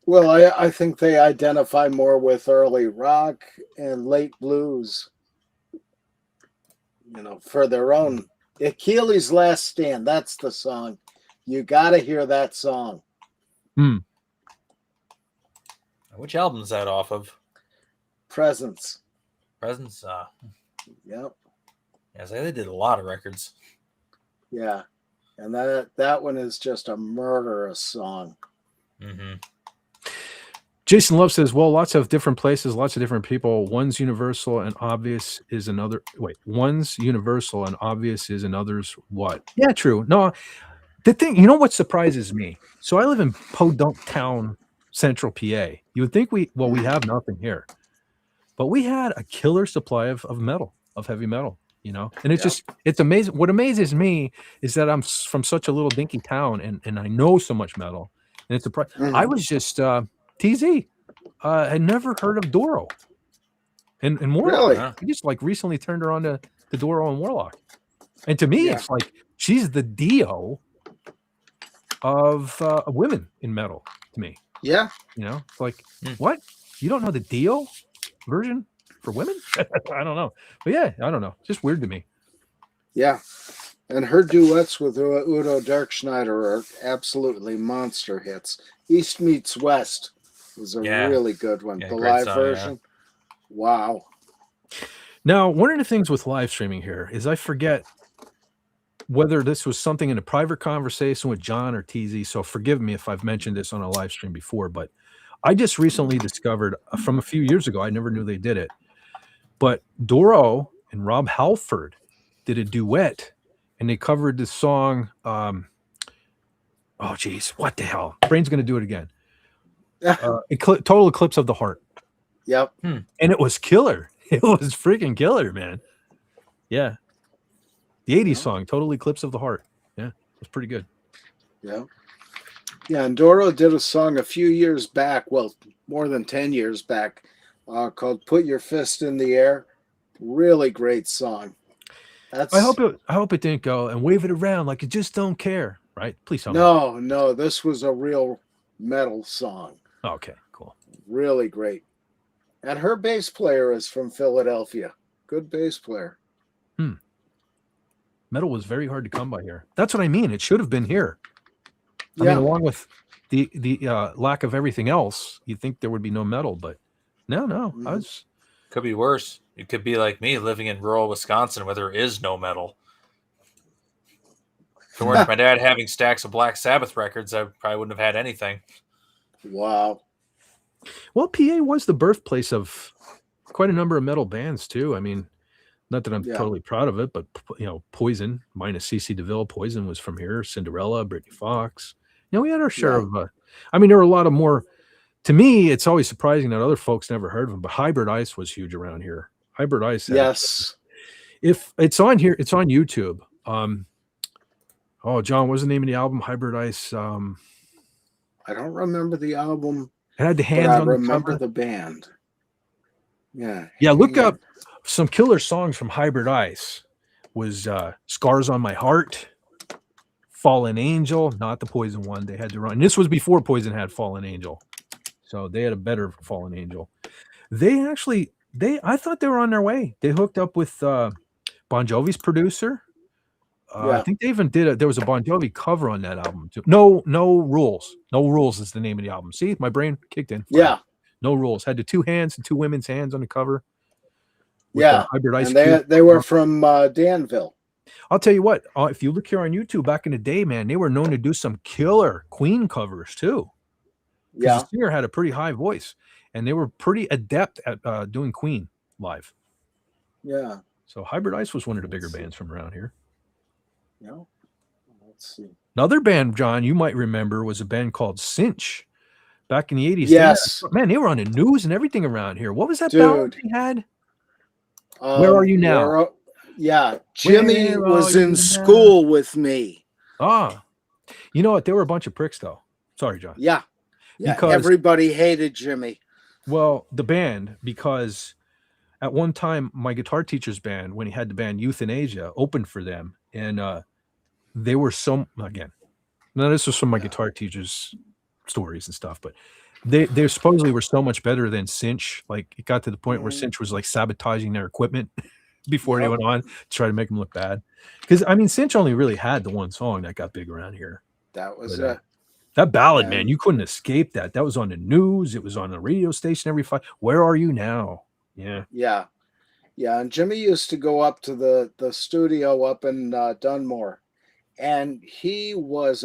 Well, I think they identify more with early rock and late blues, for their own. Achilles' Last Stand, that's the song. You got to hear that song. Which album is that off of? Presence. Yeah, Yep. so they did a lot of records. Yeah. And that one is just a murderous song. Mm-hmm. Jason Love says, well, lots of different places, lots of different people. One's universal and obvious is another. Wait, one's universal and obvious is another's what? Yeah, true. No, the thing, what surprises me? So I live in Podunk Town, Central PA. You would think we have nothing here, but we had a killer supply of metal, of heavy metal, and it's it's amazing. What amazes me is that I'm from such a little dinky town and I know so much metal, and it's I was just TZ. Had never heard of Doro and Warlock. Really? I just recently turned her on to the Doro and Warlock. And to me, it's like she's the Dio of women in metal to me. Yeah. You know, it's like, what? You don't know the Dio version for women? I don't know. But yeah, I don't know. Just weird to me. Yeah. And her duets with Udo Dirkschneider are absolutely monster hits. East Meets West was a really good one. The live version. Wow. Now, one of the things with live streaming here is I forget whether this was something in a private conversation with John or TZ. So forgive me if I've mentioned this on a live stream before, but I just recently discovered from a few years ago, I never knew they did it, but Doro and Rob Halford did a duet and they covered the song. Oh, geez, what the hell? Brain's going to do it again. Total Eclipse of the Heart. Yep. And it was killer. It was freaking killer, man. Yeah. The 80s song, Total Eclipse of the Heart. Yeah, it was pretty good. Yeah. Yeah, and Doro did a song a few years back, well, more than 10 years back, called Put Your Fist in the Air. Really great song. I hope it didn't go and wave it around like you just don't care, right? Please tell me. No, this was a real metal song. Okay, cool. Really great. And her bass player is from Philadelphia. Good bass player. Metal was very hard to come by here. That's what I mean. It should have been here. I mean, along with the lack of everything else, you'd think there would be no metal, but no. Could be worse. It could be like me living in rural Wisconsin where there is no metal. If it weren't my dad having stacks of Black Sabbath records, I probably wouldn't have had anything. Wow. Well, PA was the birthplace of quite a number of metal bands too. I mean, not that I'm totally proud of it, but Poison, minus CC DeVille, Poison was from here. Cinderella, Britney Fox. We had our share of. I mean, there were a lot of more. To me, it's always surprising that other folks never heard of them. But Hybrid Ice was huge around here. Hybrid Ice. Yes. If it's on here, it's on YouTube. Oh, John, what's the name of the album? Hybrid Ice. I don't remember the album. It had the hands on the cover. I remember the band. Yeah. Yeah, look up some killer songs from Hybrid Ice. Was Scars on My Heart, Fallen Angel, not the Poison one. They had to run. And this was before Poison had Fallen Angel. So they had a better Fallen Angel. I thought they were on their way. They hooked up with Bon Jovi's producer. I think they even there was a Bon Jovi cover on that album too. No Rules. No Rules is the name of the album. See, my brain kicked in. Yeah. No Rules. Had the two women's hands on the cover. Yeah. Hybrid Ice and they were from Danville. I'll tell you what, if you look here on YouTube back in the day, man, they were known to do some killer Queen covers too. Yeah. The singer had a pretty high voice and they were pretty adept at doing Queen live. Yeah. So Hybrid Ice was one of the bigger bands from around here. Yeah. Let's see. Another band, John, you might remember was a band called Cinch back in the 80s. Yes. They were on the news and everything around here. What was that ballad they had? Where Are You Now? Jimmy was in school with me. You know what? They were a bunch of pricks, though. Sorry, John. Yeah. Because everybody hated Jimmy. Well, the band, because at one time, my guitar teacher's band, when he had the band Euthanasia, opened for them. And they were this was from my guitar teacher's stories and stuff, but they supposedly were so much better than Cinch. Like, it got to the point where Cinch was like sabotaging their equipment before they went on to try to make them look bad. Because I mean, Cinch only really had the one song that got big around here. That was that ballad, man. You couldn't escape that. That was on the news. It was on the radio station every 5. Where Are You Now? Yeah. And Jimmy used to go up to the studio up in Dunmore, and he was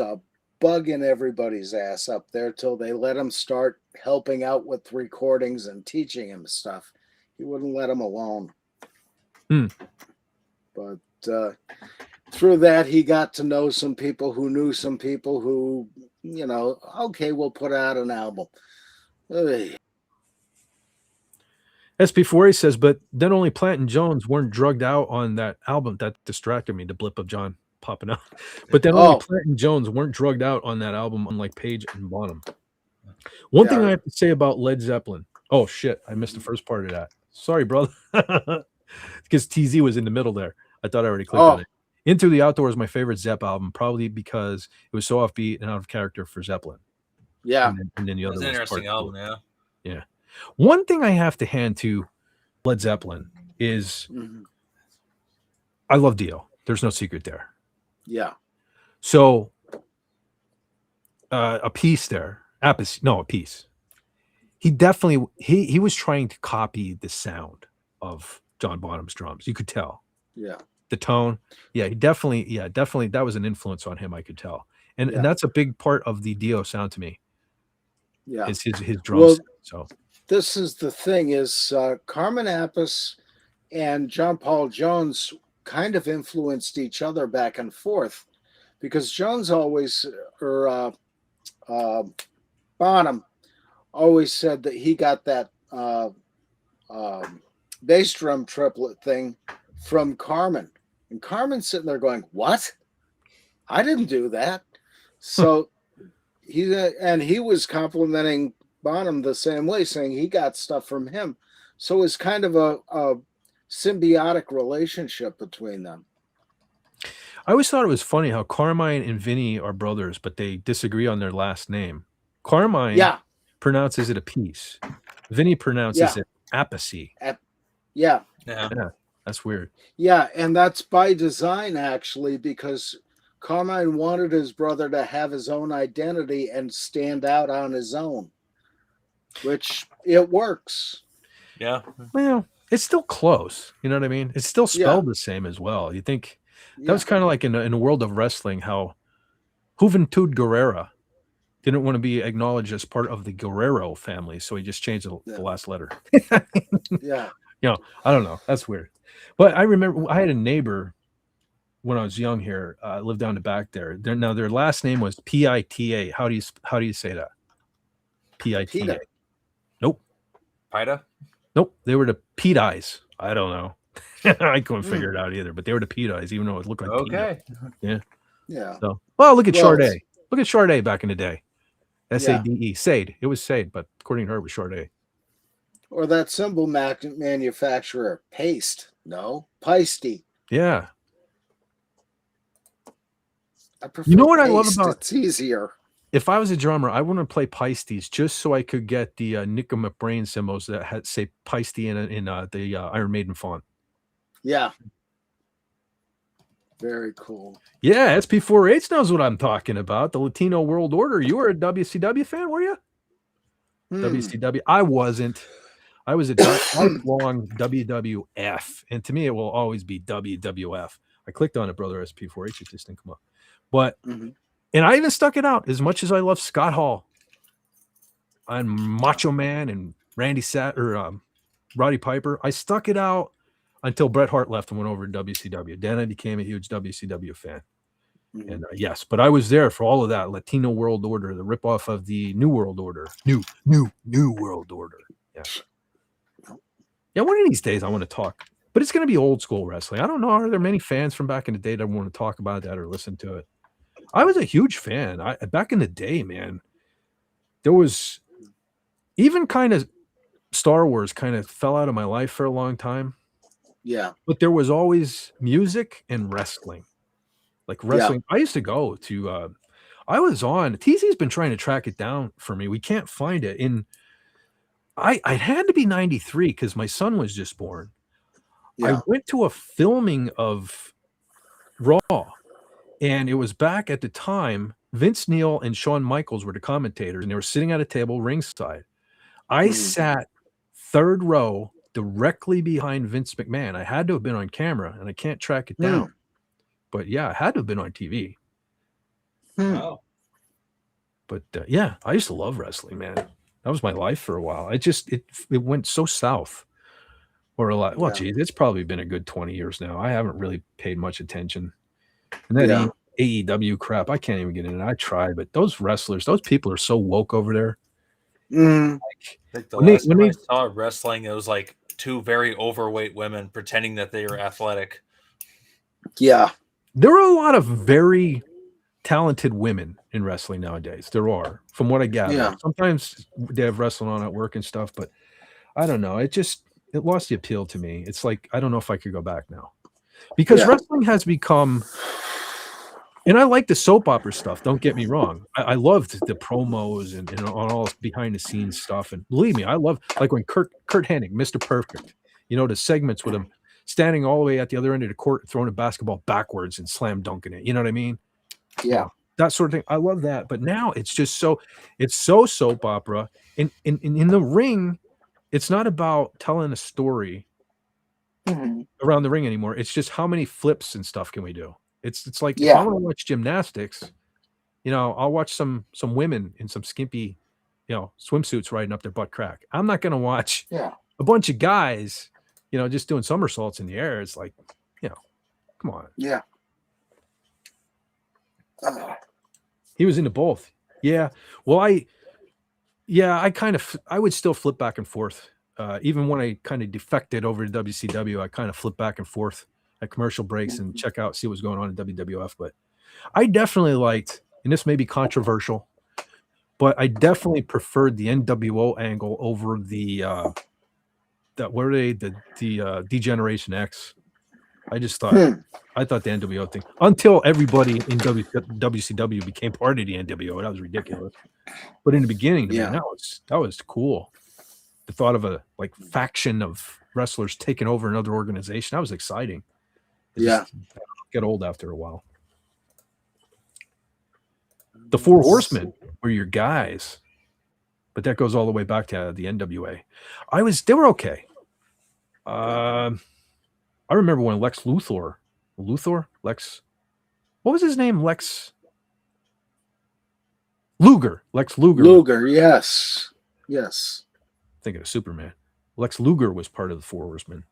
bugging everybody's ass up there till they let him start helping out with recordings and teaching him stuff. He wouldn't let him alone. But through that, he got to know some people who knew some people who, okay, we'll put out an album. SP4A says, but then only Plant and Jones weren't drugged out on that album. That distracted me, the blip of John popping out. But then only Plant and Jones weren't drugged out on that album, unlike Page and Bonham. One thing I have to say about Led Zeppelin. Oh, shit. I missed the first part of that. Sorry, brother. Because TZ was in the middle there. I thought I already clicked on it. Into the Outdoors is my favorite Zepp album, probably because it was so offbeat and out of character for Zeppelin. Yeah. And then the other That's an was interesting part album, yeah. Yeah. One thing I have to hand to Led Zeppelin is I love Dio. There's no secret there. Yeah. So a piece there. A piece. He definitely he was trying to copy the sound of John Bonham's drums. You could tell. Yeah. The tone. Yeah, definitely that was an influence on him, I could tell. And that's a big part of the Dio sound to me. Yeah. Is his drums. So this is the thing is Carmen Appice and John Paul Jones kind of influenced each other back and forth because Jones always Bonham always said that he got that bass drum triplet thing from Carmen. And Carmen's sitting there going, what? I didn't do that. So he was complimenting Bonham the same way, saying he got stuff from him. So it's kind of a symbiotic relationship between them. I always thought it was funny how Carmine and Vinny are brothers, but they disagree on their last name. Carmine pronounces it a piece. Vinny pronounces it Appice. Yeah. That's weird. Yeah, and that's by design, actually, because Carmine wanted his brother to have his own identity and stand out on his own, which it works. Yeah. Well, it's still close. You know what I mean? It's still spelled the same as well. You think that was kind of like in the world of wrestling, how Juventud Guerrera didn't want to be acknowledged as part of the Guerrero family, so he just changed the last letter. Yeah. You know, I don't know. That's weird. But I remember I had a neighbor when I was young here, lived down the back there. Now their last name was Pita. How do you say that? Pita. Nope. Pita? Nope. They were the Pete-eyes. I don't know. I couldn't figure it out either, but they were the Pete-eyes, even though it looked like Pita. Yeah. Yeah. So, look at Sade. Look at Sade back in the day. Sade. Sade. It was Sade, but according to her, it was Sade. Or that cymbal manufacturer, Paste. No, Peisty. Yeah. I prefer you know what Paste. I love about it's easier. If I was a drummer, I want to play Peisties just so I could get the Nickel McBrain cymbals that had say Peisty in the Iron Maiden font. Yeah. Very cool. Yeah, SP4H knows what I'm talking about. The Latino World Order. You were a WCW fan, were you? WCW. I wasn't. I was a lifelong WWF, and to me, it will always be WWF. I clicked on it, brother SP4H. It just didn't come up. But and I even stuck it out as much as I love Scott Hall and Macho Man and Roddy Piper. I stuck it out until Bret Hart left and went over to WCW. Then I became a huge WCW fan. And yes, but I was there for all of that. Latino World Order, the ripoff of the New World Order. New World Order. Yeah. Yeah, one of these days I want to talk, but it's going to be old school wrestling. I don't know. Are there many fans from back in the day that want to talk about that or listen to it? I was a huge fan. Back in the day, man, there was even kind of Star Wars kind of fell out of my life for a long time. Yeah. But there was always music and wrestling. Like wrestling. I used to go to I was on TC's been trying to track it down for me. We can't find it. I had to be 93 because my son was just born. I went to a filming of Raw, and it was back at the time. Vince Neil and Shawn Michaels were the commentators, and they were sitting at a table ringside. I sat third row directly behind Vince McMahon. I had to have been on camera, and I can't track it down. But yeah, I had to have been on TV. Wow. But yeah, I used to love wrestling, man. That was my life for a while. It went so south. Or a lot. Well, geez, it's probably been a good 20 years now. I haven't really paid much attention. And that AEW crap, I can't even get in it. I tried, but those wrestlers, those people are so woke over there. Like the last time I saw wrestling, it was like two very overweight women pretending that they were athletic. Yeah. There are a lot of very talented women in wrestling nowadays. There are, from what I gather. Yeah. Sometimes they have wrestling on at work and stuff, but I don't know. It lost the appeal to me. It's like, I don't know if I could go back now. because Yeah. wrestling has become, and I like the soap opera stuff. Don't get me wrong. I loved the promos and all behind the scenes stuff. And believe me, I love like when Kurt Hennig, Mr. Perfect, you know, the segments with him standing all the way at the other end of the court, throwing a basketball backwards and slam dunking it. You know what I mean? Yeah. That sort of thing. I love that. But now it's just it's so soap opera. And in the ring, it's not about telling a story around the ring anymore. It's just how many flips and stuff can we do? It's like if I want to watch gymnastics, you know, I'll watch some women in some skimpy, you know, swimsuits riding up their butt crack. I'm not going to watch a bunch of guys, you know, just doing somersaults in the air. It's like, you know, come on. Yeah. He was into both. Yeah. Well, I would still flip back and forth. Even when I kind of defected over to WCW, I kind of flipped back and forth at commercial breaks and check out, see what's going on in WWF. But I definitely liked, and this may be controversial, but I definitely preferred the NWO angle over the Degeneration X. I just thought I thought the NWO thing, until everybody in WCW became part of the NWO, that was ridiculous. But in the beginning, man, that was cool. The thought of a like faction of wrestlers taking over another organization, that was exciting. Just get old after a while. The Four Horsemen were your guys, but that goes all the way back to the NWA. They were okay. I remember when Lex Luthor, what was his name? Lex Luger, yes. Thinking of Superman. Lex Luger was part of the Four Horsemen.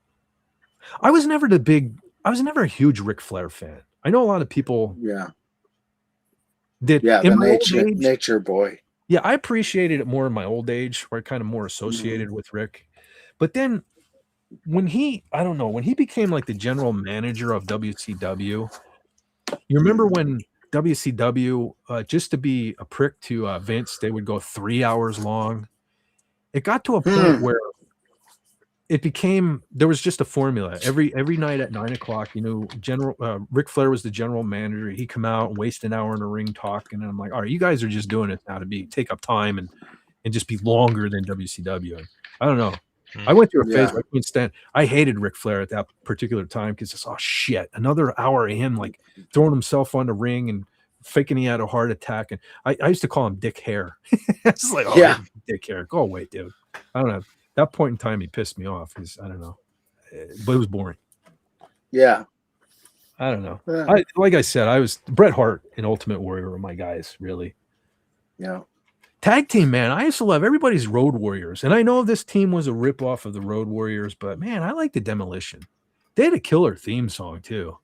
I was never a huge Ric Flair fan. I know a lot of people. The nature boy. Yeah, I appreciated it more in my old age, where I kind of more associated with Rick. But then when he became like the general manager of WCW, you remember when WCW, just to be a prick to Vince, they would go 3 hours long. It got to a point where it became, there was just a formula every night at 9:00. You know, Ric Flair was the general manager. He'd come out and waste an hour in the ring talking, and I'm like, all right, you guys are just doing it now to take up time and just be longer than WCW. And I don't know. I went through a phase where I couldn't stand. I hated Ric Flair at that particular time because it's shit, another hour of him like throwing himself on the ring and faking he had a heart attack. And I used to call him Dick Hair. It's like, Dick Hair, go away, dude. I don't know. That point in time, he pissed me off because I don't know, but it was boring. Yeah, I don't know. Like I said, I was Bret Hart and Ultimate Warrior were my guys, really. Yeah. Tag team, man. I used to love everybody's Road Warriors, and I know this team was a ripoff of the Road Warriors, but man, I like the Demolition. They had a killer theme song too.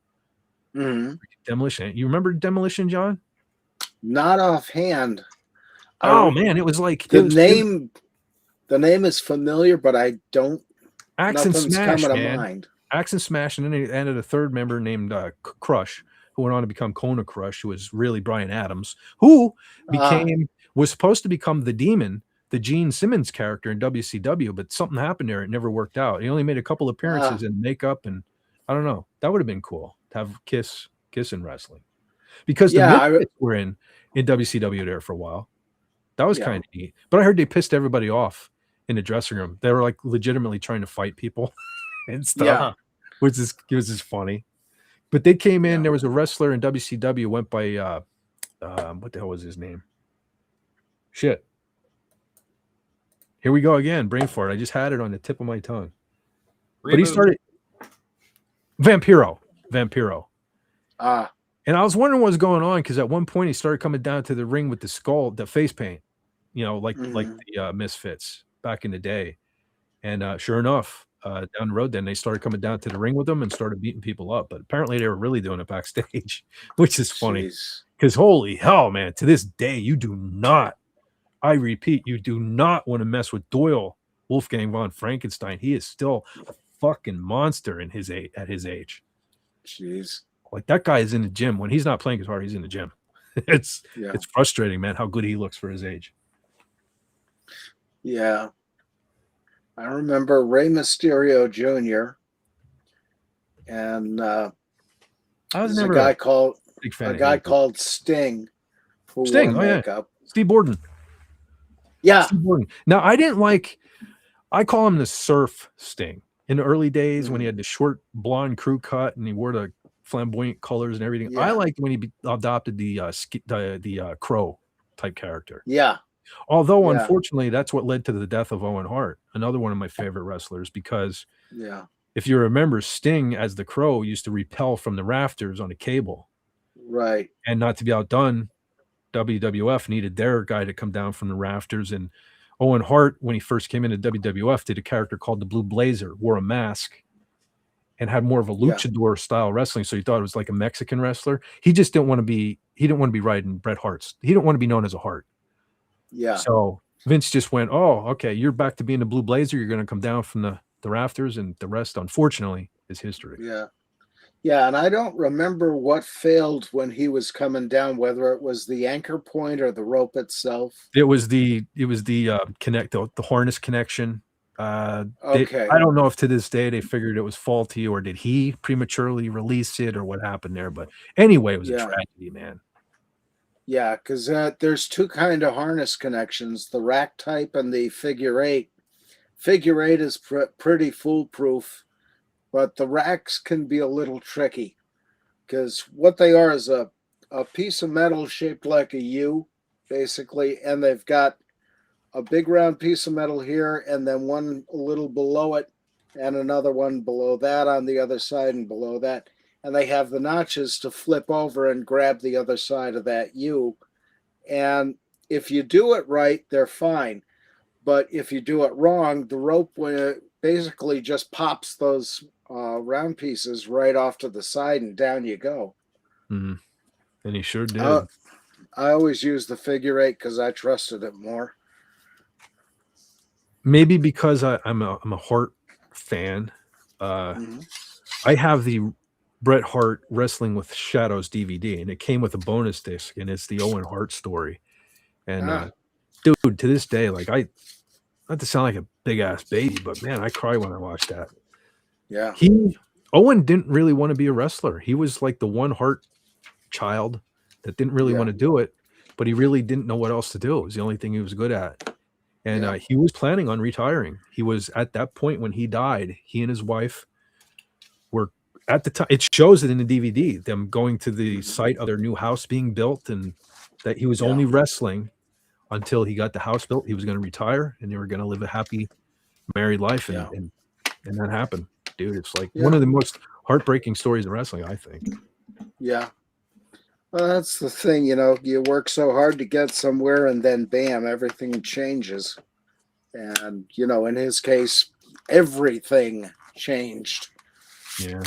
Demolition. You remember Demolition, John? Not offhand. Oh man, it was like the name is familiar, but I don't. Axe and Smash, coming man. to mind. Axe and Smash, and then they added a third member named Crush, who went on to become Kona Crush, who was really Bryan Adams, who was supposed to become the Demon, the Gene Simmons character in WCW, but something happened there. It never worked out. He only made a couple appearances in makeup, and I don't know. That would have been cool to have Kiss in wrestling, because the Misfits were in WCW there for a while. That was kind of neat. But I heard they pissed everybody off in the dressing room. They were like legitimately trying to fight people and stuff, which was just funny. But they came in. There was a wrestler in WCW went by what the hell was his name? Shit. Here we go again. Brain fart. I just had it on the tip of my tongue. But he started Vampiro. And I was wondering what was going on because at one point he started coming down to the ring with the skull, the face paint, you know, like the Misfits back in the day. And sure enough, down the road, then they started coming down to the ring with them and started beating people up. But apparently they were really doing it backstage, which is funny because holy hell, man, to this day, you do not, I repeat, you do not want to mess with Doyle Wolfgang von Frankenstein. He is still a fucking monster at his age. Jeez. Like that guy is in the gym. When he's not playing guitar, he's in the gym. It's frustrating, man, how good he looks for his age. Yeah. I remember Rey Mysterio Jr. and I was there's never a guy called big fan. called Sting who Sting, wore oh, yeah. makeup. Steve Borden. Yeah. Steve Borden. Now I call him the surf Sting. In the early days when he had the short blonde crew cut and he wore the flamboyant colors and everything. I Yeah. liked when he adopted the crow type character. Yeah. Although, Yeah. unfortunately, that's what led to the death of Owen Hart, another one of my favorite wrestlers, because Yeah. if you remember, Sting as the crow used to repel from the rafters on a cable. Right. And not to be outdone, WWF needed their guy to come down from the rafters. And Owen Hart, when he first came into WWF, did a character called the Blue Blazer, wore a mask, and had more of a luchador style wrestling. So he thought it was like a Mexican wrestler. He just didn't want to be riding Bret Hart's. He didn't want to be known as a Hart. Yeah. So Vince just went, oh, okay, you're back to being the Blue Blazer. You're going to come down from the rafters, and the rest, unfortunately, is history. Yeah. Yeah. And I don't remember what failed when he was coming down, whether it was the anchor point or the rope itself. It was the harness connection. Okay. I don't know if to this day they figured it was faulty, or did he prematurely release it, or what happened there. But anyway, it was a tragedy, man. Yeah, because there's two kind of harness connections: the rack type and the figure eight. Figure eight is pretty foolproof, but the racks can be a little tricky, because what they are is a piece of metal shaped like a U, basically, and they've got a big round piece of metal here, and then one a little below it, and another one below that on the other side and below that. And they have the notches to flip over and grab the other side of that U. And if you do it right, they're fine. But if you do it wrong, the rope basically just pops those round pieces right off to the side, and down you go. Mm-hmm. And he sure did. I always use the figure eight because I trusted it more. Maybe because I'm a Hart fan. I have the Bret Hart Wrestling with Shadows DVD, and it came with a bonus disc, and it's the Owen Hart story. And dude, to this day, like, not to sound like a big ass baby, but man, I cry when I watch that. Yeah. Owen didn't really want to be a wrestler. He was like the one Hart child that didn't really want to do it, but he really didn't know what else to do. It was the only thing he was good at. And he was planning on retiring. He was at that point when he died. He and his wife were at the time. It shows it in the DVD, them going to the site of their new house being built, and that he was only wrestling until he got the house built. He was going to retire, and they were going to live a happy married life. And that happened, dude. It's like one of the most heartbreaking stories of wrestling, I think. Yeah. Well, that's the thing, you work so hard to get somewhere, and then bam, everything changes. And, in his case, everything changed. Yeah.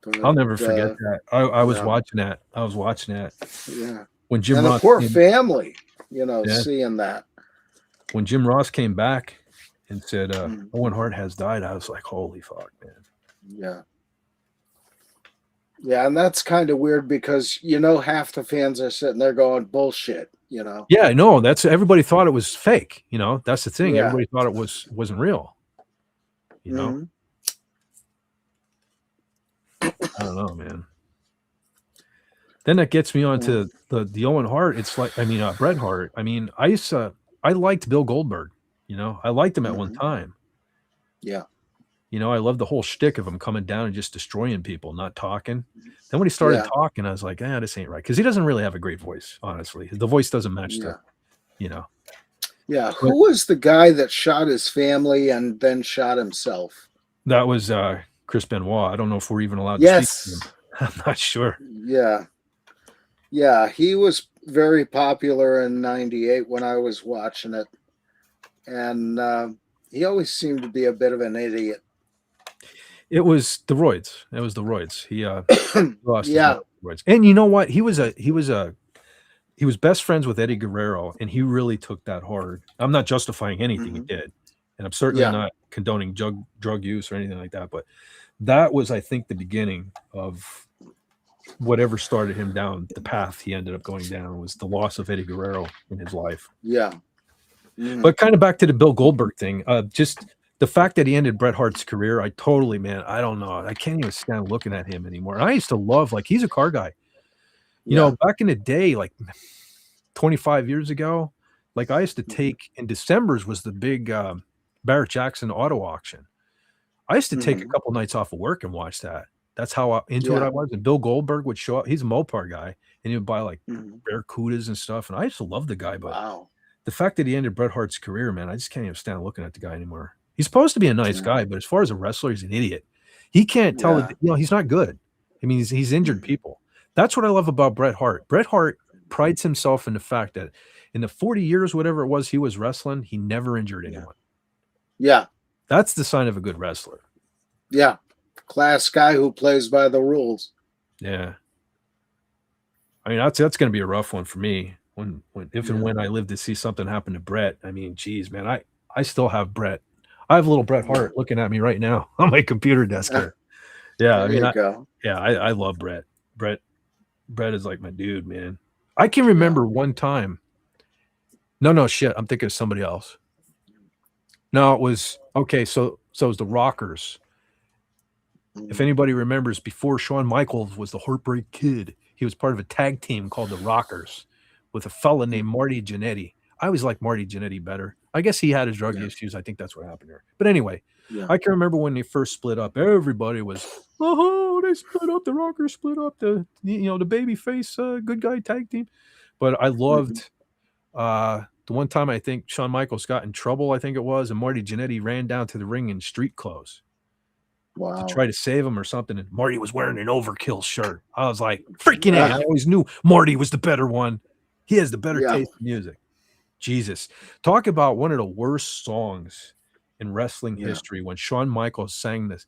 But, I'll never forget that. I was watching that. Yeah. When Jim and Ross, the poor family, seeing that. When Jim Ross came back and said, Owen Hart has died, I was like, holy fuck, man. Yeah. Yeah, and that's kind of weird because, half the fans are sitting there going, bullshit, Yeah, no, everybody thought it was fake, that's the thing. Yeah. Everybody thought it wasn't real, I don't know, man. Then that gets me on to the Owen Hart. It's like, Bret Hart. I liked Bill Goldberg, I liked him at one time. Yeah. I love the whole shtick of him coming down and just destroying people, not talking. Then when he started talking, I was like, this ain't right. Because he doesn't really have a great voice, honestly. The voice doesn't match Yeah. Who was the guy that shot his family and then shot himself? That was Chris Benoit. I don't know if we're even allowed to speak to him. I'm not sure. Yeah. Yeah. He was very popular in '98 when I was watching it. And he always seemed to be a bit of an idiot. It was the roids. He lost his roids. And you know what? He was best friends with Eddie Guerrero, and he really took that hard. I'm not justifying anything he did, and I'm certainly not condoning drug use or anything like that. But that was, I think, the beginning of whatever started him down the path he ended up going down, was the loss of Eddie Guerrero in his life. Yeah. But kind of back to the Bill Goldberg thing, just The fact that he ended Bret Hart's career, I totally, man, I don't know. I can't even stand looking at him anymore. And I used to love, like, he's a car guy. You know, back in the day, like 25 years ago, like I used to take in December's was the big Barrett Jackson auto auction. I used to take a couple nights off of work and watch that. That's how into it I was. And Bill Goldberg would show up. He's a Mopar guy, and he would buy like Barracudas and stuff. And I used to love the guy, but the fact that he ended Bret Hart's career, man, I just can't even stand looking at the guy anymore. He's supposed to be a nice guy, but as far as a wrestler, he's an idiot. He can't tell that, you know, he's not good. I mean, he's injured people. That's what I love about Bret Hart. Bret Hart prides himself in the fact that in the 40 years, whatever it was he was wrestling, he never injured anyone. Yeah. That's the sign of a good wrestler. Yeah. Class guy who plays by the rules. Yeah. I mean, that's going to be a rough one for me when I live to see something happen to Bret. I mean, geez, man, I still have Bret. I have a little Bret Hart looking at me right now on my computer desk here. Yeah, I mean, I love Bret. Bret is like my dude, man. I can remember one time. No, shit. I'm thinking of somebody else. No, it was okay. So it was the Rockers. If anybody remembers, before Shawn Michaels was the Heartbreak Kid, he was part of a tag team called the Rockers with a fella named Marty Jannetty. I always liked Marty Jannetty better. I guess he had his drug issues. I think that's what happened here. But anyway, I can remember when they first split up. Everybody was, they split up. The Rockers split up. The babyface good guy tag team. But I loved the one time I think Shawn Michaels got in trouble. I think it was, and Marty Jannetty ran down to the ring in street clothes. To try to save him or something, and Marty was wearing an Overkill shirt. I was like, freaking A. I always knew Marty was the better one. He has the better taste in music. Jesus. Talk about one of the worst songs in wrestling history when Shawn Michaels sang this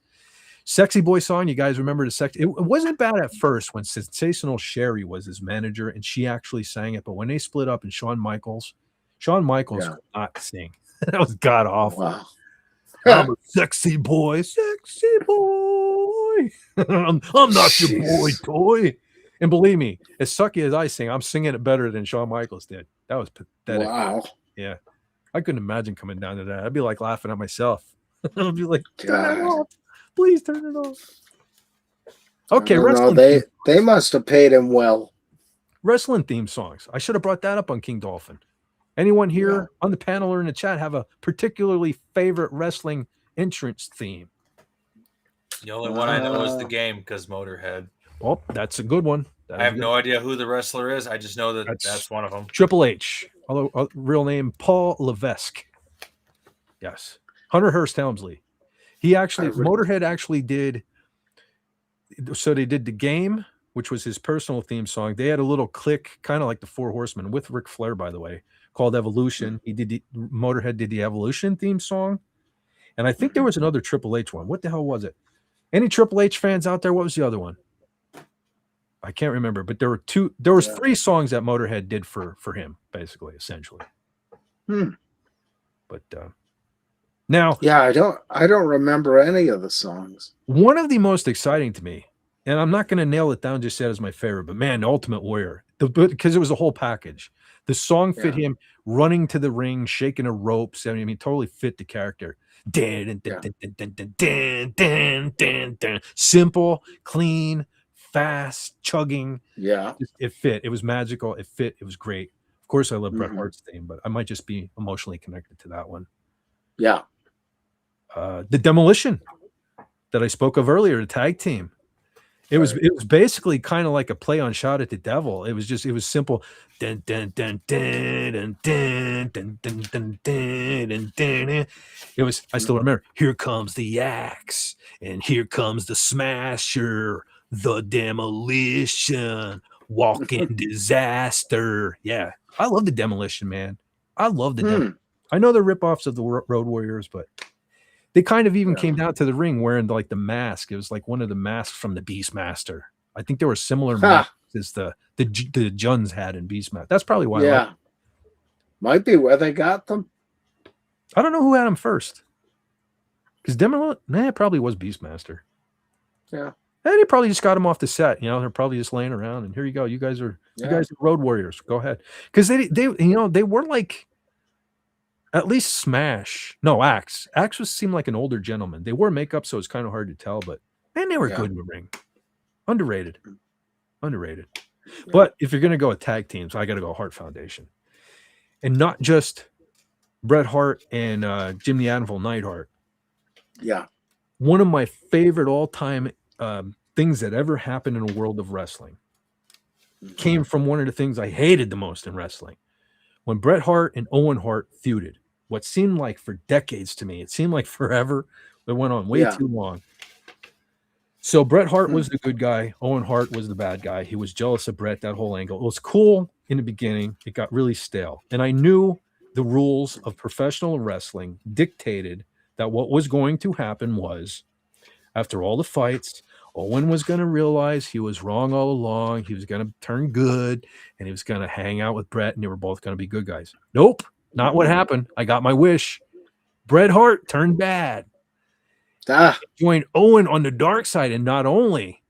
Sexy Boy song. You guys remember the sexy? It wasn't bad at first when Sensational Sherry was his manager and she actually sang it, but when they split up and Shawn Michaels could not sing. That was god awful. Wow. I'm a sexy boy. I'm not your boy toy. And believe me, as sucky as I sing, I'm singing it better than Shawn Michaels did. That was pathetic. Wow. Yeah. I couldn't imagine coming down to that. I'd be like laughing at myself. I'd be like, turn it off. Please turn it off. Okay, wrestling. They must have paid him well. Wrestling theme songs. I should have brought that up on King Dolphin. Anyone here on the panel or in the chat have a particularly favorite wrestling entrance theme? The only one I know is The Game because Motorhead. Well, that's a good one. I have no idea who the wrestler is. I just know that's one of them. Triple H, although real name Paul Levesque. Yes, Hunter Hearst Helmsley. He actually Motorhead actually did. So they did The Game, which was his personal theme song. They had a little click, kind of like the Four Horsemen, with Ric Flair, by the way, called Evolution. Motorhead did the Evolution theme song, and I think there was another Triple H one. What the hell was it? Any Triple H fans out there? What was the other one? I can't remember, but there were two. There was three songs that Motorhead did for him, basically, essentially. But now, I don't remember any of the songs. One of the most exciting to me, and I'm not going to nail it down just yet as my favorite, but man, Ultimate Warrior, because it was a whole package. The song fit him running to the ring, shaking a rope. I mean, totally fit the character. Simple, clean, fast, chugging. Yeah. It fit. It was magical. It fit. It was great. Of course, I love Bret Hart's theme, but I might just be emotionally connected to that one. Yeah. The Demolition that I spoke of earlier, the tag team. It was basically kind of like a play on Shout at the Devil. It was simple. Dun, dun, dun, dun, dun, dun, dun, dun, dun, dun, dun. It was, I still remember, here comes the axe, and here comes the smasher, the demolition, walking disaster. Yeah. I love the Demolition, man. I love the Demolition. I know they're ripoffs of the Road Warriors, but they kind of even came down to the ring wearing like the mask. It was like one of the masks from the Beastmaster. I think there were similar masks as the Juns had in Beastmaster. That's probably why. Yeah, might be where they got them. I don't know who had them first. Because it probably was Beastmaster. Yeah, and he probably just got them off the set. You know, they're probably just laying around. And here you go. You guys are Road Warriors. Go ahead. Because they were like. At least Smash. No, Axe. Axe seemed like an older gentleman. They wore makeup, so it's kind of hard to tell, but man, they were good in the ring. Underrated. Underrated. Yeah. But if you're going to go with tag teams, I got to go Hart Foundation. And not just Bret Hart and Jim the Anvil Neidhart. Yeah. One of my favorite all-time things that ever happened in the world of wrestling came from one of the things I hated the most in wrestling. When Bret Hart and Owen Hart feuded, what seemed like for decades to me, it seemed like forever. It went on way too long. So Bret Hart was the good guy. Owen Hart was the bad guy. He was jealous of Bret, that whole angle. It was cool in the beginning. It got really stale. And I knew the rules of professional wrestling dictated that what was going to happen was, after all the fights, Owen was going to realize he was wrong all along. He was going to turn good, and he was going to hang out with Bret, and they were both going to be good guys. Nope, not what happened. I got my wish. Bret Hart turned bad. Joined Owen on the dark side, and not only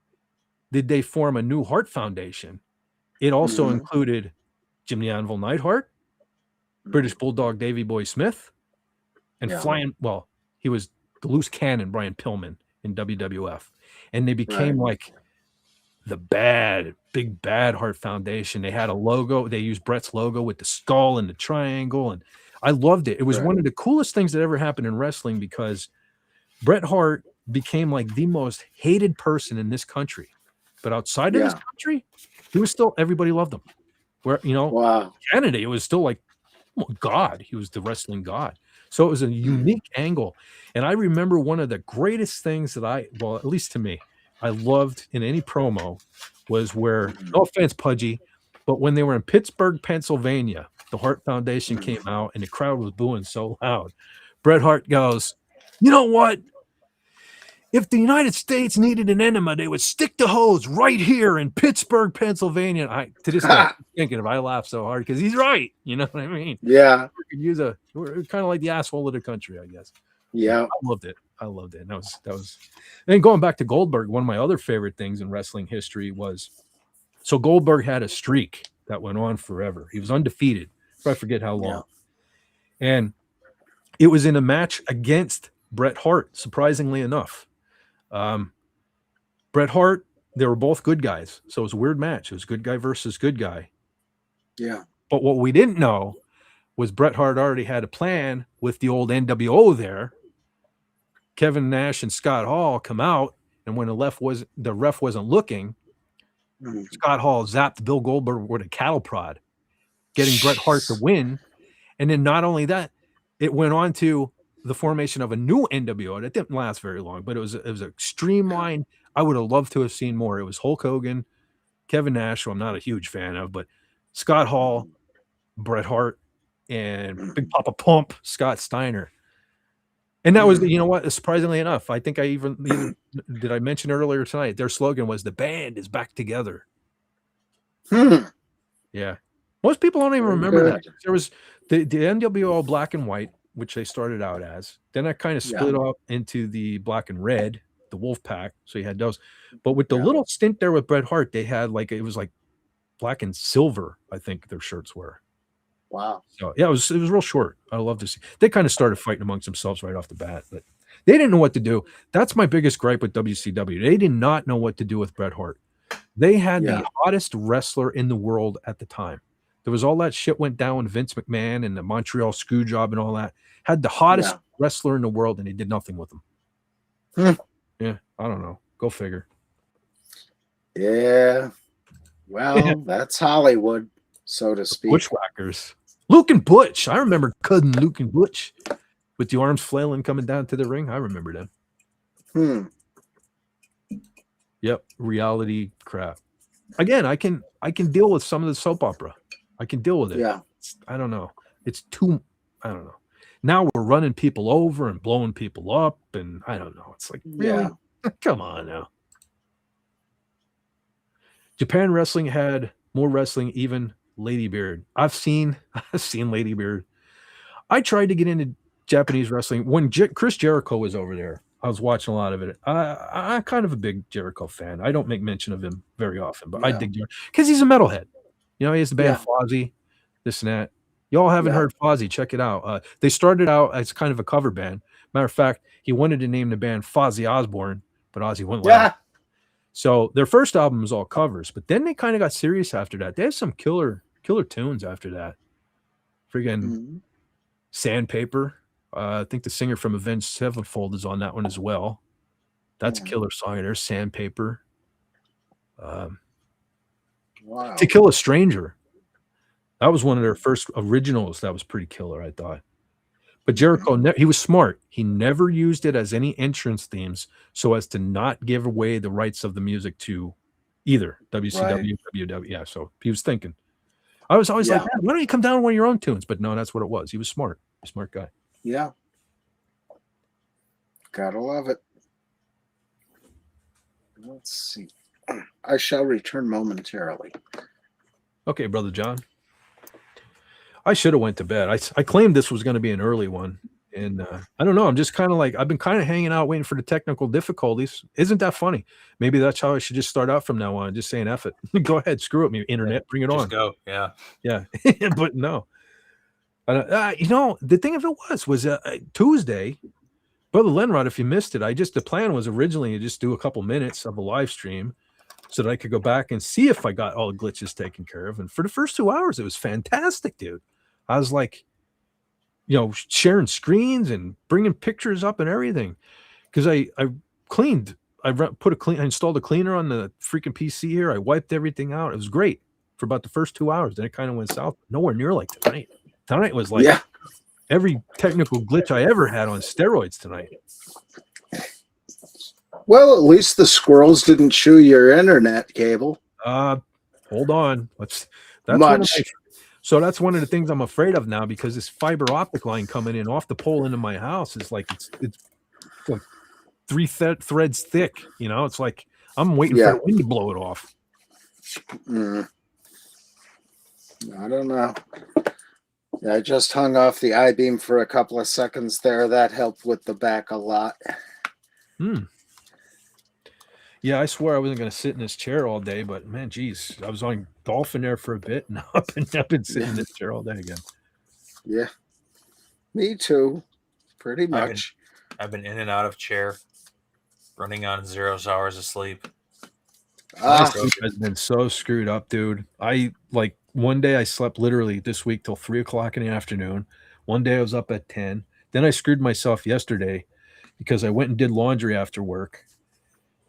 did they form a new Hart Foundation, it also included Jim the Anvil Neidhart, British Bulldog Davey Boy Smith, and he was the loose cannon Brian Pillman in WWF. And they became like the big bad Hart Foundation. They had a logo. They used Bret's logo with the skull and the triangle. And I loved it. It was one of the coolest things that ever happened in wrestling, because Bret Hart became like the most hated person in this country. But outside of this country, he was still, everybody loved him. Where, Canada, it was still like, oh, God, he was the wrestling god. So it was a unique angle. And I remember one of the greatest things that at least to me, I loved in any promo was where, no offense, Pudgy, but when they were in Pittsburgh, Pennsylvania, the Hart Foundation came out and the crowd was booing so loud. Bret Hart goes, you know what? If the United States needed an enema, they would stick the hose right here in Pittsburgh, Pennsylvania. To this day, I'm thinking of, I laugh so hard because he's right. You know what I mean? Yeah. We're kind of like the asshole of the country, I guess. Yeah. I loved it. And that was. And going back to Goldberg, one of my other favorite things in wrestling history was, so Goldberg had a streak that went on forever. He was undefeated. I forget how long. And it was in a match against Bret Hart, surprisingly enough. Bret Hart, they were both good guys. So it was a weird match. It was good guy versus good guy. Yeah. But what we didn't know was Bret Hart already had a plan with the old NWO there. Kevin Nash and Scott Hall come out, and when the ref wasn't looking, Scott Hall zapped Bill Goldberg with a cattle prod, getting Bret Hart to win. And then not only that, it went on to the formation of a new NWO. That didn't last very long, but it was a streamlined. I would have loved to have seen more. It was Hulk Hogan, Kevin Nash, who I'm not a huge fan of, but Scott Hall, Bret Hart, and Big Papa Pump, Scott Steiner. And that was, you know what, surprisingly enough, I think I even did I mention earlier tonight, their slogan was "The band is back together." Yeah. Most people don't even remember that. There was the NWO black and white, which they started out as. Then I kind of split up into the black and red, the Wolf Pack. So you had those. But with the little stint there with Bret Hart, they had it was like black and silver, I think their shirts were. Wow. So yeah, it was real short. I love to see. They kind of started fighting amongst themselves right off the bat, but they didn't know what to do. That's my biggest gripe with WCW. They did not know what to do with Bret Hart. They had the hottest wrestler in the world at the time. There was all that shit went down with Vince McMahon and the Montreal screw job and all that. Had the hottest wrestler in the world, and they did nothing with him. Yeah, I don't know. Go figure. Yeah. Well, that's Hollywood, so to speak. Bushwhackers. Luke and Butch. I remember cutting Luke and Butch with the arms flailing coming down to the ring. I remember them. Yep. Reality crap. Again, I can deal with some of the soap opera. I can deal with it. Yeah. I don't know. It's too, I don't know. Now we're running people over and blowing people up, and I don't know. It's like, really? Come on now. Japan wrestling had more wrestling, even Lady Beard. I've seen Lady Beard. I tried to get into Japanese wrestling when Chris Jericho was over there. I was watching a lot of it. I'm kind of a big Jericho fan. I don't make mention of him very often, but I dig Jericho because he's a metalhead. You know, he has the band Fozzy, this and that. Y'all haven't Yeah. heard Fozzy, check it out. They started out as kind of a cover band. Matter of fact, he wanted to name the band Fozzy Osbourne, but Ozzy wouldn't let him. Yeah. So their first album was all covers, but then they kind of got serious after that. They had some killer tunes after that. Friggin' Mhm. Sandpaper. I think the singer from Avenged Sevenfold is on that one as well. That's a Mhm. killer song. There's Sandpaper. Wow. To Kill a Stranger. That was one of their first originals. That was pretty killer, I thought. But Jericho, he was smart. He never used it as any entrance themes so as to not give away the rights of the music to either WCW, WW. Yeah, so he was thinking. I was always like, Yeah. "Man, why don't you come down with one of your own tunes?" But no, that's what it was. He was smart. Smart guy. Yeah. Gotta love it. Let's see. I shall return momentarily. Okay, Brother John. I should have went to bed. I claimed this was going to be an early one. And I don't know. I'm just kind of like, I've been kind of hanging out waiting for the technical difficulties. Isn't that funny? Maybe that's how I should just start out from now on, just saying F it. Go ahead, screw it, me internet, bring it Just on. go. Yeah. Yeah. But no. The thing of it was Tuesday, Brother Lenrod, if you missed it, the plan was originally to just do a couple minutes of a live stream so that I could go back and see if I got all the glitches taken care of. And for the first 2 hours, it was fantastic, dude. I was like, sharing screens and bringing pictures up and everything. Because I cleaned, I installed a cleaner on the freaking PC here. I wiped everything out. It was great for about the first 2 hours. Then it kind of went south. Nowhere near like tonight. Tonight was like every technical glitch I ever had on steroids tonight. Well, at least the squirrels didn't chew your internet cable. Hold on. That's one of the things I'm afraid of now, because this fiber optic line coming in off the pole into my house is like it's like 3 threads thick. It's like I'm waiting for the wind to blow it off. I don't know. I just hung off the I-beam for a couple of seconds there. That helped with the back a lot. Yeah, I swore I wasn't going to sit in this chair all day, but man, geez, I was on Dolphin there for a bit, and I've been sitting in this chair all day again. Yeah, me too, pretty much. I've been in and out of chair, running on 0 hours of sleep. My sleep has been so screwed up, dude. One day I slept literally this week till 3:00 in the afternoon. One day I was up at 10. Then I screwed myself yesterday because I went and did laundry after work.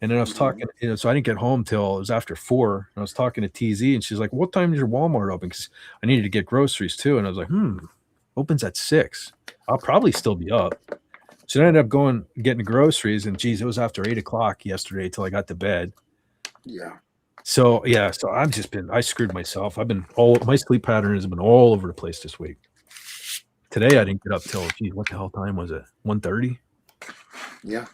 And then I was talking, so I didn't get home till it was after 4. And I was talking to TZ, and she's like, "What time is your Walmart open?" Because I needed to get groceries too. And I was like, opens at 6. I'll probably still be up. So I ended up getting the groceries, and geez, it was after 8:00 yesterday till I got to bed. Yeah. So I screwed myself. My sleep pattern has been all over the place this week. Today I didn't get up till, what the hell time was it? 1:30? Yeah.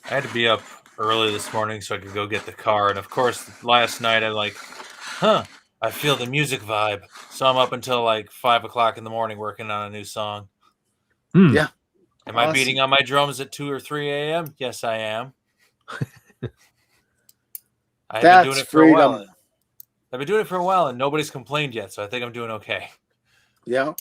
I had to be up early this morning so I could go get the car. And of course, last night I feel the music vibe. So I'm up until like 5:00 in the morning working on a new song. Yeah. Am I beating on my drums at 2 or 3 a.m.? Yes, I am. I've been doing it for a while. I've been doing it for a while, and nobody's complained yet, so I think I'm doing okay. Yeah.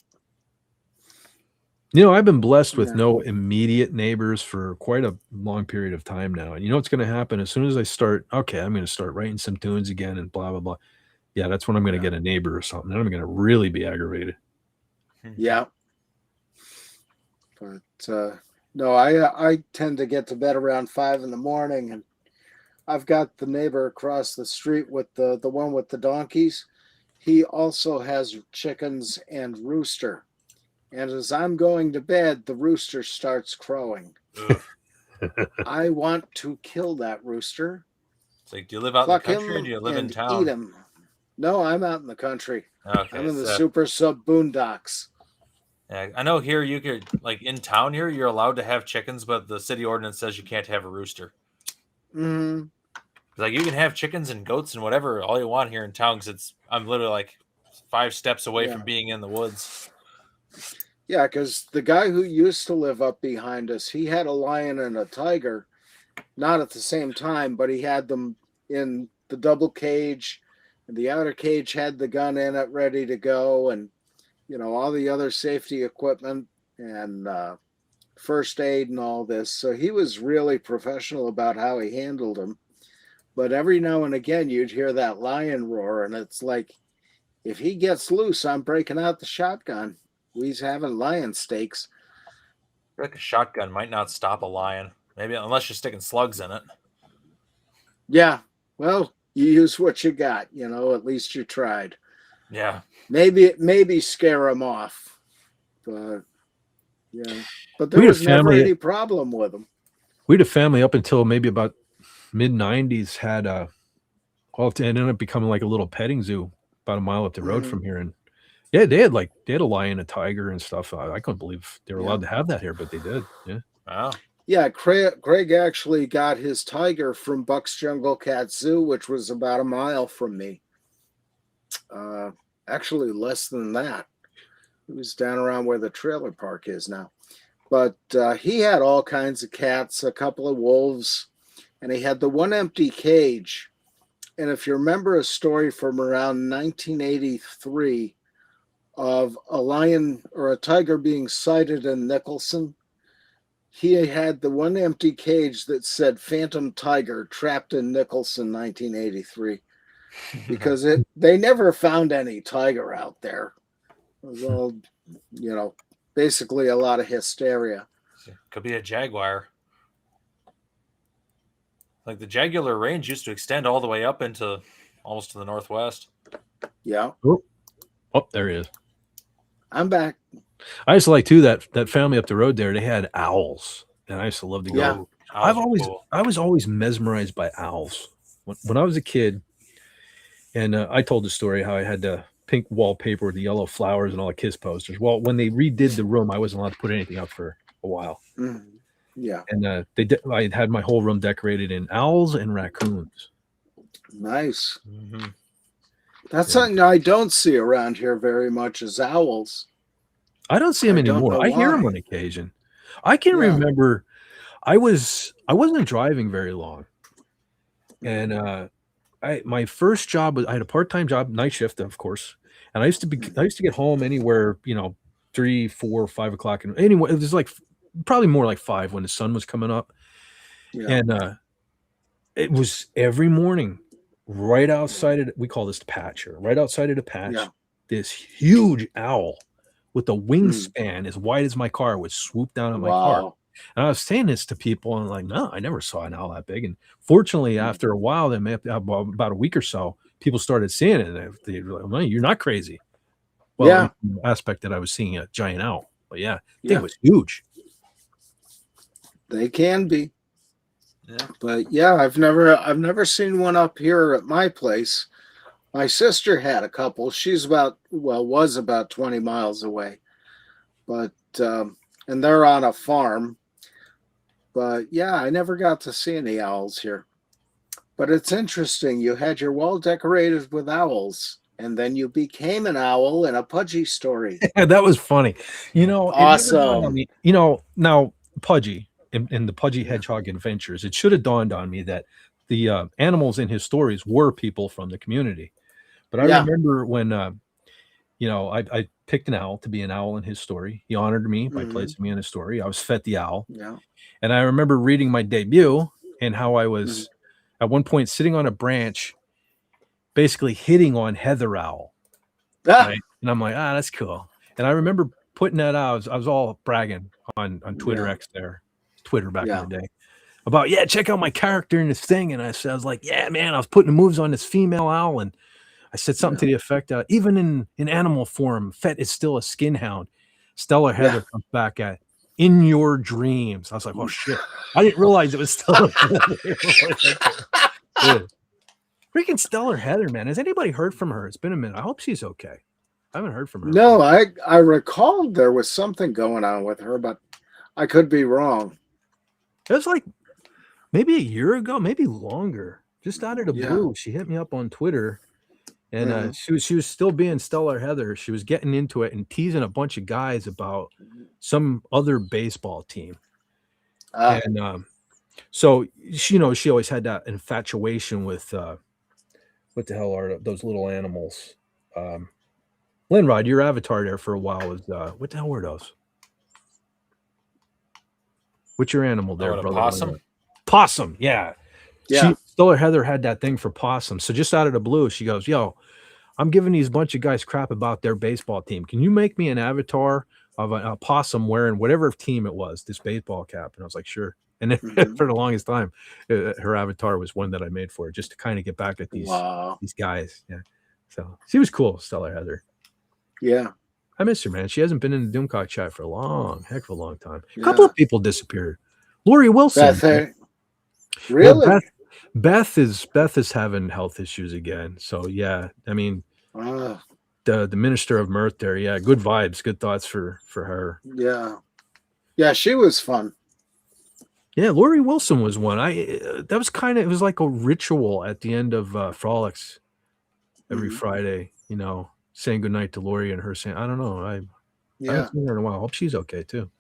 I've been blessed with no immediate neighbors for quite a long period of time now. And you know what's going to happen as soon as I start, I'm going to start writing some tunes again and blah, blah, blah. Yeah, that's when I'm going to get a neighbor or something. Then I'm going to really be aggravated. Yeah. But no, I tend to get to bed around 5 in the morning, and I've got the neighbor across the street with the one with the donkeys. He also has chickens and rooster. And as I'm going to bed, the rooster starts crowing. I want to kill that rooster. It's like, do you live out in the country or do you live in town? Eat him. No, I'm out in the country. Okay, I'm in the super sub boondocks. Yeah, I know here you could, like in town here, you're allowed to have chickens, but the city ordinance says you can't have a rooster. Mm-hmm. Like you can have chickens and goats and whatever all you want here in town because I'm literally like 5 steps away from being in the woods. Yeah, because the guy who used to live up behind us, he had a lion and a tiger, not at the same time, but he had them in the double cage, and the outer cage had the gun in it ready to go. And, all the other safety equipment and first aid and all this. So he was really professional about how he handled them. But every now and again, you'd hear that lion roar, and it's like, if he gets loose, I'm breaking out the shotgun. We's having lion steaks. Like a shotgun might not stop a lion, maybe unless you're sticking slugs in it. Yeah, well, you use what you got. At least you tried. Yeah, maybe scare him off, but yeah. But there We had a was never family- any problem with him. We had a family up until maybe about mid-90s had it ended up becoming like a little petting zoo about a mile up the road from here. And yeah, they had a lion, a tiger and stuff. I couldn't believe they were allowed to have that here, but they did. Yeah. wow. Yeah, Craig actually got his tiger from Buck's Jungle Cat Zoo, which was about a mile from me. Actually less than that. It was down around where the trailer park is now. But he had all kinds of cats, a couple of wolves, and he had the one empty cage. And if you remember a story from around 1983 of a lion or a tiger being sighted in Nicholson, he had the one empty cage that said Phantom Tiger trapped in Nicholson 1983 because they never found any tiger out there. It was all, basically a lot of hysteria. Could be a jaguar. Like the Jaguar Range used to extend all the way up into almost to the northwest. Yeah. Oh, there he is. I'm back. I used to like too that family up the road there. They had owls, and I used to love to go. Yeah. I was always mesmerized by owls when I was a kid. And I told the story how I had the pink wallpaper with the yellow flowers and all the kiss posters. Well, when they redid the room, I wasn't allowed to put anything up for a while. Mm-hmm. Yeah. And I had my whole room decorated in owls and raccoons. Nice. Mm-hmm. That's something I don't see around here very much is owls. I don't see them anymore. I hear them on occasion. I can remember I wasn't driving very long. And my first job was I had a part-time job, night shift, of course. And I used to get home anywhere, 3, 4, 5 o'clock. And anyway, it was like probably more like 5 when the sun was coming up. Yeah. And it was every morning right outside of we call this the patch here, right outside of the patch, this huge owl with a wingspan as wide as my car would swoop down on my car. And I was saying this to people and like, no, I never saw an owl that big. And fortunately, after a while, about a week or so, people started seeing it. And they were like, well, you're not crazy. Well, in the aspect that I was seeing a giant owl. But yeah, I think it was huge. They can be. Yeah. But yeah, I've never seen one up here at my place. My sister had a couple. She's was about 20 miles away. But and they're on a farm. But yeah, I never got to see any owls here. But it's interesting. You had your wall decorated with owls, and then you became an owl in a Pudgy story. That was funny. Awesome. Now Pudgy in the Pudgy Hedgehog Adventures, it should have dawned on me that the animals in his stories were people from the community. But I remember when I picked an owl to be an owl in his story. He honored me by placing me in his story. I was Fett the Owl. Yeah. And I remember reading my debut and how I was at one point sitting on a branch, basically hitting on Heather Owl. Right? And I'm like, that's cool. And I remember putting that out. I was all bragging on Twitter X there, Twitter back in the day, about, check out my character in this thing. And I was like, man, I was putting moves on this female owl. And I said something to the effect, even in animal form, Fett is still a skin hound. Stellar Heather comes back at in your dreams. I was like, oh shit. I didn't realize it was Stellar Heather. Freaking Stellar Heather, man. Has anybody heard from her? It's been a minute. I hope she's okay. I haven't heard from her. No, I recalled there was something going on with her, but I could be wrong. It was like maybe a year ago, maybe longer. Just out of the blue, she hit me up on Twitter. And she was still being Stellar Heather. She was getting into it and teasing a bunch of guys about some other baseball team. And so she always had that infatuation with what the hell are those little animals? Linrod, your avatar there for a while was what the hell were those? What's your animal there, a brother? possum? Possum, yeah. Yeah. Stellar Heather had that thing for possum. So just out of the blue, she goes, "Yo, I'm giving these bunch of guys crap about their baseball team. Can you make me an avatar of a possum wearing whatever team it was, this baseball cap?" And I was like, "Sure." And then for the longest time, her avatar was one that I made for her, just to kind of get back at these guys. Yeah. So she was cool, Stellar Heather. Yeah. I miss her, man. She hasn't been in the Doomcock chat for a heck of a long time. A couple of people disappeared. Lori Wilson. Really? Yeah, Beth is having health issues again. So yeah, I mean, the minister of mirth there. Yeah, good vibes, good thoughts for her. Yeah, yeah, she was fun. Yeah, Lori Wilson was one. That was it was like a ritual at the end of Frolics every Friday. You know, saying goodnight to Lori and her saying, "I don't know, I haven't seen her in a while. Hope she's okay too."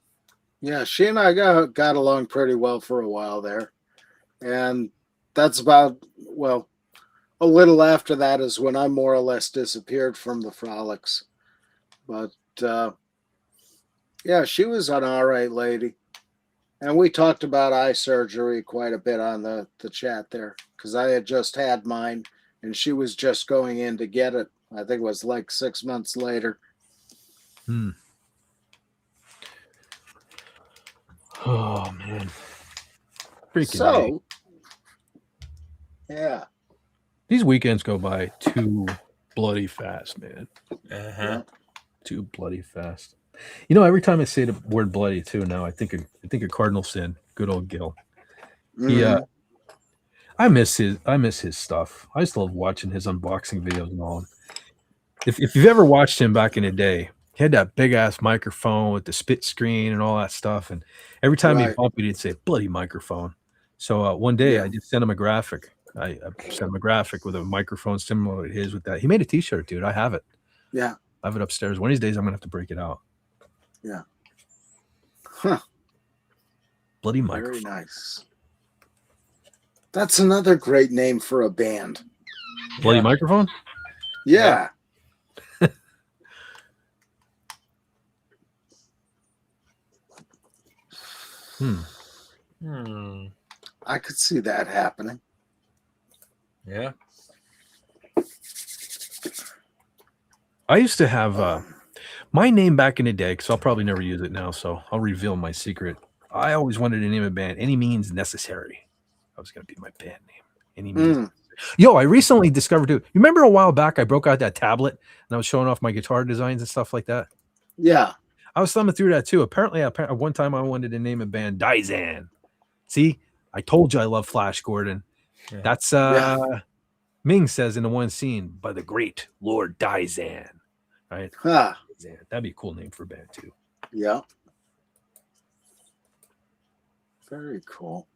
Yeah, she and I got along pretty well for a while there, and that's about a little after that is when I more or less disappeared from the Frolics. But yeah, she was an all right lady. And we talked about eye surgery quite a bit on the chat there, because I had just had mine and she was just going in to get it. I think it was like 6 months later. Oh, man. Freaking so, yeah. These weekends go by too bloody fast, man. Too bloody fast. You know, every time I say the word bloody too, now I think of Cardinal Sin, good old Gil. I miss his stuff. I used to love watching his unboxing videos and all. If you've ever watched him back in the day, he had that big ass microphone with the spit screen and all that stuff. And every time he'd bump it, he'd say bloody microphone. So one day I just sent him a graphic. I sent him a graphic with a microphone similar to his with that. He made a t-shirt, dude. I have it. Yeah. I have it upstairs. One of these days I'm gonna have to break it out. Yeah. Huh. Bloody microphone. Very nice. That's another great name for a band. Bloody microphone? Yeah. I could see that happening. Yeah. I used to have my name back in the day, because I'll probably never use it now, so I'll reveal my secret. I always wanted to name a band Any Means Necessary. That was going to be my band name. Any Means. Yo, I recently discovered too. You remember a while back I broke out that tablet and I was showing off my guitar designs and stuff like that? Yeah. I was thumbing through that too. Apparently, one time I wanted to name a band Dizan. See, I told you I love Flash Gordon. Yeah. That's Ming says in the one scene, by the great Lord Dizan. Right? That'd be a cool name for a band too. Yeah. Very cool.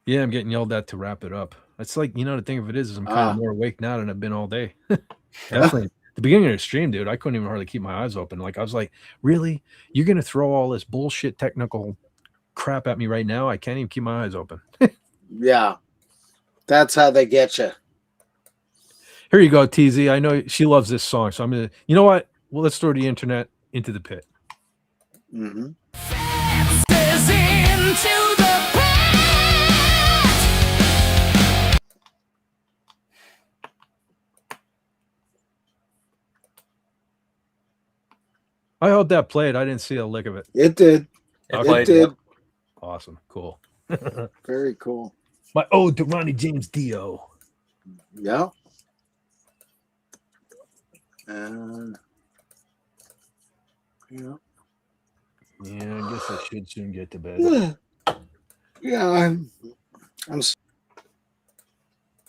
Yeah, I'm getting yelled at to wrap it up. It's like, the thing of it is I'm kind of more awake now than I've been all day. Definitely. The beginning of the stream, dude, I couldn't even hardly keep my eyes open. Like, I was like, really? You're going to throw all this bullshit technical crap at me right now? I can't even keep my eyes open. Yeah. That's how they get you. Here you go, TZ. I know she loves this song. So I'm going to, you know what? Well, let's throw the internet into the pit. Mm-hmm. I hope that played. I didn't see a lick of it. It did. Okay. It did. Awesome. Cool. Very cool. My ode to Ronnie James Dio. Yeah. Yeah. Yeah, I guess I should soon get to bed. Yeah,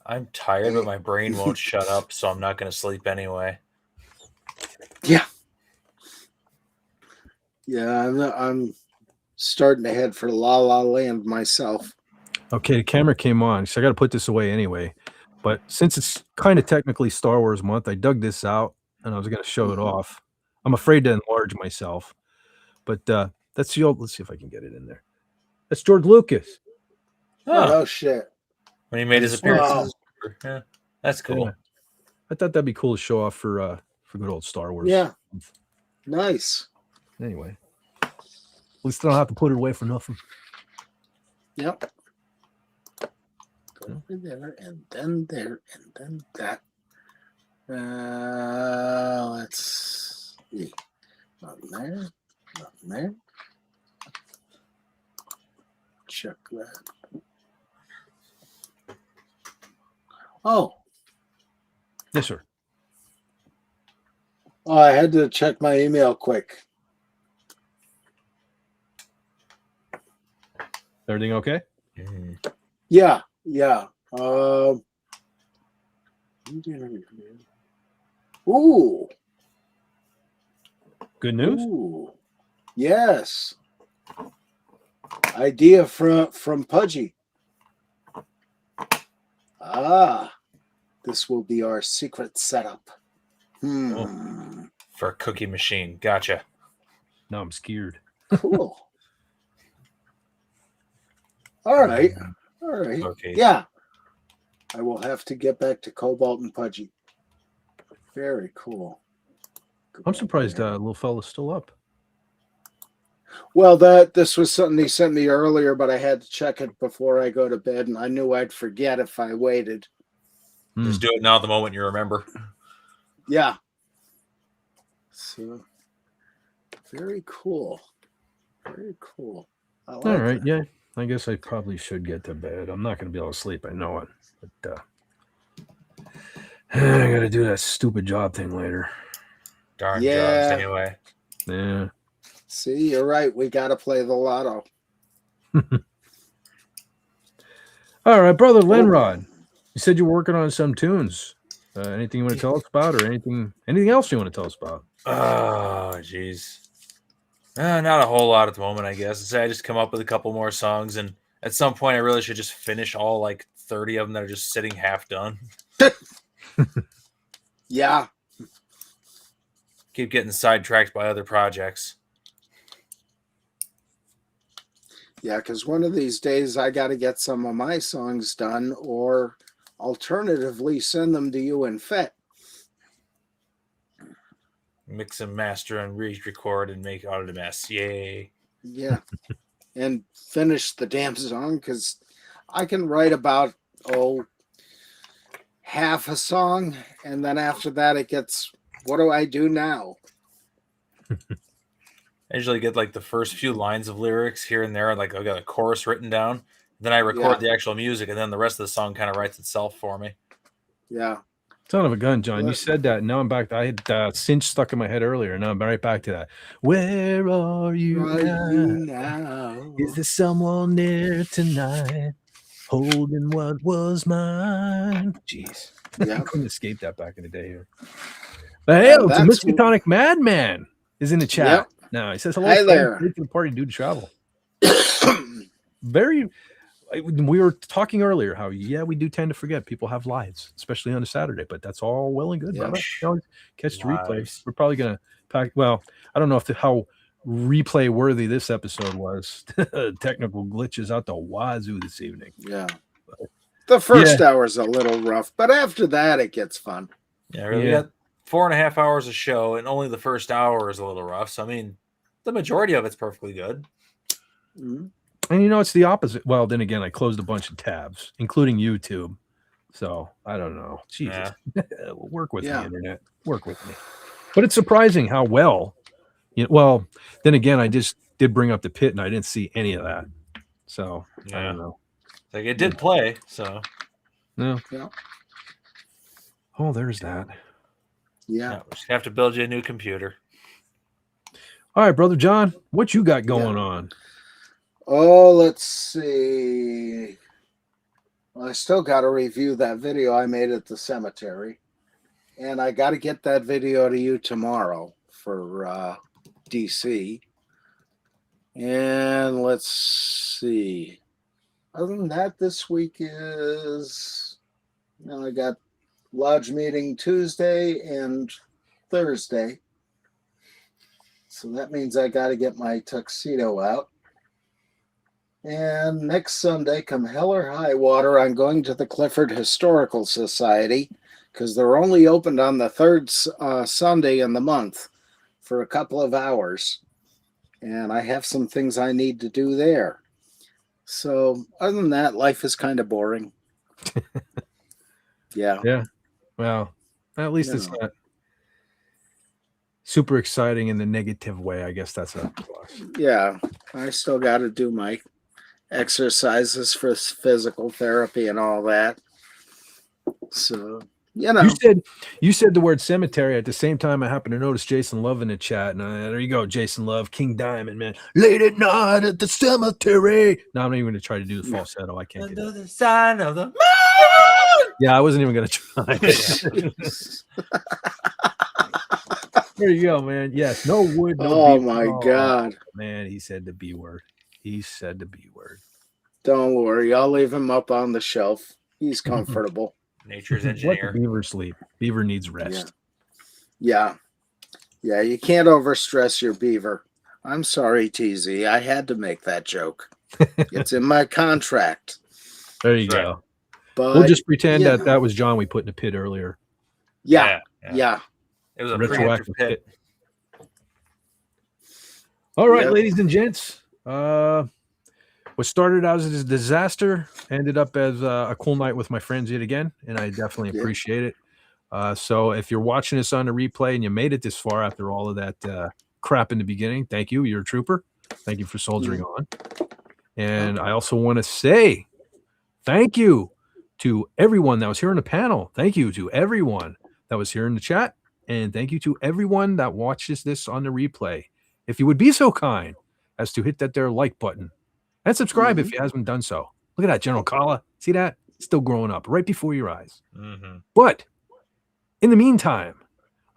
I'm tired, but my brain won't shut up, so I'm not going to sleep anyway. Yeah. Yeah, I'm starting to head for La La Land myself. Okay, the camera came on, so I got to put this away anyway. But since it's kind of technically Star Wars month, I dug this out and I was going to show it off. I'm afraid to enlarge myself, but that's the old. Let's see if I can get it in there. That's George Lucas. Oh shit! When he made his appearance, yeah, that's cool. Yeah. I thought that'd be cool to show off for for good old Star Wars. Yeah. Nice. Anyway, at least I don't have to put it away for nothing. Yep. Go over there, and then there, and then that. Let's see. Nothing there. Nothing there. Check that. Oh. Yes, sir. Oh, I had to check my email quick. Everything okay? Yeah, yeah. Ooh. Good news? Ooh. Yes. Idea from Pudgy. Ah. This will be our secret setup. For a cookie machine. Gotcha. Now I'm scared. Cool. All right. All right. Okay. Yeah. I will have to get back to Cobalt and Pudgy. Very cool. I'm surprised little fella's still up. Well, this was something he sent me earlier, but I had to check it before I go to bed, and I knew I'd forget if I waited. Just do it now the moment you remember. Yeah. So, very cool. Very cool. I like All right. that. Yeah. I guess I probably should get to bed. I'm not going to be able to sleep. I know it. But I got to do that stupid job thing later. Darn Yeah. jobs anyway. Yeah. See, you're right. We got to play the lotto. All right, brother Lenrod. You said you're working on some tunes. Anything you want to tell us about, or anything else you want to tell us about? Oh, jeez. Not a whole lot at the moment, I guess. I just come up with a couple more songs, and at some point, I really should just finish all like 30 of them that are just sitting half done. Yeah. Keep getting sidetracked by other projects. Yeah, because one of these days I got to get some of my songs done, or alternatively send them to you and FET. Mix and master and re-record and make out of the mess. Yay. Yeah. And finish the damn song, because I can write about, half a song, and then after that it gets, what do I do now? I usually get like the first few lines of lyrics here and there, like I got a chorus written down. Then I record the actual music, and then the rest of the song kind of writes itself for me. Yeah. Son of a gun, John. You said that. Now I'm back. I had cinch stuck in my head earlier. Now I'm right back to that. Where are you now? Is there someone there tonight holding what was mine? Jeez. Yeah. I couldn't escape that back in the day here. But hey, it's a Miskatonic Madman is in the chat. Yep. Now he says hello. Hi there. To the party, dude. Travel. Very. We were talking earlier how we do tend to forget people have lives, especially on a Saturday. But that's all well and good, brother. You always catch the replay. We're probably gonna pack. Well, I don't know how replay worthy this episode was. Technical glitches out the wazoo this evening. Yeah. The first hour is a little rough, but after that it gets fun. Yeah, really. We got 4.5 hours of show, and only the first hour is a little rough. So I mean, the majority of it's perfectly good. Mm-hmm. And it's the opposite. Well, then again, I closed a bunch of tabs, including YouTube. So I don't know. Jesus, work with me, internet. Work with me. But it's surprising how well. Well, then again, I just did bring up the pit, and I didn't see any of that. So I don't know. Like it did play. So no. Yeah. Oh, there's that. Yeah. We just have to build you a new computer. All right, brother John, what you got going on? Oh, let's see. Well, I still got to review that video I made at the cemetery. And I got to get that video to you tomorrow for DC. And let's see. Other than that, this week is, I got lodge meeting Tuesday and Thursday. So that means I got to get my tuxedo out. And next Sunday, come hell or high water, I'm going to the Clifford Historical Society because they're only opened on the third Sunday in the month for a couple of hours. And I have some things I need to do there. So other than that, life is kind of boring. Yeah. Yeah. Well, at least it's not super exciting in the negative way. I guess that's a plus. Yeah. I still got to do my exercises for physical therapy and all that. So, you know. You said the word cemetery at the same time. I happened to notice Jason Love in the chat, and there you go, Jason Love, King Diamond, man. Late at night at the cemetery. No, I'm not even going to try to do the falsetto. I can't get it. The sign of the Yeah, I wasn't even going to try. There you go, man. Yes, no wood. No my God, man, he said the B word. He said the B word. Don't worry, I'll leave him up on the shelf. He's comfortable. Nature's engineer. Let the beaver sleep. Beaver needs rest. Yeah. You can't overstress your beaver. I'm sorry, TZ. I had to make that joke. It's in my contract. There you go. Right. But We'll just pretend that was John we put in the pit earlier. Yeah. It was a Retroactive preemptive pit. All right, Yep. ladies and gents. What started out as a disaster ended up as a cool night with my friends yet again, and I definitely appreciate it. So if you're watching this on the replay and you made it this far after all of that crap in the beginning, thank you. You're a trooper. Thank you for soldiering on. And I also want to say thank you to everyone that was here on the panel. Thank you to everyone that was here in the chat. And thank you to everyone that watches this on the replay. If you would be so kind as to hit that there like button and subscribe if you haven't done so. Look at that, General Kala. See that? Still growing up right before your eyes. But in the meantime,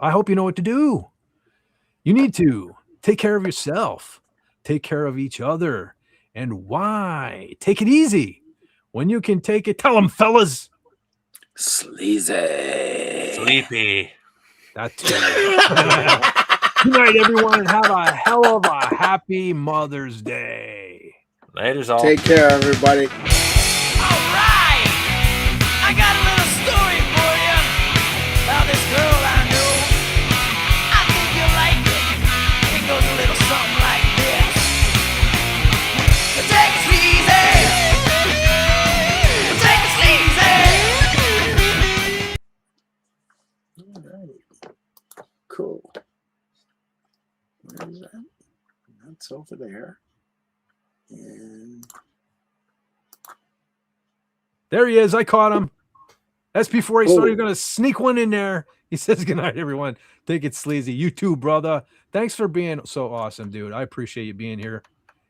I hope you know what to do. You need to take care of yourself, take care of each other. And why? Take it easy. When you can take it, tell them, fellas. Sleazy. Sleepy. That's good night, everyone, and have a hell of a happy Mother's Day. Later's all. Take care, everybody. All right, I got a little story for you about this girl I know. I think you'll like it. It goes a little something like this. Take it easy. Take it easy. All right. Cool. Where is that? That's over there. And There he is. I caught him. That's before he started going to sneak one in there. He says, good night, everyone. Take it sleazy. You too, brother. Thanks for being so awesome, dude. I appreciate you being here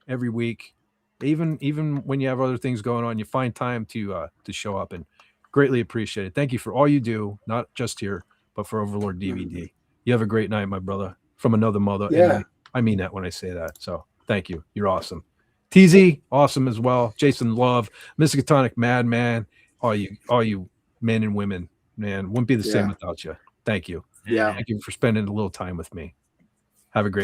every week. Even when you have other things going on, you find time to show up, and greatly appreciate it. Thank you for all you do, not just here, but for Overlord DVD. You have a great night, my brother, from another mother. Yeah. And I mean that when I say that. So thank you. You're awesome. TZ, awesome as well. Jason Love, Miskatonic Madman, all you men and women, man, wouldn't be the same without you. Thank you. Yeah. Thank you for spending a little time with me. Have a great